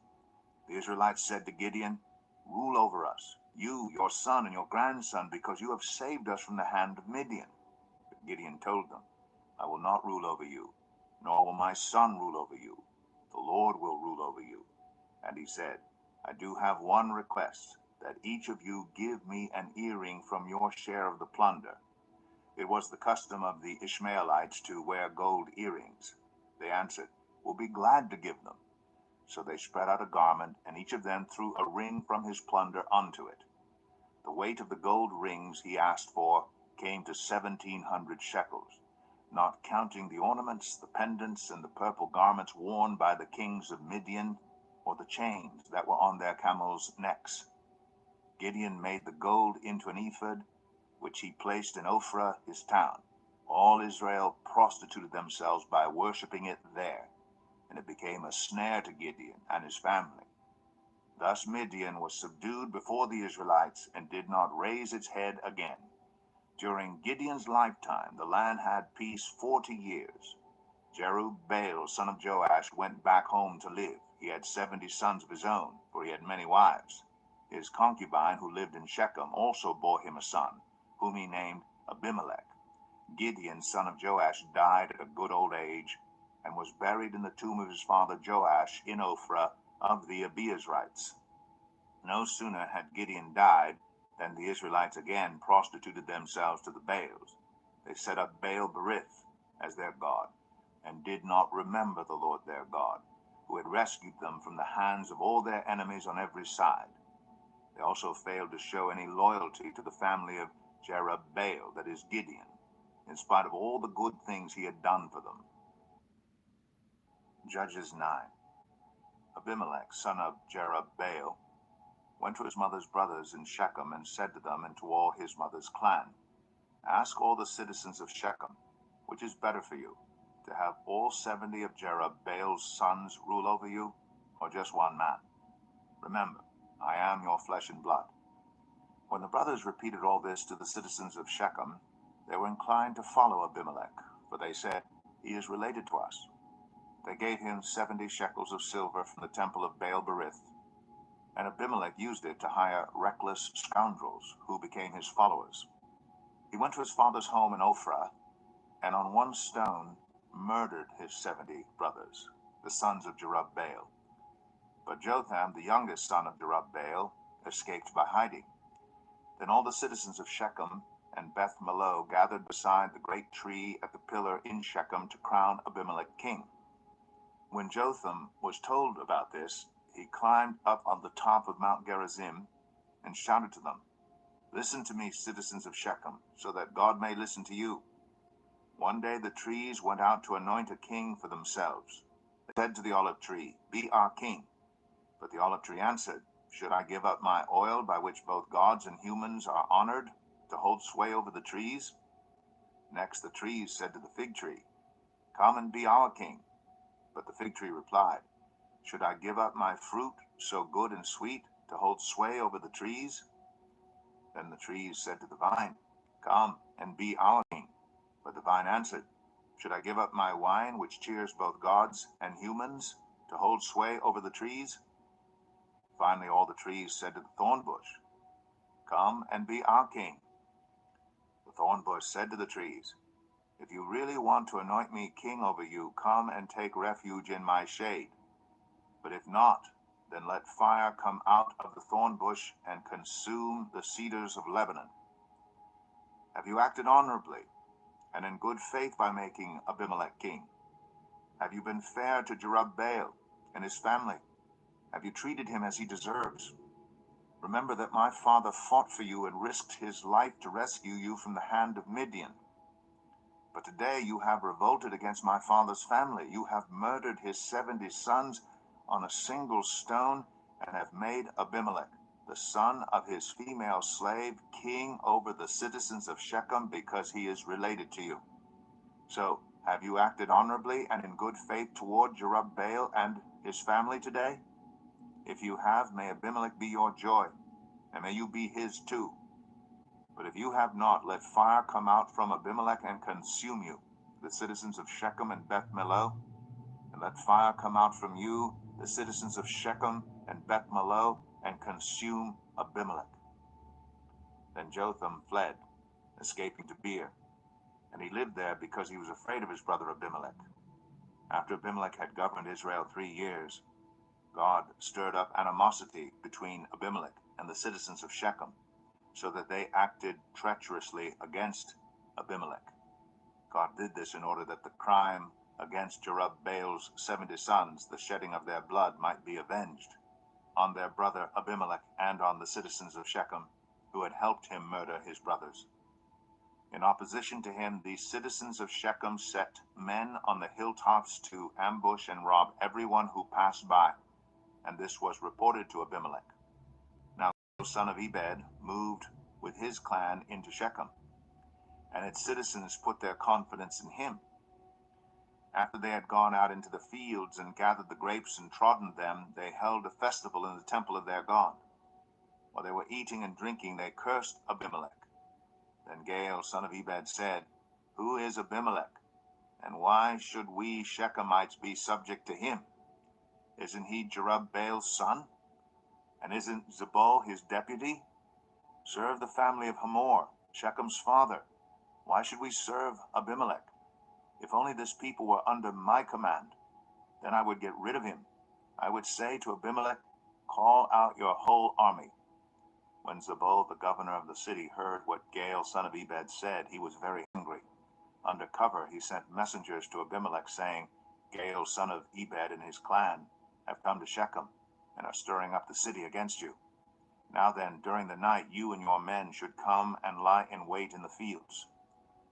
The Israelites said to Gideon, 'Rule over us, you, your son, and your grandson, because you have saved us from the hand of Midian.' But Gideon told them, 'I will not rule over you, nor will my son rule over you. The Lord will rule over you.' And he said, 'I do have one request, that each of you give me an earring from your share of the plunder.' It was the custom of the Ishmaelites to wear gold earrings. They answered, 'We'll be glad to give them.' So they spread out a garment, and each of them threw a ring from his plunder unto it. The weight of the gold rings he asked for came to 1,700 shekels. not counting the ornaments, the pendants, and the purple garments worn by the kings of Midian, or the chains that were on their camels' necks. Gideon made the gold into an ephod, which he placed in Ophrah, his town. All Israel prostituted themselves by worshipping it there, and it became a snare to Gideon and his family. Thus Midian was subdued before the Israelites and did not raise its head again. During Gideon's lifetime, the land had peace 40 years. Jerubbaal, son of Joash, went back home to live. He had 70 sons of his own, for he had many wives. His concubine, who lived in Shechem, also bore him a son, whom he named Abimelech. Gideon, son of Joash, died at a good old age, and was buried in the tomb of his father Joash in Ophrah of the Abiezrites. No sooner had Gideon died than the Israelites again prostituted themselves to the Baals. They set up Baal-berith as their god, and did not remember the Lord their God, who had rescued them from the hands of all their enemies on every side. They also failed to show any loyalty to the family of Jerubbaal, that is Gideon, in spite of all the good things he had done for them. Judges 9. Abimelech, son of Jerubbaal, went to his mother's brothers in Shechem and said to them and to all his mother's clan, "Ask all the citizens of Shechem, which is better for you, to have all 70 of Jerubbaal's sons rule over you, or just one man? Remember, I am your flesh and blood." When the brothers repeated all this to the citizens of Shechem, they were inclined to follow Abimelech, for they said, "He is related to us." They gave him 70 shekels of silver from the temple of Baal-berith, and Abimelech used it to hire reckless scoundrels who became his followers. He went to his father's home in Ophrah, and on one stone murdered his 70 brothers, the sons of Jerubbaal. But Jotham, the youngest son of Jerubbaal, escaped by hiding. Then all the citizens of Shechem and Beth-Millo gathered beside the great tree at the pillar in Shechem to crown Abimelech king. When Jotham was told about this, he climbed up on the top of Mount Gerizim and shouted to them, "Listen to me, citizens of Shechem, so that God may listen to you." One day the trees went out to anoint a king for themselves. They said to the olive tree, "Be our king." But the olive tree answered, "Should I give up my oil by which both gods and humans are honored to hold sway over the trees?" Next the trees said to the fig tree, "Come and be our king." But the fig tree replied, "Should I give up my fruit, so good and sweet, to hold sway over the trees?" Then the trees said to the vine, "Come and be our king." But the vine answered, "Should I give up my wine, which cheers both gods and humans, to hold sway over the trees?" Finally all the trees said to the thorn bush, "Come and be our king." The thorn bush said to the trees, "If you really want to anoint me king over you, come and take refuge in my shade. But if not, then let fire come out of the thorn bush and consume the cedars of Lebanon." Have you acted honorably and in good faith by making Abimelech king? Have you been fair to Jerubbaal and his family? Have you treated him as he deserves? Remember that my father fought for you and risked his life to rescue you from the hand of Midian. But today you have revolted against my father's family. You have murdered his 70 sons on a single stone and have made Abimelech, the son of his female slave, king over the citizens of Shechem because he is related to you. So, have you acted honorably and in good faith toward Jerubbaal and his family today? If you have, may Abimelech be your joy, and may you be his too. But if you have not, let fire come out from Abimelech and consume you, the citizens of Shechem and Beth-Millo, and let fire come out from you, the citizens of Shechem and Beth-Millo, and consume Abimelech." Then Jotham fled, escaping to Beer, and he lived there because he was afraid of his brother Abimelech. After Abimelech had governed Israel 3 years, God stirred up animosity between Abimelech and the citizens of Shechem, so that they acted treacherously against Abimelech. God did this in order that the crime against Jerubbaal's 70 sons, the shedding of their blood, might be avenged on their brother Abimelech and on the citizens of Shechem, who had helped him murder his brothers. In opposition to him, the citizens of Shechem set men on the hilltops to ambush and rob everyone who passed by, and this was reported to Abimelech. Now the son of Ebed moved with his clan into Shechem, and its citizens put their confidence in him. After they had gone out into the fields and gathered the grapes and trodden them, they held a festival in the temple of their God. While they were eating and drinking, they cursed Abimelech. Then Gaal, son of Ebed, said, "Who is Abimelech? And why should we Shechemites be subject to him? Isn't he Jerubbaал's son? And isn't Zebul his deputy? Serve the family of Hamor, Shechem's father. Why should we serve Abimelech? If only this people were under my command, then I would get rid of him. I would say to Abimelech, call out your whole army." When Zebul, the governor of the city, heard what Gaal, son of Ebed, said, he was very angry. Under cover, he sent messengers to Abimelech, saying, "Gaal, son of Ebed, and his clan have come to Shechem, and are stirring up the city against you. Now then, during the night, you and your men should come and lie in wait in the fields.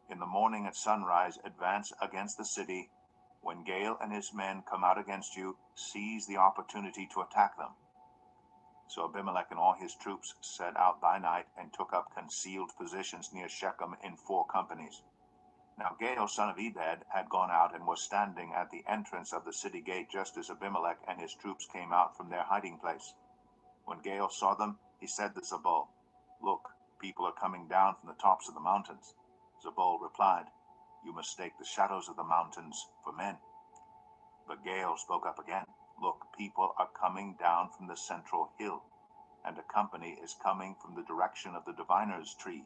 In the morning at sunrise, advance against the city. When Gaal and his men come out against you, seize the opportunity to attack them." So Abimelech and all his troops set out by night and took up concealed positions near Shechem in 4 companies. Now Gaal, son of Ebed, had gone out and was standing at the entrance of the city gate just as Abimelech and his troops came out from their hiding place. When Gaal saw them, he said to Zebul, "Look, people are coming down from the tops of the mountains." Zebul replied, "You mistake the shadows of the mountains for men." But Gaal spoke up again, "Look, people are coming down from the central hill, and a company is coming from the direction of the diviner's tree."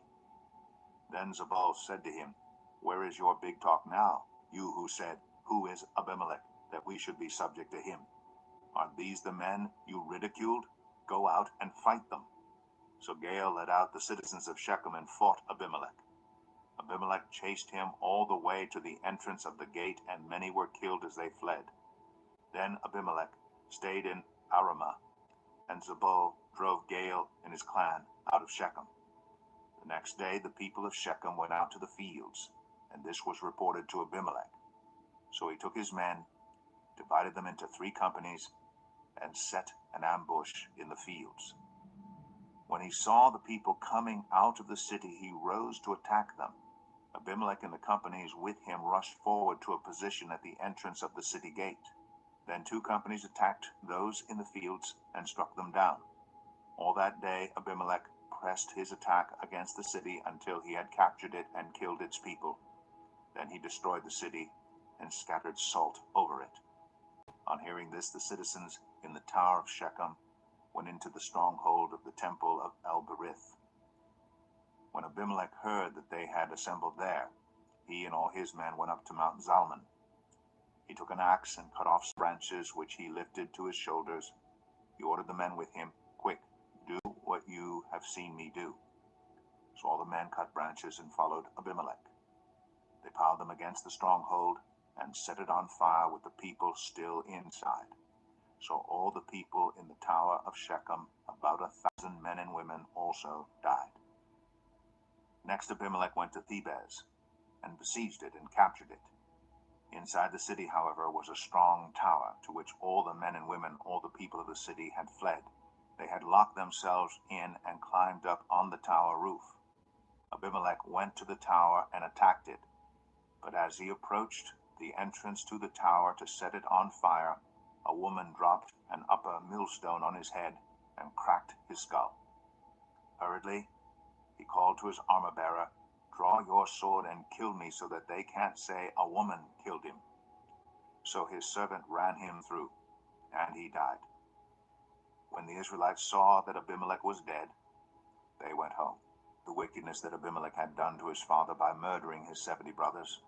Then Zebul said to him, "Where is your big talk now, you who said, 'Who is Abimelech, that we should be subject to him?' Aren't these the men you ridiculed? Go out and fight them." So Gaal led out the citizens of Shechem and fought Abimelech. Abimelech chased him all the way to the entrance of the gate, and many were killed as they fled. Then Abimelech stayed in Arumah, and Zebul drove Gaal and his clan out of Shechem. The next day the people of Shechem went out to the fields, and this was reported to Abimelech. So he took his men, divided them into 3 companies, and set an ambush in the fields. When he saw the people coming out of the city, he rose to attack them. Abimelech and the companies with him rushed forward to a position at the entrance of the city gate. Then 2 companies attacked those in the fields and struck them down. All that day Abimelech pressed his attack against the city until he had captured it and killed its people. Then he destroyed the city and scattered salt over it. On hearing this, the citizens in the tower of Shechem went into the stronghold of the temple of El-Berith. When Abimelech heard that they had assembled there, he and all his men went up to Mount Zalmon. He took an axe and cut off branches which he lifted to his shoulders. He ordered the men with him, "Quick, do what you have seen me do." So all the men cut branches and followed Abimelech. They piled them against the stronghold and set it on fire with the people still inside. So all the people in the tower of Shechem, about 1,000 men and women, also died. Next Abimelech went to Thebez and besieged it and captured it. Inside the city, however, was a strong tower to which all the men and women, all the people of the city, had fled. They had locked themselves in and climbed up on the tower roof. Abimelech went to the tower and attacked it. But as he approached the entrance to the tower to set it on fire, a woman dropped an upper millstone on his head and cracked his skull. Hurriedly, he called to his armor-bearer, "Draw your sword and kill me so that they can't say a woman killed him." So his servant ran him through, and he died. When the Israelites saw that Abimelech was dead, they went home. The wickedness that Abimelech had done to his father by murdering his 70 brothers,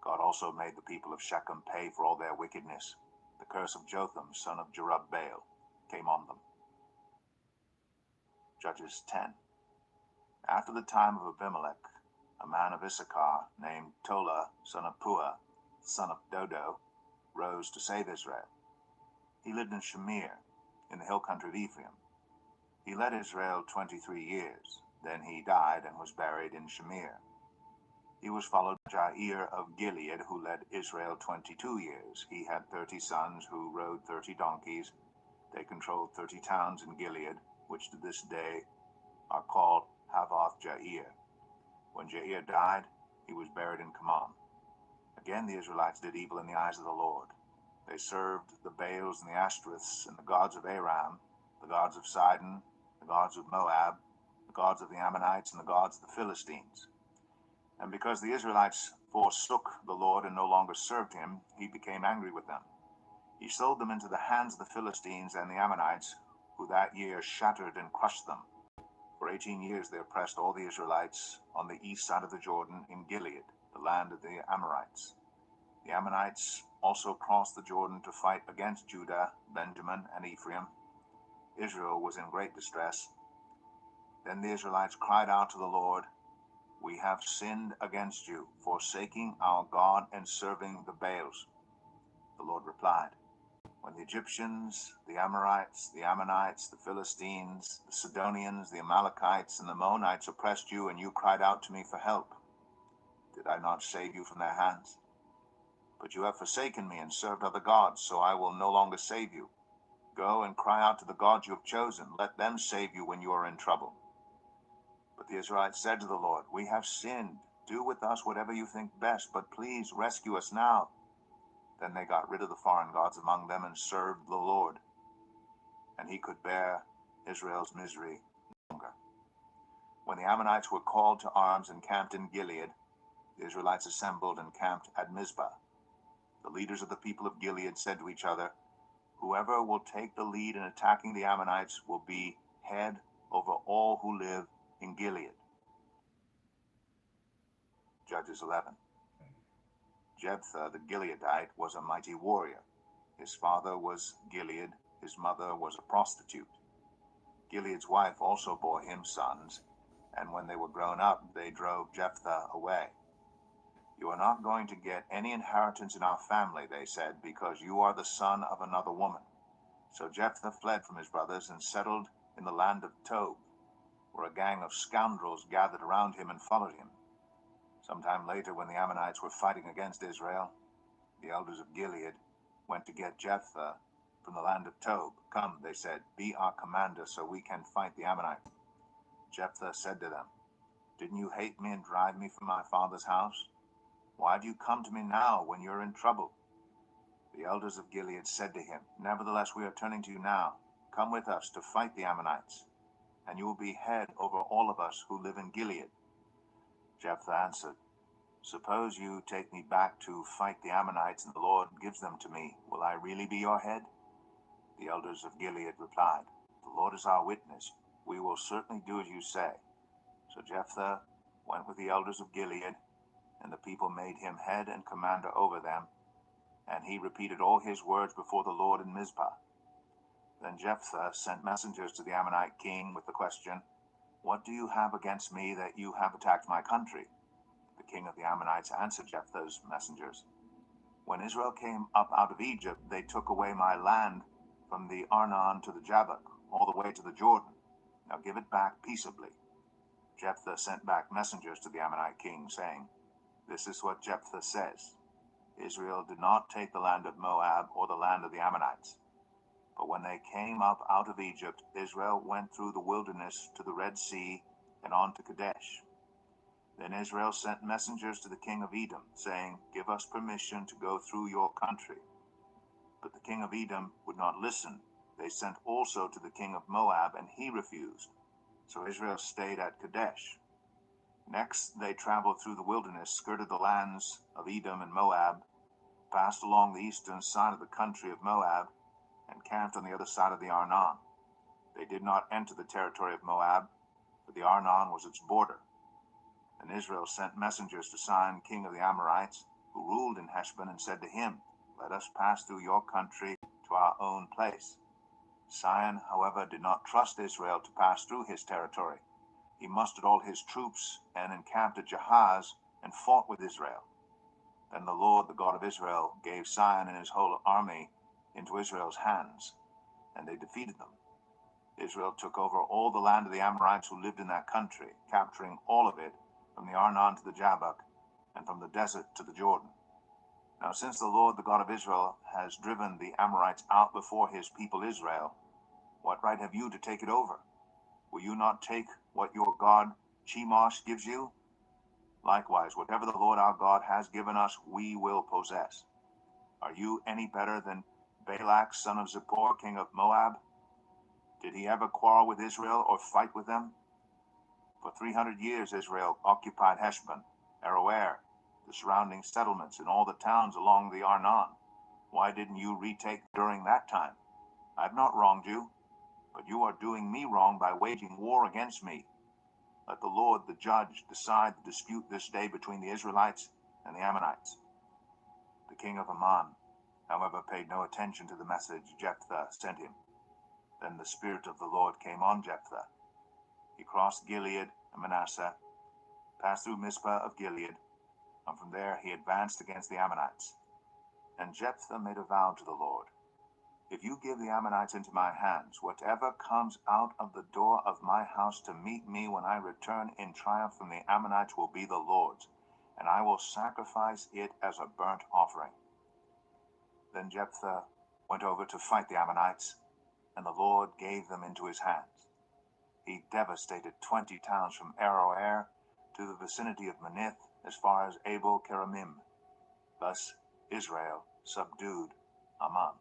God also made the people of Shechem pay for all their wickedness. The curse of Jotham, son of Jerubbaal, came on them. Judges 10. After the time of Abimelech, a man of Issachar named Tola, son of Puah, son of Dodo, rose to save Israel. He lived in Shamir, in the hill country of Ephraim. He led Israel 23 years. Then he died and was buried in Shamir. He was followed by Jair of Gilead, who led Israel 22 years. He had 30 sons who rode 30 donkeys. They controlled 30 towns in Gilead, which to this day are called Havoth Jair. When Jair died, he was buried in Kamon. Again the Israelites did evil in the eyes of the Lord. They served the Baals and the Ashtoreths and the gods of Aram, the gods of Sidon, the gods of Moab, the gods of the Ammonites, and the gods of the Philistines. And because the Israelites forsook the Lord and no longer served him, he became angry with them. He sold them into the hands of the Philistines and the Ammonites, who that year shattered and crushed them. For 18 years they oppressed all the Israelites on the east side of the Jordan in Gilead, the land of the Amorites. The Ammonites also crossed the Jordan to fight against Judah, Benjamin, and Ephraim. Israel was in great distress. Then the Israelites cried out to the Lord, "We have sinned against you, forsaking our God and serving the Baals." The Lord replied, "When the Egyptians, the Amorites, the Ammonites, the Philistines, the Sidonians, the Amalekites, and the Moabites oppressed you, and you cried out to me for help, did I not save you from their hands? But you have forsaken me and served other gods, so I will no longer save you. Go and cry out to the gods you have chosen. Let them save you when you are in trouble." But the Israelites said to the Lord, "We have sinned. Do with us whatever you think best, but please rescue us now." Then they got rid of the foreign gods among them and served the Lord. And he could bear Israel's misery no longer. When the Ammonites were called to arms and camped in Gilead, the Israelites assembled and camped at Mizpah. The leaders of the people of Gilead said to each other, "Whoever will take the lead in attacking the Ammonites will be head over all who live in Gilead." Judges 11. Jephthah the Gileadite was a mighty warrior. His father was Gilead, his mother was a prostitute. Gilead's wife also bore him sons, and when they were grown up, they drove Jephthah away. "You are not going to get any inheritance in our family," they said, "because you are the son of another woman." So Jephthah fled from his brothers and settled in the land of Tob, where a gang of scoundrels gathered around him and followed him. Sometime later, when the Ammonites were fighting against Israel, the elders of Gilead went to get Jephthah from the land of Tob. "Come," they said, "be our commander so we can fight the Ammonites." Jephthah said to them, "Didn't you hate me and drive me from my father's house? Why do you come to me now when you're in trouble?" The elders of Gilead said to him, "Nevertheless, we are turning to you now. Come with us to fight the Ammonites, and you will be head over all of us who live in Gilead." Jephthah answered, "Suppose you take me back to fight the Ammonites and the Lord gives them to me. Will I really be your head?" The elders of Gilead replied, "The Lord is our witness. We will certainly do as you say." So Jephthah went with the elders of Gilead, and the people made him head and commander over them, and he repeated all his words before the Lord in Mizpah. Then Jephthah sent messengers to the Ammonite king with the question, "What do you have against me that you have attacked my country?" The king of the Ammonites answered Jephthah's messengers, "When Israel came up out of Egypt, they took away my land from the Arnon to the Jabbok, all the way to the Jordan. Now give it back peaceably." Jephthah sent back messengers to the Ammonite king, saying, "This is what Jephthah says. Israel did not take the land of Moab or the land of the Ammonites. But when they came up out of Egypt, Israel went through the wilderness to the Red Sea and on to Kadesh. Then Israel sent messengers to the king of Edom, saying, 'Give us permission to go through your country.' But the king of Edom would not listen. They sent also to the king of Moab, and he refused. So Israel stayed at Kadesh. Next they traveled through the wilderness, skirted the lands of Edom and Moab, passed along the eastern side of the country of Moab, and camped on the other side of the Arnon. They did not enter the territory of Moab, for the Arnon was its border. And Israel sent messengers to Sihon, king of the Amorites, who ruled in Heshbon, and said to him, 'Let us pass through your country to our own place.' Sihon, however, did not trust Israel to pass through his territory. He mustered all his troops and encamped at Jahaz and fought with Israel. Then the Lord, the God of Israel, gave Sihon and his whole army into Israel's hands, and they defeated them. Israel took over all the land of the Amorites who lived in that country, capturing all of it from the Arnon to the Jabbok, and from the desert to the Jordan. Now, since the Lord, the God of Israel, has driven the Amorites out before his people Israel, what right have you to take it over? Will you not take what your God Chemosh gives you? Likewise, whatever the Lord our God has given us, we will possess. Are you any better than Balak, son of Zippor, king of Moab? Did he ever quarrel with Israel or fight with them? For 300 years Israel occupied Heshbon, Aroer, the surrounding settlements, and all the towns along the Arnon. Why didn't you retake during that time? I have not wronged you, but you are doing me wrong by waging war against me. Let the Lord, the judge, decide the dispute this day between the Israelites and the Ammonites. The king of Ammon, however, paid no attention to the message Jephthah sent him. Then the Spirit of the Lord came on Jephthah. He crossed Gilead and Manasseh, passed through Mizpah of Gilead, and from there he advanced against the Ammonites. And Jephthah made a vow to the Lord, if you give the Ammonites into my hands, whatever comes out of the door of my house to meet me when I return in triumph from the Ammonites will be the Lord's, and I will sacrifice it as a burnt offering. Then Jephthah went over to fight the Ammonites, and the Lord gave them into his hands. He devastated 20 towns from Aroer to the vicinity of Manith as far as Abel Keramim. Thus Israel subdued Ammon.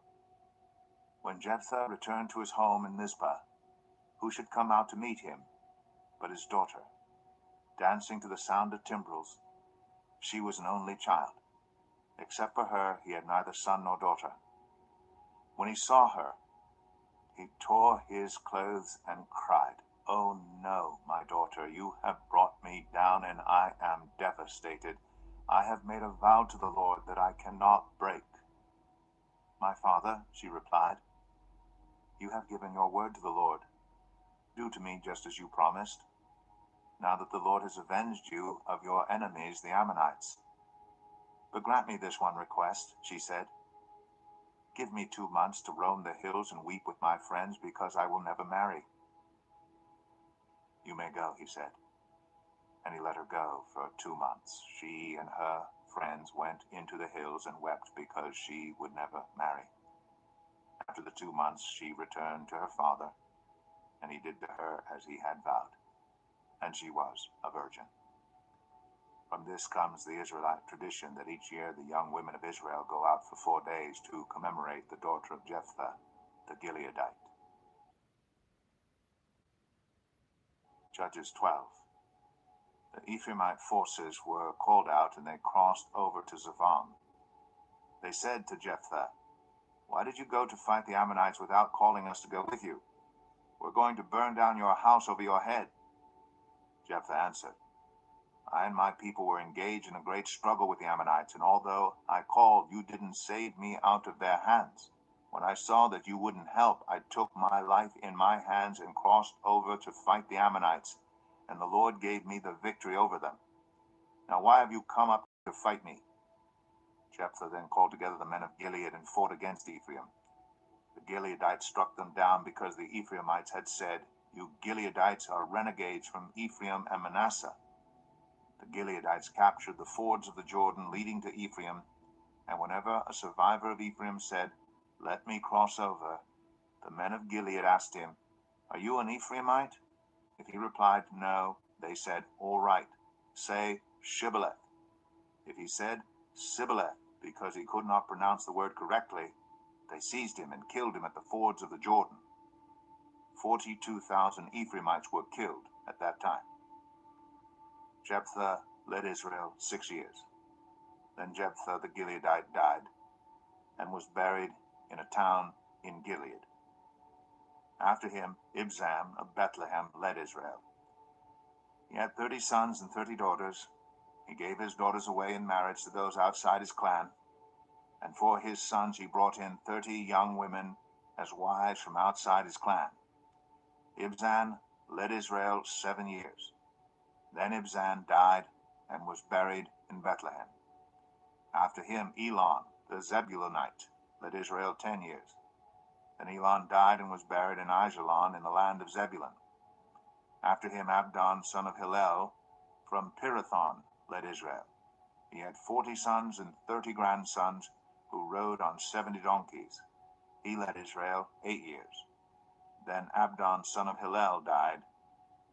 When Jephthah returned to his home in Mizpah, who should come out to meet him but his daughter, dancing to the sound of timbrels? She was an only child. Except for her, he had neither son nor daughter. When he saw her, he tore his clothes and cried, "Oh no, my daughter, you have brought me down, and I am devastated. I have made a vow to the Lord that I cannot break." "My father," she replied, "you have given your word to the Lord. Do to me just as you promised, now that the Lord has avenged you of your enemies, the Ammonites. But grant me this one request," she said. "Give me 2 months to roam the hills and weep with my friends, because I will never marry." "You may go," he said. And he let her go for 2 months. She and her friends went into the hills and wept because she would never marry. After the 2 months, she returned to her father, and he did to her as he had vowed, and she was a virgin. From this comes the Israelite tradition that each year the young women of Israel go out for 4 days to commemorate the daughter of Jephthah, the Gileadite. Judges 12. The Ephraimite forces were called out, and they crossed over to Zavon. They said to Jephthah, "Why did you go to fight the Ammonites without calling us to go with you? We're going to burn down your house over your head." Jephthah answered, "I and my people were engaged in a great struggle with the Ammonites, and although I called, you didn't save me out of their hands. When I saw that you wouldn't help, I took my life in my hands and crossed over to fight the Ammonites, and the Lord gave me the victory over them. Now why have you come up to fight me?" Jephthah then called together the men of Gilead and fought against Ephraim. The Gileadites struck them down because the Ephraimites had said, "You Gileadites are renegades from Ephraim and Manasseh." The Gileadites captured the fords of the Jordan leading to Ephraim, and whenever a survivor of Ephraim said, "Let me cross over," the men of Gilead asked him, "Are you an Ephraimite?" If he replied, "No," they said, "All right, say Shibboleth." If he said Sibboleth because he could not pronounce the word correctly, they seized him and killed him at the fords of the Jordan. 42,000 Ephraimites were killed at that time. Jephthah led Israel 6 years. Then Jephthah the Gileadite died and was buried in a town in Gilead. After him, Ibzan of Bethlehem led Israel. He had 30 sons and 30 daughters. He gave his daughters away in marriage to those outside his clan, and for his sons he brought in 30 young women as wives from outside his clan. Ibzan led Israel 7 years. Then Ibzan died and was buried in Bethlehem. After him, Elon, the Zebulunite, led Israel 10 years. Then Elon died and was buried in Aijalon in the land of Zebulun. After him Abdon son of Hillel from Pirathon led Israel. He had 40 sons and 30 grandsons who rode on 70 donkeys. He led Israel 8 years. Then Abdon son of Hillel died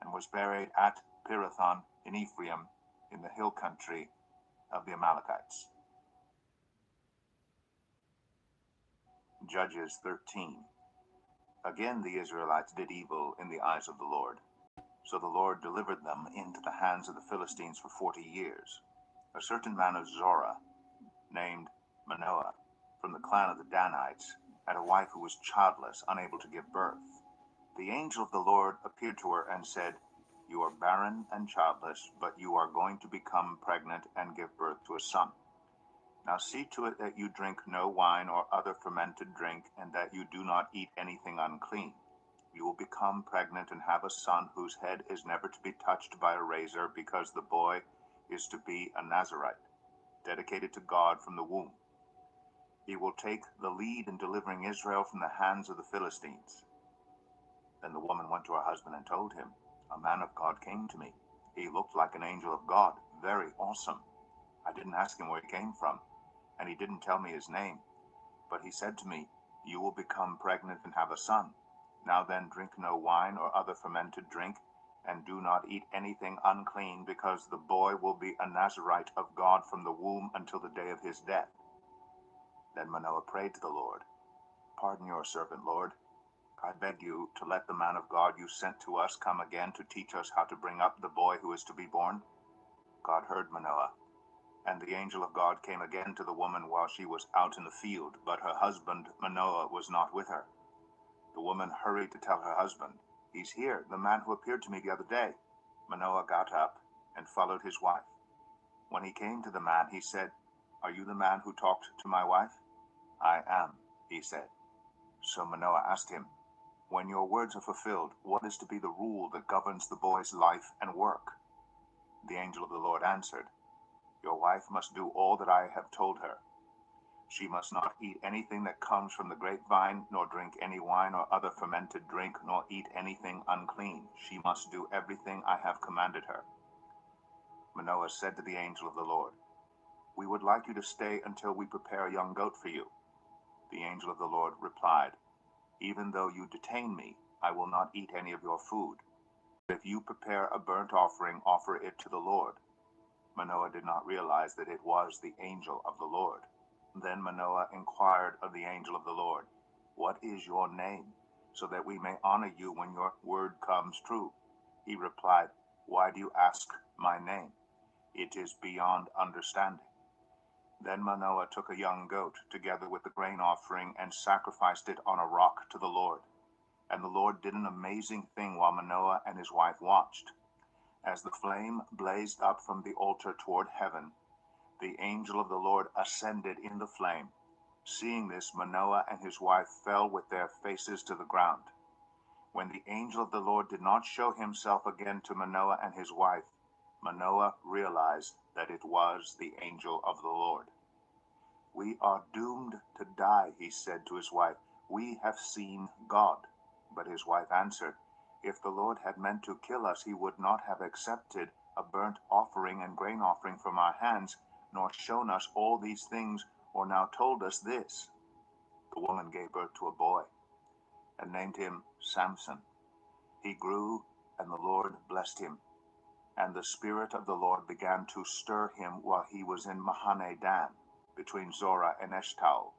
and was buried at Pirathon in Ephraim in the hill country of the Amalekites. Judges 13. Again the Israelites did evil in the eyes of the Lord. So the Lord delivered them into the hands of the Philistines for 40 years. A certain man of Zorah, named Manoah, from the clan of the Danites, had a wife who was childless, unable to give birth. The angel of the Lord appeared to her and said, "You are barren and childless, but you are going to become pregnant and give birth to a son. Now see to it that you drink no wine or other fermented drink, and that you do not eat anything unclean. You will become pregnant and have a son whose head is never to be touched by a razor, because the boy is to be a Nazirite, dedicated to God from the womb. He will take the lead in delivering Israel from the hands of the Philistines." Then the woman went to her husband and told him, "A man of God came to me. He looked like an angel of God, very awesome. I didn't ask him where he came from, and he didn't tell me his name. But he said to me, 'You will become pregnant and have a son. Now then, drink no wine or other fermented drink, and do not eat anything unclean, because the boy will be a Nazirite of God from the womb until the day of his death.' Then Manoah prayed to the Lord, 'Pardon your servant, Lord. I beg you to let the man of God you sent to us come again to teach us how to bring up the boy who is to be born.' God heard Manoah, and the angel of God came again to the woman while she was out in the field, but her husband Manoah was not with her. The woman hurried to tell her husband, 'He's here, the man who appeared to me the other day.' Manoah got up and followed his wife. When he came to the man, he said, 'Are you the man who talked to my wife?' 'I am,' he said. So Manoah asked him, 'When your words are fulfilled, what is to be the rule that governs the boy's life and work?' The angel of the Lord answered, 'Your wife must do all that I have told her. She must not eat anything that comes from the grapevine, nor drink any wine or other fermented drink, nor eat anything unclean. She must do everything I have commanded her.' Manoah said to the angel of the Lord, 'We would like you to stay until we prepare a young goat for you.' The angel of the Lord replied, 'Even though you detain me, I will not eat any of your food. If you prepare a burnt offering, offer it to the Lord.' Manoah did not realize that it was the angel of the Lord. Then Manoah inquired of the angel of the Lord, 'What is your name, so that we may honor you when your word comes true?' He replied, 'Why do you ask my name? It is beyond understanding.' Then Manoah took a young goat, together with the grain offering, and sacrificed it on a rock to the Lord. And the Lord did an amazing thing while Manoah and his wife watched. As the flame blazed up from the altar toward heaven, the angel of the Lord ascended in the flame. Seeing this, Manoah and his wife fell with their faces to the ground. When the angel of the Lord did not show himself again to Manoah and his wife, Manoah realized that it was the angel of the Lord. 'We are doomed to die,' he said to his wife. 'We have seen God.' But his wife answered, 'If the Lord had meant to kill us, he would not have accepted a burnt offering and grain offering from our hands, nor shown us all these things, or now told us this.' The woman gave birth to a boy, and named him Samson. He grew, and the Lord blessed him. And the Spirit of the Lord began to stir him while he was in Mahane Dan, between Zorah and Eshtaol.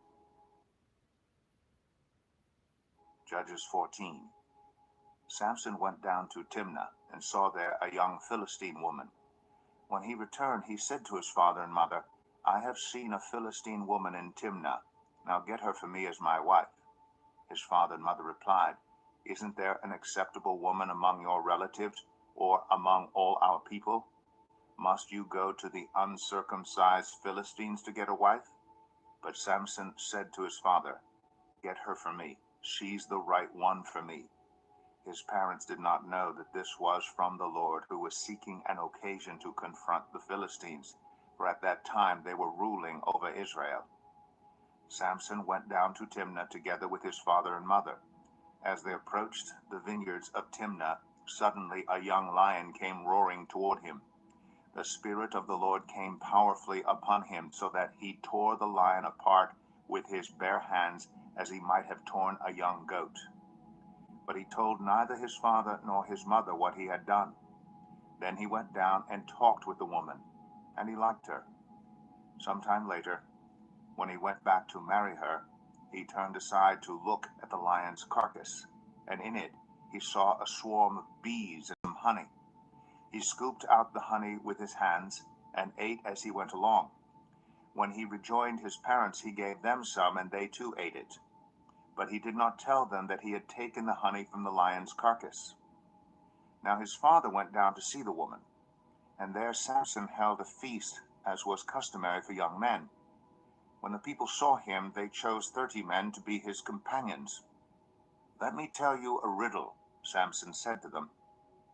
Judges 14. Samson went down to Timnah, and saw there a young Philistine woman. When he returned, he said to his father and mother, 'I have seen a Philistine woman in Timnah. Now get her for me as my wife.' His father and mother replied, 'Isn't there an acceptable woman among your relatives, or among all our people? Must you go to the uncircumcised Philistines to get a wife?' But Samson said to his father, 'Get her for me. She's the right one for me.' His parents did not know that this was from the Lord, who was seeking an occasion to confront the Philistines, for at that time they were ruling over Israel. Samson went down to Timnah together with his father and mother. As they approached the vineyards of Timnah, suddenly a young lion came roaring toward him. The Spirit of the Lord came powerfully upon him, so that he tore the lion apart with his bare hands, as he might have torn a young goat. But he told neither his father nor his mother what he had done. Then he went down and talked with the woman, and he liked her. Sometime later, when he went back to marry her, he turned aside to look at the lion's carcass, and in it he saw a swarm of bees and some honey. He scooped out the honey with his hands and ate as he went along. When he rejoined his parents, he gave them some, and they too ate it. But he did not tell them that he had taken the honey from the lion's carcass. Now his father went down to see the woman, and there Samson held a feast, as was customary for young men. When the people saw him, they chose 30 men to be his companions. "Let me tell you a riddle," Samson said to them.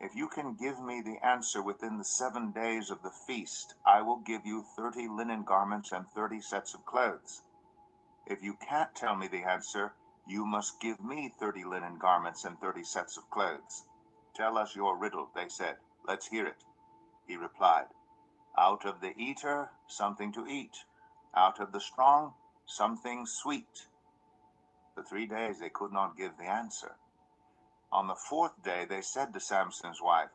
"If you can give me the answer within the 7 days of the feast, I will give you 30 linen garments and 30 sets of clothes. If you can't tell me the answer, you must give me 30 linen garments and 30 sets of clothes." "Tell us your riddle," they said. "Let's hear it." He replied, "Out of the eater, something to eat. Out of the strong, something sweet." For 3 days they could not give the answer. On the 4th day they said to Samson's wife,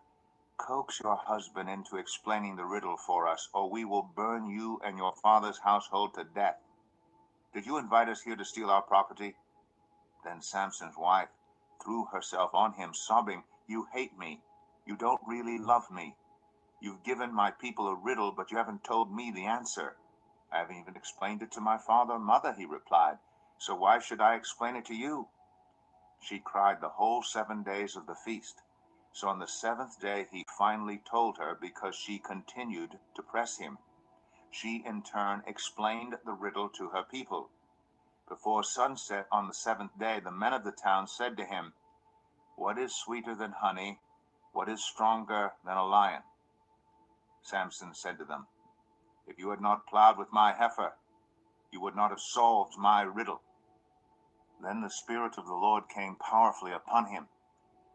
"Coax your husband into explaining the riddle for us, or we will burn you and your father's household to death. Did you invite us here to steal our property?" Then Samson's wife threw herself on him, sobbing, "You hate me. You don't really love me. You've given my people a riddle, but you haven't told me the answer." "I haven't even explained it to my father or mother," he replied. "So why should I explain it to you?" She cried the whole 7 days of the feast. So on the 7th day he finally told her, because she continued to press him. She in turn explained the riddle to her people. Before sunset on the 7th day, the men of the town said to him, "What is sweeter than honey? What is stronger than a lion?" Samson said to them, "If you had not plowed with my heifer, you would not have solved my riddle." Then the Spirit of the Lord came powerfully upon him.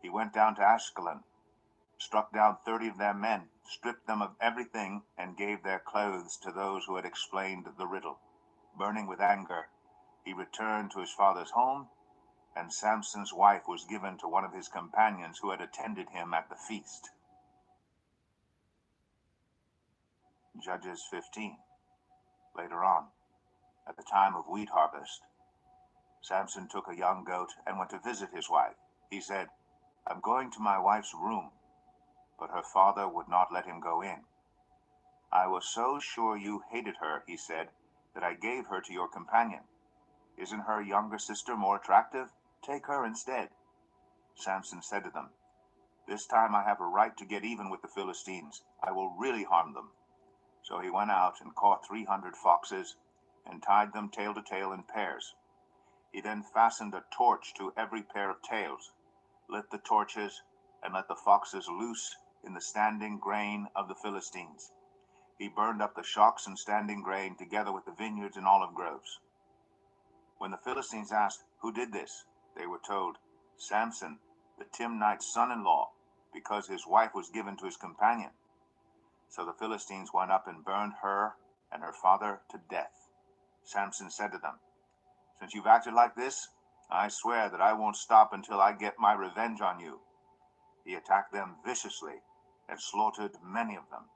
He went down to Ashkelon, struck down 30 of their men, stripped them of everything, and gave their clothes to those who had explained the riddle. Burning with anger, he returned to his father's home, and Samson's wife was given to one of his companions who had attended him at the feast. Judges 15. Later on, at the time of wheat harvest, Samson took a young goat and went to visit his wife. He said, "I'm going to my wife's room," but her father would not let him go in. "I was so sure you hated her," he said, "that I gave her to your companion. Isn't her younger sister more attractive? Take her instead." Samson said to them, "This time I have a right to get even with the Philistines. I will really harm them." So he went out and caught 300 foxes and tied them tail to tail in pairs. He then fastened a torch to every pair of tails, lit the torches, and let the foxes loose in the standing grain of the Philistines. He burned up the shocks and standing grain together with the vineyards and olive groves. When the Philistines asked, "Who did this?" they were told, "Samson, the Timnite's son-in-law, because his wife was given to his companion." So the Philistines went up and burned her and her father to death. Samson said to them, "Since you've acted like this, I swear that I won't stop until I get my revenge on you." He attacked them viciously and slaughtered many of them.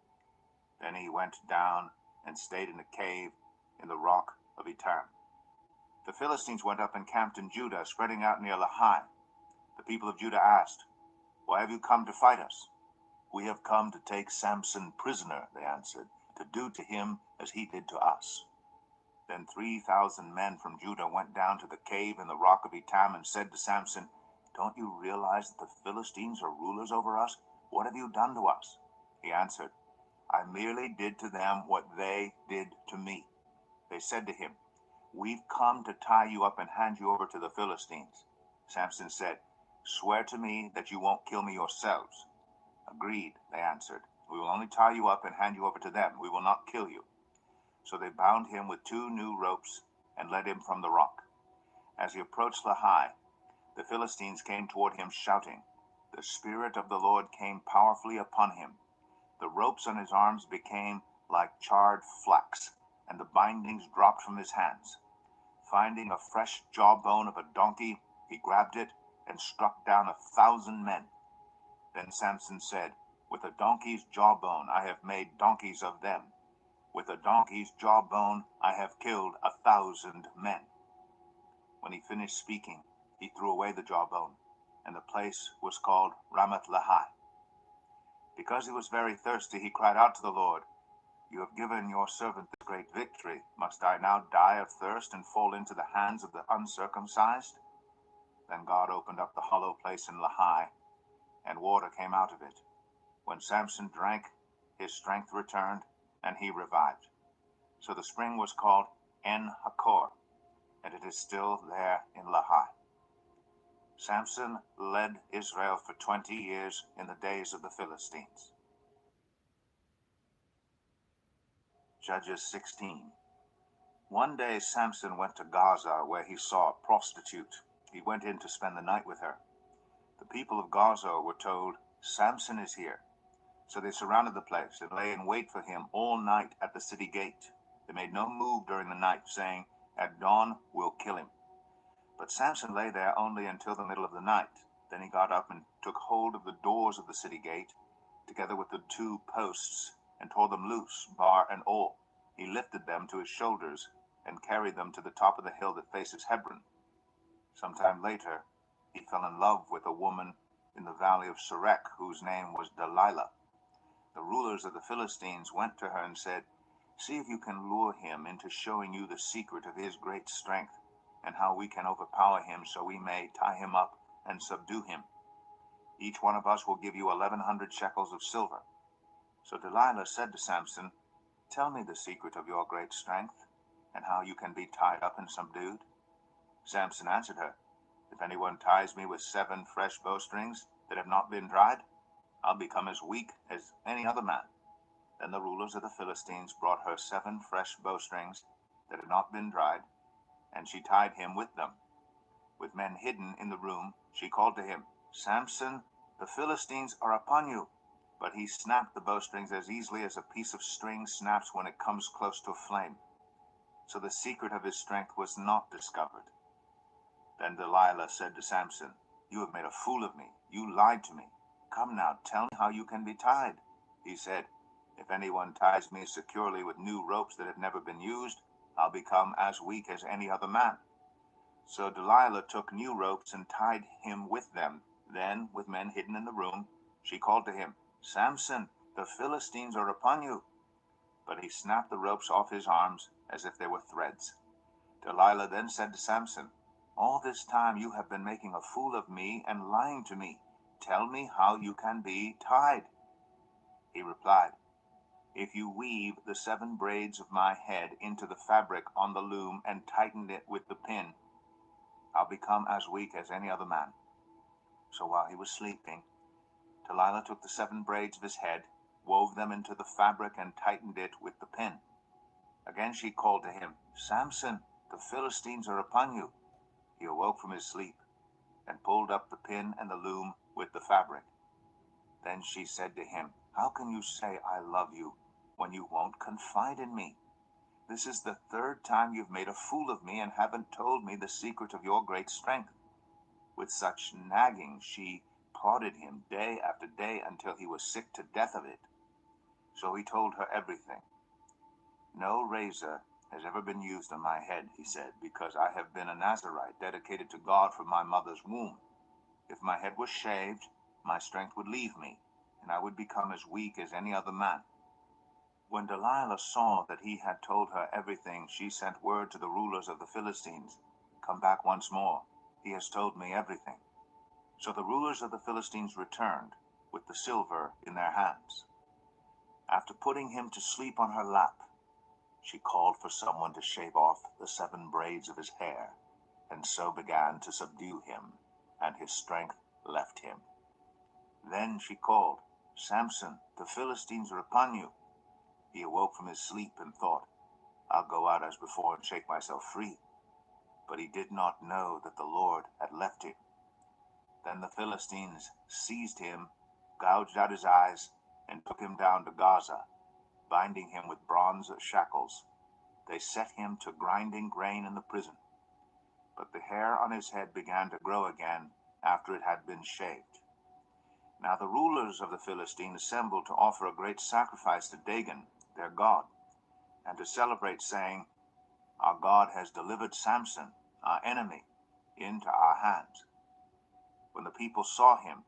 Then he went down and stayed in a cave in the rock of Etam. The Philistines went up and camped in Judah, spreading out near Lahai. The people of Judah asked, "Why have you come to fight us?" "We have come to take Samson prisoner," they answered, "to do to him as he did to us." Then 3,000 men from Judah went down to the cave in the rock of Etam and said to Samson, "Don't you realize that the Philistines are rulers over us? What have you done to us?" He answered, "I merely did to them what they did to me." They said to him, "We've come to tie you up and hand you over to the Philistines." Samson said, "Swear to me that you won't kill me yourselves." "Agreed," they answered. "We will only tie you up and hand you over to them. We will not kill you." So they bound him with 2 new ropes and led him from the rock. As he approached Lehi, the Philistines came toward him shouting. The Spirit of the Lord came powerfully upon him. The ropes on his arms became like charred flax, and the bindings dropped from his hands. Finding a fresh jawbone of a donkey, he grabbed it and struck down 1,000 men. Then Samson said, "With a donkey's jawbone I have made donkeys of them. With a donkey's jawbone I have killed 1,000 men." When he finished speaking, he threw away the jawbone, and the place was called Ramath Lehi. Because he was very thirsty, he cried out to the Lord, "You have given your servant this great victory. Must I now die of thirst and fall into the hands of the uncircumcised?" Then God opened up the hollow place in Lehi, and water came out of it. When Samson drank, his strength returned, and he revived. So the spring was called En Hakor, and it is still there in Lehi. Samson led Israel for 20 years in the days of the Philistines. Judges 16. One day Samson went to Gaza, where he saw a prostitute. He went in to spend the night with her. The people of Gaza were told, "Samson is here." So they surrounded the place and lay in wait for him all night at the city gate. They made no move during the night, saying, "At dawn we'll kill him." But Samson lay there only until the middle of the night. Then he got up and took hold of the doors of the city gate, together with the 2 posts, and tore them loose, bar and all. He lifted them to his shoulders and carried them to the top of the hill that faces Hebron. Sometime later, he fell in love with a woman in the valley of Sorek, whose name was Delilah. The rulers of the Philistines went to her and said, "See if you can lure him into showing you the secret of his great strength, and how we can overpower him so we may tie him up and subdue him. Each one of us will give you 1,100 shekels of silver." So Delilah said to Samson, "Tell me the secret of your great strength, and how you can be tied up and subdued." Samson answered her, "If anyone ties me with 7 fresh bowstrings that have not been dried, I'll become as weak as any other man." Then the rulers of the Philistines brought her 7 fresh bowstrings that had not been dried, and she tied him with them. With men hidden in the room, she called to him, "Samson, the Philistines are upon you." But he snapped the bowstrings as easily as a piece of string snaps when it comes close to a flame. So the secret of his strength was not discovered. Then Delilah said to Samson, "You have made a fool of me. You lied to me. Come now, tell me how you can be tied." He said, "If anyone ties me securely with new ropes that have never been used, I'll become as weak as any other man." So Delilah took new ropes and tied him with them. Then, with men hidden in the room, she called to him, "Samson, the Philistines are upon you." But he snapped the ropes off his arms as if they were threads. Delilah then said to Samson, "All this time you have been making a fool of me and lying to me. Tell me how you can be tied." He replied, "If you weave the 7 braids of my head into the fabric on the loom and tighten it with the pin, I'll become as weak as any other man." So while he was sleeping, Delilah took the 7 braids of his head, wove them into the fabric, and tightened it with the pin. Again she called to him, "Samson, the Philistines are upon you." He awoke from his sleep and pulled up the pin and the loom with the fabric. Then she said to him, "How can you say I love you when you won't confide in me? This is the 3rd time you've made a fool of me and haven't told me the secret of your great strength." With such nagging, she prodded him day after day until he was sick to death of it. So he told her everything. "No razor has ever been used on my head," he said, "because I have been a Nazirite dedicated to God from my mother's womb. If my head was shaved, my strength would leave me, and I would become as weak as any other man." When Delilah saw that he had told her everything, she sent word to the rulers of the Philistines, "Come back once more. He has told me everything." So the rulers of the Philistines returned, with the silver in their hands. After putting him to sleep on her lap, she called for someone to shave off the 7 braids of his hair, and so began to subdue him, and his strength left him. Then she called, "Samson, the Philistines are upon you." He awoke from his sleep and thought, "I'll go out as before and shake myself free." but he did not know that the Lord had left him. Then the Philistines seized him, gouged out his eyes, and took him down to Gaza, binding him with bronze shackles. They set him to grinding grain in the prison. But the hair on his head began to grow again after it had been shaved. Now the rulers of the Philistines assembled to offer a great sacrifice to Dagon, their god, and to celebrate, saying, "Our God has delivered Samson, our enemy, into our hands." When the people saw him,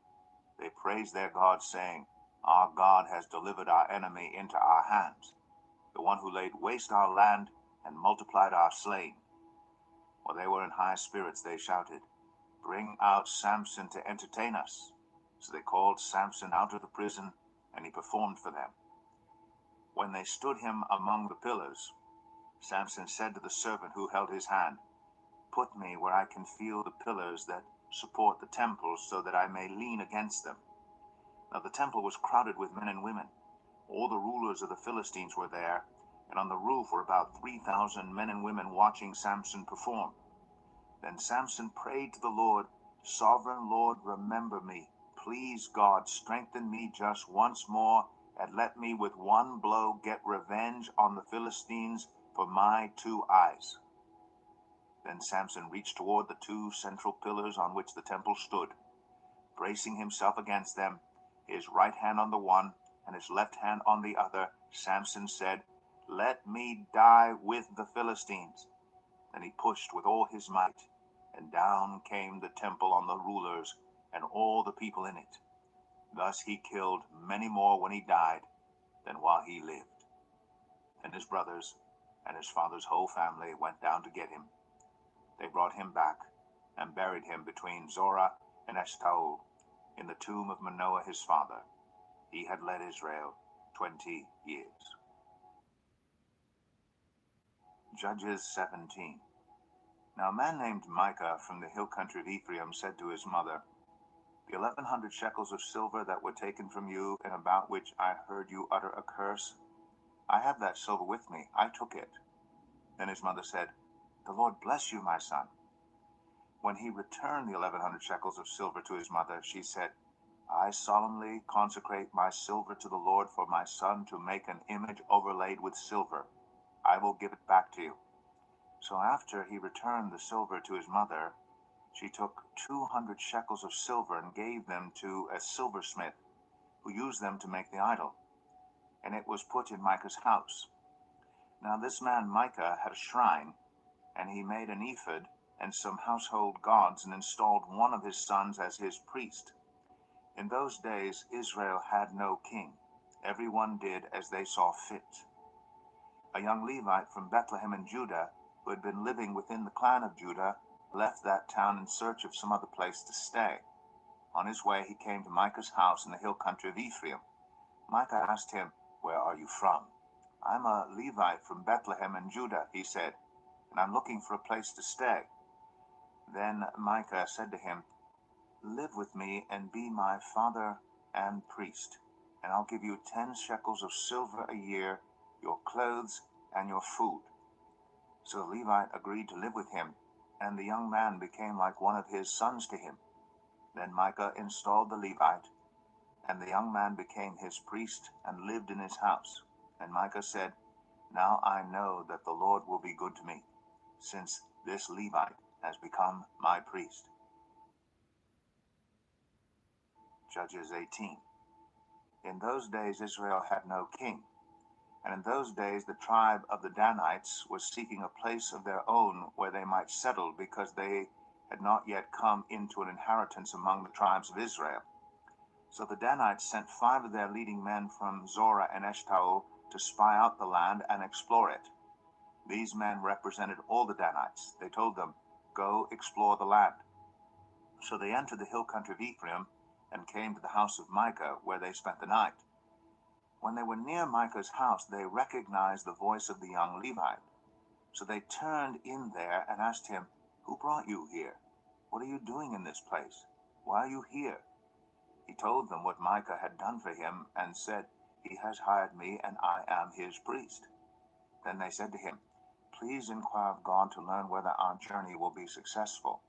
they praised their God, saying, "Our God has delivered our enemy into our hands, the one who laid waste our land and multiplied our slain." While they were in high spirits, they shouted, "Bring out Samson to entertain us." So they called Samson out of the prison, and he performed for them. When they stood him among the pillars, Samson said to the servant who held his hand, "Put me where I can feel the pillars that support the temple, so that I may lean against them." Now the temple was crowded with men and women. All the rulers of the Philistines were there, and on the roof were about 3,000 men and women watching Samson perform. Then Samson prayed to the Lord, "Sovereign Lord, remember me. Please, God, strengthen me just once more, and let me with one blow get revenge on the Philistines for my 2 eyes." Then Samson reached toward the 2 central pillars on which the temple stood. Bracing himself against them, his right hand on the one and his left hand on the other, Samson said, "Let me die with the Philistines." Then he pushed with all his might, and down came the temple on the rulers and all the people in it. Thus he killed many more when he died than while he lived. Then his brothers and his father's whole family went down to get him. They brought him back and buried him between Zorah and Eshtaol in the tomb of Manoah his father. He had led Israel 20 years. Judges 17. Now a man named Micah from the hill country of Ephraim said to his mother, "The 1,100 shekels of silver that were taken from you, and about which I heard you utter a curse, I have that silver with me. I took it." Then his mother said, "The Lord bless you, my son." When he returned the 1,100 shekels of silver to his mother, she said, "I solemnly consecrate my silver to the Lord for my son to make an image overlaid with silver. I will give it back to you." So after he returned the silver to his mother, she took 200 shekels of silver and gave them to a silversmith, who used them to make the idol. And it was put in Micah's house. Now this man Micah had a shrine, and he made an ephod and some household gods, and installed one of his sons as his priest. In those days Israel had no king. Everyone did as they saw fit. A young Levite from Bethlehem in Judah, who had been living within the clan of Judah, left that town in search of some other place to stay. On his way he came to Micah's house in the hill country of Ephraim. Micah asked him, "Where are you from?" "I'm a Levite from Bethlehem in Judah," he said, "and I'm looking for a place to stay." Then Micah said to him, "Live with me and be my father and priest, and I'll give you 10 shekels of silver a year, your clothes, and your food." So the Levite agreed to live with him, and the young man became like one of his sons to him. Then Micah installed the Levite, and the young man became his priest and lived in his house. And Micah said, "Now I know that the Lord will be good to me, since this Levite has become my priest." Judges 18. In those days Israel had no king. And in those days the tribe of the Danites was seeking a place of their own where they might settle, because they had not yet come into an inheritance among the tribes of Israel. So the Danites sent 5 of their leading men from Zorah and Eshtaol to spy out the land and explore it. These men represented all the Danites. They told them, "Go explore the land." So they entered the hill country of Ephraim and came to the house of Micah, where they spent the night. When they were near Micah's house, they recognized the voice of the young Levite. So they turned in there and asked him, "Who brought you here? What are you doing in this place? Why are you here?" He told them what Micah had done for him and said, "He has hired me and I am his priest." Then they said to him, please inquire of God to learn whether our journey will be successful."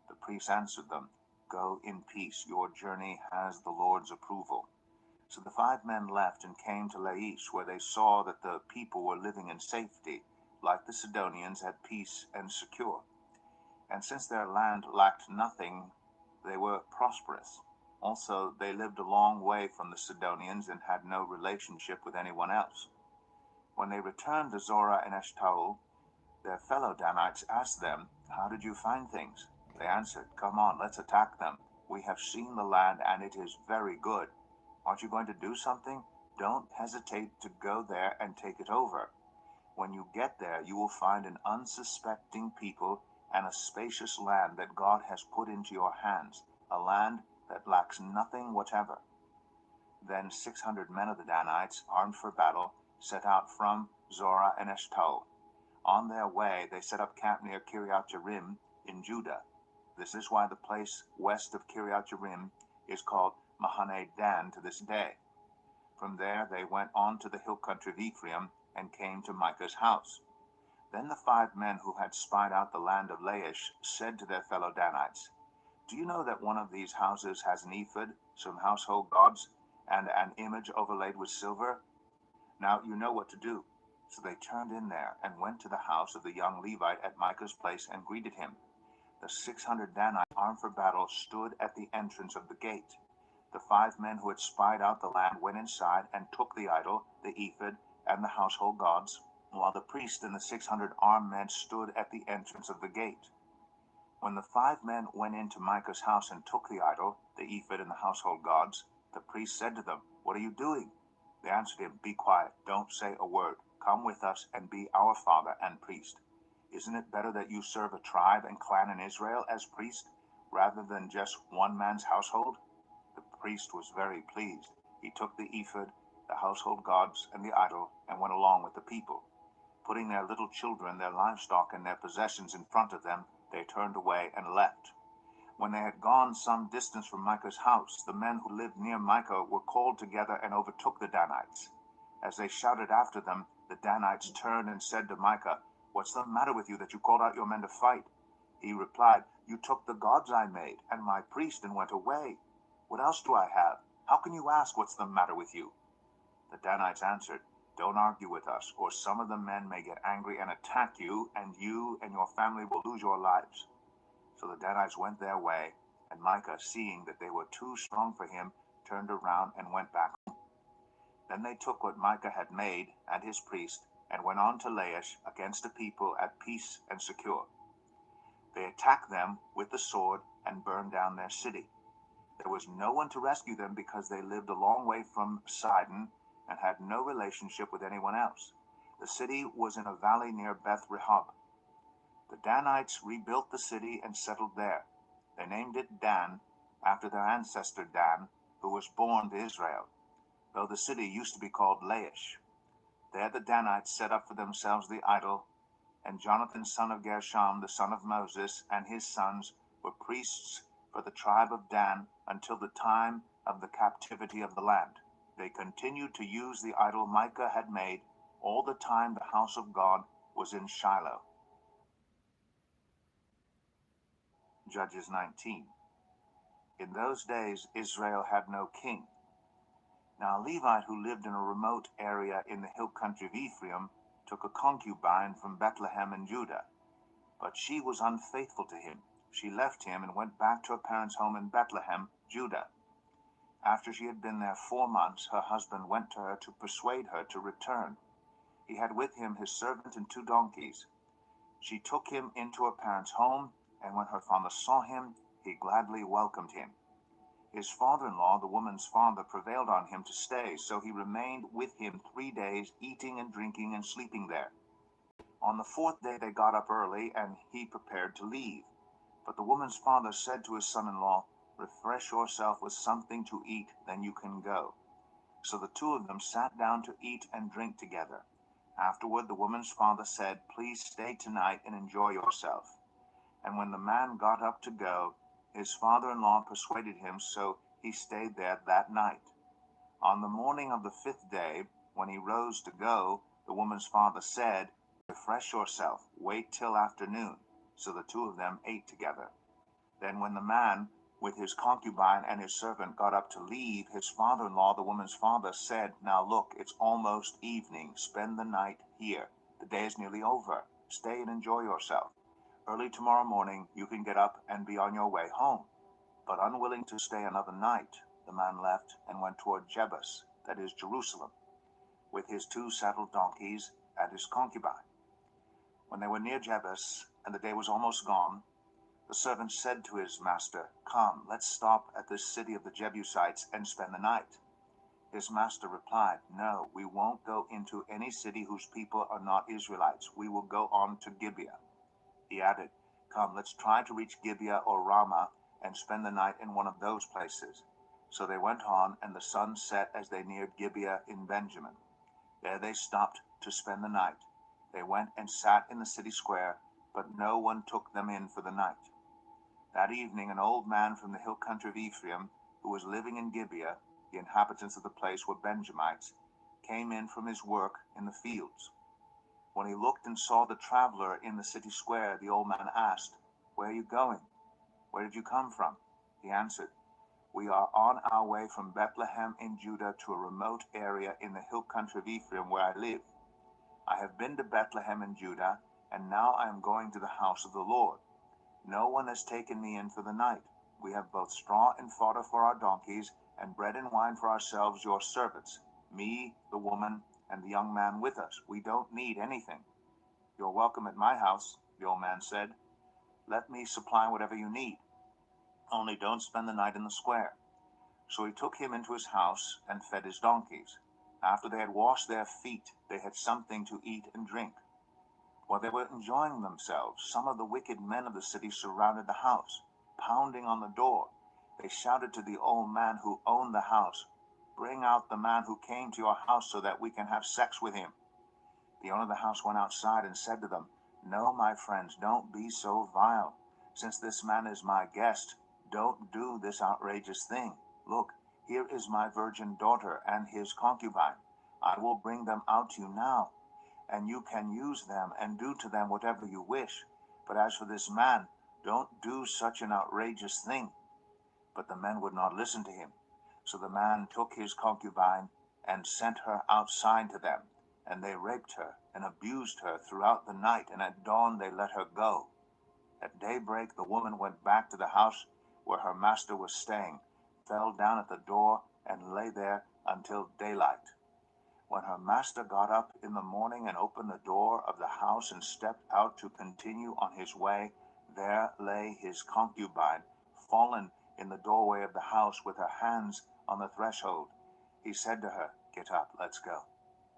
The priest answered them, "Go in peace. Your journey has the Lord's approval." So the 5 men left and came to Laish, where they saw that the people were living in safety, like the Sidonians, at peace and secure. And since their land lacked nothing, they were prosperous. Also, they lived a long way from the Sidonians and had no relationship with anyone else. When they returned to Zorah and Eshtaol, their fellow Danites asked them, "How did you find things?" They answered, "Come on, let's attack them. We have seen the land and it is very good. Aren't you going to do something? Don't hesitate to go there and take it over. When you get there, you will find an unsuspecting people and a spacious land that God has put into your hands, a land that lacks nothing whatever." Then 600 men of the Danites, armed for battle, set out from Zorah and Eshtaol. On their way, they set up camp near Kiriath Jearim in Judah. This is why the place west of Kiriath Jearim is called Mahane Dan to this day. From there, they went on to the hill country of Ephraim and came to Micah's house. Then the 5 men who had spied out the land of Laish said to their fellow Danites, "Do you know that one of these houses has an ephod, some household gods, and an image overlaid with silver? Now you know what to do." So they turned in there and went to the house of the young Levite at Micah's place and greeted him. The 600 Danites, armed for battle, stood at the entrance of the gate. The 5 men who had spied out the land went inside and took the idol, the ephod, and the household gods, while the priest and the 600 armed men stood at the entrance of the gate. When the 5 men went into Micah's house and took the idol, the ephod, and the household gods, the priest said to them, "What are you doing?" They answered him, "Be quiet, don't say a word. Come with us and be our father and priest. Isn't it better that you serve a tribe and clan in Israel as priest, rather than just one man's household?" The priest was very pleased. He took the ephod, the household gods, and the idol, and went along with the people. Putting their little children, their livestock, and their possessions in front of them, they turned away and left. When they had gone some distance from Micah's house, the men who lived near Micah were called together and overtook the Danites. As they shouted after them, the Danites turned and said to Micah, "What's the matter with you that you called out your men to fight?" He replied, "You took the gods I made and my priest and went away. What else do I have? How can you ask what's the matter with you?" The Danites answered, "Don't argue with us, or some of the men may get angry and attack you and your family will lose your lives." So the Danites went their way, and Micah, seeing that they were too strong for him, turned around and went back home. Then they took what Micah had made and his priest, and went on to Laish against a people at peace and secure. They attacked them with the sword and burned down their city. There was no one to rescue them because they lived a long way from Sidon and had no relationship with anyone else. The city was in a valley near Beth Rehob. The Danites rebuilt the city and settled there. They named it Dan, after their ancestor Dan, who was born to Israel, though the city used to be called Laish. There the Danites set up for themselves the idol, and Jonathan son of Gershom, the son of Moses, and his sons were priests for the tribe of Dan until the time of the captivity of the land. They continued to use the idol Micah had made all the time the house of God was in Shiloh. Judges 19. In those days Israel had no king. Now a Levite who lived in a remote area in the hill country of Ephraim took a concubine from Bethlehem in Judah. But she was unfaithful to him. She left him and went back to her parents' home in Bethlehem, Judah. After she had been there 4 months, her husband went to her to persuade her to return. He had with him his servant and 2 donkeys. She took him into her parents' home, and when her father saw him, he gladly welcomed him. His father-in-law, the woman's father, prevailed on him to stay, so he remained with him 3 days, eating and drinking and sleeping there. On the 4th day they got up early, and he prepared to leave. But the woman's father said to his son-in-law, "Refresh yourself with something to eat, then you can go." So the 2 of them sat down to eat and drink together. Afterward the woman's father said, "Please stay tonight and enjoy yourself." And when the man got up to go, his father-in-law persuaded him, so he stayed there that night. On the morning of the 5th day, when he rose to go, the woman's father said, refresh yourself, wait till afternoon. So the two of them ate together. Then when the man with his concubine and his servant got up to leave, his father-in-law, the woman's father, said, Now look, it's almost evening. Spend the night here. The day is nearly over. Stay and enjoy yourself. Early tomorrow morning you can get up and be on your way home. But unwilling to stay another night, the man left and went toward Jebus, that is Jerusalem, with his 2 saddled donkeys and his concubine. When they were near Jebus, and the day was almost gone, the servant said to his master, Come, let's stop at this city of the Jebusites and spend the night. His master replied, No, we won't go into any city whose people are not Israelites. We will go on to Gibeah. He added, Come, let's try to reach Gibeah or Ramah and spend the night in one of those places. So they went on, and the sun set as they neared Gibeah in Benjamin. There they stopped to spend the night. They went and sat in the city square, but no one took them in for the night. That evening an old man from the hill country of Ephraim, who was living in Gibeah, the inhabitants of the place were Benjamites, came in from his work in the fields. When he looked and saw the traveler in the city square, the old man asked, Where are you going? Where did you come from? He answered, We are on our way from Bethlehem in Judah to a remote area in the hill country of Ephraim where I live. I have been to Bethlehem in Judah, and now I am going to the house of the Lord. No one has taken me in for the night. We have both straw and fodder for our donkeys, and bread and wine for ourselves, your servants, me, the woman, and the young man with us. We don't need anything. You're welcome at my house, the old man said. Let me supply whatever you need. Only don't spend the night in the square. So he took him into his house and fed his donkeys. After they had washed their feet, they had something to eat and drink. While they were enjoying themselves, some of the wicked men of the city surrounded the house, pounding on the door. They shouted to the old man who owned the house, Bring out the man who came to your house so that we can have sex with him. The owner of the house went outside and said to them, No, my friends, don't be so vile. Since this man is my guest, don't do this outrageous thing. Look, here is my virgin daughter and his concubine. I will bring them out to you now, and you can use them and do to them whatever you wish. But as for this man, don't do such an outrageous thing. But the men would not listen to him. So the man took his concubine and sent her outside to them, and they raped her and abused her throughout the night, and at dawn they let her go. At daybreak the woman went back to the house where her master was staying, fell down at the door, and lay there until daylight. When her master got up in the morning and opened the door of the house and stepped out to continue on his way, there lay his concubine, fallen in the doorway of the house with her hands on the threshold. He said to her, Get up, let's go.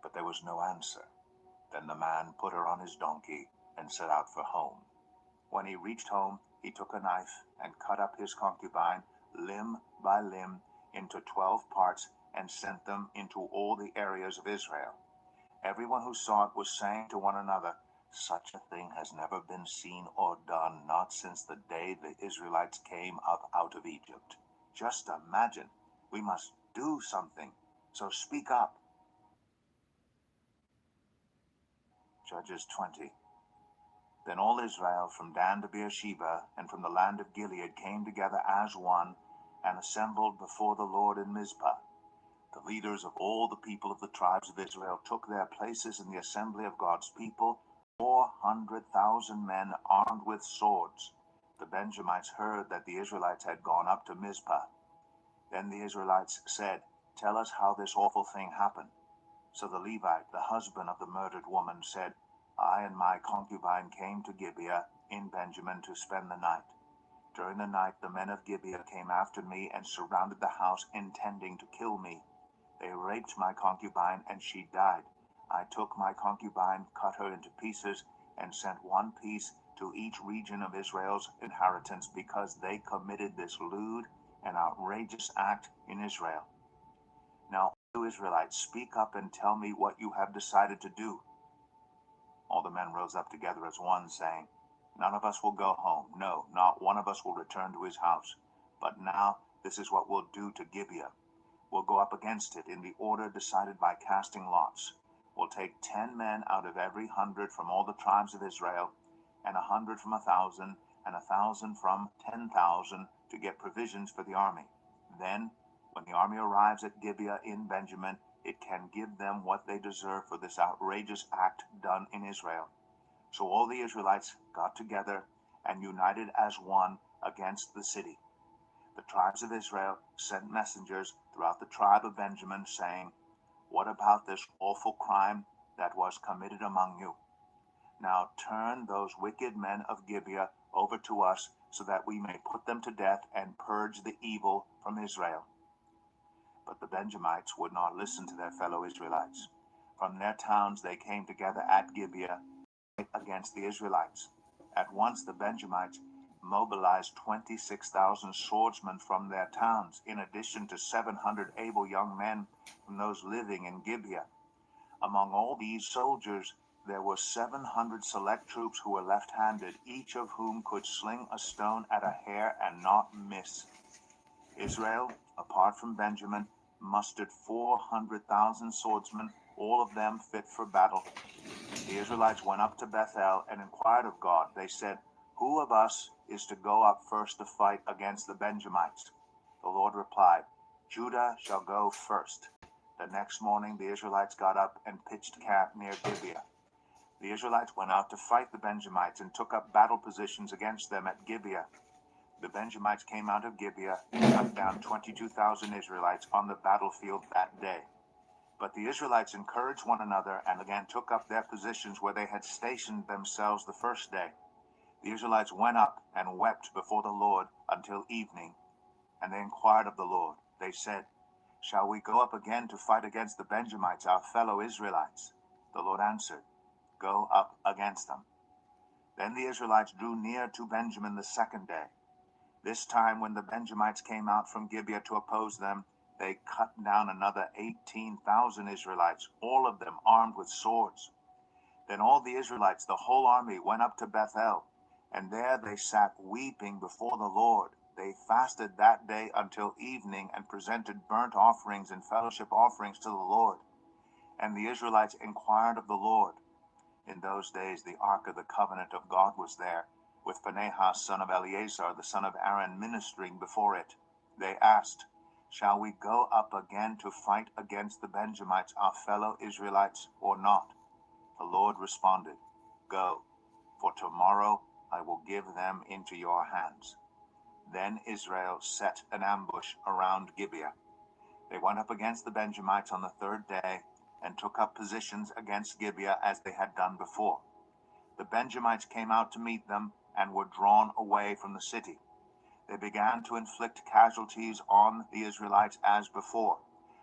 But there was no answer. Then the man put her on his donkey and set out for home. When he reached home, he took a knife and cut up his concubine, limb by limb, into 12 parts, and sent them into all the areas of Israel. Everyone who saw it was saying to one another, Such a thing has never been seen or done, not since the day the Israelites came up out of Egypt. Just imagine. We must do something. So speak up. Judges 20. Then all Israel from Dan to Beersheba and from the land of Gilead came together as one and assembled before the Lord in Mizpah. The leaders of all the people of the tribes of Israel took their places in the assembly of God's people, 400,000 men armed with swords. The Benjamites heard that the Israelites had gone up to Mizpah. Then the Israelites said, Tell us how this awful thing happened. So the Levite, the husband of the murdered woman, said, I and my concubine came to Gibeah in Benjamin to spend the night. During the night the men of Gibeah came after me and surrounded the house, intending to kill me. They raped my concubine, and she died. I took my concubine, cut her into pieces, and sent one piece to each region of Israel's inheritance, because they committed this lewd and outrageous act in Israel. Now, you Israelites, speak up and tell me what you have decided to do. All the men rose up together as one, saying, None of us will go home. No, not one of us will return to his house. But now this is what we'll do to Gibeah. We'll go up against it in the order decided by casting lots. will take 10 men out of every 100 from all the tribes of Israel, and 100 from 1,000, and 1,000 from 10,000 to get provisions for the army. Then, when the army arrives at Gibeah in Benjamin, it can give them what they deserve for this outrageous act done in Israel. So all the Israelites got together and united as one against the city. The tribes of Israel sent messengers throughout the tribe of Benjamin, saying, "What about this awful crime that was committed among you? Now turn those wicked men of Gibeah over to us, so that we may put them to death and purge the evil from Israel." But the Benjamites would not listen to their fellow Israelites. From their towns they came together at Gibeah against the Israelites. At once the Benjamites mobilized 26,000 swordsmen from their towns, in addition to 700 able young men from those living in Gibeah. Among all these soldiers, there were 700 select troops who were left-handed, each of whom could sling a stone at a hair and not miss. Israel, apart from Benjamin, mustered 400,000 swordsmen, all of them fit for battle. The Israelites went up to Bethel and inquired of God. They said, "Who of us is to go up first to fight against the Benjamites?" The Lord replied, "Judah shall go first." The next morning the Israelites got up and pitched camp near Gibeah. The Israelites went out to fight the Benjamites and took up battle positions against them at Gibeah. The Benjamites came out of Gibeah and cut down 22,000 Israelites on the battlefield that day. But the Israelites encouraged one another and again took up their positions where they had stationed themselves the first day. The Israelites went up and wept before the Lord until evening, and they inquired of the Lord. They said, "Shall we go up again to fight against the Benjamites, our fellow Israelites?" The Lord answered, "Go up against them." Then the Israelites drew near to Benjamin the second day. This time when the Benjamites came out from Gibeah to oppose them, they cut down another 18,000 Israelites, all of them armed with swords. Then all the Israelites, the whole army, went up to Bethel, and there they sat weeping before the Lord. They fasted that day until evening and presented burnt offerings and fellowship offerings to the Lord. And the Israelites inquired of the Lord. In those days the ark of the covenant of God was there, with Phinehas son of Eleazar the son of Aaron ministering before it. They asked, "Shall we go up again to fight against the Benjamites, our fellow Israelites, or not?" The Lord responded, "Go, for tomorrow I will give them into your hands." Then Israel set an ambush around Gibeah. They went up against the Benjamites on the third day and took up positions against Gibeah as they had done before. The Benjamites came out to meet them and were drawn away from the city. They began to inflict casualties on the Israelites as before,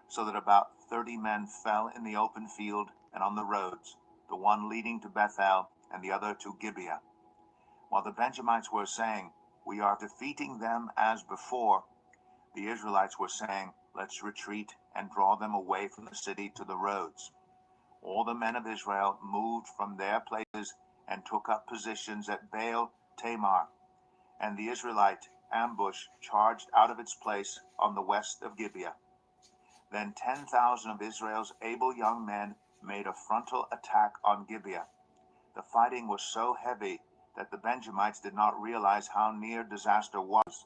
so that about 30 men fell in the open field and on the roads, the one leading to Bethel and the other to Gibeah. While the Benjamites were saying, "We are defeating them as before," the Israelites were saying, "Let's retreat and draw them away from the city to the roads." All the men of Israel moved from their places and took up positions at Baal Tamar, and the Israelite ambush charged out of its place on the west of Gibeah. Then 10,000 of Israel's able young men made a frontal attack on Gibeah. The fighting was so heavy that the Benjamites did not realize how near disaster was.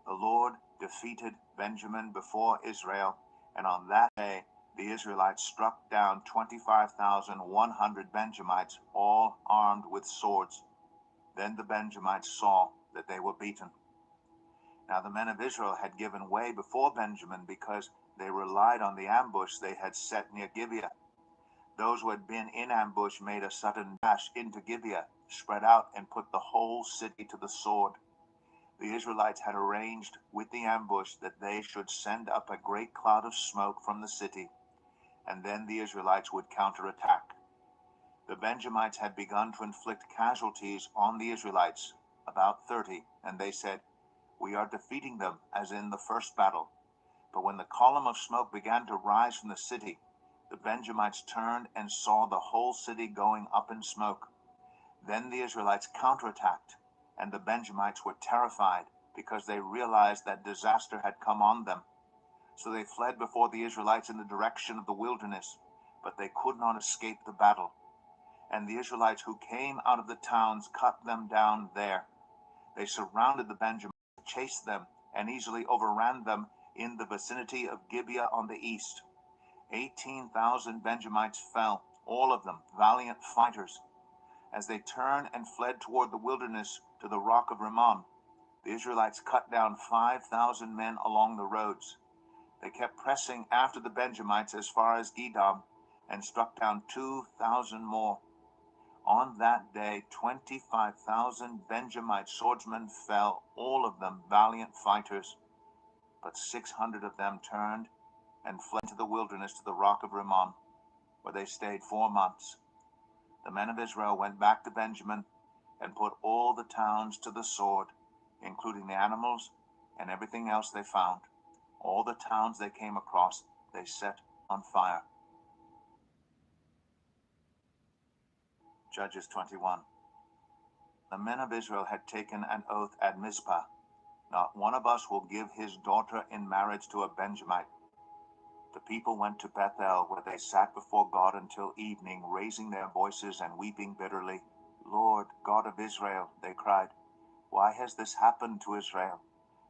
The Lord defeated Benjamin before Israel, and on that day the Israelites struck down 25,100 Benjamites, all armed with swords. Then the Benjamites saw that they were beaten. Now the men of Israel had given way before Benjamin because they relied on the ambush they had set near Gibeah. Those who had been in ambush made a sudden dash into Gibeah, spread out, and put the whole city to the sword. The Israelites had arranged with the ambush that they should send up a great cloud of smoke from the city, and then the Israelites would counterattack. The Benjamites had begun to inflict casualties on the Israelites, about 30, and they said, "We are defeating them as in the first battle." But when the column of smoke began to rise from the city, the Benjamites turned and saw the whole city going up in smoke. Then the Israelites counterattacked, and the Benjamites were terrified because they realized that disaster had come on them. So they fled before the Israelites in the direction of the wilderness. but they could not escape the battle. And the Israelites who came out of the towns cut them down there. They surrounded the Benjamites, chased them, and easily overran them in the vicinity of Gibeah on the east. 18,000 Benjamites fell, all of them valiant fighters. As they turned and fled toward the wilderness to the rock of Rimmon, the Israelites cut down 5,000 men along the roads. They kept pressing after the Benjamites as far as Edom and struck down 2,000 more. On that day, 25,000 Benjamite swordsmen fell, all of them valiant fighters. But 600 of them turned and fled to the wilderness to the rock of Rimmon, where they stayed 4 months. The men of Israel went back to Benjamin and put all the towns to the sword, including the animals and everything else they found. All the towns they came across, they set on fire. Judges 21. The men of Israel had taken an oath at Mizpah. Not one of us will give his daughter in marriage to a Benjamite. The people went to Bethel, where they sat before God until evening, raising their voices and weeping bitterly. Lord, God of Israel, they cried, why has this happened to Israel?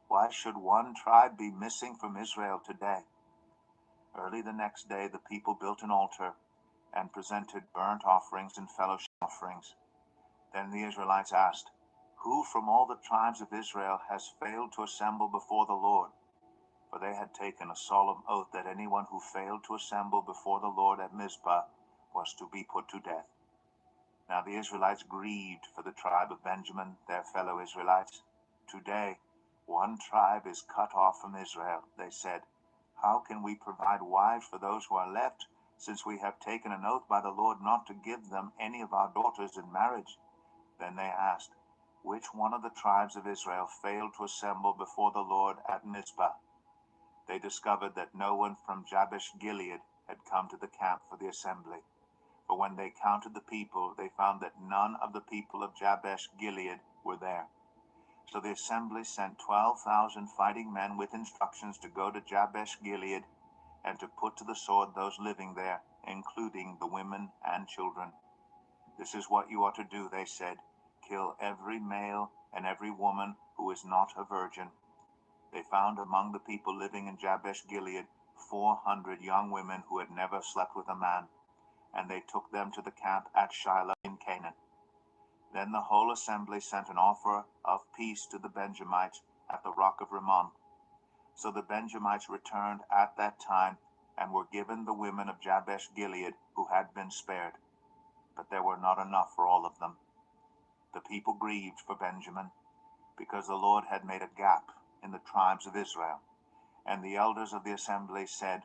Why should one tribe be missing from Israel today? Early the next day, the people built an altar and presented burnt offerings and fellowship offerings. Then the Israelites asked, who from all the tribes of Israel has failed to assemble before the Lord? For they had taken a solemn oath that anyone who failed to assemble before the Lord at Mizpah was to be put to death. Now the Israelites grieved for the tribe of Benjamin, their fellow Israelites. Today, one tribe is cut off from Israel, they said. How can we provide wives for those who are left, since we have taken an oath by the Lord not to give them any of our daughters in marriage? Then they asked, which one of the tribes of Israel failed to assemble before the Lord at Mizpah? They discovered that no one from Jabesh Gilead had come to the camp for the assembly. For when they counted the people, they found that none of the people of Jabesh Gilead were there. So the assembly sent 12,000 fighting men with instructions to go to Jabesh Gilead and to put to the sword those living there, including the women and children. This is what you are to do, they said. Kill every male and every woman who is not a virgin. They found among the people living in Jabesh Gilead 400 young women who had never slept with a man, and they took them to the camp at Shiloh in Canaan. Then the whole assembly sent an offer of peace to the Benjamites at the rock of Rimmon. So the Benjamites returned at that time and were given the women of Jabesh Gilead who had been spared. But there were not enough for all of them. The people grieved for Benjamin, because the Lord had made a gap in the tribes of Israel. And the elders of the assembly said,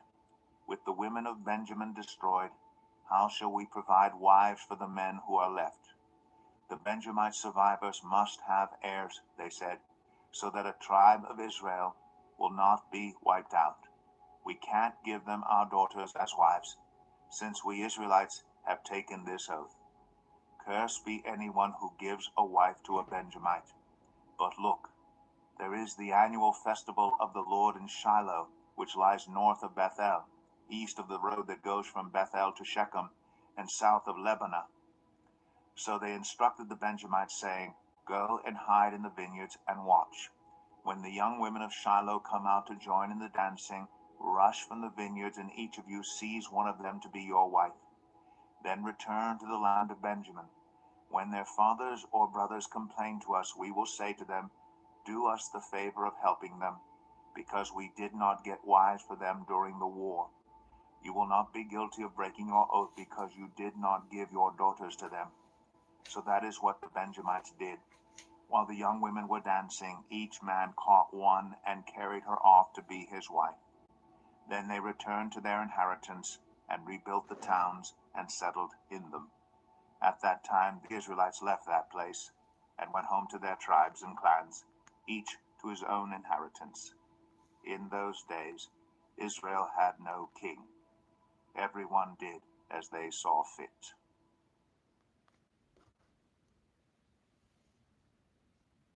with the women of Benjamin destroyed, how shall we provide wives for the men who are left? The Benjamite survivors must have heirs, they said, so that a tribe of Israel will not be wiped out. We can't give them our daughters as wives, since we Israelites have taken this oath. Cursed be anyone who gives a wife to a Benjamite. But look, there is the annual festival of the Lord in Shiloh, which lies north of Bethel, east of the road that goes from Bethel to Shechem, and south of Lebanah. So they instructed the Benjamites, saying, go and hide in the vineyards and watch. When the young women of Shiloh come out to join in the dancing, rush from the vineyards, and each of you seize one of them to be your wife. Then return to the land of Benjamin. When their fathers or brothers complain to us, we will say to them, do us the favor of helping them, because we did not get wives for them during the war. You will not be guilty of breaking your oath because you did not give your daughters to them. So that is what the Benjamites did. While the young women were dancing, each man caught one and carried her off to be his wife. Then they returned to their inheritance and rebuilt the towns and settled in them. At that time the Israelites left that place and went home to their tribes and clans, each to his own inheritance. In those days Israel had no king. Everyone did as they saw fit.